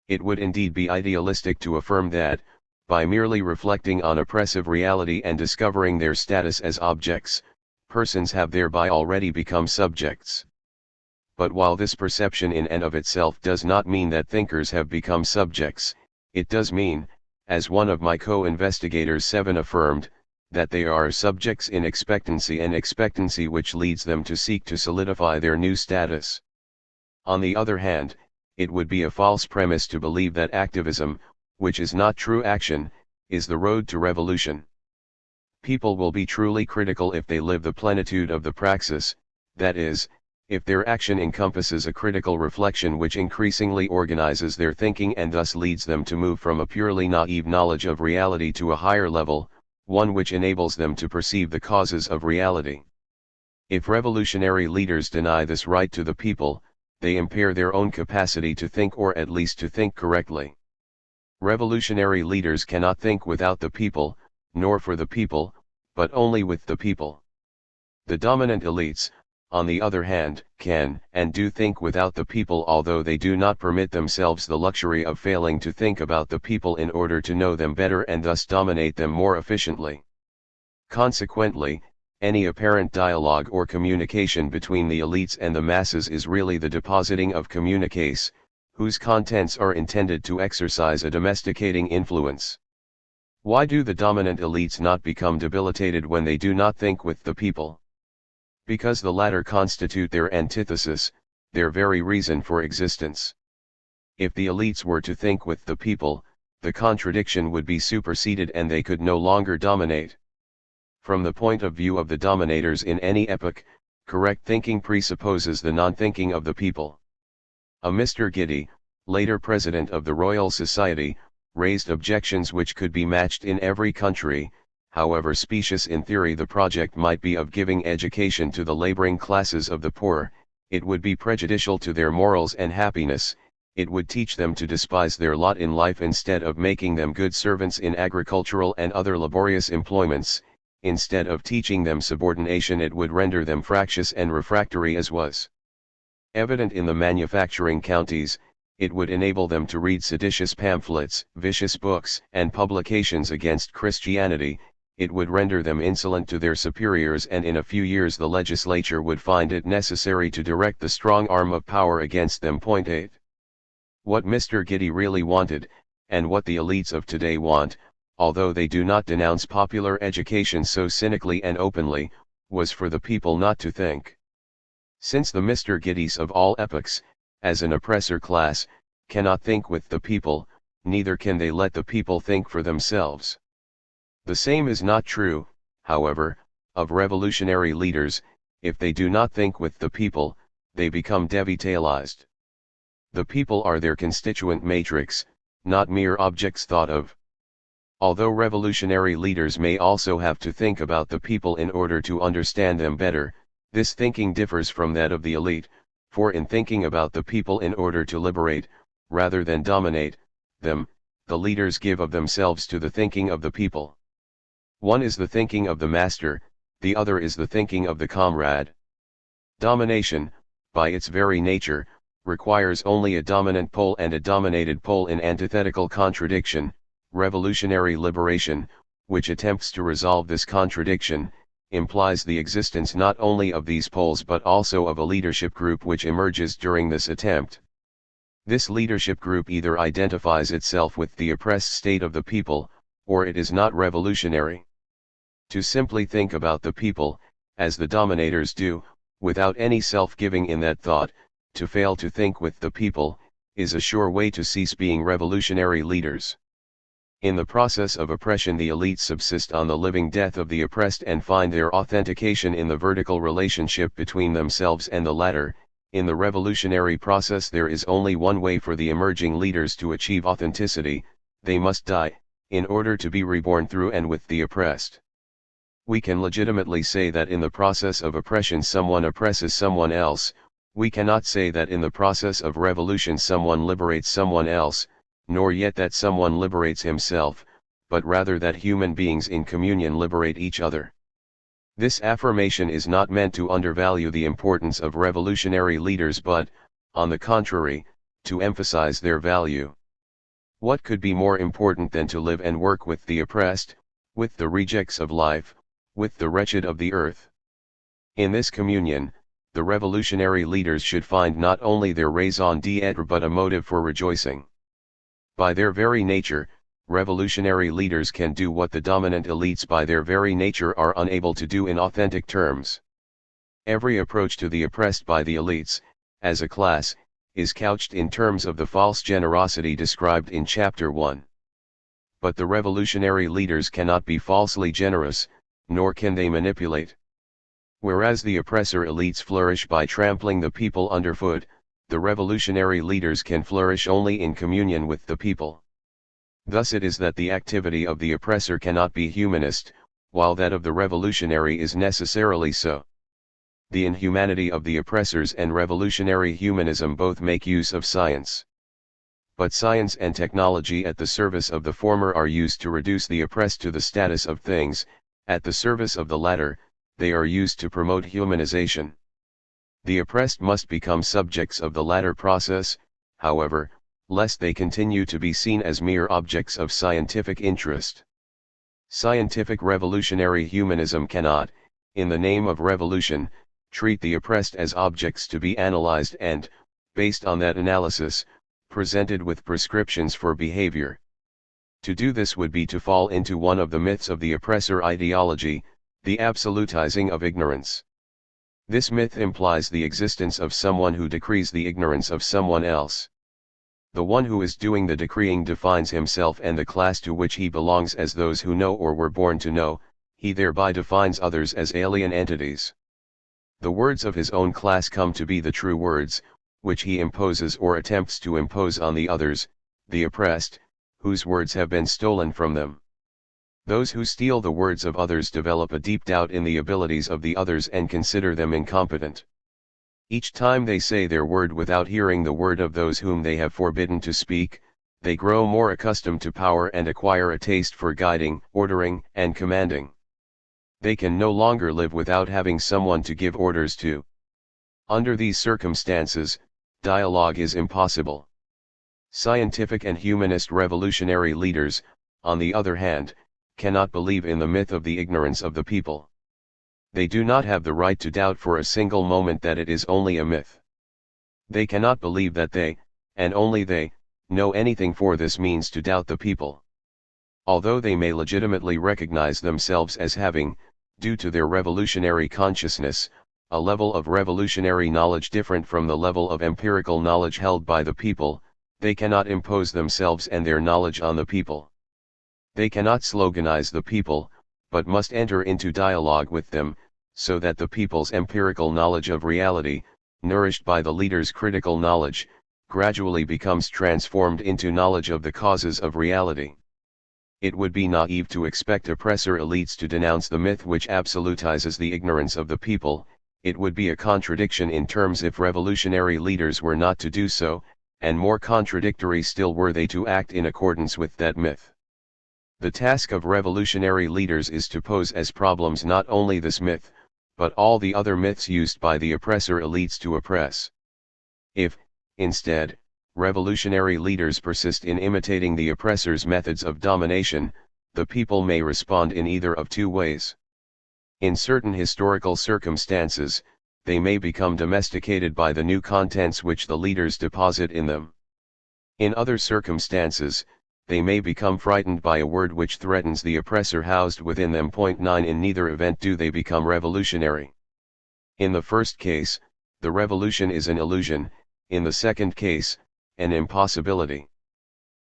It would indeed be idealistic to affirm that, by merely reflecting on oppressive reality and discovering their status as objects, persons have thereby already become subjects. But while this perception in and of itself does not mean that thinkers have become subjects, it does mean, as one of my co-investigators 7 affirmed, that they are subjects in expectancy, and expectancy which leads them to seek to solidify their new status. On the other hand, it would be a false premise to believe that activism, which is not true action, is the road to revolution. People will be truly critical if they live the plenitude of the praxis, that is, if their action encompasses a critical reflection which increasingly organizes their thinking and thus leads them to move from a purely naive knowledge of reality to a higher level, one which enables them to perceive the causes of reality. If revolutionary leaders deny this right to the people, they impair their own capacity to think, or at least to think correctly. Revolutionary leaders cannot think without the people, nor for the people, but only with the people. The dominant elites, on the other hand, can and do think without the people, although they do not permit themselves the luxury of failing to think about the people in order to know them better and thus dominate them more efficiently. Consequently, any apparent dialogue or communication between the elites and the masses is really the depositing of communiques, whose contents are intended to exercise a domesticating influence. Why do the dominant elites not become debilitated when they do not think with the people? Because the latter constitute their antithesis, their very reason for existence. If the elites were to think with the people, the contradiction would be superseded and they could no longer dominate. From the point of view of the dominators in any epoch, correct thinking presupposes the non-thinking of the people. A Mr. Giddy, later president of the Royal Society, raised objections which could be matched in every country. However specious in theory the project might be of giving education to the laboring classes of the poor, it would be prejudicial to their morals and happiness. It would teach them to despise their lot in life instead of making them good servants in agricultural and other laborious employments. Instead of teaching them subordination, it would render them fractious and refractory, as was evident in the manufacturing counties. It would enable them to read seditious pamphlets, vicious books, and publications against Christianity. It would render them insolent to their superiors, and in a few years the legislature would find it necessary to direct the strong arm of power against them. 8. What Mr. Giddy really wanted, and what the elites of today want, although they do not denounce popular education so cynically and openly, was for the people not to think. Since the Mr. Giddys of all epochs, as an oppressor class, cannot think with the people, neither can they let the people think for themselves. The same is not true, however, of revolutionary leaders. If they do not think with the people, they become devitalized. The people are their constituent matrix, not mere objects thought of. Although revolutionary leaders may also have to think about the people in order to understand them better, this thinking differs from that of the elite, for in thinking about the people in order to liberate, rather than dominate, them, the leaders give of themselves to the thinking of the people. One is the thinking of the master, the other is the thinking of the comrade. Domination, by its very nature, requires only a dominant pole and a dominated pole in antithetical contradiction. Revolutionary liberation, which attempts to resolve this contradiction, implies the existence not only of these poles but also of a leadership group which emerges during this attempt. This leadership group either identifies itself with the oppressed state of the people, or it is not revolutionary. To simply think about the people, as the dominators do, without any self-giving in that thought, to fail to think with the people, is a sure way to cease being revolutionary leaders. In the process of oppression, the elites subsist on the living death of the oppressed and find their authentication in the vertical relationship between themselves and the latter. In the revolutionary process there is only one way for the emerging leaders to achieve authenticity: they must die, in order to be reborn through and with the oppressed. We can legitimately say that in the process of oppression someone oppresses someone else. We cannot say that in the process of revolution someone liberates someone else, nor yet that someone liberates himself, but rather that human beings in communion liberate each other. This affirmation is not meant to undervalue the importance of revolutionary leaders but, on the contrary, to emphasize their value. What could be more important than to live and work with the oppressed, with the rejects of life, with the wretched of the earth? In this communion, the revolutionary leaders should find not only their raison d'être but a motive for rejoicing. By their very nature, revolutionary leaders can do what the dominant elites by their very nature are unable to do in authentic terms. Every approach to the oppressed by the elites, as a class, is couched in terms of the false generosity described in Chapter 1. But the revolutionary leaders cannot be falsely generous, nor can they manipulate. Whereas the oppressor elites flourish by trampling the people underfoot, the revolutionary leaders can flourish only in communion with the people. Thus it is that the activity of the oppressor cannot be humanist, while that of the revolutionary is necessarily so. The inhumanity of the oppressors and revolutionary humanism both make use of science. But science and technology at the service of the former are used to reduce the oppressed to the status of things, at the service of the latter, they are used to promote humanization. The oppressed must become subjects of the latter process, however, lest they continue to be seen as mere objects of scientific interest. Scientific revolutionary humanism cannot, in the name of revolution, treat the oppressed as objects to be analyzed and, based on that analysis, presented with prescriptions for behavior. To do this would be to fall into one of the myths of the oppressor ideology, the absolutizing of ignorance. This myth implies the existence of someone who decrees the ignorance of someone else. The one who is doing the decreeing defines himself and the class to which he belongs as those who know or were born to know, he thereby defines others as alien entities. The words of his own class come to be the true words, which he imposes or attempts to impose on the others, the oppressed, whose words have been stolen from them. Those who steal the words of others develop a deep doubt in the abilities of the others and consider them incompetent. Each time they say their word without hearing the word of those whom they have forbidden to speak, they grow more accustomed to power and acquire a taste for guiding, ordering, and commanding. They can no longer live without having someone to give orders to. Under these circumstances, dialogue is impossible. Scientific and humanist revolutionary leaders, on the other hand, cannot believe in the myth of the ignorance of the people. They do not have the right to doubt for a single moment that it is only a myth. They cannot believe that they, and only they, know anything, for this means to doubt the people. Although they may legitimately recognize themselves as having, due to their revolutionary consciousness, a level of revolutionary knowledge different from the level of empirical knowledge held by the people, they cannot impose themselves and their knowledge on the people. They cannot sloganize the people, but must enter into dialogue with them, so that the people's empirical knowledge of reality, nourished by the leader's critical knowledge, gradually becomes transformed into knowledge of the causes of reality. It would be naive to expect oppressor elites to denounce the myth which absolutizes the ignorance of the people. It would be a contradiction in terms if revolutionary leaders were not to do so, and more contradictory still were they to act in accordance with that myth. The task of revolutionary leaders is to pose as problems not only this myth, but all the other myths used by the oppressor elites to oppress. If, instead, revolutionary leaders persist in imitating the oppressor's methods of domination, the people may respond in either of two ways. In certain historical circumstances, they may become domesticated by the new contents which the leaders deposit in them. In other circumstances, they may become frightened by a word which threatens the oppressor housed within them. 9 In neither event do they become revolutionary. In the first case, the revolution is an illusion, in the second case, an impossibility.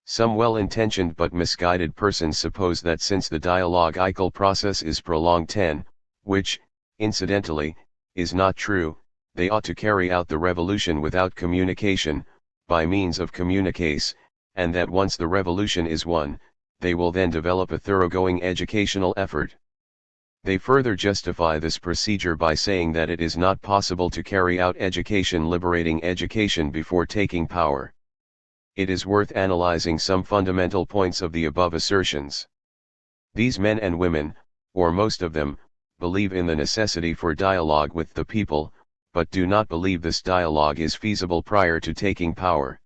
Some well-intentioned but misguided persons suppose that since the dialogical process is prolonged 10, which, incidentally, is not true, they ought to carry out the revolution without communication, by means of communiques, and that once the revolution is won, they will then develop a thoroughgoing educational effort. They further justify this procedure by saying that it is not possible to carry out liberating education before taking power. It is worth analyzing some fundamental points of the above assertions. These men and women, or most of them, believe in the necessity for dialogue with the people, but do not believe this dialogue is feasible prior to taking power.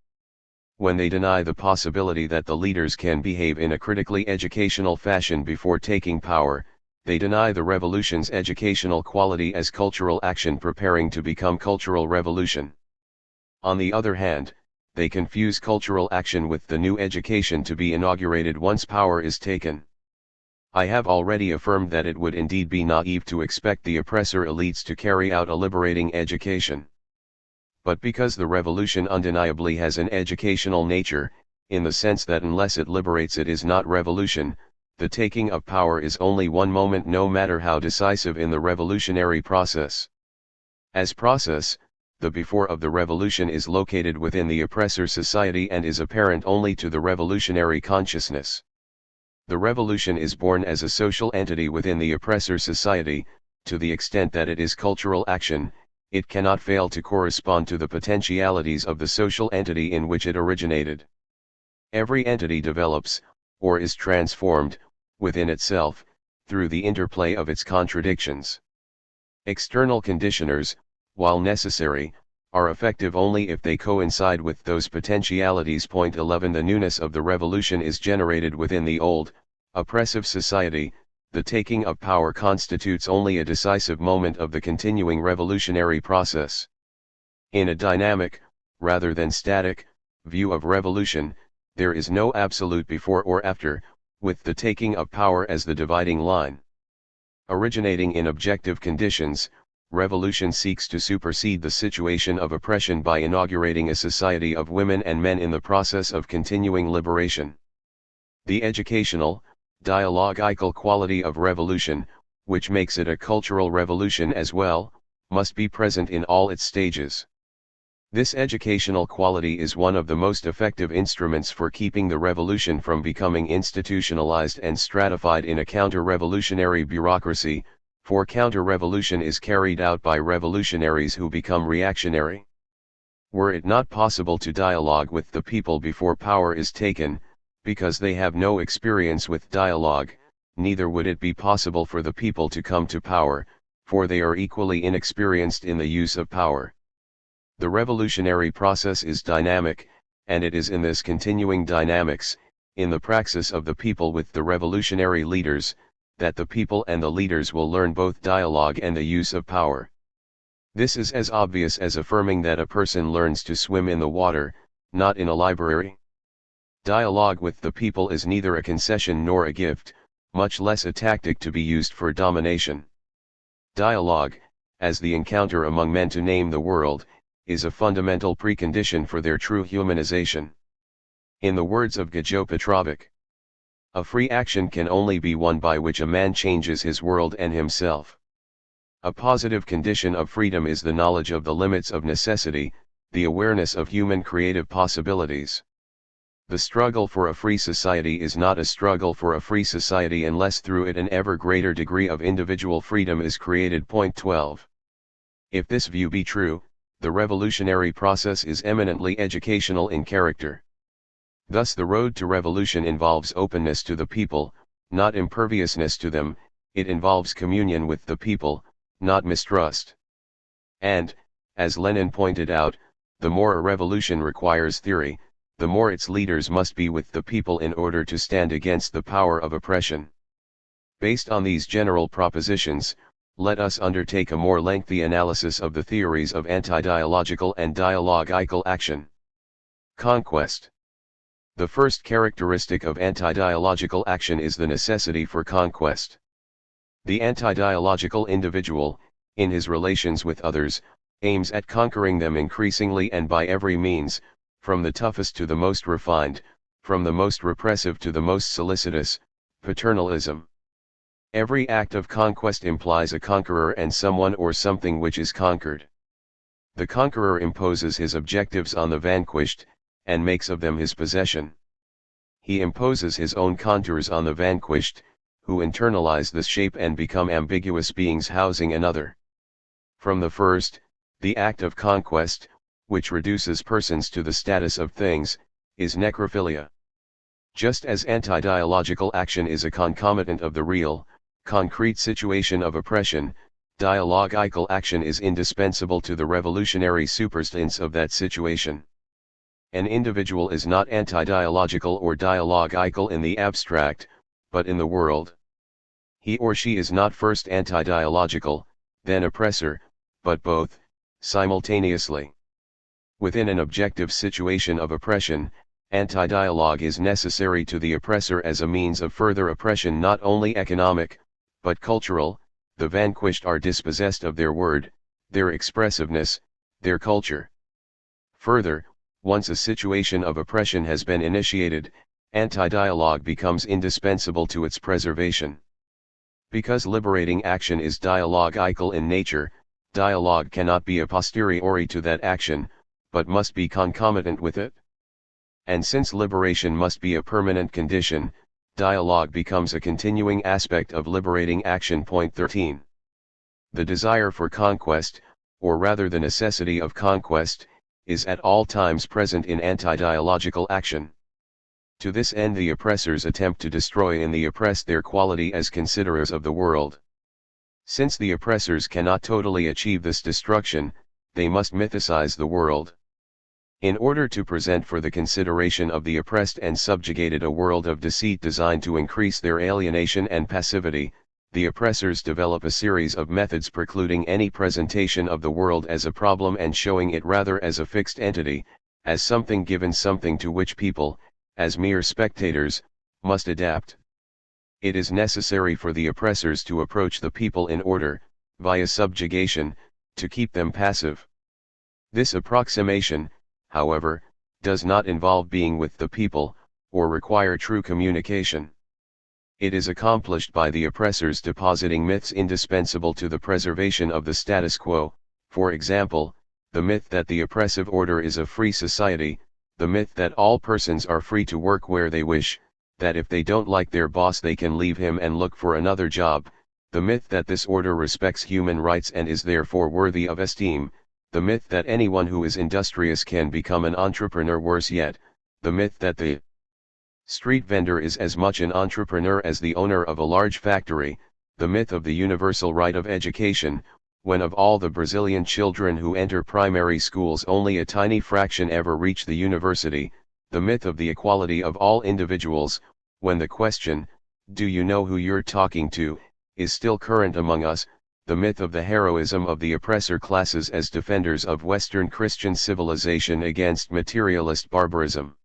When they deny the possibility that the leaders can behave in a critically educational fashion before taking power, they deny the revolution's educational quality as cultural action preparing to become cultural revolution. On the other hand, they confuse cultural action with the new education to be inaugurated once power is taken. I have already affirmed that it would indeed be naive to expect the oppressor elites to carry out a liberating education. But because the revolution undeniably has an educational nature, in the sense that unless it liberates it is not revolution, the taking of power is only one moment no matter how decisive in the revolutionary process. As process, the before of the revolution is located within the oppressor society and is apparent only to the revolutionary consciousness. The revolution is born as a social entity within the oppressor society. To the extent that it is cultural action, it cannot fail to correspond to the potentialities of the social entity in which it originated. Every entity develops, or is transformed, within itself, through the interplay of its contradictions. External conditioners, while necessary, are effective only if they coincide with those potentialities. 11 The newness of the revolution is generated within the old, oppressive society. The taking of power constitutes only a decisive moment of the continuing revolutionary process. In a dynamic, rather than static, view of revolution, there is no absolute before or after, with the taking of power as the dividing line. Originating in objective conditions, revolution seeks to supersede the situation of oppression by inaugurating a society of women and men in the process of continuing liberation. The educational, dialogical quality of revolution, which makes it a cultural revolution as well, must be present in all its stages. This educational quality is one of the most effective instruments for keeping the revolution from becoming institutionalized and stratified in a counter-revolutionary bureaucracy, for counter-revolution is carried out by revolutionaries who become reactionary. Were it not possible to dialogue with the people before power is taken, because they have no experience with dialogue, neither would it be possible for the people to come to power, for they are equally inexperienced in the use of power. The revolutionary process is dynamic, and it is in this continuing dynamics, in the praxis of the people with the revolutionary leaders, that the people and the leaders will learn both dialogue and the use of power. This is as obvious as affirming that a person learns to swim in the water, not in a library. Dialogue with the people is neither a concession nor a gift, much less a tactic to be used for domination. Dialogue, as the encounter among men to name the world, is a fundamental precondition for their true humanization. In the words of Gajo Petrovic, a free action can only be one by which a man changes his world and himself. A positive condition of freedom is the knowledge of the limits of necessity, the awareness of human creative possibilities. The struggle for a free society is not a struggle for a free society unless through it an ever greater degree of individual freedom is created. 12. If this view be true, the revolutionary process is eminently educational in character. Thus the road to revolution involves openness to the people, not imperviousness to them. It involves communion with the people, not mistrust. And, as Lenin pointed out, the more a revolution requires theory, the more its leaders must be with the people in order to stand against the power of oppression. Based on these general propositions, let us undertake a more lengthy analysis of the theories of anti-dialogical and dialogical action. Conquest. The first characteristic of anti-dialogical action is the necessity for conquest. The anti-dialogical individual, in his relations with others, aims at conquering them increasingly and by every means, from the toughest to the most refined, from the most repressive to the most solicitous, paternalism. Every act of conquest implies a conqueror and someone or something which is conquered. The conqueror imposes his objectives on the vanquished, and makes of them his possession. He imposes his own contours on the vanquished, who internalize this shape and become ambiguous beings housing another. From the first, the act of conquest, which reduces persons to the status of things, is necrophilia. Just as anti-dialogical action is a concomitant of the real, concrete situation of oppression, dialogical action is indispensable to the revolutionary substance of that situation. An individual is not anti-dialogical or dialogical in the abstract, but in the world. He or she is not first anti-dialogical, then oppressor, but both, simultaneously. Within an objective situation of oppression, anti-dialogue is necessary to the oppressor as a means of further oppression, not only economic, but cultural. The vanquished are dispossessed of their word, their expressiveness, their culture. Further, once a situation of oppression has been initiated, anti-dialogue becomes indispensable to its preservation. Because liberating action is dialogical in nature, dialogue cannot be a posteriori to that action, but must be concomitant with it. And since liberation must be a permanent condition, dialogue becomes a continuing aspect of liberating action. Point 13. The desire for conquest, or rather the necessity of conquest, is at all times present in anti-dialogical action. To this end the oppressors attempt to destroy in the oppressed their quality as considerers of the world. Since the oppressors cannot totally achieve this destruction, they must mythicize the world. In order to present for the consideration of the oppressed and subjugated a world of deceit designed to increase their alienation and passivity, the oppressors develop a series of methods precluding any presentation of the world as a problem and showing it rather as a fixed entity, as something given, something to which people, as mere spectators, must adapt. It is necessary for the oppressors to approach the people in order, via subjugation, to keep them passive. This approximation, however, does not involve being with the people, or require true communication. It is accomplished by the oppressors depositing myths indispensable to the preservation of the status quo, for example, the myth that the oppressive order is a free society, the myth that all persons are free to work where they wish, that if they don't like their boss they can leave him and look for another job, the myth that this order respects human rights and is therefore worthy of esteem, the myth that anyone who is industrious can become an entrepreneur. Worse yet, the myth that the street vendor is as much an entrepreneur as the owner of a large factory, the myth of the universal right of education, when of all the Brazilian children who enter primary schools only a tiny fraction ever reach the university, the myth of the equality of all individuals, when the question, "Do you know who you're talking to?" is still current among us, the myth of the heroism of the oppressor classes as defenders of Western Christian civilization against materialist barbarism.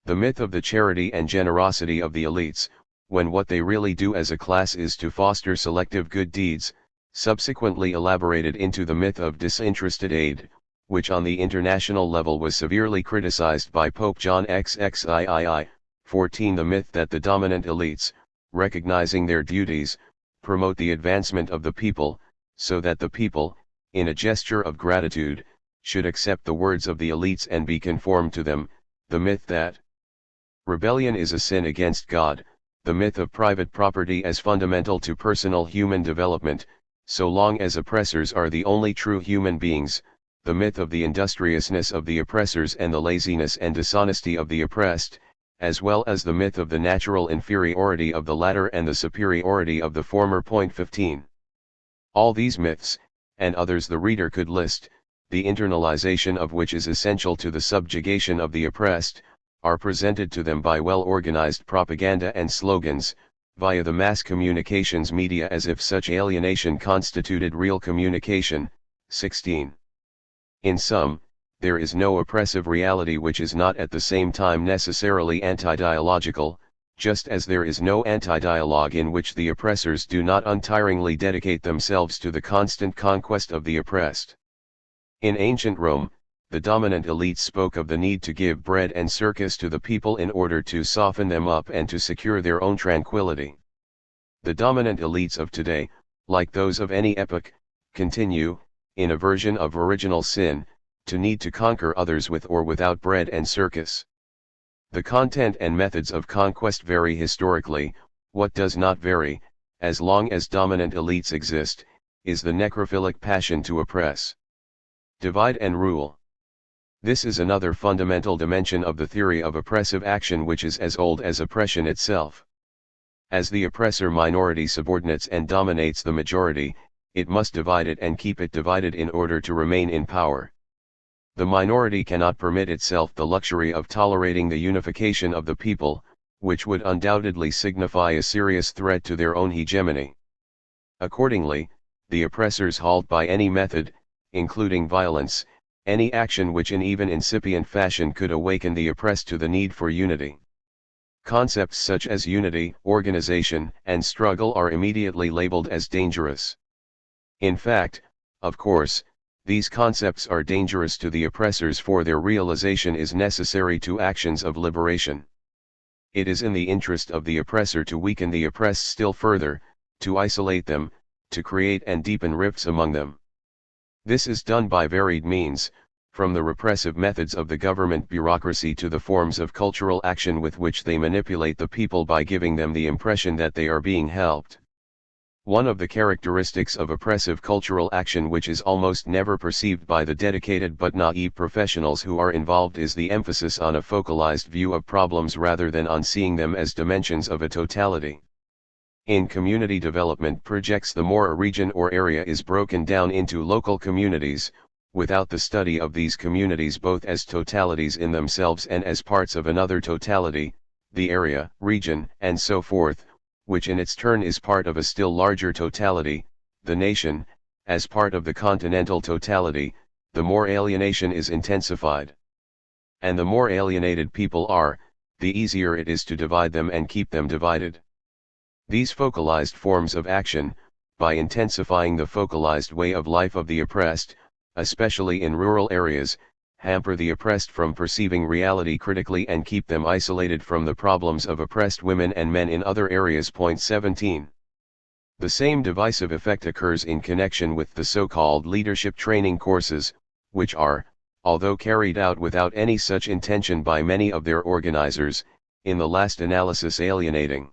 The myth of the charity and generosity of the elites, when what they really do as a class is to foster selective good deeds, subsequently elaborated into the myth of disinterested aid, which on the international level was severely criticized by Pope John XXIII. 14. The myth that the dominant elites, recognizing their duties, promote the advancement of the people, so that the people, in a gesture of gratitude, should accept the words of the elites and be conformed to them, the myth that rebellion is a sin against God, the myth of private property as fundamental to personal human development, so long as oppressors are the only true human beings, the myth of the industriousness of the oppressors and the laziness and dishonesty of the oppressed, as well as the myth of the natural inferiority of the latter and the superiority of the former. Point 15. All these myths, and others the reader could list, the internalization of which is essential to the subjugation of the oppressed, are presented to them by well-organized propaganda and slogans, via the mass communications media as if such alienation constituted real communication. 16. In sum, there is no oppressive reality which is not at the same time necessarily anti-dialogical, just as there is no anti-dialogue in which the oppressors do not untiringly dedicate themselves to the constant conquest of the oppressed. In ancient Rome, the dominant elites spoke of the need to give bread and circus to the people in order to soften them up and to secure their own tranquility. The dominant elites of today, like those of any epoch, continue, in a version of original sin, to need to conquer others with or without bread and circus. The content and methods of conquest vary historically. What does not vary, as long as dominant elites exist, is the necrophilic passion to oppress, divide and rule. This is another fundamental dimension of the theory of oppressive action which is as old as oppression itself. As the oppressor minority subordinates and dominates the majority, it must divide it and keep it divided in order to remain in power. The minority cannot permit itself the luxury of tolerating the unification of the people, which would undoubtedly signify a serious threat to their own hegemony. Accordingly, the oppressors halt by any method, including violence, any action which in even incipient fashion could awaken the oppressed to the need for unity. Concepts such as unity, organization, and struggle are immediately labeled as dangerous. In fact, of course, these concepts are dangerous to the oppressors, for their realization is necessary to actions of liberation. It is in the interest of the oppressor to weaken the oppressed still further, to isolate them, to create and deepen rifts among them. This is done by varied means, from the repressive methods of the government bureaucracy to the forms of cultural action with which they manipulate the people by giving them the impression that they are being helped. One of the characteristics of oppressive cultural action which is almost never perceived by the dedicated but naive professionals who are involved is the emphasis on a focalized view of problems rather than on seeing them as dimensions of a totality. In community development projects, the more a region or area is broken down into local communities, without the study of these communities both as totalities in themselves and as parts of another totality, the area, region, and so forth, which in its turn is part of a still larger totality, the nation, as part of the continental totality, the more alienation is intensified. And the more alienated people are, the easier it is to divide them and keep them divided. These focalized forms of action, by intensifying the focalized way of life of the oppressed, especially in rural areas, hamper the oppressed from perceiving reality critically and keep them isolated from the problems of oppressed women and men in other areas. Point 17. The same divisive effect occurs in connection with the so-called leadership training courses, which are, although carried out without any such intention by many of their organizers, in the last analysis alienating.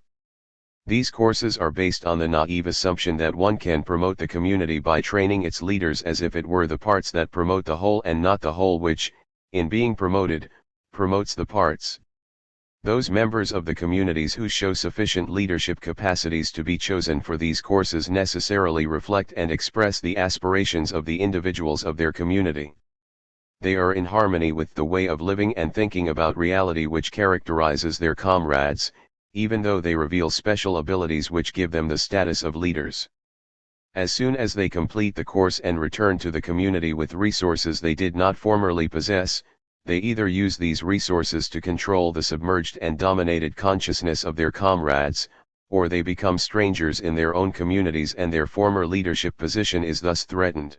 These courses are based on the naive assumption that one can promote the community by training its leaders as if it were the parts that promote the whole and not the whole which, in being promoted, promotes the parts. Those members of the communities who show sufficient leadership capacities to be chosen for these courses necessarily reflect and express the aspirations of the individuals of their community. They are in harmony with the way of living and thinking about reality which characterizes their comrades, even though they reveal special abilities which give them the status of leaders. As soon as they complete the course and return to the community with resources they did not formerly possess, they either use these resources to control the submerged and dominated consciousness of their comrades, or they become strangers in their own communities and their former leadership position is thus threatened.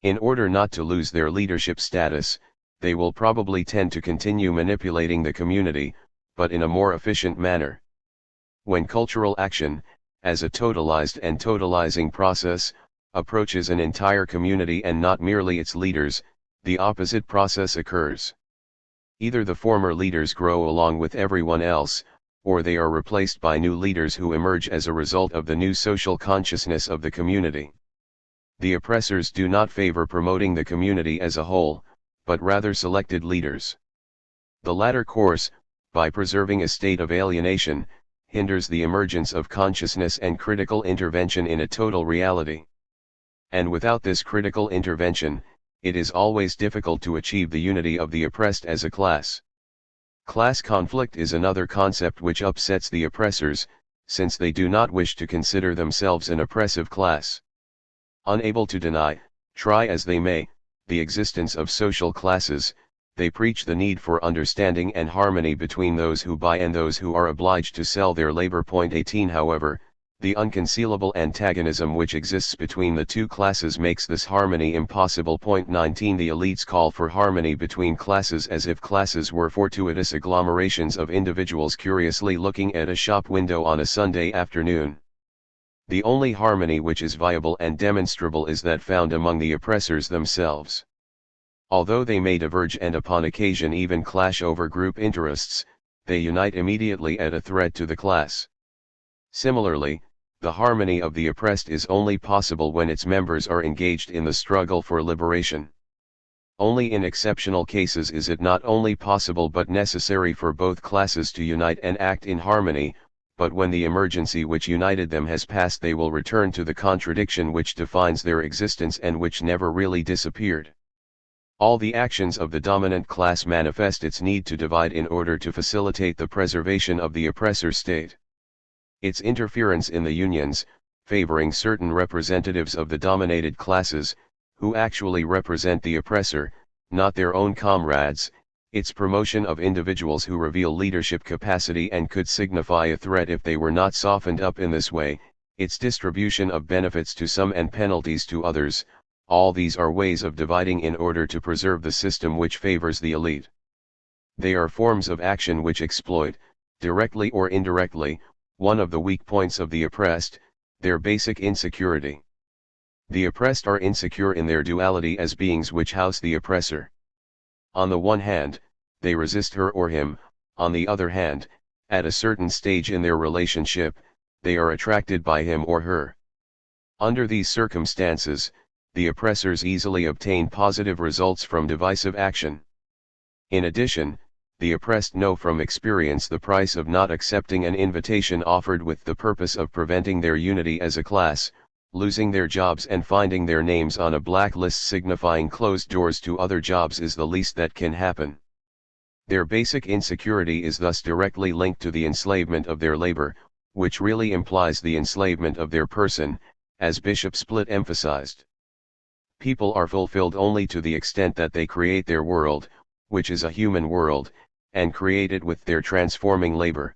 In order not to lose their leadership status, they will probably tend to continue manipulating the community, but in a more efficient manner. When cultural action, as a totalized and totalizing process, approaches an entire community and not merely its leaders, the opposite process occurs. Either the former leaders grow along with everyone else, or they are replaced by new leaders who emerge as a result of the new social consciousness of the community. The oppressors do not favor promoting the community as a whole, but rather selected leaders. The latter course, by preserving a state of alienation, hinders the emergence of consciousness and critical intervention in a total reality. And without this critical intervention, it is always difficult to achieve the unity of the oppressed as a class. Class conflict is another concept which upsets the oppressors, since they do not wish to consider themselves an oppressive class. Unable to deny, try as they may, the existence of social classes, they preach the need for understanding and harmony between those who buy and those who are obliged to sell their labor. Point 18. However, the unconcealable antagonism which exists between the two classes makes this harmony impossible. Point 19. The elites call for harmony between classes as if classes were fortuitous agglomerations of individuals curiously looking at a shop window on a Sunday afternoon. The only harmony which is viable and demonstrable is that found among the oppressors themselves. Although they may diverge and upon occasion even clash over group interests, they unite immediately at a threat to the class. Similarly, the harmony of the oppressed is only possible when its members are engaged in the struggle for liberation. Only in exceptional cases is it not only possible but necessary for both classes to unite and act in harmony, but when the emergency which united them has passed they will return to the contradiction which defines their existence and which never really disappeared. All the actions of the dominant class manifest its need to divide in order to facilitate the preservation of the oppressor state. Its interference in the unions, favoring certain representatives of the dominated classes, who actually represent the oppressor, not their own comrades, its promotion of individuals who reveal leadership capacity and could signify a threat if they were not softened up in this way, its distribution of benefits to some and penalties to others, all these are ways of dividing in order to preserve the system which favors the elite. They are forms of action which exploit, directly or indirectly, one of the weak points of the oppressed, their basic insecurity. The oppressed are insecure in their duality as beings which house the oppressor. On the one hand, they resist her or him, on the other hand, at a certain stage in their relationship, they are attracted by him or her. Under these circumstances, the oppressors easily obtain positive results from divisive action. In addition, the oppressed know from experience the price of not accepting an invitation offered with the purpose of preventing their unity as a class, losing their jobs and finding their names on a blacklist signifying closed doors to other jobs is the least that can happen. Their basic insecurity is thus directly linked to the enslavement of their labor, which really implies the enslavement of their person, as Bishop Split emphasized. People are fulfilled only to the extent that they create their world, which is a human world, and create it with their transforming labor.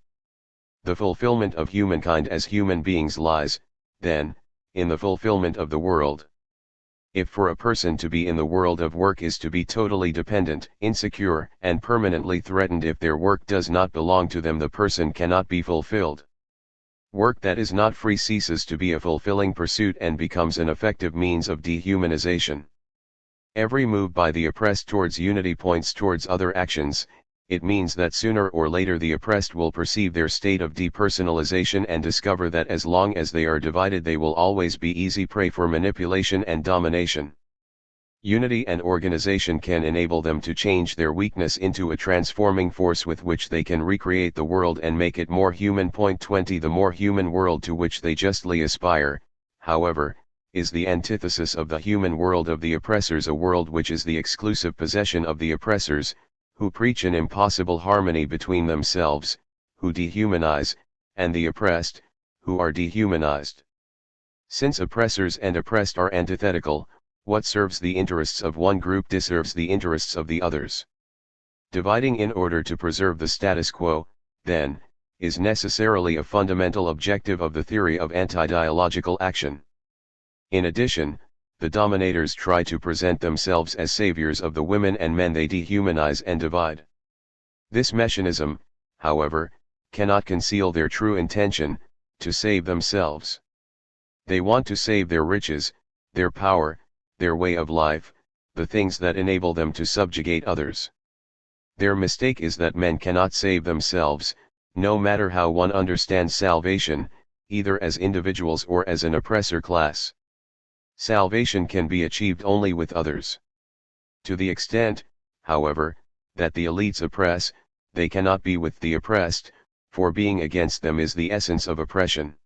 The fulfillment of humankind as human beings lies, then, in the fulfillment of the world. If for a person to be in the world of work is to be totally dependent, insecure, and permanently threatened if their work does not belong to them, the person cannot be fulfilled. Work that is not free ceases to be a fulfilling pursuit and becomes an effective means of dehumanization. Every move by the oppressed towards unity points towards other actions. It means that sooner or later the oppressed will perceive their state of depersonalization and discover that as long as they are divided they will always be easy prey for manipulation and domination. Unity and organization can enable them to change their weakness into a transforming force with which they can recreate the world and make it more human. 20 The more human world to which they justly aspire, however, is the antithesis of the human world of the oppressors, a world which is the exclusive possession of the oppressors, who preach an impossible harmony between themselves, who dehumanize, and the oppressed, who are dehumanized. Since oppressors and oppressed are antithetical, what serves the interests of one group disserves the interests of the others. Dividing in order to preserve the status quo, then, is necessarily a fundamental objective of the theory of anti-dialogical action. In addition, the dominators try to present themselves as saviors of the women and men they dehumanize and divide. This mechanism, however, cannot conceal their true intention, to save themselves. They want to save their riches, their power, their way of life, the things that enable them to subjugate others. Their mistake is that men cannot save themselves, no matter how one understands salvation, either as individuals or as an oppressor class. Salvation can be achieved only with others. To the extent, however, that the elites oppress, they cannot be with the oppressed, for being against them is the essence of oppression.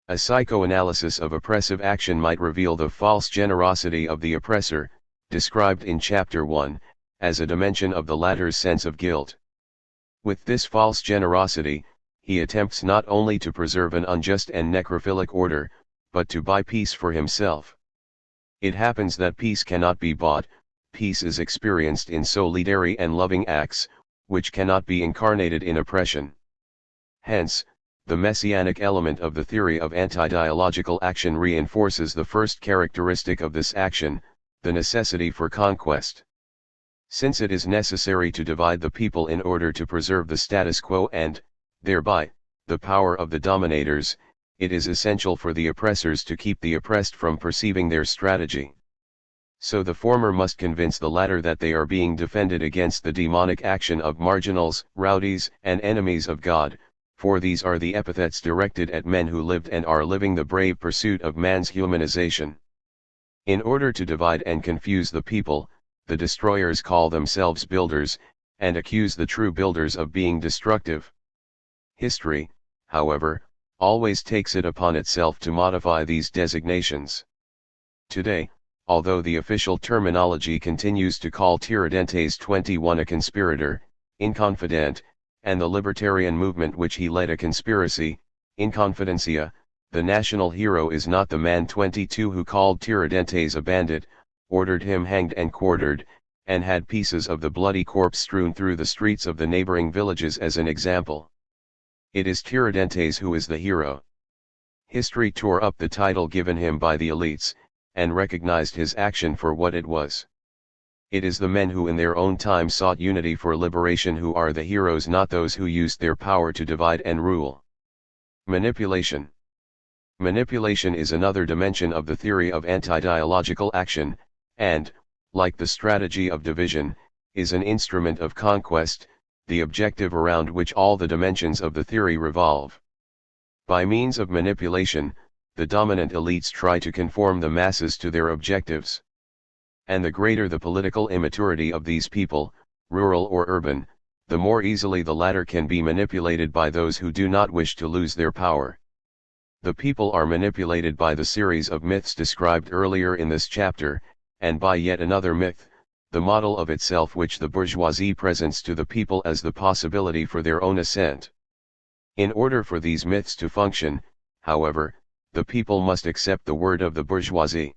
A psychoanalysis of oppressive action might reveal the false generosity of the oppressor, described in Chapter 1, as a dimension of the latter's sense of guilt. With this false generosity, he attempts not only to preserve an unjust and necrophilic order, but to buy peace for himself. It happens that peace cannot be bought, peace is experienced in solidary and loving acts, which cannot be incarnated in oppression. Hence, the messianic element of the theory of anti-dialogical action reinforces the first characteristic of this action, the necessity for conquest. Since it is necessary to divide the people in order to preserve the status quo and, thereby, the power of the dominators, it is essential for the oppressors to keep the oppressed from perceiving their strategy. So the former must convince the latter that they are being defended against the demonic action of marginals, rowdies, and enemies of God, for these are the epithets directed at men who lived and are living the brave pursuit of man's humanization. In order to divide and confuse the people, the destroyers call themselves builders, and accuse the true builders of being destructive. History, however, always takes it upon itself to modify these designations. Today, although the official terminology continues to call Tiradentes 21 a conspirator, inconfident, and the libertarian movement which he led a conspiracy, inconfidencia, the national hero is not the man 22 who called Tiradentes a bandit, ordered him hanged and quartered, and had pieces of the bloody corpse strewn through the streets of the neighboring villages as an example. It is Tiradentes who is the hero. History tore up the title given him by the elites, and recognized his action for what it was. It is the men who in their own time sought unity for liberation who are the heroes, not those who used their power to divide and rule. Manipulation. Manipulation is another dimension of the theory of anti-dialogical action, and, like the strategy of division, is an instrument of conquest, the objective around which all the dimensions of the theory revolve. By means of manipulation, the dominant elites try to conform the masses to their objectives. And the greater the political immaturity of these people, rural or urban, the more easily the latter can be manipulated by those who do not wish to lose their power. The people are manipulated by the series of myths described earlier in this chapter, and by yet another myth, the model of itself which the bourgeoisie presents to the people as the possibility for their own ascent. In order for these myths to function, however, the people must accept the word of the bourgeoisie.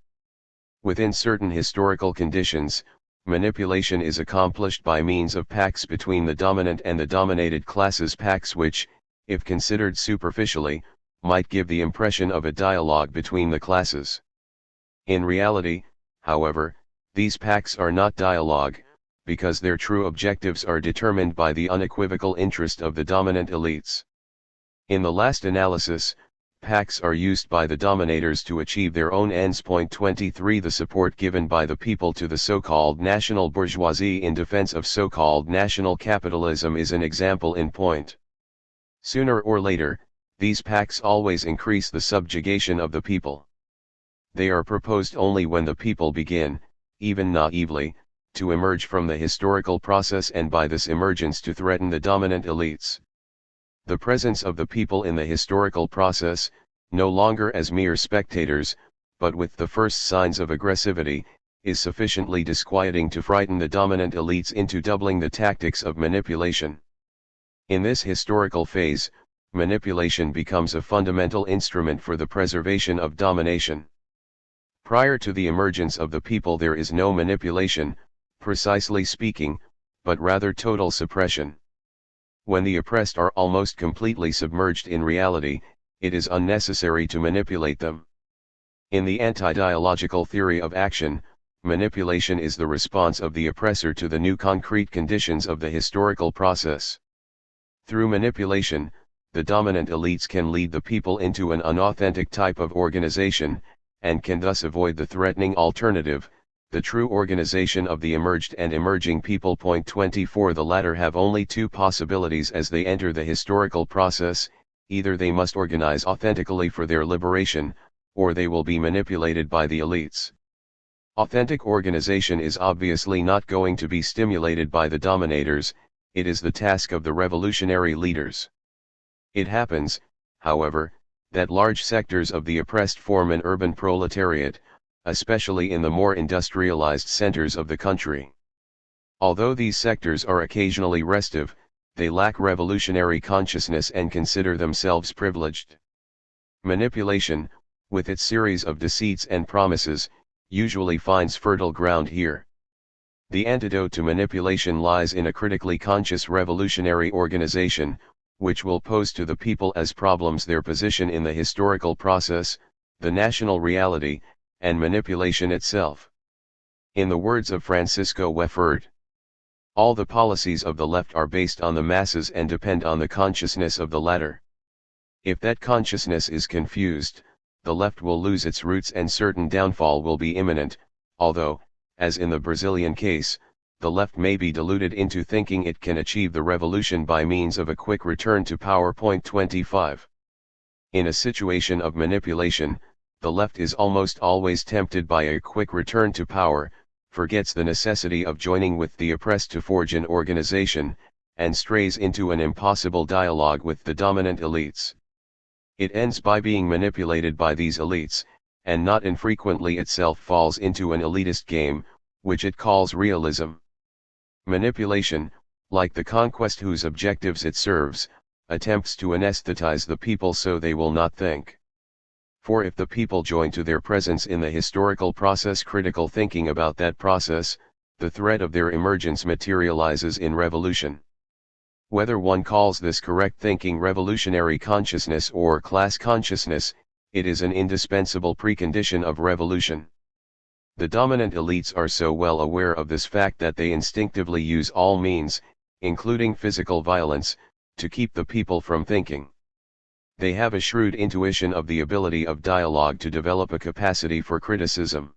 Within certain historical conditions, manipulation is accomplished by means of pacts between the dominant and the dominated classes, pacts which, if considered superficially, might give the impression of a dialogue between the classes. In reality, however, these pacts are not dialogue, because their true objectives are determined by the unequivocal interest of the dominant elites. In the last analysis, pacts are used by the dominators to achieve their own ends. 23 The support given by the people to the so-called national bourgeoisie in defense of so-called national capitalism is an example in point. Sooner or later, these pacts always increase the subjugation of the people. They are proposed only when the people begin, even naively, to emerge from the historical process and by this emergence to threaten the dominant elites. The presence of the people in the historical process, no longer as mere spectators, but with the first signs of aggressivity, is sufficiently disquieting to frighten the dominant elites into doubling the tactics of manipulation. In this historical phase, manipulation becomes a fundamental instrument for the preservation of domination. Prior to the emergence of the people there is no manipulation, precisely speaking, but rather total suppression. When the oppressed are almost completely submerged in reality, it is unnecessary to manipulate them. In the anti-dialogical theory of action, manipulation is the response of the oppressor to the new concrete conditions of the historical process. Through manipulation, the dominant elites can lead the people into an unauthentic type of organization, and can thus avoid the threatening alternative, the true organization of the emerged and emerging people. 24 The latter have only two possibilities as they enter the historical process: either they must organize authentically for their liberation, or they will be manipulated by the elites. Authentic organization is obviously not going to be stimulated by the dominators, it is the task of the revolutionary leaders. It happens, however, that large sectors of the oppressed form an urban proletariat, especially in the more industrialized centers of the country. Although these sectors are occasionally restive, they lack revolutionary consciousness and consider themselves privileged. Manipulation, with its series of deceits and promises, usually finds fertile ground here. The antidote to manipulation lies in a critically conscious revolutionary organization, which will pose to the people as problems their position in the historical process, the national reality, and manipulation itself. In the words of Francisco Weffert, all the policies of the left are based on the masses and depend on the consciousness of the latter. If that consciousness is confused, the left will lose its roots and certain downfall will be imminent, although, as in the Brazilian case, the left may be deluded into thinking it can achieve the revolution by means of a quick return to power. 25. In a situation of manipulation, the left is almost always tempted by a quick return to power, forgets the necessity of joining with the oppressed to forge an organization, and strays into an impossible dialogue with the dominant elites. It ends by being manipulated by these elites, and not infrequently itself falls into an elitist game, which it calls realism. Manipulation, like the conquest whose objectives it serves, attempts to anesthetize the people so they will not think. For if the people join to their presence in the historical process critical thinking about that process, the threat of their emergence materializes in revolution. Whether one calls this correct thinking revolutionary consciousness or class consciousness, it is an indispensable precondition of revolution. The dominant elites are so well aware of this fact that they instinctively use all means, including physical violence, to keep the people from thinking. They have a shrewd intuition of the ability of dialogue to develop a capacity for criticism.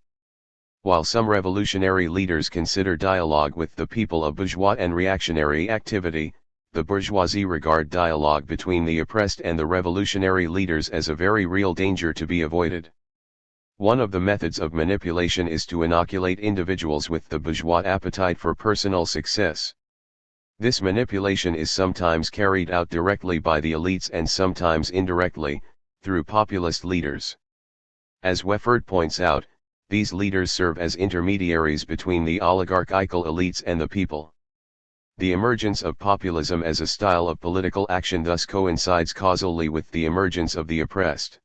While some revolutionary leaders consider dialogue with the people a bourgeois and reactionary activity, the bourgeoisie regard dialogue between the oppressed and the revolutionary leaders as a very real danger to be avoided. One of the methods of manipulation is to inoculate individuals with the bourgeois appetite for personal success. This manipulation is sometimes carried out directly by the elites and sometimes indirectly, through populist leaders. As Wefford points out, these leaders serve as intermediaries between the oligarchical elites and the people. The emergence of populism as a style of political action thus coincides causally with the emergence of the oppressed.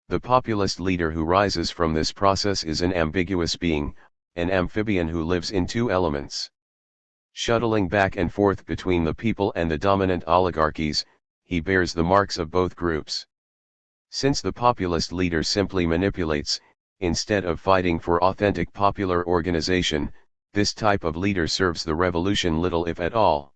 The populist leader who rises from this process is an ambiguous being, an amphibian who lives in two elements. Shuttling back and forth between the people and the dominant oligarchies, he bears the marks of both groups. Since the populist leader simply manipulates, instead of fighting for authentic popular organization, this type of leader serves the revolution little if at all.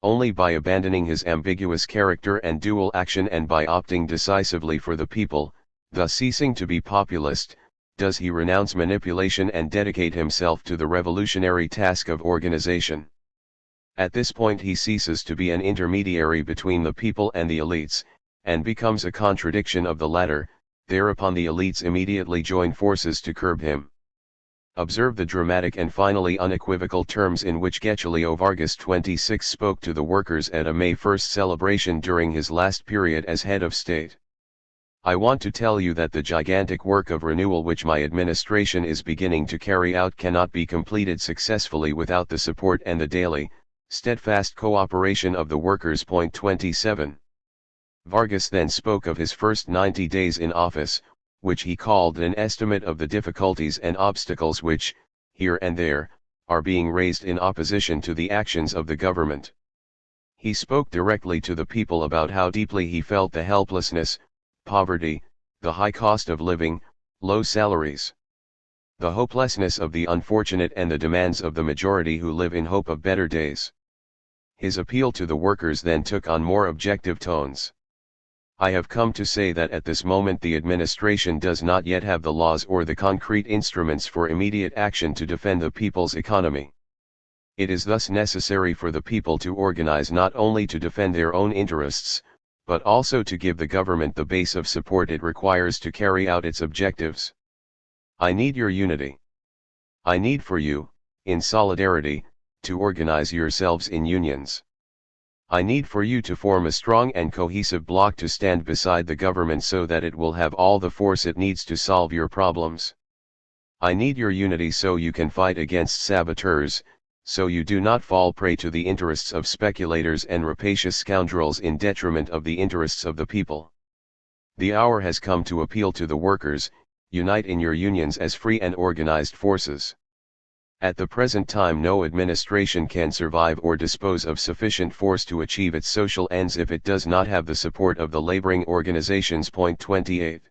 Only by abandoning his ambiguous character and dual action and by opting decisively for the people, thus ceasing to be populist, does he renounce manipulation and dedicate himself to the revolutionary task of organization. At this point he ceases to be an intermediary between the people and the elites, and becomes a contradiction of the latter. Thereupon the elites immediately join forces to curb him. Observe the dramatic and finally unequivocal terms in which Getulio Vargas 26 spoke to the workers at a May 1 celebration during his last period as head of state. I want to tell you that the gigantic work of renewal which my administration is beginning to carry out cannot be completed successfully without the support and the daily, steadfast cooperation of the workers. 27. Vargas then spoke of his first 90 days in office, which he called an estimate of the difficulties and obstacles which, here and there, are being raised in opposition to the actions of the government. He spoke directly to the people about how deeply he felt the helplessness, poverty, the high cost of living, low salaries, the hopelessness of the unfortunate and the demands of the majority who live in hope of better days. His appeal to the workers then took on more objective tones. I have come to say that at this moment the administration does not yet have the laws or the concrete instruments for immediate action to defend the people's economy. It is thus necessary for the people to organize not only to defend their own interests, but also to give the government the base of support it requires to carry out its objectives. I need your unity. I need for you, in solidarity, to organize yourselves in unions. I need for you to form a strong and cohesive bloc to stand beside the government so that it will have all the force it needs to solve your problems. I need your unity so you can fight against saboteurs, so you do not fall prey to the interests of speculators and rapacious scoundrels in detriment of the interests of the people. The hour has come to appeal to the workers, unite in your unions as free and organized forces. At the present time no administration can survive or dispose of sufficient force to achieve its social ends if it does not have the support of the laboring organizations. 28.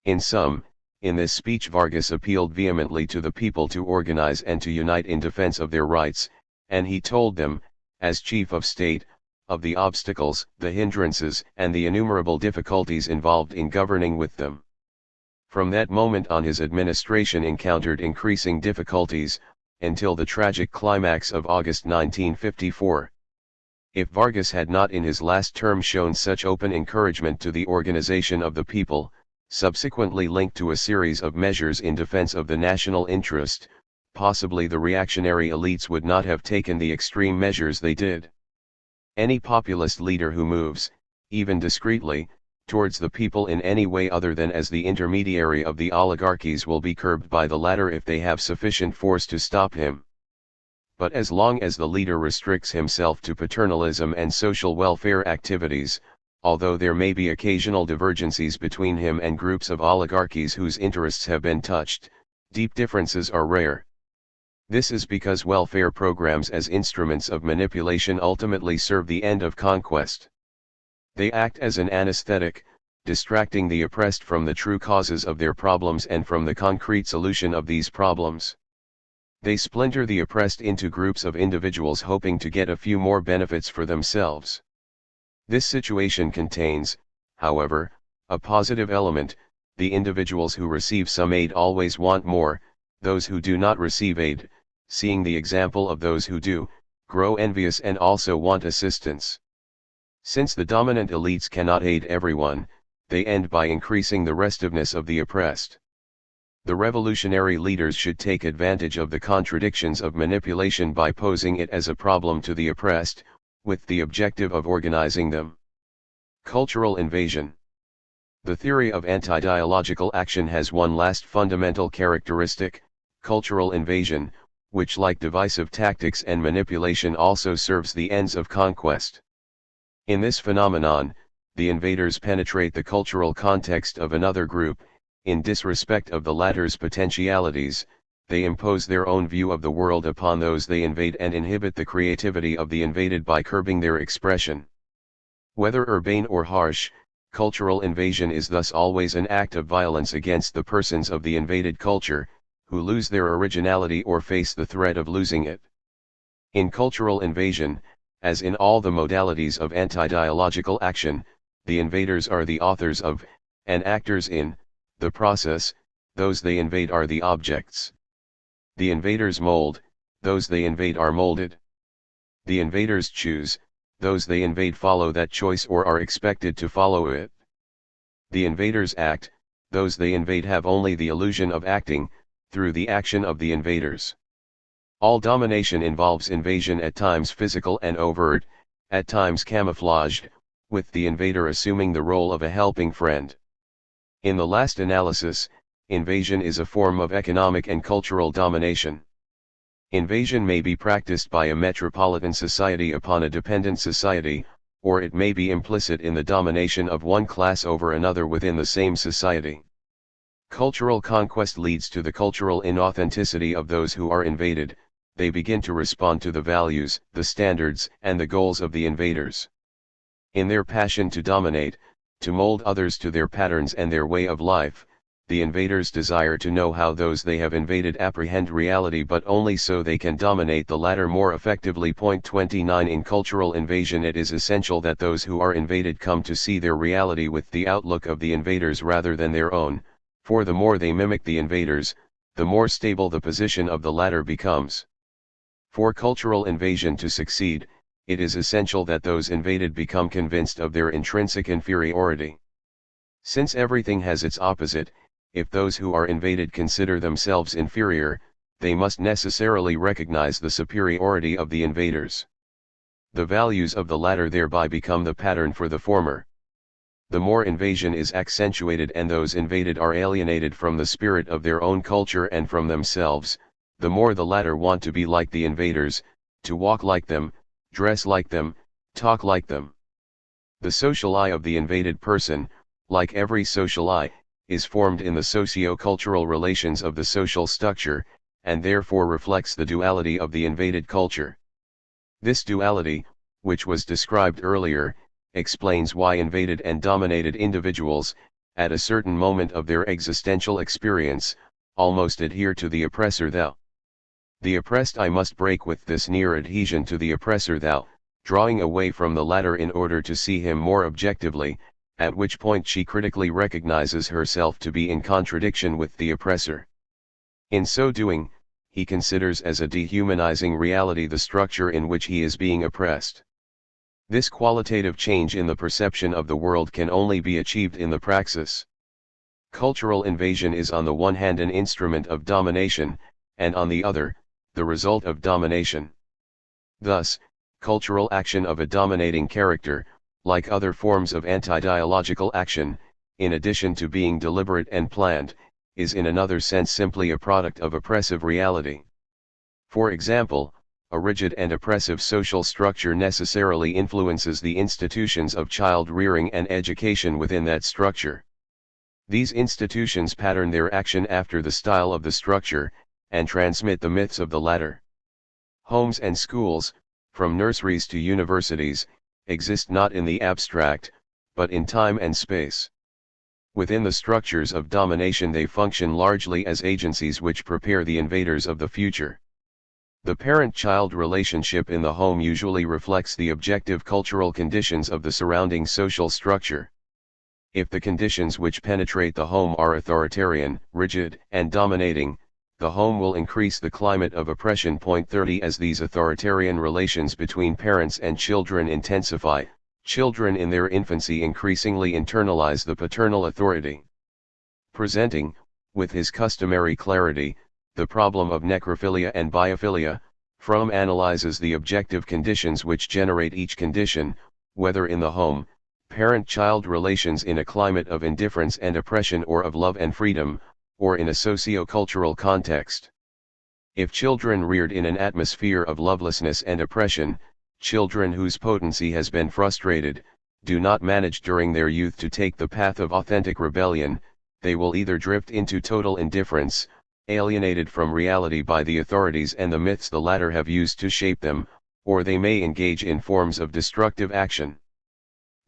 In sum, in this speech Vargas appealed vehemently to the people to organize and to unite in defense of their rights, and he told them, as chief of state, of the obstacles, the hindrances, and the innumerable difficulties involved in governing with them. From that moment on his administration encountered increasing difficulties, until the tragic climax of August 1954. If Vargas had not in his last term shown such open encouragement to the organization of the people, subsequently linked to a series of measures in defense of the national interest, possibly the reactionary elites would not have taken the extreme measures they did. Any populist leader who moves, even discreetly, towards the people in any way other than as the intermediary of the oligarchies will be curbed by the latter if they have sufficient force to stop him. But as long as the leader restricts himself to paternalism and social welfare activities, although there may be occasional divergencies between him and groups of oligarchies whose interests have been touched, deep differences are rare. This is because welfare programs as instruments of manipulation ultimately serve the end of conquest. They act as an anesthetic, distracting the oppressed from the true causes of their problems and from the concrete solution of these problems. They splinter the oppressed into groups of individuals hoping to get a few more benefits for themselves. This situation contains, however, a positive element. The individuals who receive some aid always want more. Those who do not receive aid, seeing the example of those who do, grow envious and also want assistance. Since the dominant elites cannot aid everyone, they end by increasing the restiveness of the oppressed. The revolutionary leaders should take advantage of the contradictions of manipulation by posing it as a problem to the oppressed, with the objective of organizing them. Cultural invasion. The theory of anti-dialogical action has one last fundamental characteristic, cultural invasion, which like divisive tactics and manipulation also serves the ends of conquest. In this phenomenon, the invaders penetrate the cultural context of another group. In disrespect of the latter's potentialities, they impose their own view of the world upon those they invade and inhibit the creativity of the invaded by curbing their expression. Whether urbane or harsh, cultural invasion is thus always an act of violence against the persons of the invaded culture, who lose their originality or face the threat of losing it. In cultural invasion, as in all the modalities of anti-dialogical action, the invaders are the authors of, and actors in, the process. Those they invade are the objects. The invaders mold, those they invade are molded. The invaders choose, those they invade follow that choice or are expected to follow it. The invaders act, those they invade have only the illusion of acting, through the action of the invaders. All domination involves invasion, at times physical and overt, at times camouflaged, with the invader assuming the role of a helping friend. In the last analysis, invasion is a form of economic and cultural domination. Invasion may be practiced by a metropolitan society upon a dependent society, or it may be implicit in the domination of one class over another within the same society. Cultural conquest leads to the cultural inauthenticity of those who are invaded. They begin to respond to the values, the standards, and the goals of the invaders. In their passion to dominate, to mold others to their patterns and their way of life, the invaders desire to know how those they have invaded apprehend reality, but only so they can dominate the latter more effectively. Point 29. In cultural invasion, it is essential that those who are invaded come to see their reality with the outlook of the invaders rather than their own, for the more they mimic the invaders, the more stable the position of the latter becomes. For cultural invasion to succeed, it is essential that those invaded become convinced of their intrinsic inferiority. Since everything has its opposite, if those who are invaded consider themselves inferior, they must necessarily recognize the superiority of the invaders. The values of the latter thereby become the pattern for the former. The more invasion is accentuated and those invaded are alienated from the spirit of their own culture and from themselves, the more the latter want to be like the invaders, to walk like them, dress like them, talk like them. The social I of the invaded person, like every social I, is formed in the socio-cultural relations of the social structure, and therefore reflects the duality of the invaded culture. This duality, which was described earlier, explains why invaded and dominated individuals, at a certain moment of their existential experience, almost adhere to the oppressor thou. The oppressed I must break with this near adhesion to the oppressor thou, drawing away from the latter in order to see him more objectively, at which point she critically recognizes herself to be in contradiction with the oppressor. In so doing, he considers as a dehumanizing reality the structure in which he is being oppressed. This qualitative change in the perception of the world can only be achieved in the praxis. Cultural invasion is on the one hand an instrument of domination, and on the other, the result of domination. Thus, cultural action of a dominating character, like other forms of anti-dialogical action, in addition to being deliberate and planned, is in another sense simply a product of oppressive reality. For example, a rigid and oppressive social structure necessarily influences the institutions of child rearing and education within that structure. These institutions pattern their action after the style of the structure, and transmit the myths of the latter. Homes and schools, from nurseries to universities, exist not in the abstract, but in time and space. Within the structures of domination they function largely as agencies which prepare the invaders of the future. The parent-child relationship in the home usually reflects the objective cultural conditions of the surrounding social structure. If the conditions which penetrate the home are authoritarian, rigid, and dominating, the home will increase the climate of oppression. 30 As these authoritarian relations between parents and children intensify, children in their infancy increasingly internalize the paternal authority. Presenting, with his customary clarity, the problem of necrophilia and biophilia, Fromm analyzes the objective conditions which generate each condition, whether in the home, parent-child relations in a climate of indifference and oppression or of love and freedom, or in a socio-cultural context. If children reared in an atmosphere of lovelessness and oppression, children whose potency has been frustrated, do not manage during their youth to take the path of authentic rebellion, they will either drift into total indifference, alienated from reality by the authorities and the myths the latter have used to shape them, or they may engage in forms of destructive action.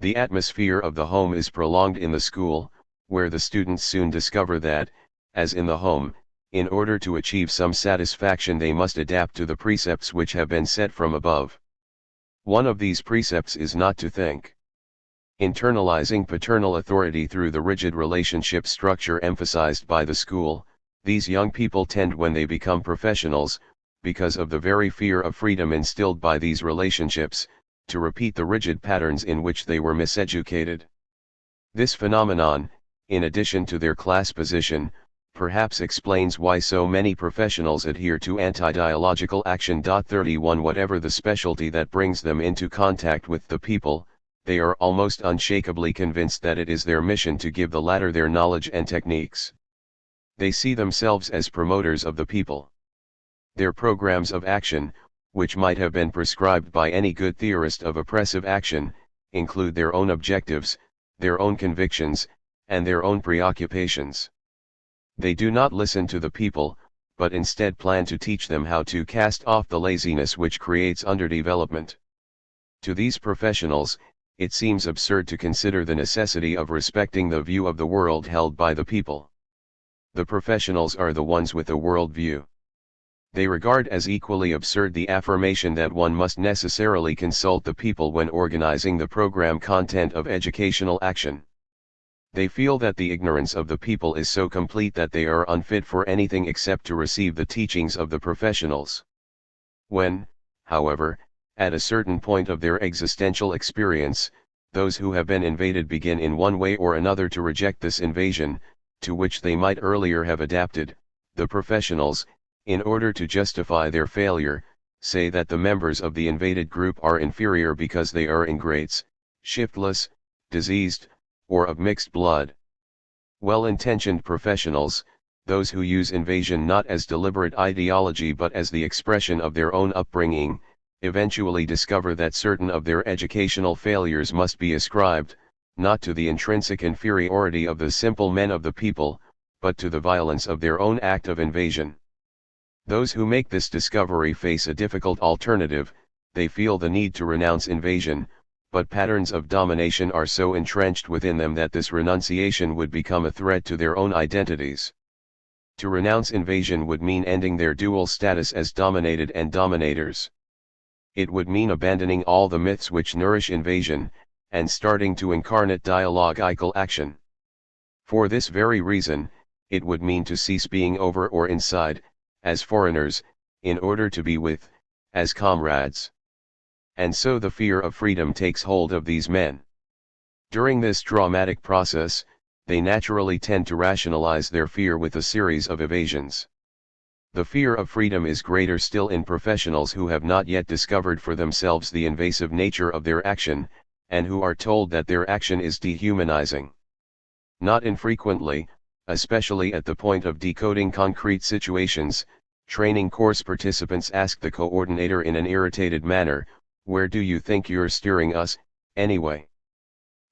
The atmosphere of the home is prolonged in the school, where the students soon discover that, as in the home, in order to achieve some satisfaction they must adapt to the precepts which have been set from above. One of these precepts is not to think. Internalizing paternal authority through the rigid relationship structure emphasized by the school, these young people tend when they become professionals, because of the very fear of freedom instilled by these relationships, to repeat the rigid patterns in which they were miseducated. This phenomenon, in addition to their class position, perhaps explains why so many professionals adhere to anti-dialogical action. 31 Whatever the specialty that brings them into contact with the people, they are almost unshakably convinced that it is their mission to give the latter their knowledge and techniques. They see themselves as promoters of the people. Their programs of action, which might have been prescribed by any good theorist of oppressive action, include their own objectives, their own convictions, and their own preoccupations. They do not listen to the people, but instead plan to teach them how to cast off the laziness which creates underdevelopment. To these professionals, it seems absurd to consider the necessity of respecting the view of the world held by the people. The professionals are the ones with a world view. They regard as equally absurd the affirmation that one must necessarily consult the people when organizing the program content of educational action. They feel that the ignorance of the people is so complete that they are unfit for anything except to receive the teachings of the professionals. When, however, at a certain point of their existential experience, those who have been invaded begin in one way or another to reject this invasion, to which they might earlier have adapted, the professionals, in order to justify their failure, say that the members of the invaded group are inferior because they are ingrates, shiftless, diseased, or of mixed blood. Well-intentioned professionals, those who use invasion not as deliberate ideology but as the expression of their own upbringing, eventually discover that certain of their educational failures must be ascribed, not to the intrinsic inferiority of the simple men of the people, but to the violence of their own act of invasion. Those who make this discovery face a difficult alternative. They feel the need to renounce invasion, but patterns of domination are so entrenched within them that this renunciation would become a threat to their own identities. To renounce invasion would mean ending their dual status as dominated and dominators. It would mean abandoning all the myths which nourish invasion, and starting to incarnate dialogical action. For this very reason, it would mean to cease being over or inside, as foreigners, in order to be with, as comrades. And so the fear of freedom takes hold of these men. During this dramatic process, they naturally tend to rationalize their fear with a series of evasions. The fear of freedom is greater still in professionals who have not yet discovered for themselves the invasive nature of their action, and who are told that their action is dehumanizing. Not infrequently, especially at the point of decoding concrete situations, training course participants ask the coordinator in an irritated manner, "Where do you think you're steering us, anyway?"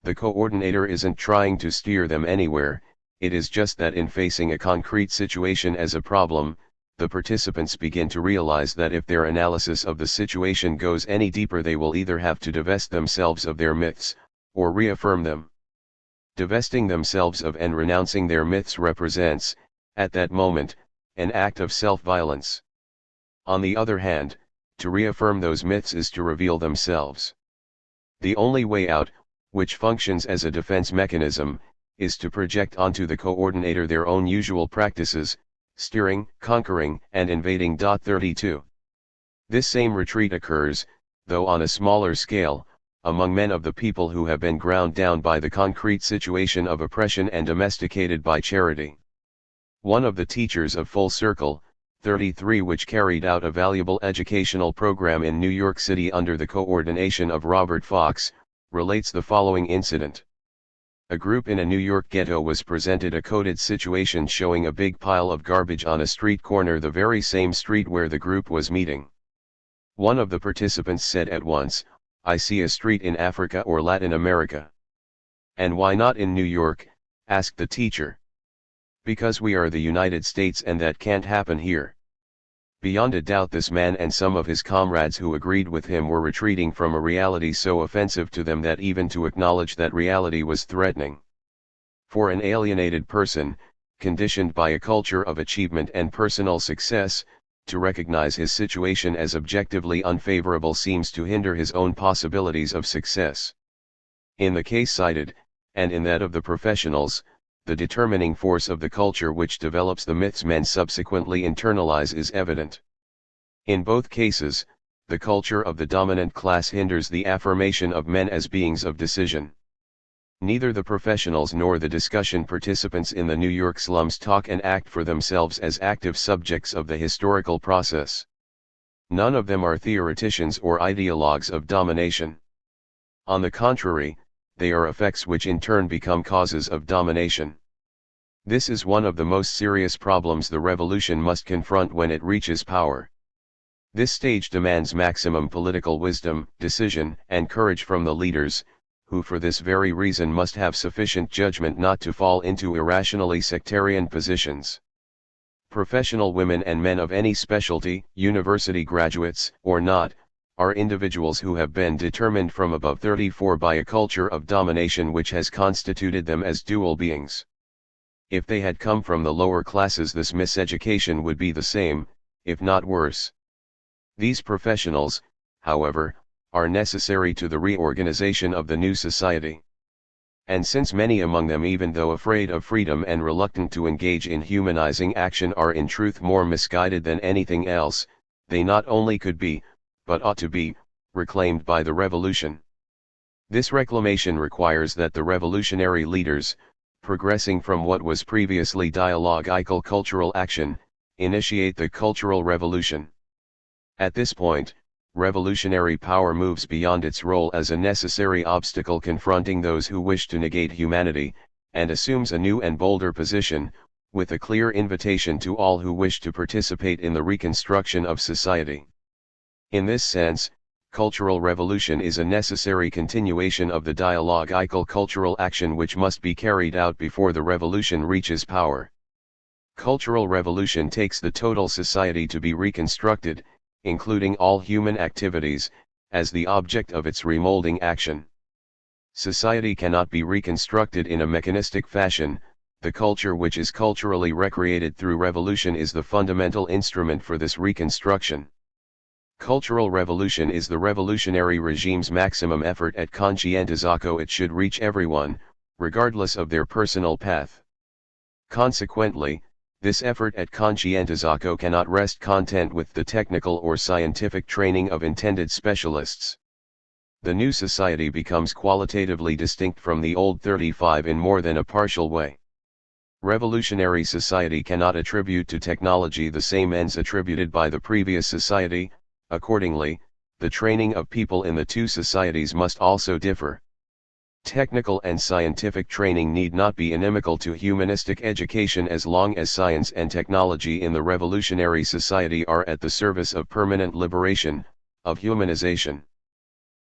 The coordinator isn't trying to steer them anywhere, it is just that in facing a concrete situation as a problem, the participants begin to realize that if their analysis of the situation goes any deeper, they will either have to divest themselves of their myths, or reaffirm them. Divesting themselves of and renouncing their myths represents, at that moment, an act of self-violence. On the other hand, to reaffirm those myths is to reveal themselves. The only way out, which functions as a defense mechanism, is to project onto the coordinator their own usual practices, steering, conquering, and invading. 32. This same retreat occurs, though on a smaller scale, among men of the people who have been ground down by the concrete situation of oppression and domesticated by charity. One of the teachers of Full Circle, 33, which carried out a valuable educational program in New York City under the coordination of Robert Fox, relates the following incident. A group in a New York ghetto was presented a coded situation showing a big pile of garbage on a street corner, the very same street where the group was meeting. One of the participants said at once, "I see a street in Africa or Latin America." "And why not in New York?" asked the teacher. "Because we are the United States and that can't happen here." Beyond a doubt this man and some of his comrades who agreed with him were retreating from a reality so offensive to them that even to acknowledge that reality was threatening. For an alienated person, conditioned by a culture of achievement and personal success, to recognize his situation as objectively unfavorable seems to hinder his own possibilities of success. In the case cited, and in that of the professionals, the determining force of the culture which develops the myths men subsequently internalize is evident. In both cases, the culture of the dominant class hinders the affirmation of men as beings of decision. Neither the professionals nor the discussion participants in the New York slums talk and act for themselves as active subjects of the historical process. None of them are theoreticians or ideologues of domination. On the contrary, they are effects which in turn become causes of domination. This is one of the most serious problems the revolution must confront when it reaches power. This stage demands maximum political wisdom, decision, and courage from the leaders, who for this very reason must have sufficient judgment not to fall into irrationally sectarian positions. Professional women and men of any specialty, university graduates, or not, are individuals who have been determined from above 34 by a culture of domination which has constituted them as dual beings. If they had come from the lower classes, this miseducation would be the same, if not worse. These professionals, however, are necessary to the reorganization of the new society. And since many among them, even though afraid of freedom and reluctant to engage in humanizing action, are in truth more misguided than anything else, they not only could be, but ought to be, reclaimed by the revolution. This reclamation requires that the revolutionary leaders, progressing from what was previously dialogical cultural action, initiate the cultural revolution. At this point, revolutionary power moves beyond its role as a necessary obstacle confronting those who wish to negate humanity, and assumes a new and bolder position, with a clear invitation to all who wish to participate in the reconstruction of society. In this sense, cultural revolution is a necessary continuation of the dialogical cultural action which must be carried out before the revolution reaches power. Cultural revolution takes the total society to be reconstructed, including all human activities, as the object of its remolding action. Society cannot be reconstructed in a mechanistic fashion. The culture which is culturally recreated through revolution is the fundamental instrument for this reconstruction. Cultural revolution is the revolutionary regime's maximum effort at conscientization. It should reach everyone, regardless of their personal path. Consequently, this effort at conscientization cannot rest content with the technical or scientific training of intended specialists. The new society becomes qualitatively distinct from the old 35 in more than a partial way. Revolutionary society cannot attribute to technology the same ends attributed by the previous society. Accordingly, the training of people in the two societies must also differ. Technical and scientific training need not be inimical to humanistic education as long as science and technology in the revolutionary society are at the service of permanent liberation, of humanization.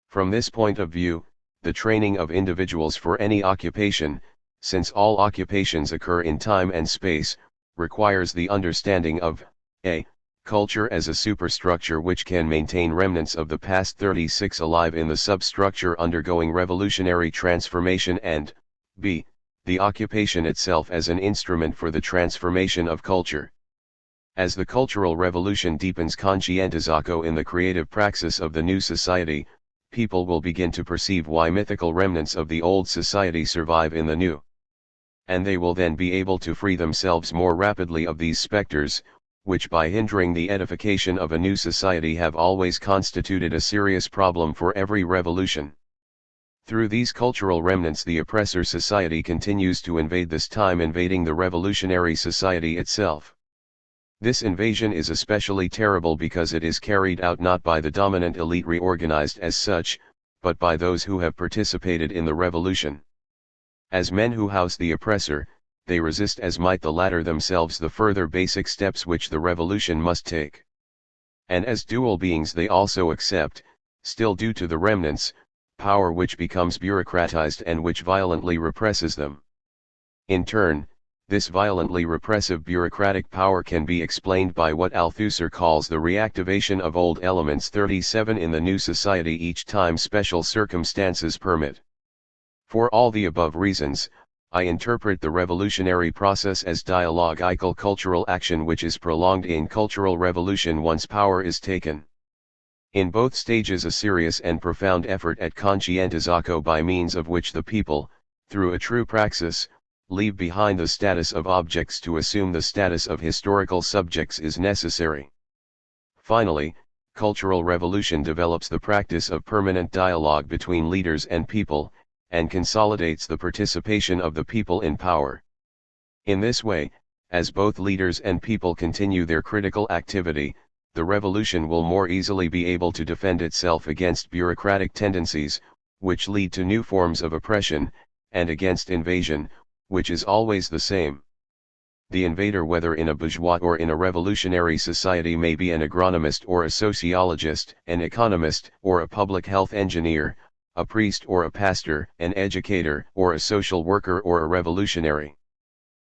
From this point of view, the training of individuals for any occupation, since all occupations occur in time and space, requires the understanding of A. Culture as a superstructure which can maintain remnants of the past 36 alive in the substructure undergoing revolutionary transformation, and B. The occupation itself as an instrument for the transformation of culture. As the cultural revolution deepens conscientizako in the creative praxis of the new society, people will begin to perceive why mythical remnants of the old society survive in the new. And they will then be able to free themselves more rapidly of these specters, which by hindering the edification of a new society have always constituted a serious problem for every revolution. Through these cultural remnants the oppressor society continues to invade, this time invading the revolutionary society itself. This invasion is especially terrible because it is carried out not by the dominant elite reorganized as such, but by those who have participated in the revolution. As men who house the oppressor, they resist as might the latter themselves the further basic steps which the revolution must take. And as dual beings they also accept, still due to the remnants, power which becomes bureaucratized and which violently represses them. In turn, this violently repressive bureaucratic power can be explained by what Althusser calls the reactivation of old elements 37 in the new society each time special circumstances permit. For all the above reasons, I interpret the revolutionary process as dialogical cultural action which is prolonged in cultural revolution once power is taken. In both stages a serious and profound effort at conscientizako by means of which the people, through a true praxis, leave behind the status of objects to assume the status of historical subjects is necessary. Finally, cultural revolution develops the practice of permanent dialogue between leaders and people, and consolidates the participation of the people in power. In this way, as both leaders and people continue their critical activity, the revolution will more easily be able to defend itself against bureaucratic tendencies, which lead to new forms of oppression, and against invasion, which is always the same. The invader, whether in a bourgeois or in a revolutionary society, may be an agronomist or a sociologist, an economist or a public health engineer, a priest or a pastor, an educator or a social worker or a revolutionary.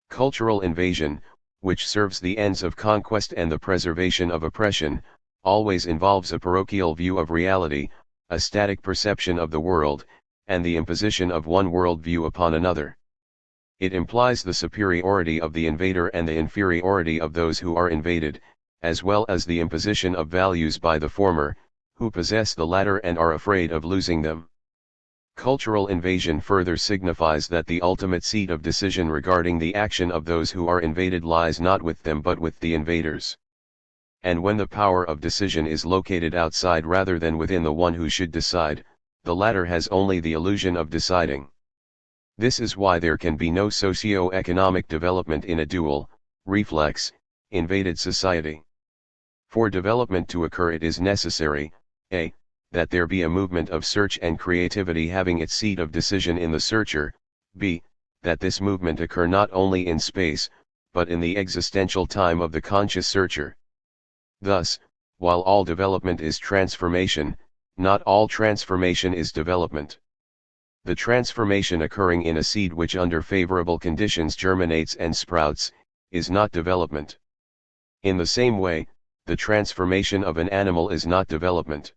Cultural invasion, which serves the ends of conquest and the preservation of oppression, always involves a parochial view of reality, a static perception of the world, and the imposition of one world view upon another. It implies the superiority of the invader and the inferiority of those who are invaded, as well as the imposition of values by the former, who possess the latter and are afraid of losing them. Cultural invasion further signifies that the ultimate seat of decision regarding the action of those who are invaded lies not with them but with the invaders. And when the power of decision is located outside rather than within the one who should decide, the latter has only the illusion of deciding. This is why there can be no socio-economic development in a dual, reflex, invaded society. For development to occur it is necessary, a. that there be a movement of search and creativity having its seat of decision in the searcher, b. that this movement occur not only in space, but in the existential time of the conscious searcher. Thus, while all development is transformation, not all transformation is development. The transformation occurring in a seed which under favorable conditions germinates and sprouts, is not development. In the same way, the transformation of an animal is not development.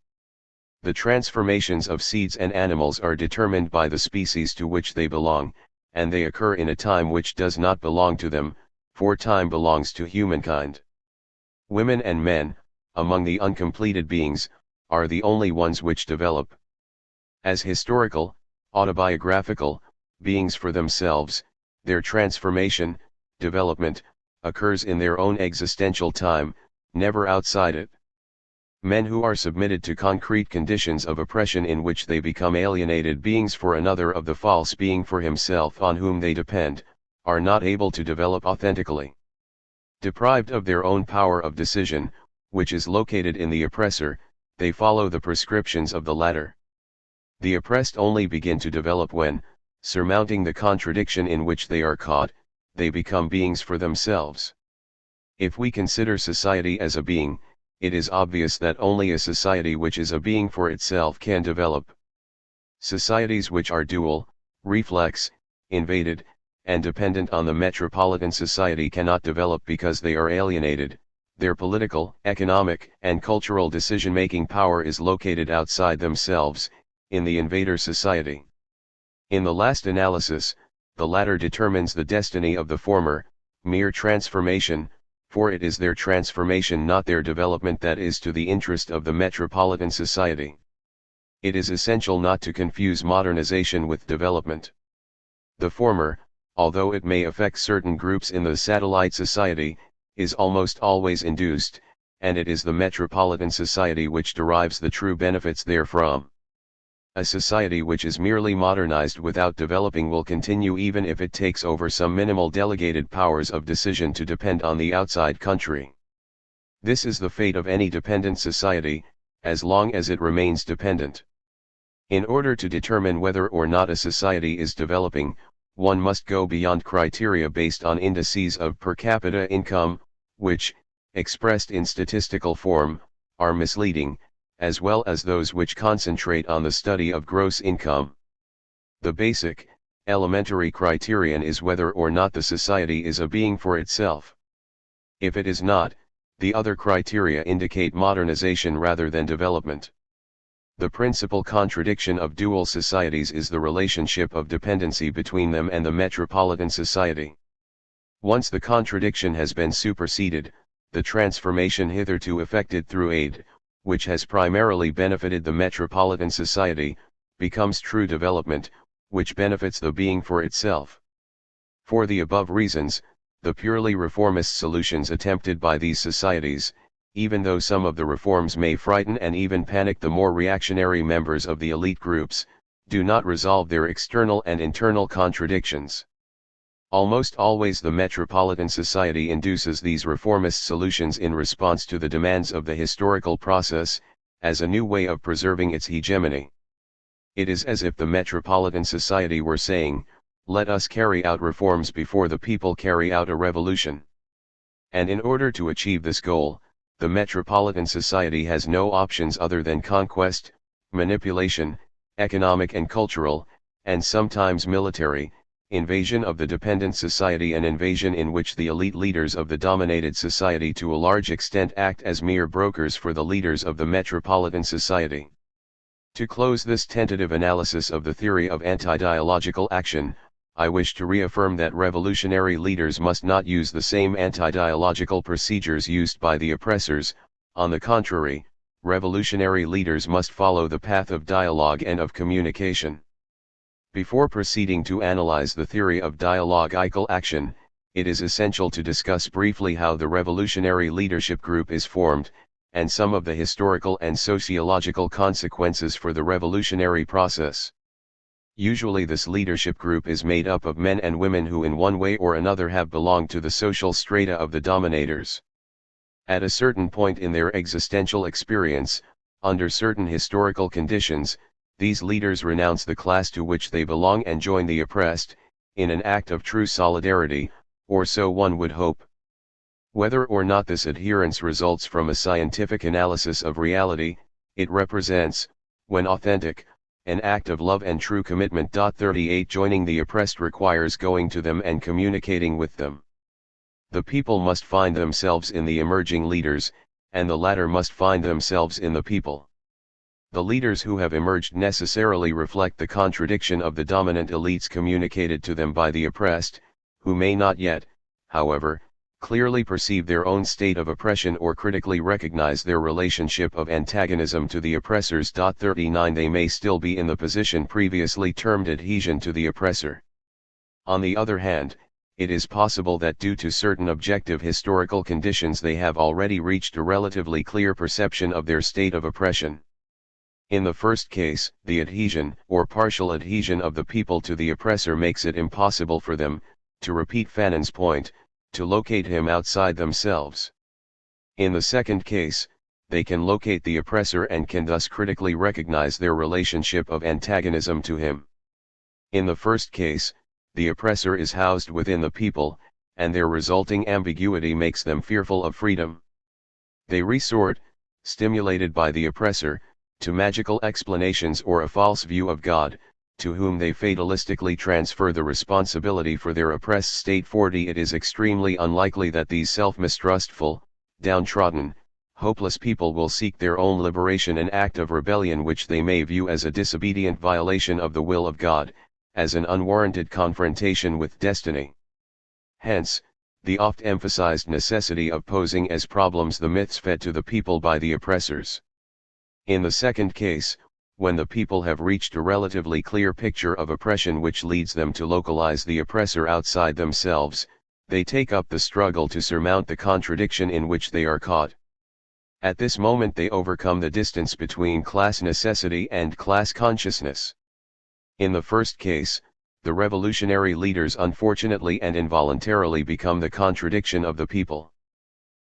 The transformations of seeds and animals are determined by the species to which they belong, and they occur in a time which does not belong to them, for time belongs to humankind. Women and men, among the uncompleted beings, are the only ones which develop. As historical, autobiographical, beings for themselves, their transformation, development, occurs in their own existential time, never outside it. Men who are submitted to concrete conditions of oppression in which they become alienated beings for another of the false being for himself on whom they depend, are not able to develop authentically. Deprived of their own power of decision, which is located in the oppressor, they follow the prescriptions of the latter. The oppressed only begin to develop when, surmounting the contradiction in which they are caught, they become beings for themselves. If we consider society as a being, it is obvious that only a society which is a being for itself can develop. Societies which are dual, reflex, invaded, and dependent on the metropolitan society cannot develop because they are alienated, Their political, economic, and cultural decision-making power is located outside themselves, in the invader society. In the last analysis, the latter determines the destiny of the former, mere transformation, for it is their transformation, not their development, that is to the interest of the metropolitan society. It is essential not to confuse modernization with development. The former, although it may affect certain groups in the satellite society, is almost always induced, and it is the metropolitan society which derives the true benefits therefrom. A society which is merely modernized without developing will continue even if it takes over some minimal delegated powers of decision to depend on the outside country. This is the fate of any dependent society, as long as it remains dependent. In order to determine whether or not a society is developing, one must go beyond criteria based on indices of per capita income, which, expressed in statistical form, are misleading, as well as those which concentrate on the study of gross income. The basic, elementary criterion is whether or not the society is a being for itself. If it is not, the other criteria indicate modernization rather than development. The principal contradiction of dual societies is the relationship of dependency between them and the metropolitan society. Once the contradiction has been superseded, the transformation hitherto effected through aid, which has primarily benefited the metropolitan society, becomes true development, which benefits the being for itself. For the above reasons, the purely reformist solutions attempted by these societies, even though some of the reforms may frighten and even panic the more reactionary members of the elite groups, do not resolve their external and internal contradictions. Almost always the metropolitan society induces these reformist solutions in response to the demands of the historical process, as a new way of preserving its hegemony. It is as if the metropolitan society were saying, "Let us carry out reforms before the people carry out a revolution." And in order to achieve this goal, the metropolitan society has no options other than conquest, manipulation, economic and cultural, and sometimes military, invasion of the dependent society, an invasion in which the elite leaders of the dominated society to a large extent act as mere brokers for the leaders of the metropolitan society. To close this tentative analysis of the theory of anti-dialogical action, I wish to reaffirm that revolutionary leaders must not use the same anti-dialogical procedures used by the oppressors. On the contrary, revolutionary leaders must follow the path of dialogue and of communication. Before proceeding to analyze the theory of dialogical action, it is essential to discuss briefly how the revolutionary leadership group is formed, and some of the historical and sociological consequences for the revolutionary process. Usually this leadership group is made up of men and women who in one way or another have belonged to the social strata of the dominators. At a certain point in their existential experience, under certain historical conditions, these leaders renounce the class to which they belong and join the oppressed, in an act of true solidarity, or so one would hope. Whether or not this adherence results from a scientific analysis of reality, it represents, when authentic, an act of love and true commitment. 38 Joining the oppressed requires going to them and communicating with them. The people must find themselves in the emerging leaders, and the latter must find themselves in the people. The leaders who have emerged necessarily reflect the contradiction of the dominant elites communicated to them by the oppressed, who may not yet, however, clearly perceive their own state of oppression or critically recognize their relationship of antagonism to the oppressors. 39 They may still be in the position previously termed adhesion to the oppressor. On the other hand, it is possible that due to certain objective historical conditions they have already reached a relatively clear perception of their state of oppression. In the first case, the adhesion or partial adhesion of the people to the oppressor makes it impossible for them, to repeat Fanon's point, to locate him outside themselves. In the second case, they can locate the oppressor and can thus critically recognize their relationship of antagonism to him. In the first case, the oppressor is housed within the people, and their resulting ambiguity makes them fearful of freedom. They resort, stimulated by the oppressor, to magical explanations or a false view of God, to whom they fatalistically transfer the responsibility for their oppressed state. 40 It is extremely unlikely that these self-mistrustful, downtrodden, hopeless people will seek their own liberation, an act of rebellion which they may view as a disobedient violation of the will of God, as an unwarranted confrontation with destiny. Hence, the oft-emphasized necessity of posing as problems the myths fed to the people by the oppressors. In the second case, when the people have reached a relatively clear picture of oppression which leads them to localize the oppressor outside themselves, they take up the struggle to surmount the contradiction in which they are caught. At this moment they overcome the distance between class necessity and class consciousness. In the first case, the revolutionary leaders unfortunately and involuntarily become the contradiction of the people.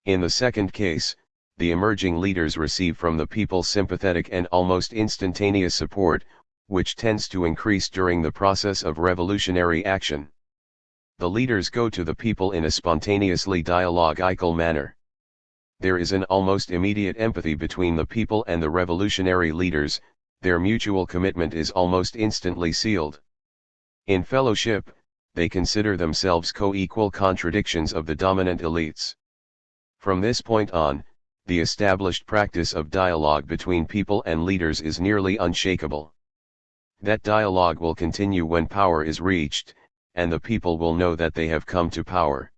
In the second case, the emerging leaders receive from the people sympathetic and almost instantaneous support, which tends to increase during the process of revolutionary action. The leaders go to the people in a spontaneously dialogical manner. There is an almost immediate empathy between the people and the revolutionary leaders, their mutual commitment is almost instantly sealed. In fellowship, they consider themselves co-equal contradictions of the dominant elites. From this point on, the established practice of dialogue between people and leaders is nearly unshakable. That dialogue will continue when power is reached, and the people will know that they have come to power.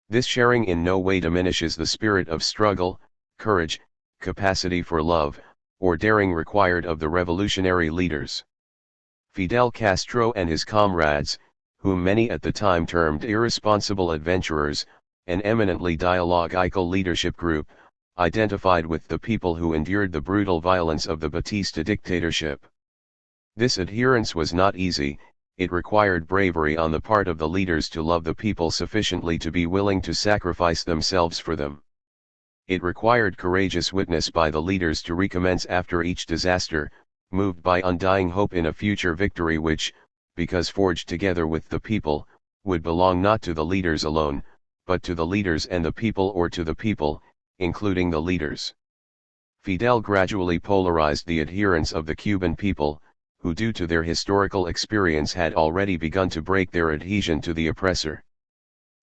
This sharing in no way diminishes the spirit of struggle, courage, capacity for love, or daring required of the revolutionary leaders. Fidel Castro and his comrades, whom many at the time termed irresponsible adventurers, an eminently dialogical leadership group, identified with the people who endured the brutal violence of the Batista dictatorship. This adherence was not easy, it required bravery on the part of the leaders to love the people sufficiently to be willing to sacrifice themselves for them. It required courageous witness by the leaders to recommence after each disaster, moved by undying hope in a future victory which, because forged together with the people, would belong not to the leaders alone, but to the leaders and the people, or to the people, including the leaders. Fidel gradually polarized the adherents of the Cuban people, who due to their historical experience had already begun to break their adhesion to the oppressor.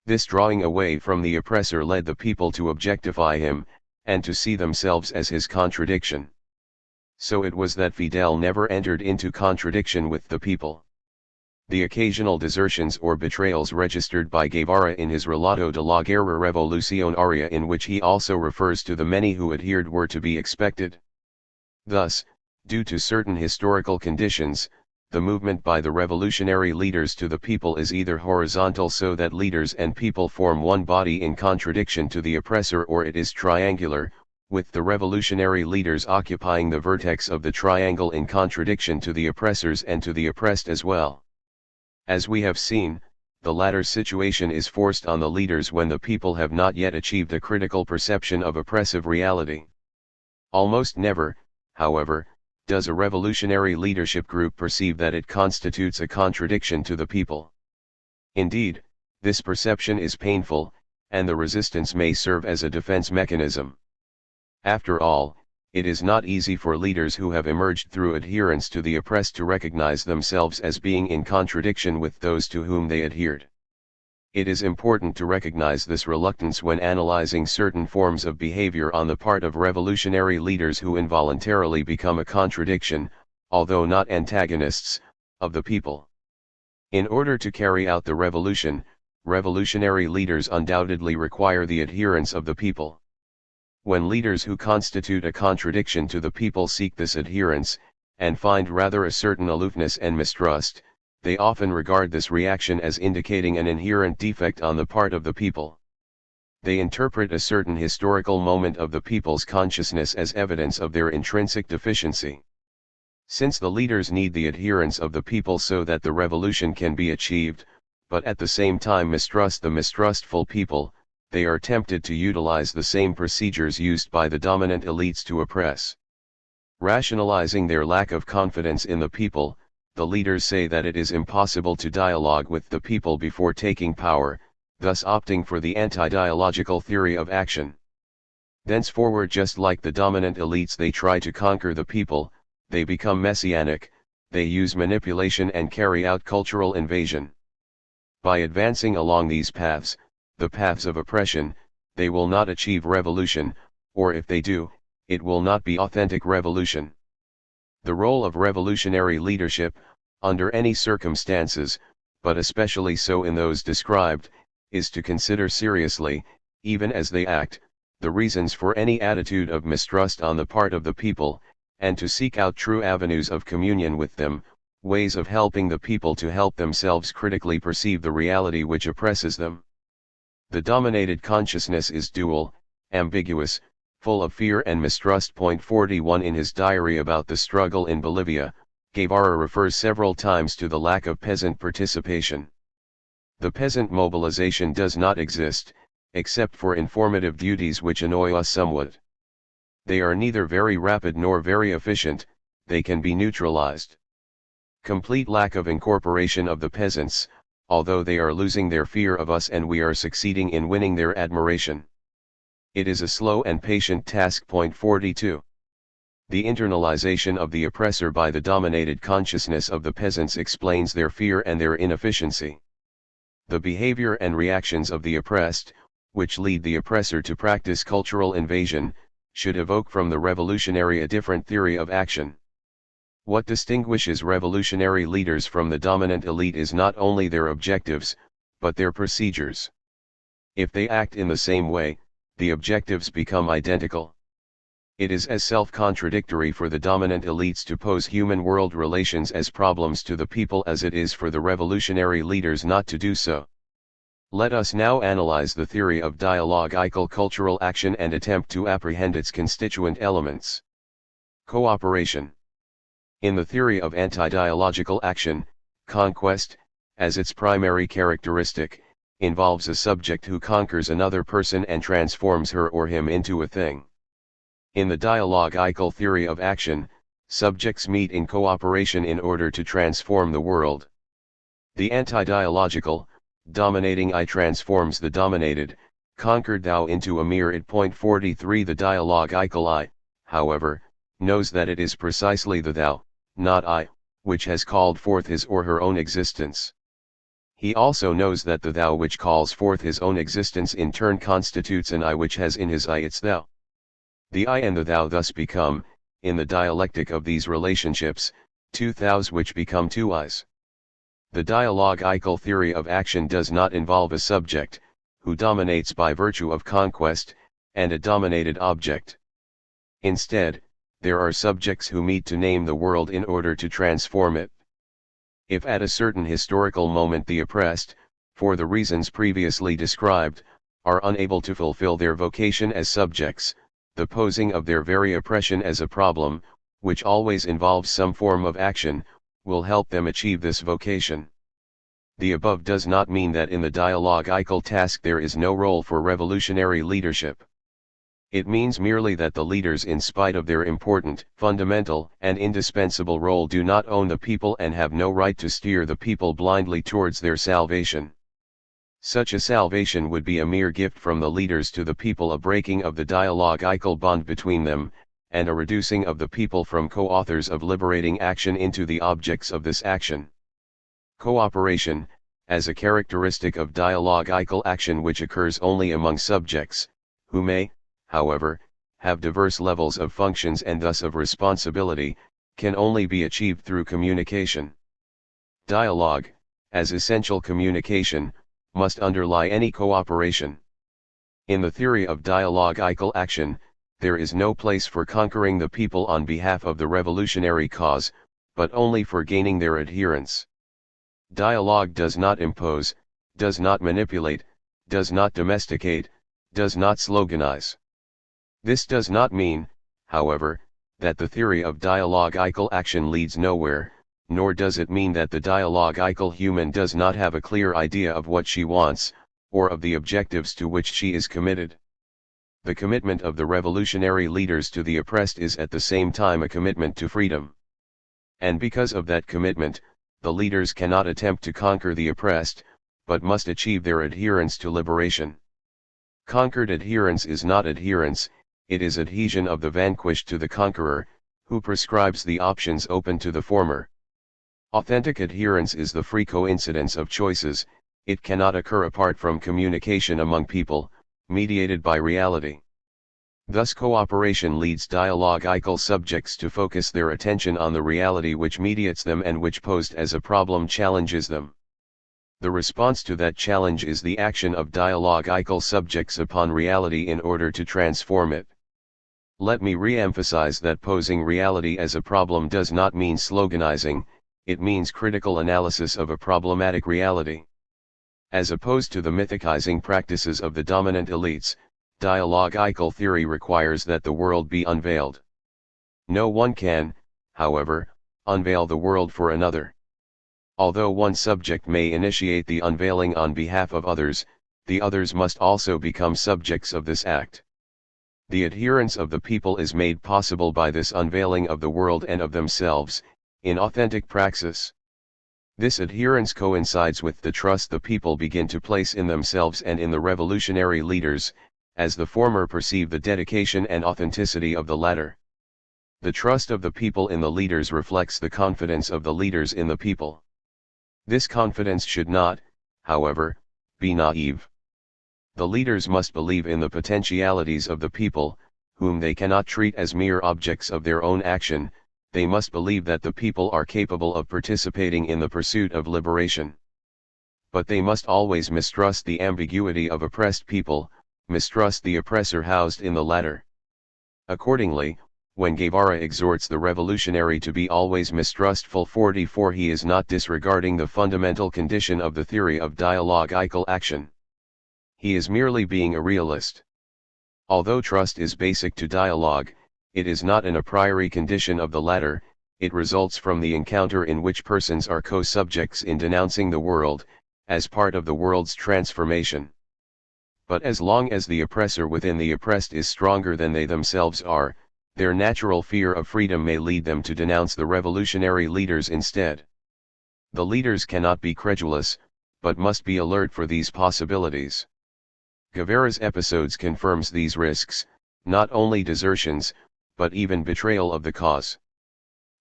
This drawing away from the oppressor led the people to objectify him, and to see themselves as his contradiction. So it was that Fidel never entered into contradiction with the people. The occasional desertions or betrayals registered by Guevara in his Relato de la Guerra Revolucionaria, in which he also refers to the many who adhered, were to be expected. Thus, due to certain historical conditions, the movement by the revolutionary leaders to the people is either horizontal, so that leaders and people form one body in contradiction to the oppressor, or it is triangular, with the revolutionary leaders occupying the vertex of the triangle in contradiction to the oppressors and to the oppressed as well. As we have seen, the latter situation is forced on the leaders when the people have not yet achieved a critical perception of oppressive reality. Almost never, however, does a revolutionary leadership group perceive that it constitutes a contradiction to the people. Indeed, this perception is painful, and the resistance may serve as a defense mechanism. After all, it is not easy for leaders who have emerged through adherence to the oppressed to recognize themselves as being in contradiction with those to whom they adhered. It is important to recognize this reluctance when analyzing certain forms of behavior on the part of revolutionary leaders who involuntarily become a contradiction, although not antagonists, of the people. In order to carry out the revolution, revolutionary leaders undoubtedly require the adherence of the people. When leaders who constitute a contradiction to the people seek this adherence, and find rather a certain aloofness and mistrust, they often regard this reaction as indicating an inherent defect on the part of the people. They interpret a certain historical moment of the people's consciousness as evidence of their intrinsic deficiency. Since the leaders need the adherence of the people so that the revolution can be achieved, but at the same time mistrust the mistrustful people, they are tempted to utilize the same procedures used by the dominant elites to oppress. Rationalizing their lack of confidence in the people, the leaders say that it is impossible to dialogue with the people before taking power, thus opting for the anti-dialogical theory of action. Thenceforward, just like the dominant elites, they try to conquer the people, they become messianic, they use manipulation and carry out cultural invasion. By advancing along these paths, the paths of oppression, they will not achieve revolution, or if they do, it will not be authentic revolution. The role of revolutionary leadership, under any circumstances, but especially so in those described, is to consider seriously, even as they act, the reasons for any attitude of mistrust on the part of the people, and to seek out true avenues of communion with them, ways of helping the people to help themselves critically perceive the reality which oppresses them. The dominated consciousness is dual, ambiguous, full of fear and mistrust. 41 In his diary about the struggle in Bolivia, Guevara refers several times to the lack of peasant participation. The peasant mobilization does not exist, except for informative duties which annoy us somewhat. They are neither very rapid nor very efficient, they can be neutralized. Complete lack of incorporation of the peasants, although they are losing their fear of us and we are succeeding in winning their admiration. It is a slow and patient task. 42. The internalization of the oppressor by the dominated consciousness of the peasants explains their fear and their inefficiency. The behavior and reactions of the oppressed, which lead the oppressor to practice cultural invasion, should evoke from the revolutionary a different theory of action. What distinguishes revolutionary leaders from the dominant elite is not only their objectives, but their procedures. If they act in the same way, the objectives become identical. It is as self-contradictory for the dominant elites to pose human world relations as problems to the people as it is for the revolutionary leaders not to do so. Let us now analyze the theory of dialogical cultural action and attempt to apprehend its constituent elements. Cooperation. In the theory of anti-dialogical action, conquest, as its primary characteristic, involves a subject who conquers another person and transforms her or him into a thing. In the dialogical theory of action, subjects meet in cooperation in order to transform the world. The anti-dialogical, dominating I transforms the dominated, conquered thou into a mere id. 43 The dialogical I, however, knows that it is precisely the thou, not I, which has called forth his or her own existence. He also knows that the thou which calls forth his own existence in turn constitutes an I which has in his I its thou. The I and the thou thus become, in the dialectic of these relationships, two thous which become two I's. The dialogical theory of action does not involve a subject, who dominates by virtue of conquest, and a dominated object. Instead, there are subjects who meet to name the world in order to transform it. If at a certain historical moment the oppressed, for the reasons previously described, are unable to fulfill their vocation as subjects, the posing of their very oppression as a problem, which always involves some form of action, will help them achieve this vocation. The above does not mean that in the dialogical task there is no role for revolutionary leadership. It means merely that the leaders, in spite of their important, fundamental, and indispensable role, do not own the people and have no right to steer the people blindly towards their salvation. Such a salvation would be a mere gift from the leaders to the people, a breaking of the dialogical bond between them, and a reducing of the people from co-authors of liberating action into the objects of this action. Cooperation, as a characteristic of dialogical action which occurs only among subjects, who may, however, have diverse levels of functions and thus of responsibility, can only be achieved through communication. Dialogue, as essential communication, must underlie any cooperation. In the theory of dialogical action, there is no place for conquering the people on behalf of the revolutionary cause, but only for gaining their adherence. Dialogue does not impose, does not manipulate, does not domesticate, does not sloganize. This does not mean, however, that the theory of dialogical action leads nowhere, nor does it mean that the dialogical human does not have a clear idea of what she wants, or of the objectives to which she is committed. The commitment of the revolutionary leaders to the oppressed is at the same time a commitment to freedom. And because of that commitment, the leaders cannot attempt to conquer the oppressed, but must achieve their adherence to liberation. Conquered adherence is not adherence, it is adhesion of the vanquished to the conqueror, who prescribes the options open to the former. Authentic adherence is the free coincidence of choices, it cannot occur apart from communication among people, mediated by reality. Thus cooperation leads dialogical subjects to focus their attention on the reality which mediates them and which posed as a problem challenges them. The response to that challenge is the action of dialogical subjects upon reality in order to transform it. Let me re-emphasize that posing reality as a problem does not mean sloganizing, it means critical analysis of a problematic reality. As opposed to the mythicizing practices of the dominant elites, dialogical theory requires that the world be unveiled. No one can, however, unveil the world for another. Although one subject may initiate the unveiling on behalf of others, the others must also become subjects of this act. The adherence of the people is made possible by this unveiling of the world and of themselves, in authentic praxis. This adherence coincides with the trust the people begin to place in themselves and in the revolutionary leaders, as the former perceive the dedication and authenticity of the latter. The trust of the people in the leaders reflects the confidence of the leaders in the people. This confidence should not, however, be naive. The leaders must believe in the potentialities of the people, whom they cannot treat as mere objects of their own action. They must believe that the people are capable of participating in the pursuit of liberation. But they must always mistrust the ambiguity of oppressed people, mistrust the oppressor housed in the latter. Accordingly, when Guevara exhorts the revolutionary to be always mistrustful 44, he is not disregarding the fundamental condition of the theory of dialogical action. He is merely being a realist. Although trust is basic to dialogue, it is not an a priori condition of the latter, it results from the encounter in which persons are co-subjects in denouncing the world, as part of the world's transformation. But as long as the oppressor within the oppressed is stronger than they themselves are, their natural fear of freedom may lead them to denounce the revolutionary leaders instead. The leaders cannot be credulous, but must be alert for these possibilities. Guevara's episodes confirms these risks, not only desertions, but even betrayal of the cause.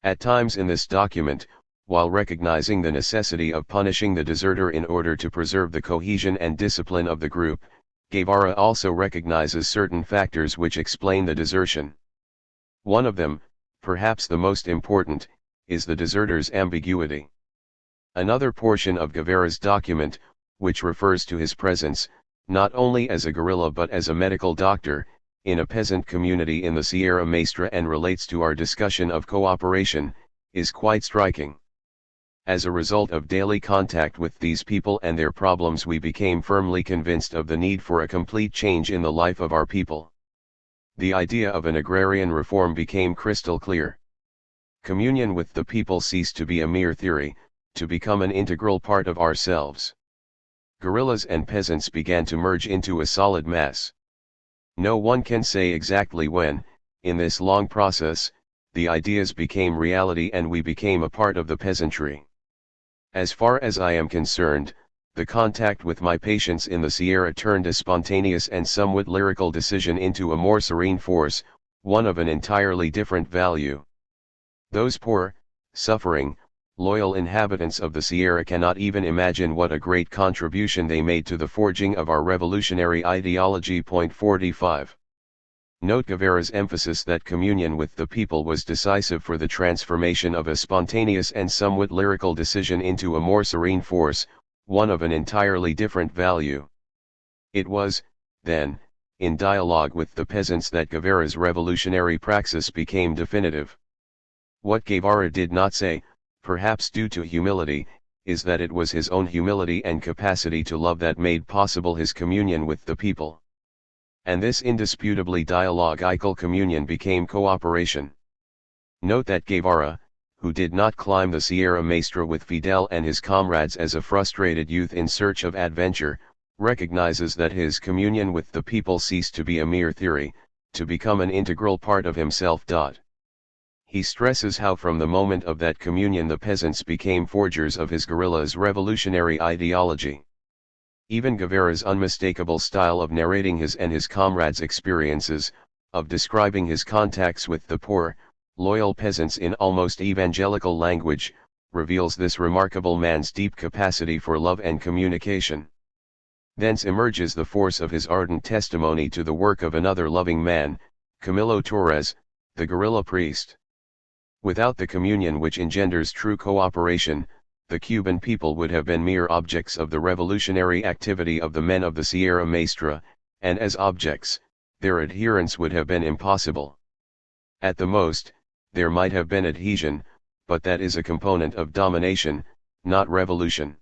At times in this document, while recognizing the necessity of punishing the deserter in order to preserve the cohesion and discipline of the group, Guevara also recognizes certain factors which explain the desertion. One of them, perhaps the most important, is the deserter's ambiguity. Another portion of Guevara's document, which refers to his presence, not only as a guerrilla but as a medical doctor, in a peasant community in the Sierra Maestra and relates to our discussion of cooperation, is quite striking. As a result of daily contact with these people and their problems, we became firmly convinced of the need for a complete change in the life of our people. The idea of an agrarian reform became crystal clear. Communion with the people ceased to be a mere theory, to become an integral part of ourselves. Guerrillas and peasants began to merge into a solid mass. No one can say exactly when, in this long process, the ideas became reality and we became a part of the peasantry. As far as I am concerned, the contact with my patients in the Sierra turned a spontaneous and somewhat lyrical decision into a more serene force, one of an entirely different value. Those poor, suffering, loyal inhabitants of the Sierra cannot even imagine what a great contribution they made to the forging of our revolutionary ideology. 45. Note Guevara's emphasis that communion with the people was decisive for the transformation of a spontaneous and somewhat lyrical decision into a more serene force, one of an entirely different value. It was, then, in dialogue with the peasants that Guevara's revolutionary praxis became definitive. What Guevara did not say, perhaps due to humility, is that it was his own humility and capacity to love that made possible his communion with the people. And this indisputably dialogical communion became cooperation. Note that Guevara, who did not climb the Sierra Maestra with Fidel and his comrades as a frustrated youth in search of adventure, recognizes that his communion with the people ceased to be a mere theory, to become an integral part of himself. He stresses how from the moment of that communion the peasants became forgers of his guerrilla's revolutionary ideology. Even Guevara's unmistakable style of narrating his and his comrades' experiences, of describing his contacts with the poor, loyal peasants in almost evangelical language, reveals this remarkable man's deep capacity for love and communication. Thence emerges the force of his ardent testimony to the work of another loving man, Camilo Torres, the guerrilla priest. Without the communion which engenders true cooperation, the Cuban people would have been mere objects of the revolutionary activity of the men of the Sierra Maestra, and as objects, their adherence would have been impossible. At the most, there might have been adhesion, but that is a component of domination, not revolution.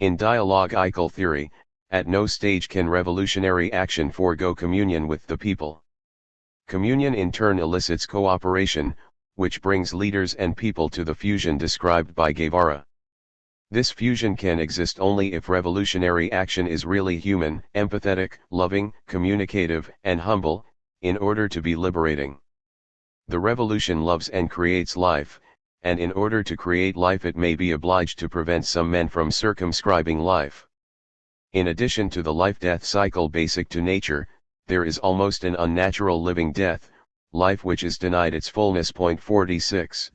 In dialogical theory, at no stage can revolutionary action forego communion with the people. Communion in turn elicits cooperation, which brings leaders and people to the fusion described by Guevara. This fusion can exist only if revolutionary action is really human, empathetic, loving, communicative, and humble, in order to be liberating. The revolution loves and creates life, and in order to create life it may be obliged to prevent some men from circumscribing life. In addition to the life-death cycle basic to nature, there is almost an unnatural living death, life which is denied its fullness. 46.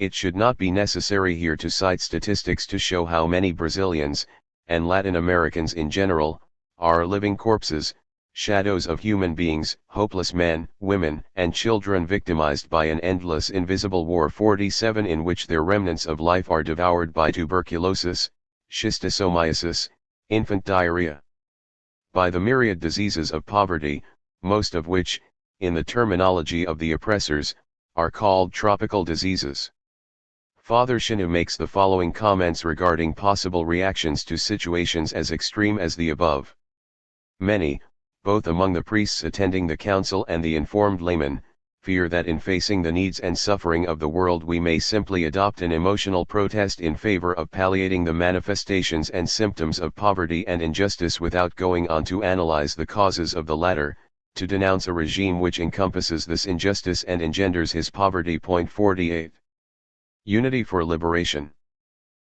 It should not be necessary here to cite statistics to show how many Brazilians, and Latin Americans in general, are living corpses, shadows of human beings, hopeless men, women, and children victimized by an endless invisible war. 47 In which their remnants of life are devoured by tuberculosis, schistosomiasis, infant diarrhea. By the myriad diseases of poverty, most of which, in the terminology of the oppressors, are called tropical diseases. Father Chenu makes the following comments regarding possible reactions to situations as extreme as the above. Many, both among the priests attending the council and the informed laymen, fear that in facing the needs and suffering of the world we may simply adopt an emotional protest in favor of palliating the manifestations and symptoms of poverty and injustice without going on to analyze the causes of the latter, to denounce a regime which encompasses this injustice and engenders his poverty. 48. Unity for liberation.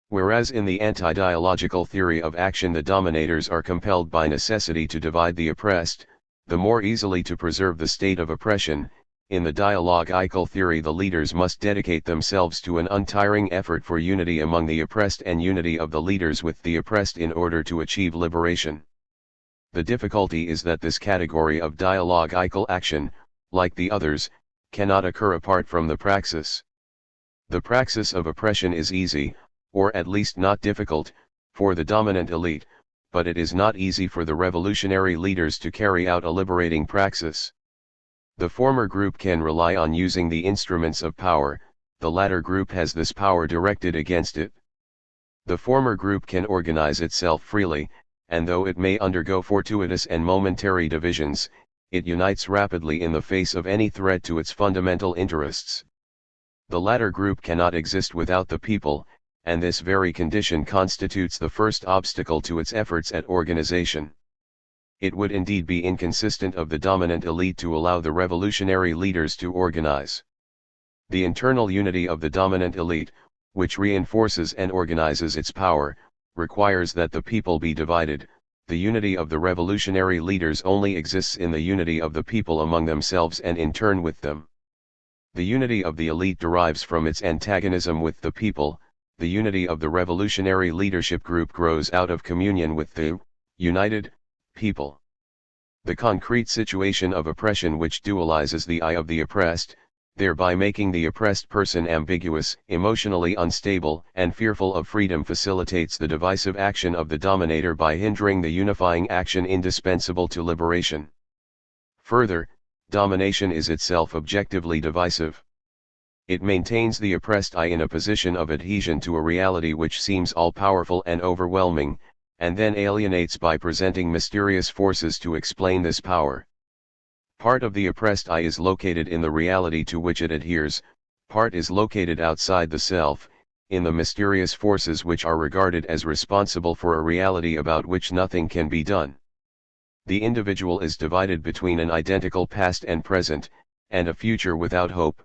Whereas in the anti-dialogical theory of action the dominators are compelled by necessity to divide the oppressed, the more easily to preserve the state of oppression, in the dialogical theory the leaders must dedicate themselves to an untiring effort for unity among the oppressed and unity of the leaders with the oppressed in order to achieve liberation. The difficulty is that this category of dialogical action, like the others, cannot occur apart from the praxis. The praxis of oppression is easy, or at least not difficult, for the dominant elite, but it is not easy for the revolutionary leaders to carry out a liberating praxis. The former group can rely on using the instruments of power, the latter group has this power directed against it. The former group can organize itself freely, and though it may undergo fortuitous and momentary divisions, it unites rapidly in the face of any threat to its fundamental interests. The latter group cannot exist without the people, and this very condition constitutes the first obstacle to its efforts at organization. It would indeed be inconsistent of the dominant elite to allow the revolutionary leaders to organize. The internal unity of the dominant elite, which reinforces and organizes its power, requires that the people be divided. The unity of the revolutionary leaders only exists in the unity of the people among themselves and in turn with them. The unity of the elite derives from its antagonism with the people. The unity of the revolutionary leadership group grows out of communion with the united people. The concrete situation of oppression which dualizes the I of the oppressed, thereby making the oppressed person ambiguous, emotionally unstable, and fearful of freedom facilitates the divisive action of the dominator by hindering the unifying action indispensable to liberation. Further, domination is itself objectively divisive. It maintains the oppressed I in a position of adhesion to a reality which seems all-powerful and overwhelming, and then alienates by presenting mysterious forces to explain this power. Part of the oppressed I is located in the reality to which it adheres, part is located outside the self, in the mysterious forces which are regarded as responsible for a reality about which nothing can be done. The individual is divided between an identical past and present, and a future without hope.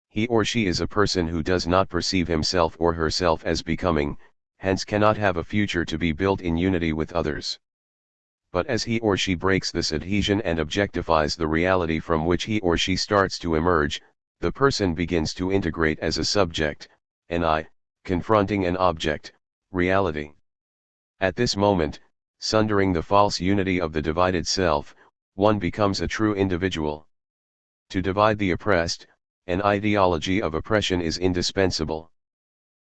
He or she is a person who does not perceive himself or herself as becoming, hence cannot have a future to be built in unity with others. But as he or she breaks this adhesion and objectifies the reality from which he or she starts to emerge, the person begins to integrate as a subject, an I, confronting an object, reality. At this moment, Sundering the false unity of the divided self, one becomes a true individual. To divide the oppressed, an ideology of oppression is indispensable.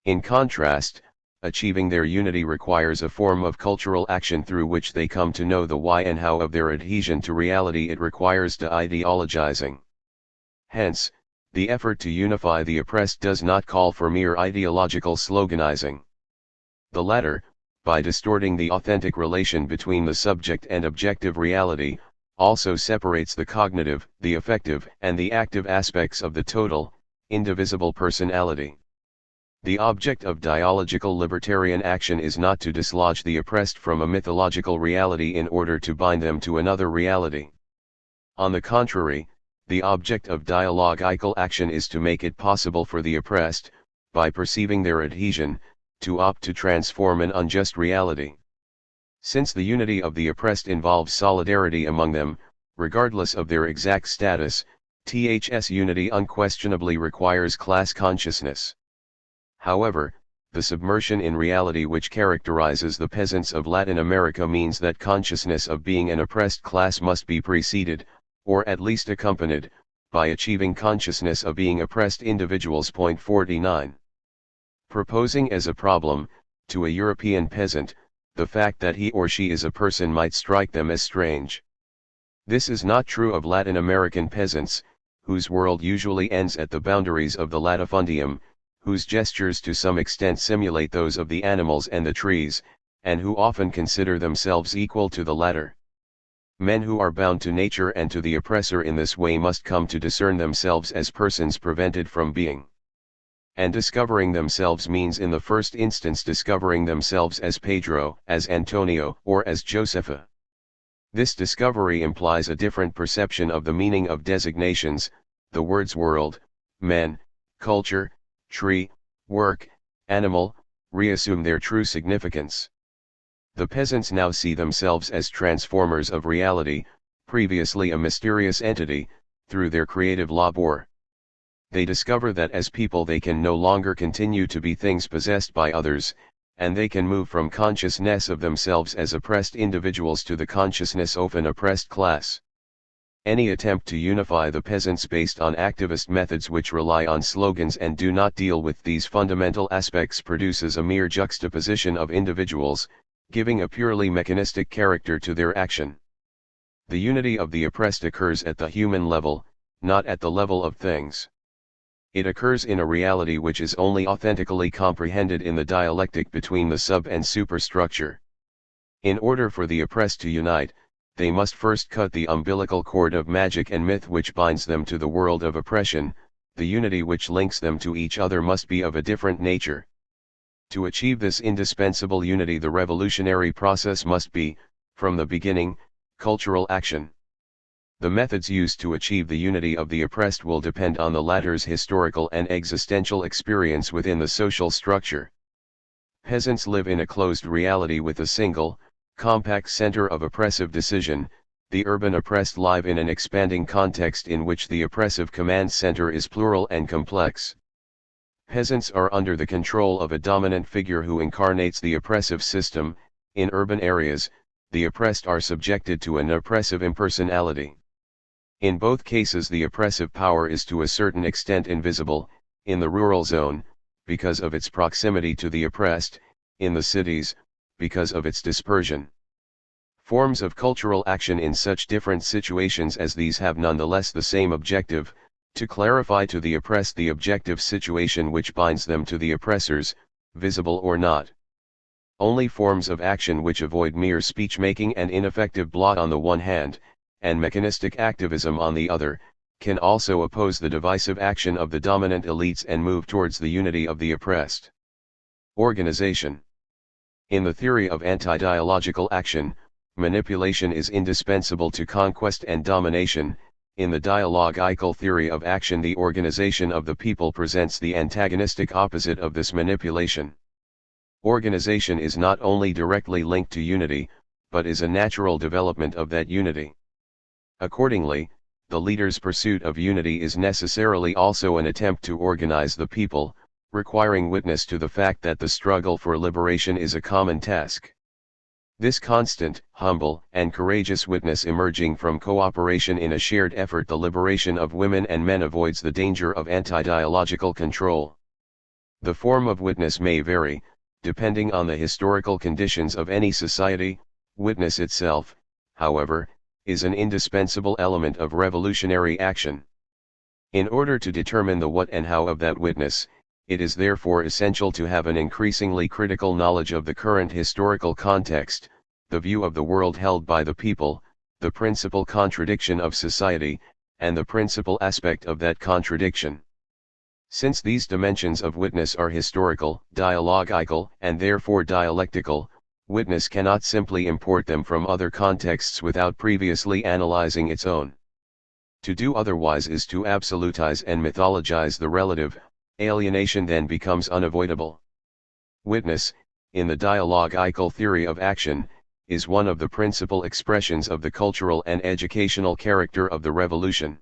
In contrast, achieving their unity requires a form of cultural action through which they come to know the why and how of their adhesion to reality. It requires de-ideologizing. Hence, the effort to unify the oppressed does not call for mere ideological sloganizing. The latter, by distorting the authentic relation between the subject and objective reality, also separates the cognitive, the affective, and the active aspects of the total, indivisible personality. The object of dialogical libertarian action is not to dislodge the oppressed from a mythological reality in order to bind them to another reality. On the contrary, the object of dialogical action is to make it possible for the oppressed, by perceiving their adhesion, to opt to transform an unjust reality. Since the unity of the oppressed involves solidarity among them, regardless of their exact status, THS unity unquestionably requires class consciousness. However, the submersion in reality which characterizes the peasants of Latin America means that consciousness of being an oppressed class must be preceded, or at least accompanied, by achieving consciousness of being oppressed individuals. 49. Proposing as a problem, to a European peasant, the fact that he or she is a person might strike them as strange. This is not true of Latin American peasants, whose world usually ends at the boundaries of the latifundium, whose gestures to some extent simulate those of the animals and the trees, and who often consider themselves equal to the latter. Men who are bound to nature and to the oppressor in this way must come to discern themselves as persons prevented from being. And discovering themselves means in the first instance discovering themselves as Pedro, as Antonio, or as Josefa. This discovery implies a different perception of the meaning of designations. The words world, men, culture, tree, work, animal, reassume their true significance. The peasants now see themselves as transformers of reality, previously a mysterious entity, through their creative labor. They discover that as people they can no longer continue to be things possessed by others, and they can move from consciousness of themselves as oppressed individuals to the consciousness of an oppressed class. Any attempt to unify the peasants based on activist methods which rely on slogans and do not deal with these fundamental aspects produces a mere juxtaposition of individuals, giving a purely mechanistic character to their action. The unity of the oppressed occurs at the human level, not at the level of things. It occurs in a reality which is only authentically comprehended in the dialectic between the sub and superstructure. In order for the oppressed to unite, they must first cut the umbilical cord of magic and myth which binds them to the world of oppression. The unity which links them to each other must be of a different nature. To achieve this indispensable unity, the revolutionary process must be, from the beginning, cultural action. The methods used to achieve the unity of the oppressed will depend on the latter's historical and existential experience within the social structure. Peasants live in a closed reality with a single, compact center of oppressive decision. The urban oppressed live in an expanding context in which the oppressive command center is plural and complex. Peasants are under the control of a dominant figure who incarnates the oppressive system. In urban areas, the oppressed are subjected to an oppressive impersonality. In both cases the oppressive power is to a certain extent invisible. In the rural zone, because of its proximity to the oppressed; in the cities, because of its dispersion. Forms of cultural action in such different situations as these have nonetheless the same objective: to clarify to the oppressed the objective situation which binds them to the oppressors, visible or not. Only forms of action which avoid mere speech-making and ineffective blot on the one hand, and mechanistic activism on the other, can also oppose the divisive action of the dominant elites and move towards the unity of the oppressed. Organization. In the theory of anti-dialogical action, manipulation is indispensable to conquest and domination. In the dialogical theory of action, the organization of the people presents the antagonistic opposite of this manipulation. Organization is not only directly linked to unity, but is a natural development of that unity. Accordingly, the leader's pursuit of unity is necessarily also an attempt to organize the people, requiring witness to the fact that the struggle for liberation is a common task. This constant, humble, and courageous witness emerging from cooperation in a shared effort, the liberation of women and men, avoids the danger of anti-dialogical control. The form of witness may vary, depending on the historical conditions of any society. Witness itself, however, is an indispensable element of revolutionary action. In order to determine the what and how of that witness, it is therefore essential to have an increasingly critical knowledge of the current historical context, the view of the world held by the people, the principal contradiction of society, and the principal aspect of that contradiction. Since these dimensions of witness are historical, dialogical, and therefore dialectical, witness cannot simply import them from other contexts without previously analyzing its own. To do otherwise is to absolutize and mythologize the relative. Alienation then becomes unavoidable. Witness, in the dialogical theory of action, is one of the principal expressions of the cultural and educational character of the revolution.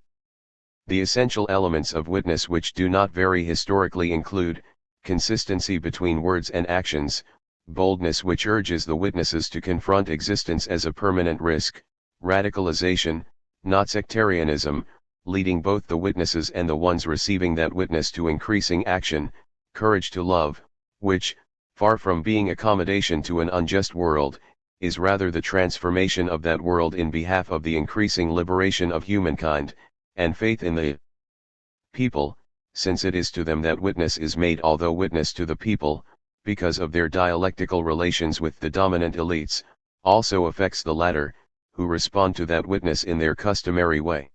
The essential elements of witness which do not vary historically include, consistency between words and actions, boldness which urges the witnesses to confront existence as a permanent risk, radicalization, not sectarianism, leading both the witnesses and the ones receiving that witness to increasing action, courage to love, which, far from being accommodation to an unjust world, is rather the transformation of that world in behalf of the increasing liberation of humankind, and faith in the people, since it is to them that witness is made, although witness to the people, because of their dialectical relations with the dominant elites, also affects the latter, who respond to that witness in their customary way.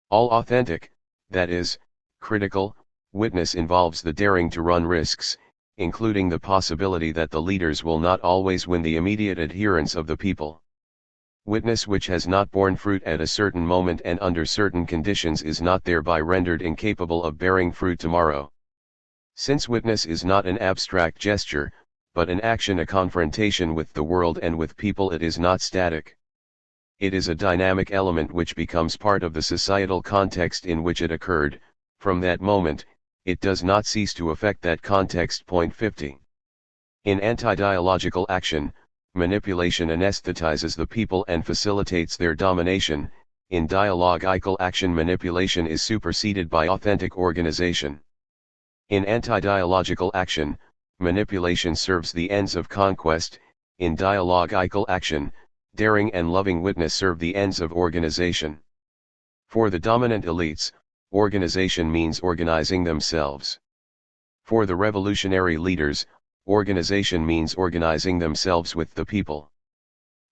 All authentic, that is, critical, witness involves the daring to run risks, including the possibility that the leaders will not always win the immediate adherence of the people. Witness which has not borne fruit at a certain moment and under certain conditions is not thereby rendered incapable of bearing fruit tomorrow. Since witness is not an abstract gesture, but an action, a confrontation with the world and with people, it is not static. It is a dynamic element which becomes part of the societal context in which it occurred. From that moment, it does not cease to affect that context. Point 50. In anti-dialogical action, manipulation anesthetizes the people and facilitates their domination. In dialogical action, manipulation is superseded by authentic organization. In anti-dialogical action, manipulation serves the ends of conquest. In dialogical action, daring and loving witness serve the ends of organization. For the dominant elites, organization means organizing themselves. For the revolutionary leaders, organization means organizing themselves with the people.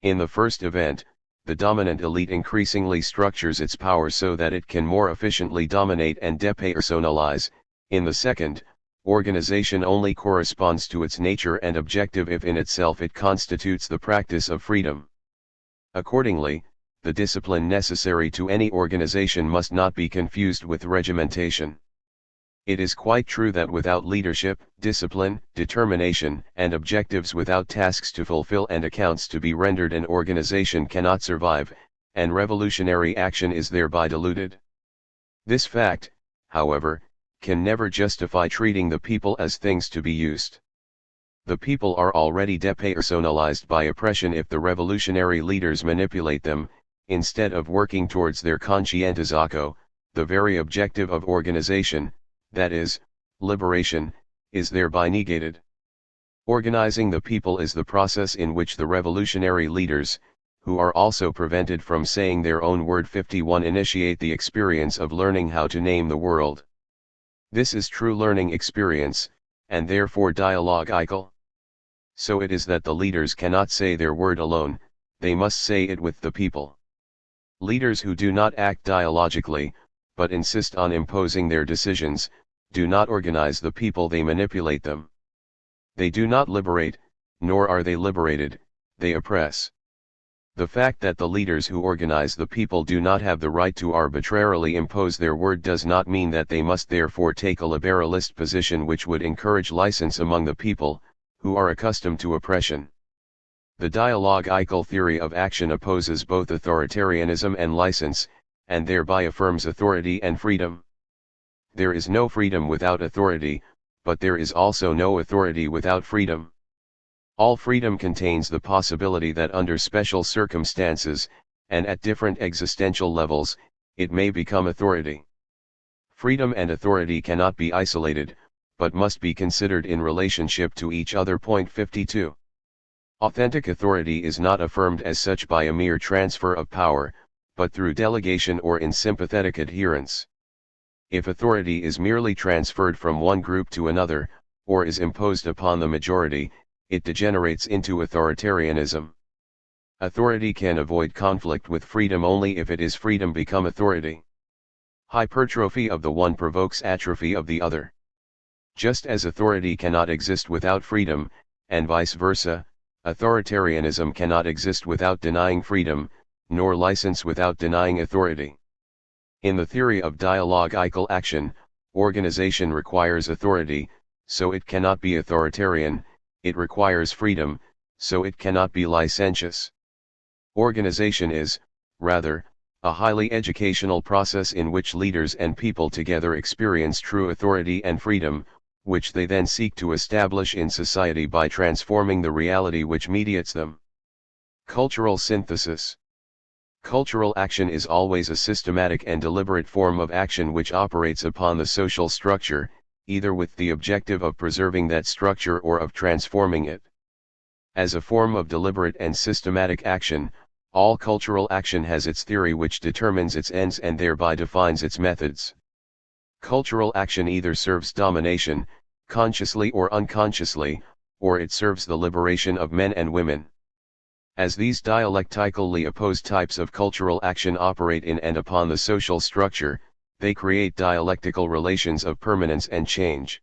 In the first event, the dominant elite increasingly structures its power so that it can more efficiently dominate and depersonalize. In the second, organization only corresponds to its nature and objective if in itself it constitutes the practice of freedom. Accordingly, the discipline necessary to any organization must not be confused with regimentation. It is quite true that without leadership, discipline, determination, and objectives, without tasks to fulfill and accounts to be rendered, an organization cannot survive, and revolutionary action is thereby diluted. This fact, however, can never justify treating the people as things to be used. The people are already depersonalized by oppression if the revolutionary leaders manipulate them, instead of working towards their conscientizzato, the very objective of organization, that is, liberation, is thereby negated. Organizing the people is the process in which the revolutionary leaders, who are also prevented from saying their own word, 51, initiate the experience of learning how to name the world. This is true learning experience, and therefore dialogical. So it is that the leaders cannot say their word alone, they must say it with the people. Leaders who do not act dialogically, but insist on imposing their decisions, do not organize the people, they manipulate them. They do not liberate, nor are they liberated, they oppress. The fact that the leaders who organize the people do not have the right to arbitrarily impose their word does not mean that they must therefore take a liberalist position which would encourage license among the people, who are accustomed to oppression. The dialogical theory of action opposes both authoritarianism and license, and thereby affirms authority and freedom. There is no freedom without authority, but there is also no authority without freedom. All freedom contains the possibility that under special circumstances, and at different existential levels, it may become authority. Freedom and authority cannot be isolated, but must be considered in relationship to each other. 52. Authentic authority is not affirmed as such by a mere transfer of power, but through delegation or in sympathetic adherence. If authority is merely transferred from one group to another, or is imposed upon the majority, it degenerates into authoritarianism. Authority can avoid conflict with freedom only if it is freedom become authority. Hypertrophy of the one provokes atrophy of the other. Just as authority cannot exist without freedom, and vice versa, authoritarianism cannot exist without denying freedom, nor license without denying authority. In the theory of dialogical action, organization requires authority, so it cannot be authoritarian. It requires freedom, so it cannot be licentious. Organization is, rather, a highly educational process in which leaders and people together experience true authority and freedom, which they then seek to establish in society by transforming the reality which mediates them. Cultural synthesis. Cultural action is always a systematic and deliberate form of action which operates upon the social structure, either with the objective of preserving that structure or of transforming it. As a form of deliberate and systematic action, all cultural action has its theory which determines its ends and thereby defines its methods. Cultural action either serves domination, consciously or unconsciously, or it serves the liberation of men and women. As these dialectically opposed types of cultural action operate in and upon the social structure, they create dialectical relations of permanence and change.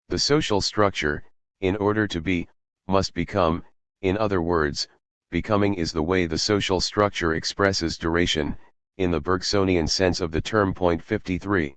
The social structure, in order to be, must become. In other words, becoming is the way the social structure expresses duration, in the Bergsonian sense of the term. 53.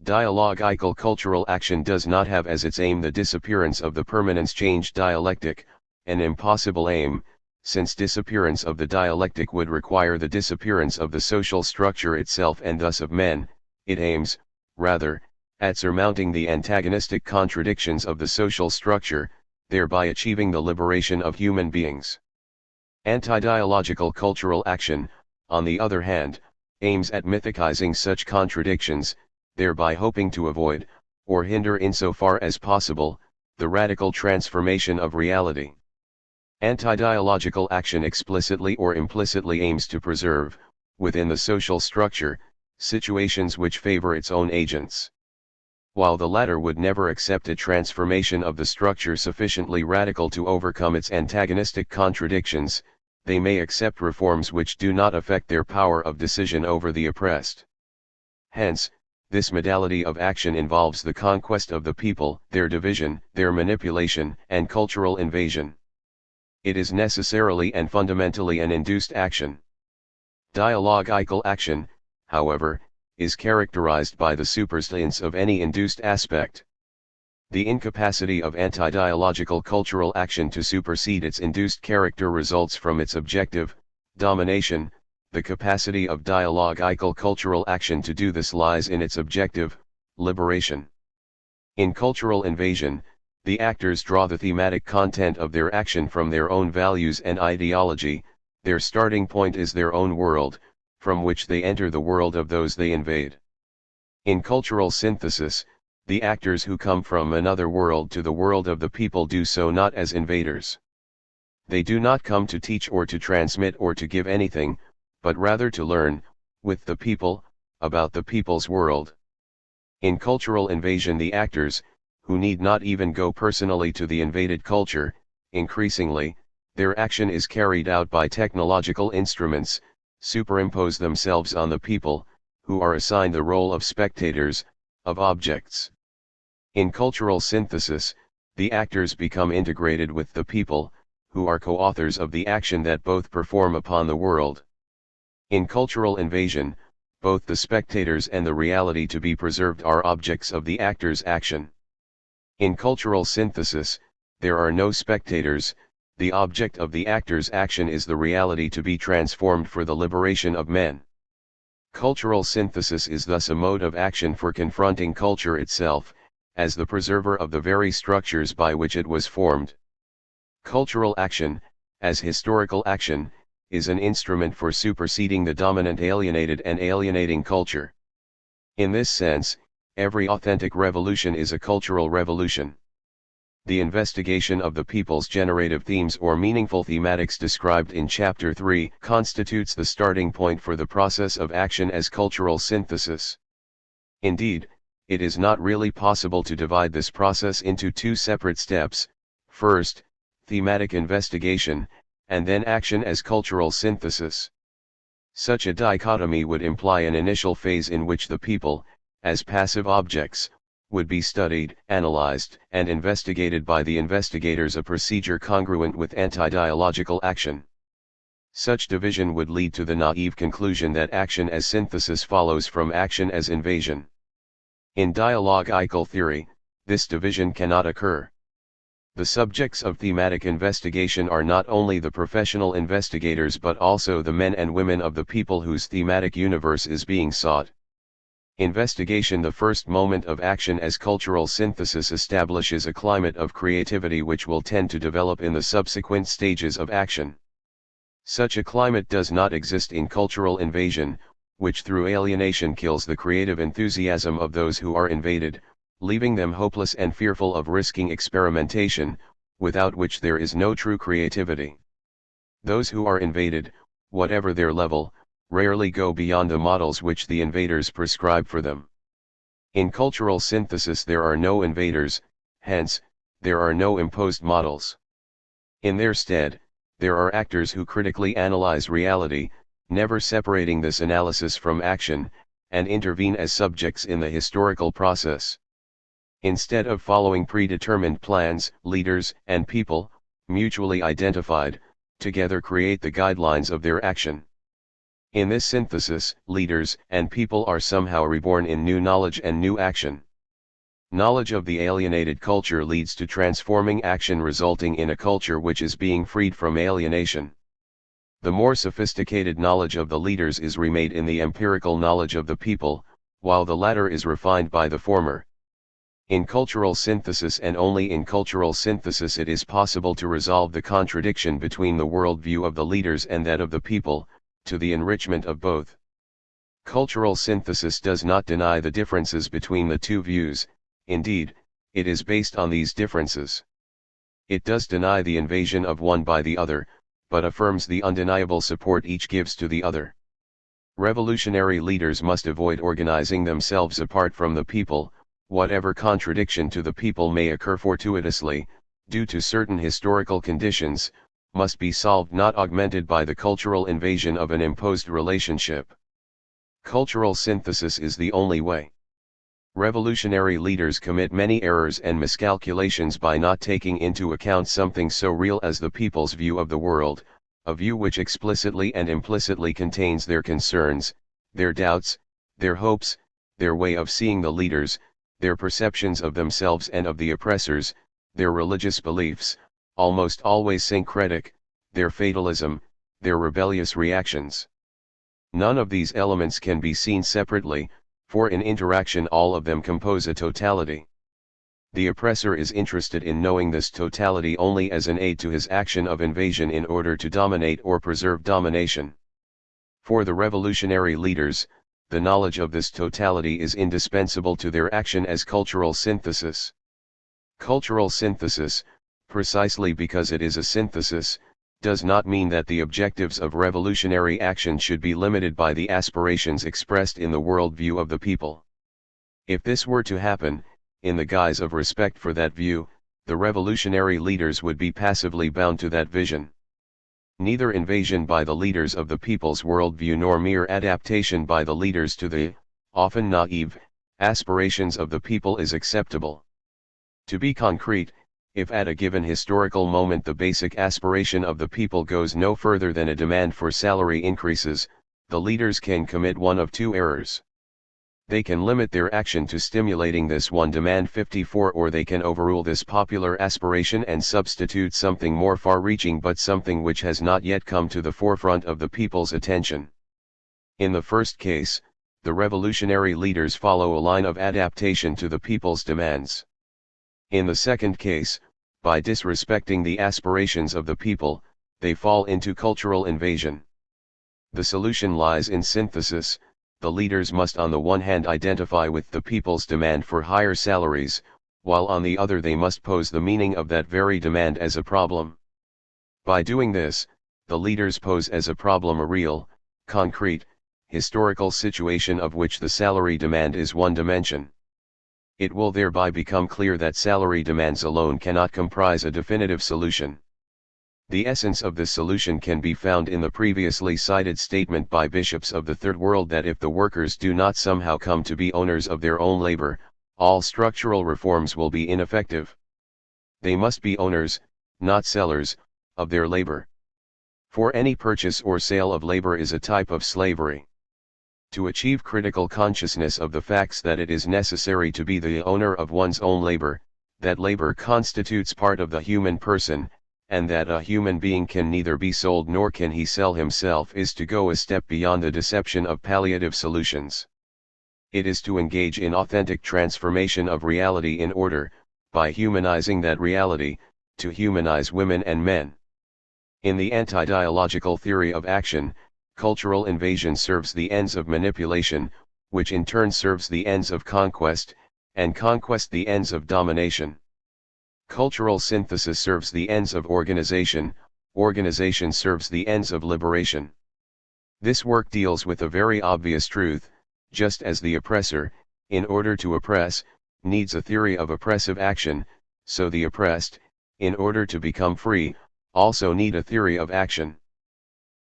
Dialogical cultural action does not have as its aim the disappearance of the permanence change dialectic, an impossible aim, since disappearance of the dialectic would require the disappearance of the social structure itself and thus of men. It aims, rather, at surmounting the antagonistic contradictions of the social structure, thereby achieving the liberation of human beings. Anti-dialogical cultural action, on the other hand, aims at mythicizing such contradictions, thereby hoping to avoid, or hinder insofar as possible, the radical transformation of reality. Anti-dialogical action explicitly or implicitly aims to preserve, within the social structure, situations which favor its own agents. While the latter would never accept a transformation of the structure sufficiently radical to overcome its antagonistic contradictions, they may accept reforms which do not affect their power of decision over the oppressed. Hence, this modality of action involves the conquest of the people, their division, their manipulation, and cultural invasion. It is necessarily and fundamentally an induced action. Dialogical action, however, is characterized by the supersistence of any induced aspect. The incapacity of anti-dialogical cultural action to supersede its induced character results from its objective, domination. The capacity of dialogical cultural action to do this lies in its objective, liberation. In cultural invasion, the actors draw the thematic content of their action from their own values and ideology. Their starting point is their own world, from which they enter the world of those they invade. In cultural synthesis, the actors who come from another world to the world of the people do so not as invaders. They do not come to teach or to transmit or to give anything, but rather to learn, with the people, about the people's world. In cultural invasion, the actors, who need not even go personally to the invaded culture, increasingly, their action is carried out by technological instruments, superimpose themselves on the people, who are assigned the role of spectators, of objects. In cultural synthesis, the actors become integrated with the people, who are co-authors of the action that both perform upon the world. In cultural invasion, both the spectators and the reality to be preserved are objects of the actor's action. In cultural synthesis, there are no spectators. The object of the actor's action is the reality to be transformed for the liberation of men. Cultural synthesis is thus a mode of action for confronting culture itself, as the preserver of the very structures by which it was formed. Cultural action, as historical action, is an instrument for superseding the dominant alienated and alienating culture. In this sense, every authentic revolution is a cultural revolution. The investigation of the people's generative themes or meaningful thematics described in Chapter 3 constitutes the starting point for the process of action as cultural synthesis. Indeed, it is not really possible to divide this process into two separate steps: first, thematic investigation, and then action as cultural synthesis. Such a dichotomy would imply an initial phase in which the people, as passive objects, would be studied, analyzed, and investigated by the investigators, a procedure congruent with anti-dialogical action. Such division would lead to the naive conclusion that action as synthesis follows from action as invasion. In dialogical theory, this division cannot occur. The subjects of thematic investigation are not only the professional investigators but also the men and women of the people whose thematic universe is being sought. Investigation, the first moment of action as cultural synthesis, establishes a climate of creativity which will tend to develop in the subsequent stages of action. Such a climate does not exist in cultural invasion, which through alienation kills the creative enthusiasm of those who are invaded, leaving them hopeless and fearful of risking experimentation, without which there is no true creativity. Those who are invaded, whatever their level, rarely go beyond the models which the invaders prescribe for them. In cultural synthesis there are no invaders, hence, there are no imposed models. In their stead, there are actors who critically analyze reality, never separating this analysis from action, and intervene as subjects in the historical process. Instead of following predetermined plans, leaders and people, mutually identified, together create the guidelines of their action. In this synthesis, leaders and people are somehow reborn in new knowledge and new action. Knowledge of the alienated culture leads to transforming action, resulting in a culture which is being freed from alienation. The more sophisticated knowledge of the leaders is remade in the empirical knowledge of the people, while the latter is refined by the former. In cultural synthesis, and only in cultural synthesis, it is possible to resolve the contradiction between the worldview of the leaders and that of the people, to the enrichment of both. Cultural synthesis does not deny the differences between the two views, indeed, it is based on these differences. It does deny the invasion of one by the other, but affirms the undeniable support each gives to the other. Revolutionary leaders must avoid organizing themselves apart from the people. Whatever contradiction to the people may occur fortuitously, due to certain historical conditions, must be solved, not augmented by the cultural invasion of an imposed relationship. Cultural synthesis is the only way. Revolutionary leaders commit many errors and miscalculations by not taking into account something so real as the people's view of the world, a view which explicitly and implicitly contains their concerns, their doubts, their hopes, their way of seeing the leaders, their perceptions of themselves and of the oppressors, their religious beliefs, almost always syncretic, their fatalism, their rebellious reactions. None of these elements can be seen separately, for in interaction all of them compose a totality. The oppressor is interested in knowing this totality only as an aid to his action of invasion in order to dominate or preserve domination. For the revolutionary leaders, the knowledge of this totality is indispensable to their action as cultural synthesis. Cultural synthesis, precisely because it is a synthesis, does not mean that the objectives of revolutionary action should be limited by the aspirations expressed in the worldview of the people. If this were to happen, in the guise of respect for that view, the revolutionary leaders would be passively bound to that vision. Neither invasion by the leaders of the people's worldview nor mere adaptation by the leaders to the, often naive, aspirations of the people is acceptable. To be concrete, if at a given historical moment the basic aspiration of the people goes no further than a demand for salary increases, the leaders can commit one of two errors. They can limit their action to stimulating this one demand 54, or they can overrule this popular aspiration and substitute something more far-reaching, but something which has not yet come to the forefront of the people's attention. In the first case, the revolutionary leaders follow a line of adaptation to the people's demands. In the second case, By disrespecting the aspirations of the people, they fall into cultural invasion. The solution lies in synthesis. The leaders must on the one hand identify with the people's demand for higher salaries, while on the other they must pose the meaning of that very demand as a problem. By doing this, the leaders pose as a problem a real, concrete, historical situation of which the salary demand is one dimension. It will thereby become clear that salary demands alone cannot comprise a definitive solution. The essence of this solution can be found in the previously cited statement by bishops of the Third World that if the workers do not somehow come to be owners of their own labor, all structural reforms will be ineffective. They must be owners, not sellers, of their labor. For any purchase or sale of labor is a type of slavery. To achieve critical consciousness of the facts that it is necessary to be the owner of one's own labor, that labor constitutes part of the human person, and that a human being can neither be sold nor can he sell himself is to go a step beyond the deception of palliative solutions. It is to engage in authentic transformation of reality in order, by humanizing that reality, to humanize women and men. In the anti-dialogical theory of action, cultural invasion serves the ends of manipulation, which in turn serves the ends of conquest, and conquest the ends of domination. Cultural synthesis serves the ends of organization, organization serves the ends of liberation. This work deals with a very obvious truth: just as the oppressor, in order to oppress, needs a theory of oppressive action, so the oppressed, in order to become free, also need a theory of action.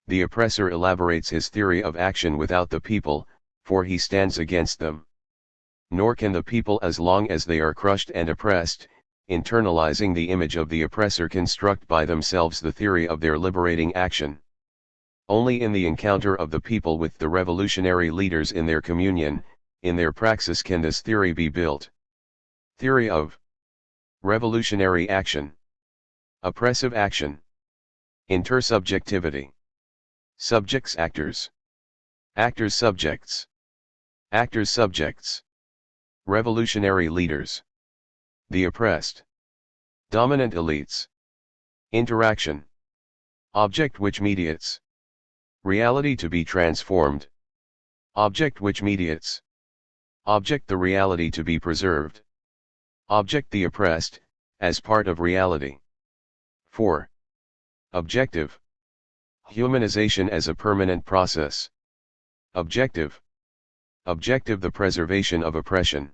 The oppressor elaborates his theory of action without the people, for he stands against them. Nor can the people, as long as they are crushed and oppressed, internalizing the image of the oppressor, construct by themselves the theory of their liberating action. Only in the encounter of the people with the revolutionary leaders in their communion, in their praxis, can this theory be built. Theory of revolutionary action. Oppressive action. Intersubjectivity. Subjects actors. Actors subjects. Actors subjects. Revolutionary leaders. The oppressed. Dominant elites. Interaction. Object which mediates. Reality to be transformed. Object which mediates. Object the reality to be preserved. Object the oppressed, as part of reality. 4. Objective. Humanization as a permanent process. Objective. Objective the preservation of oppression.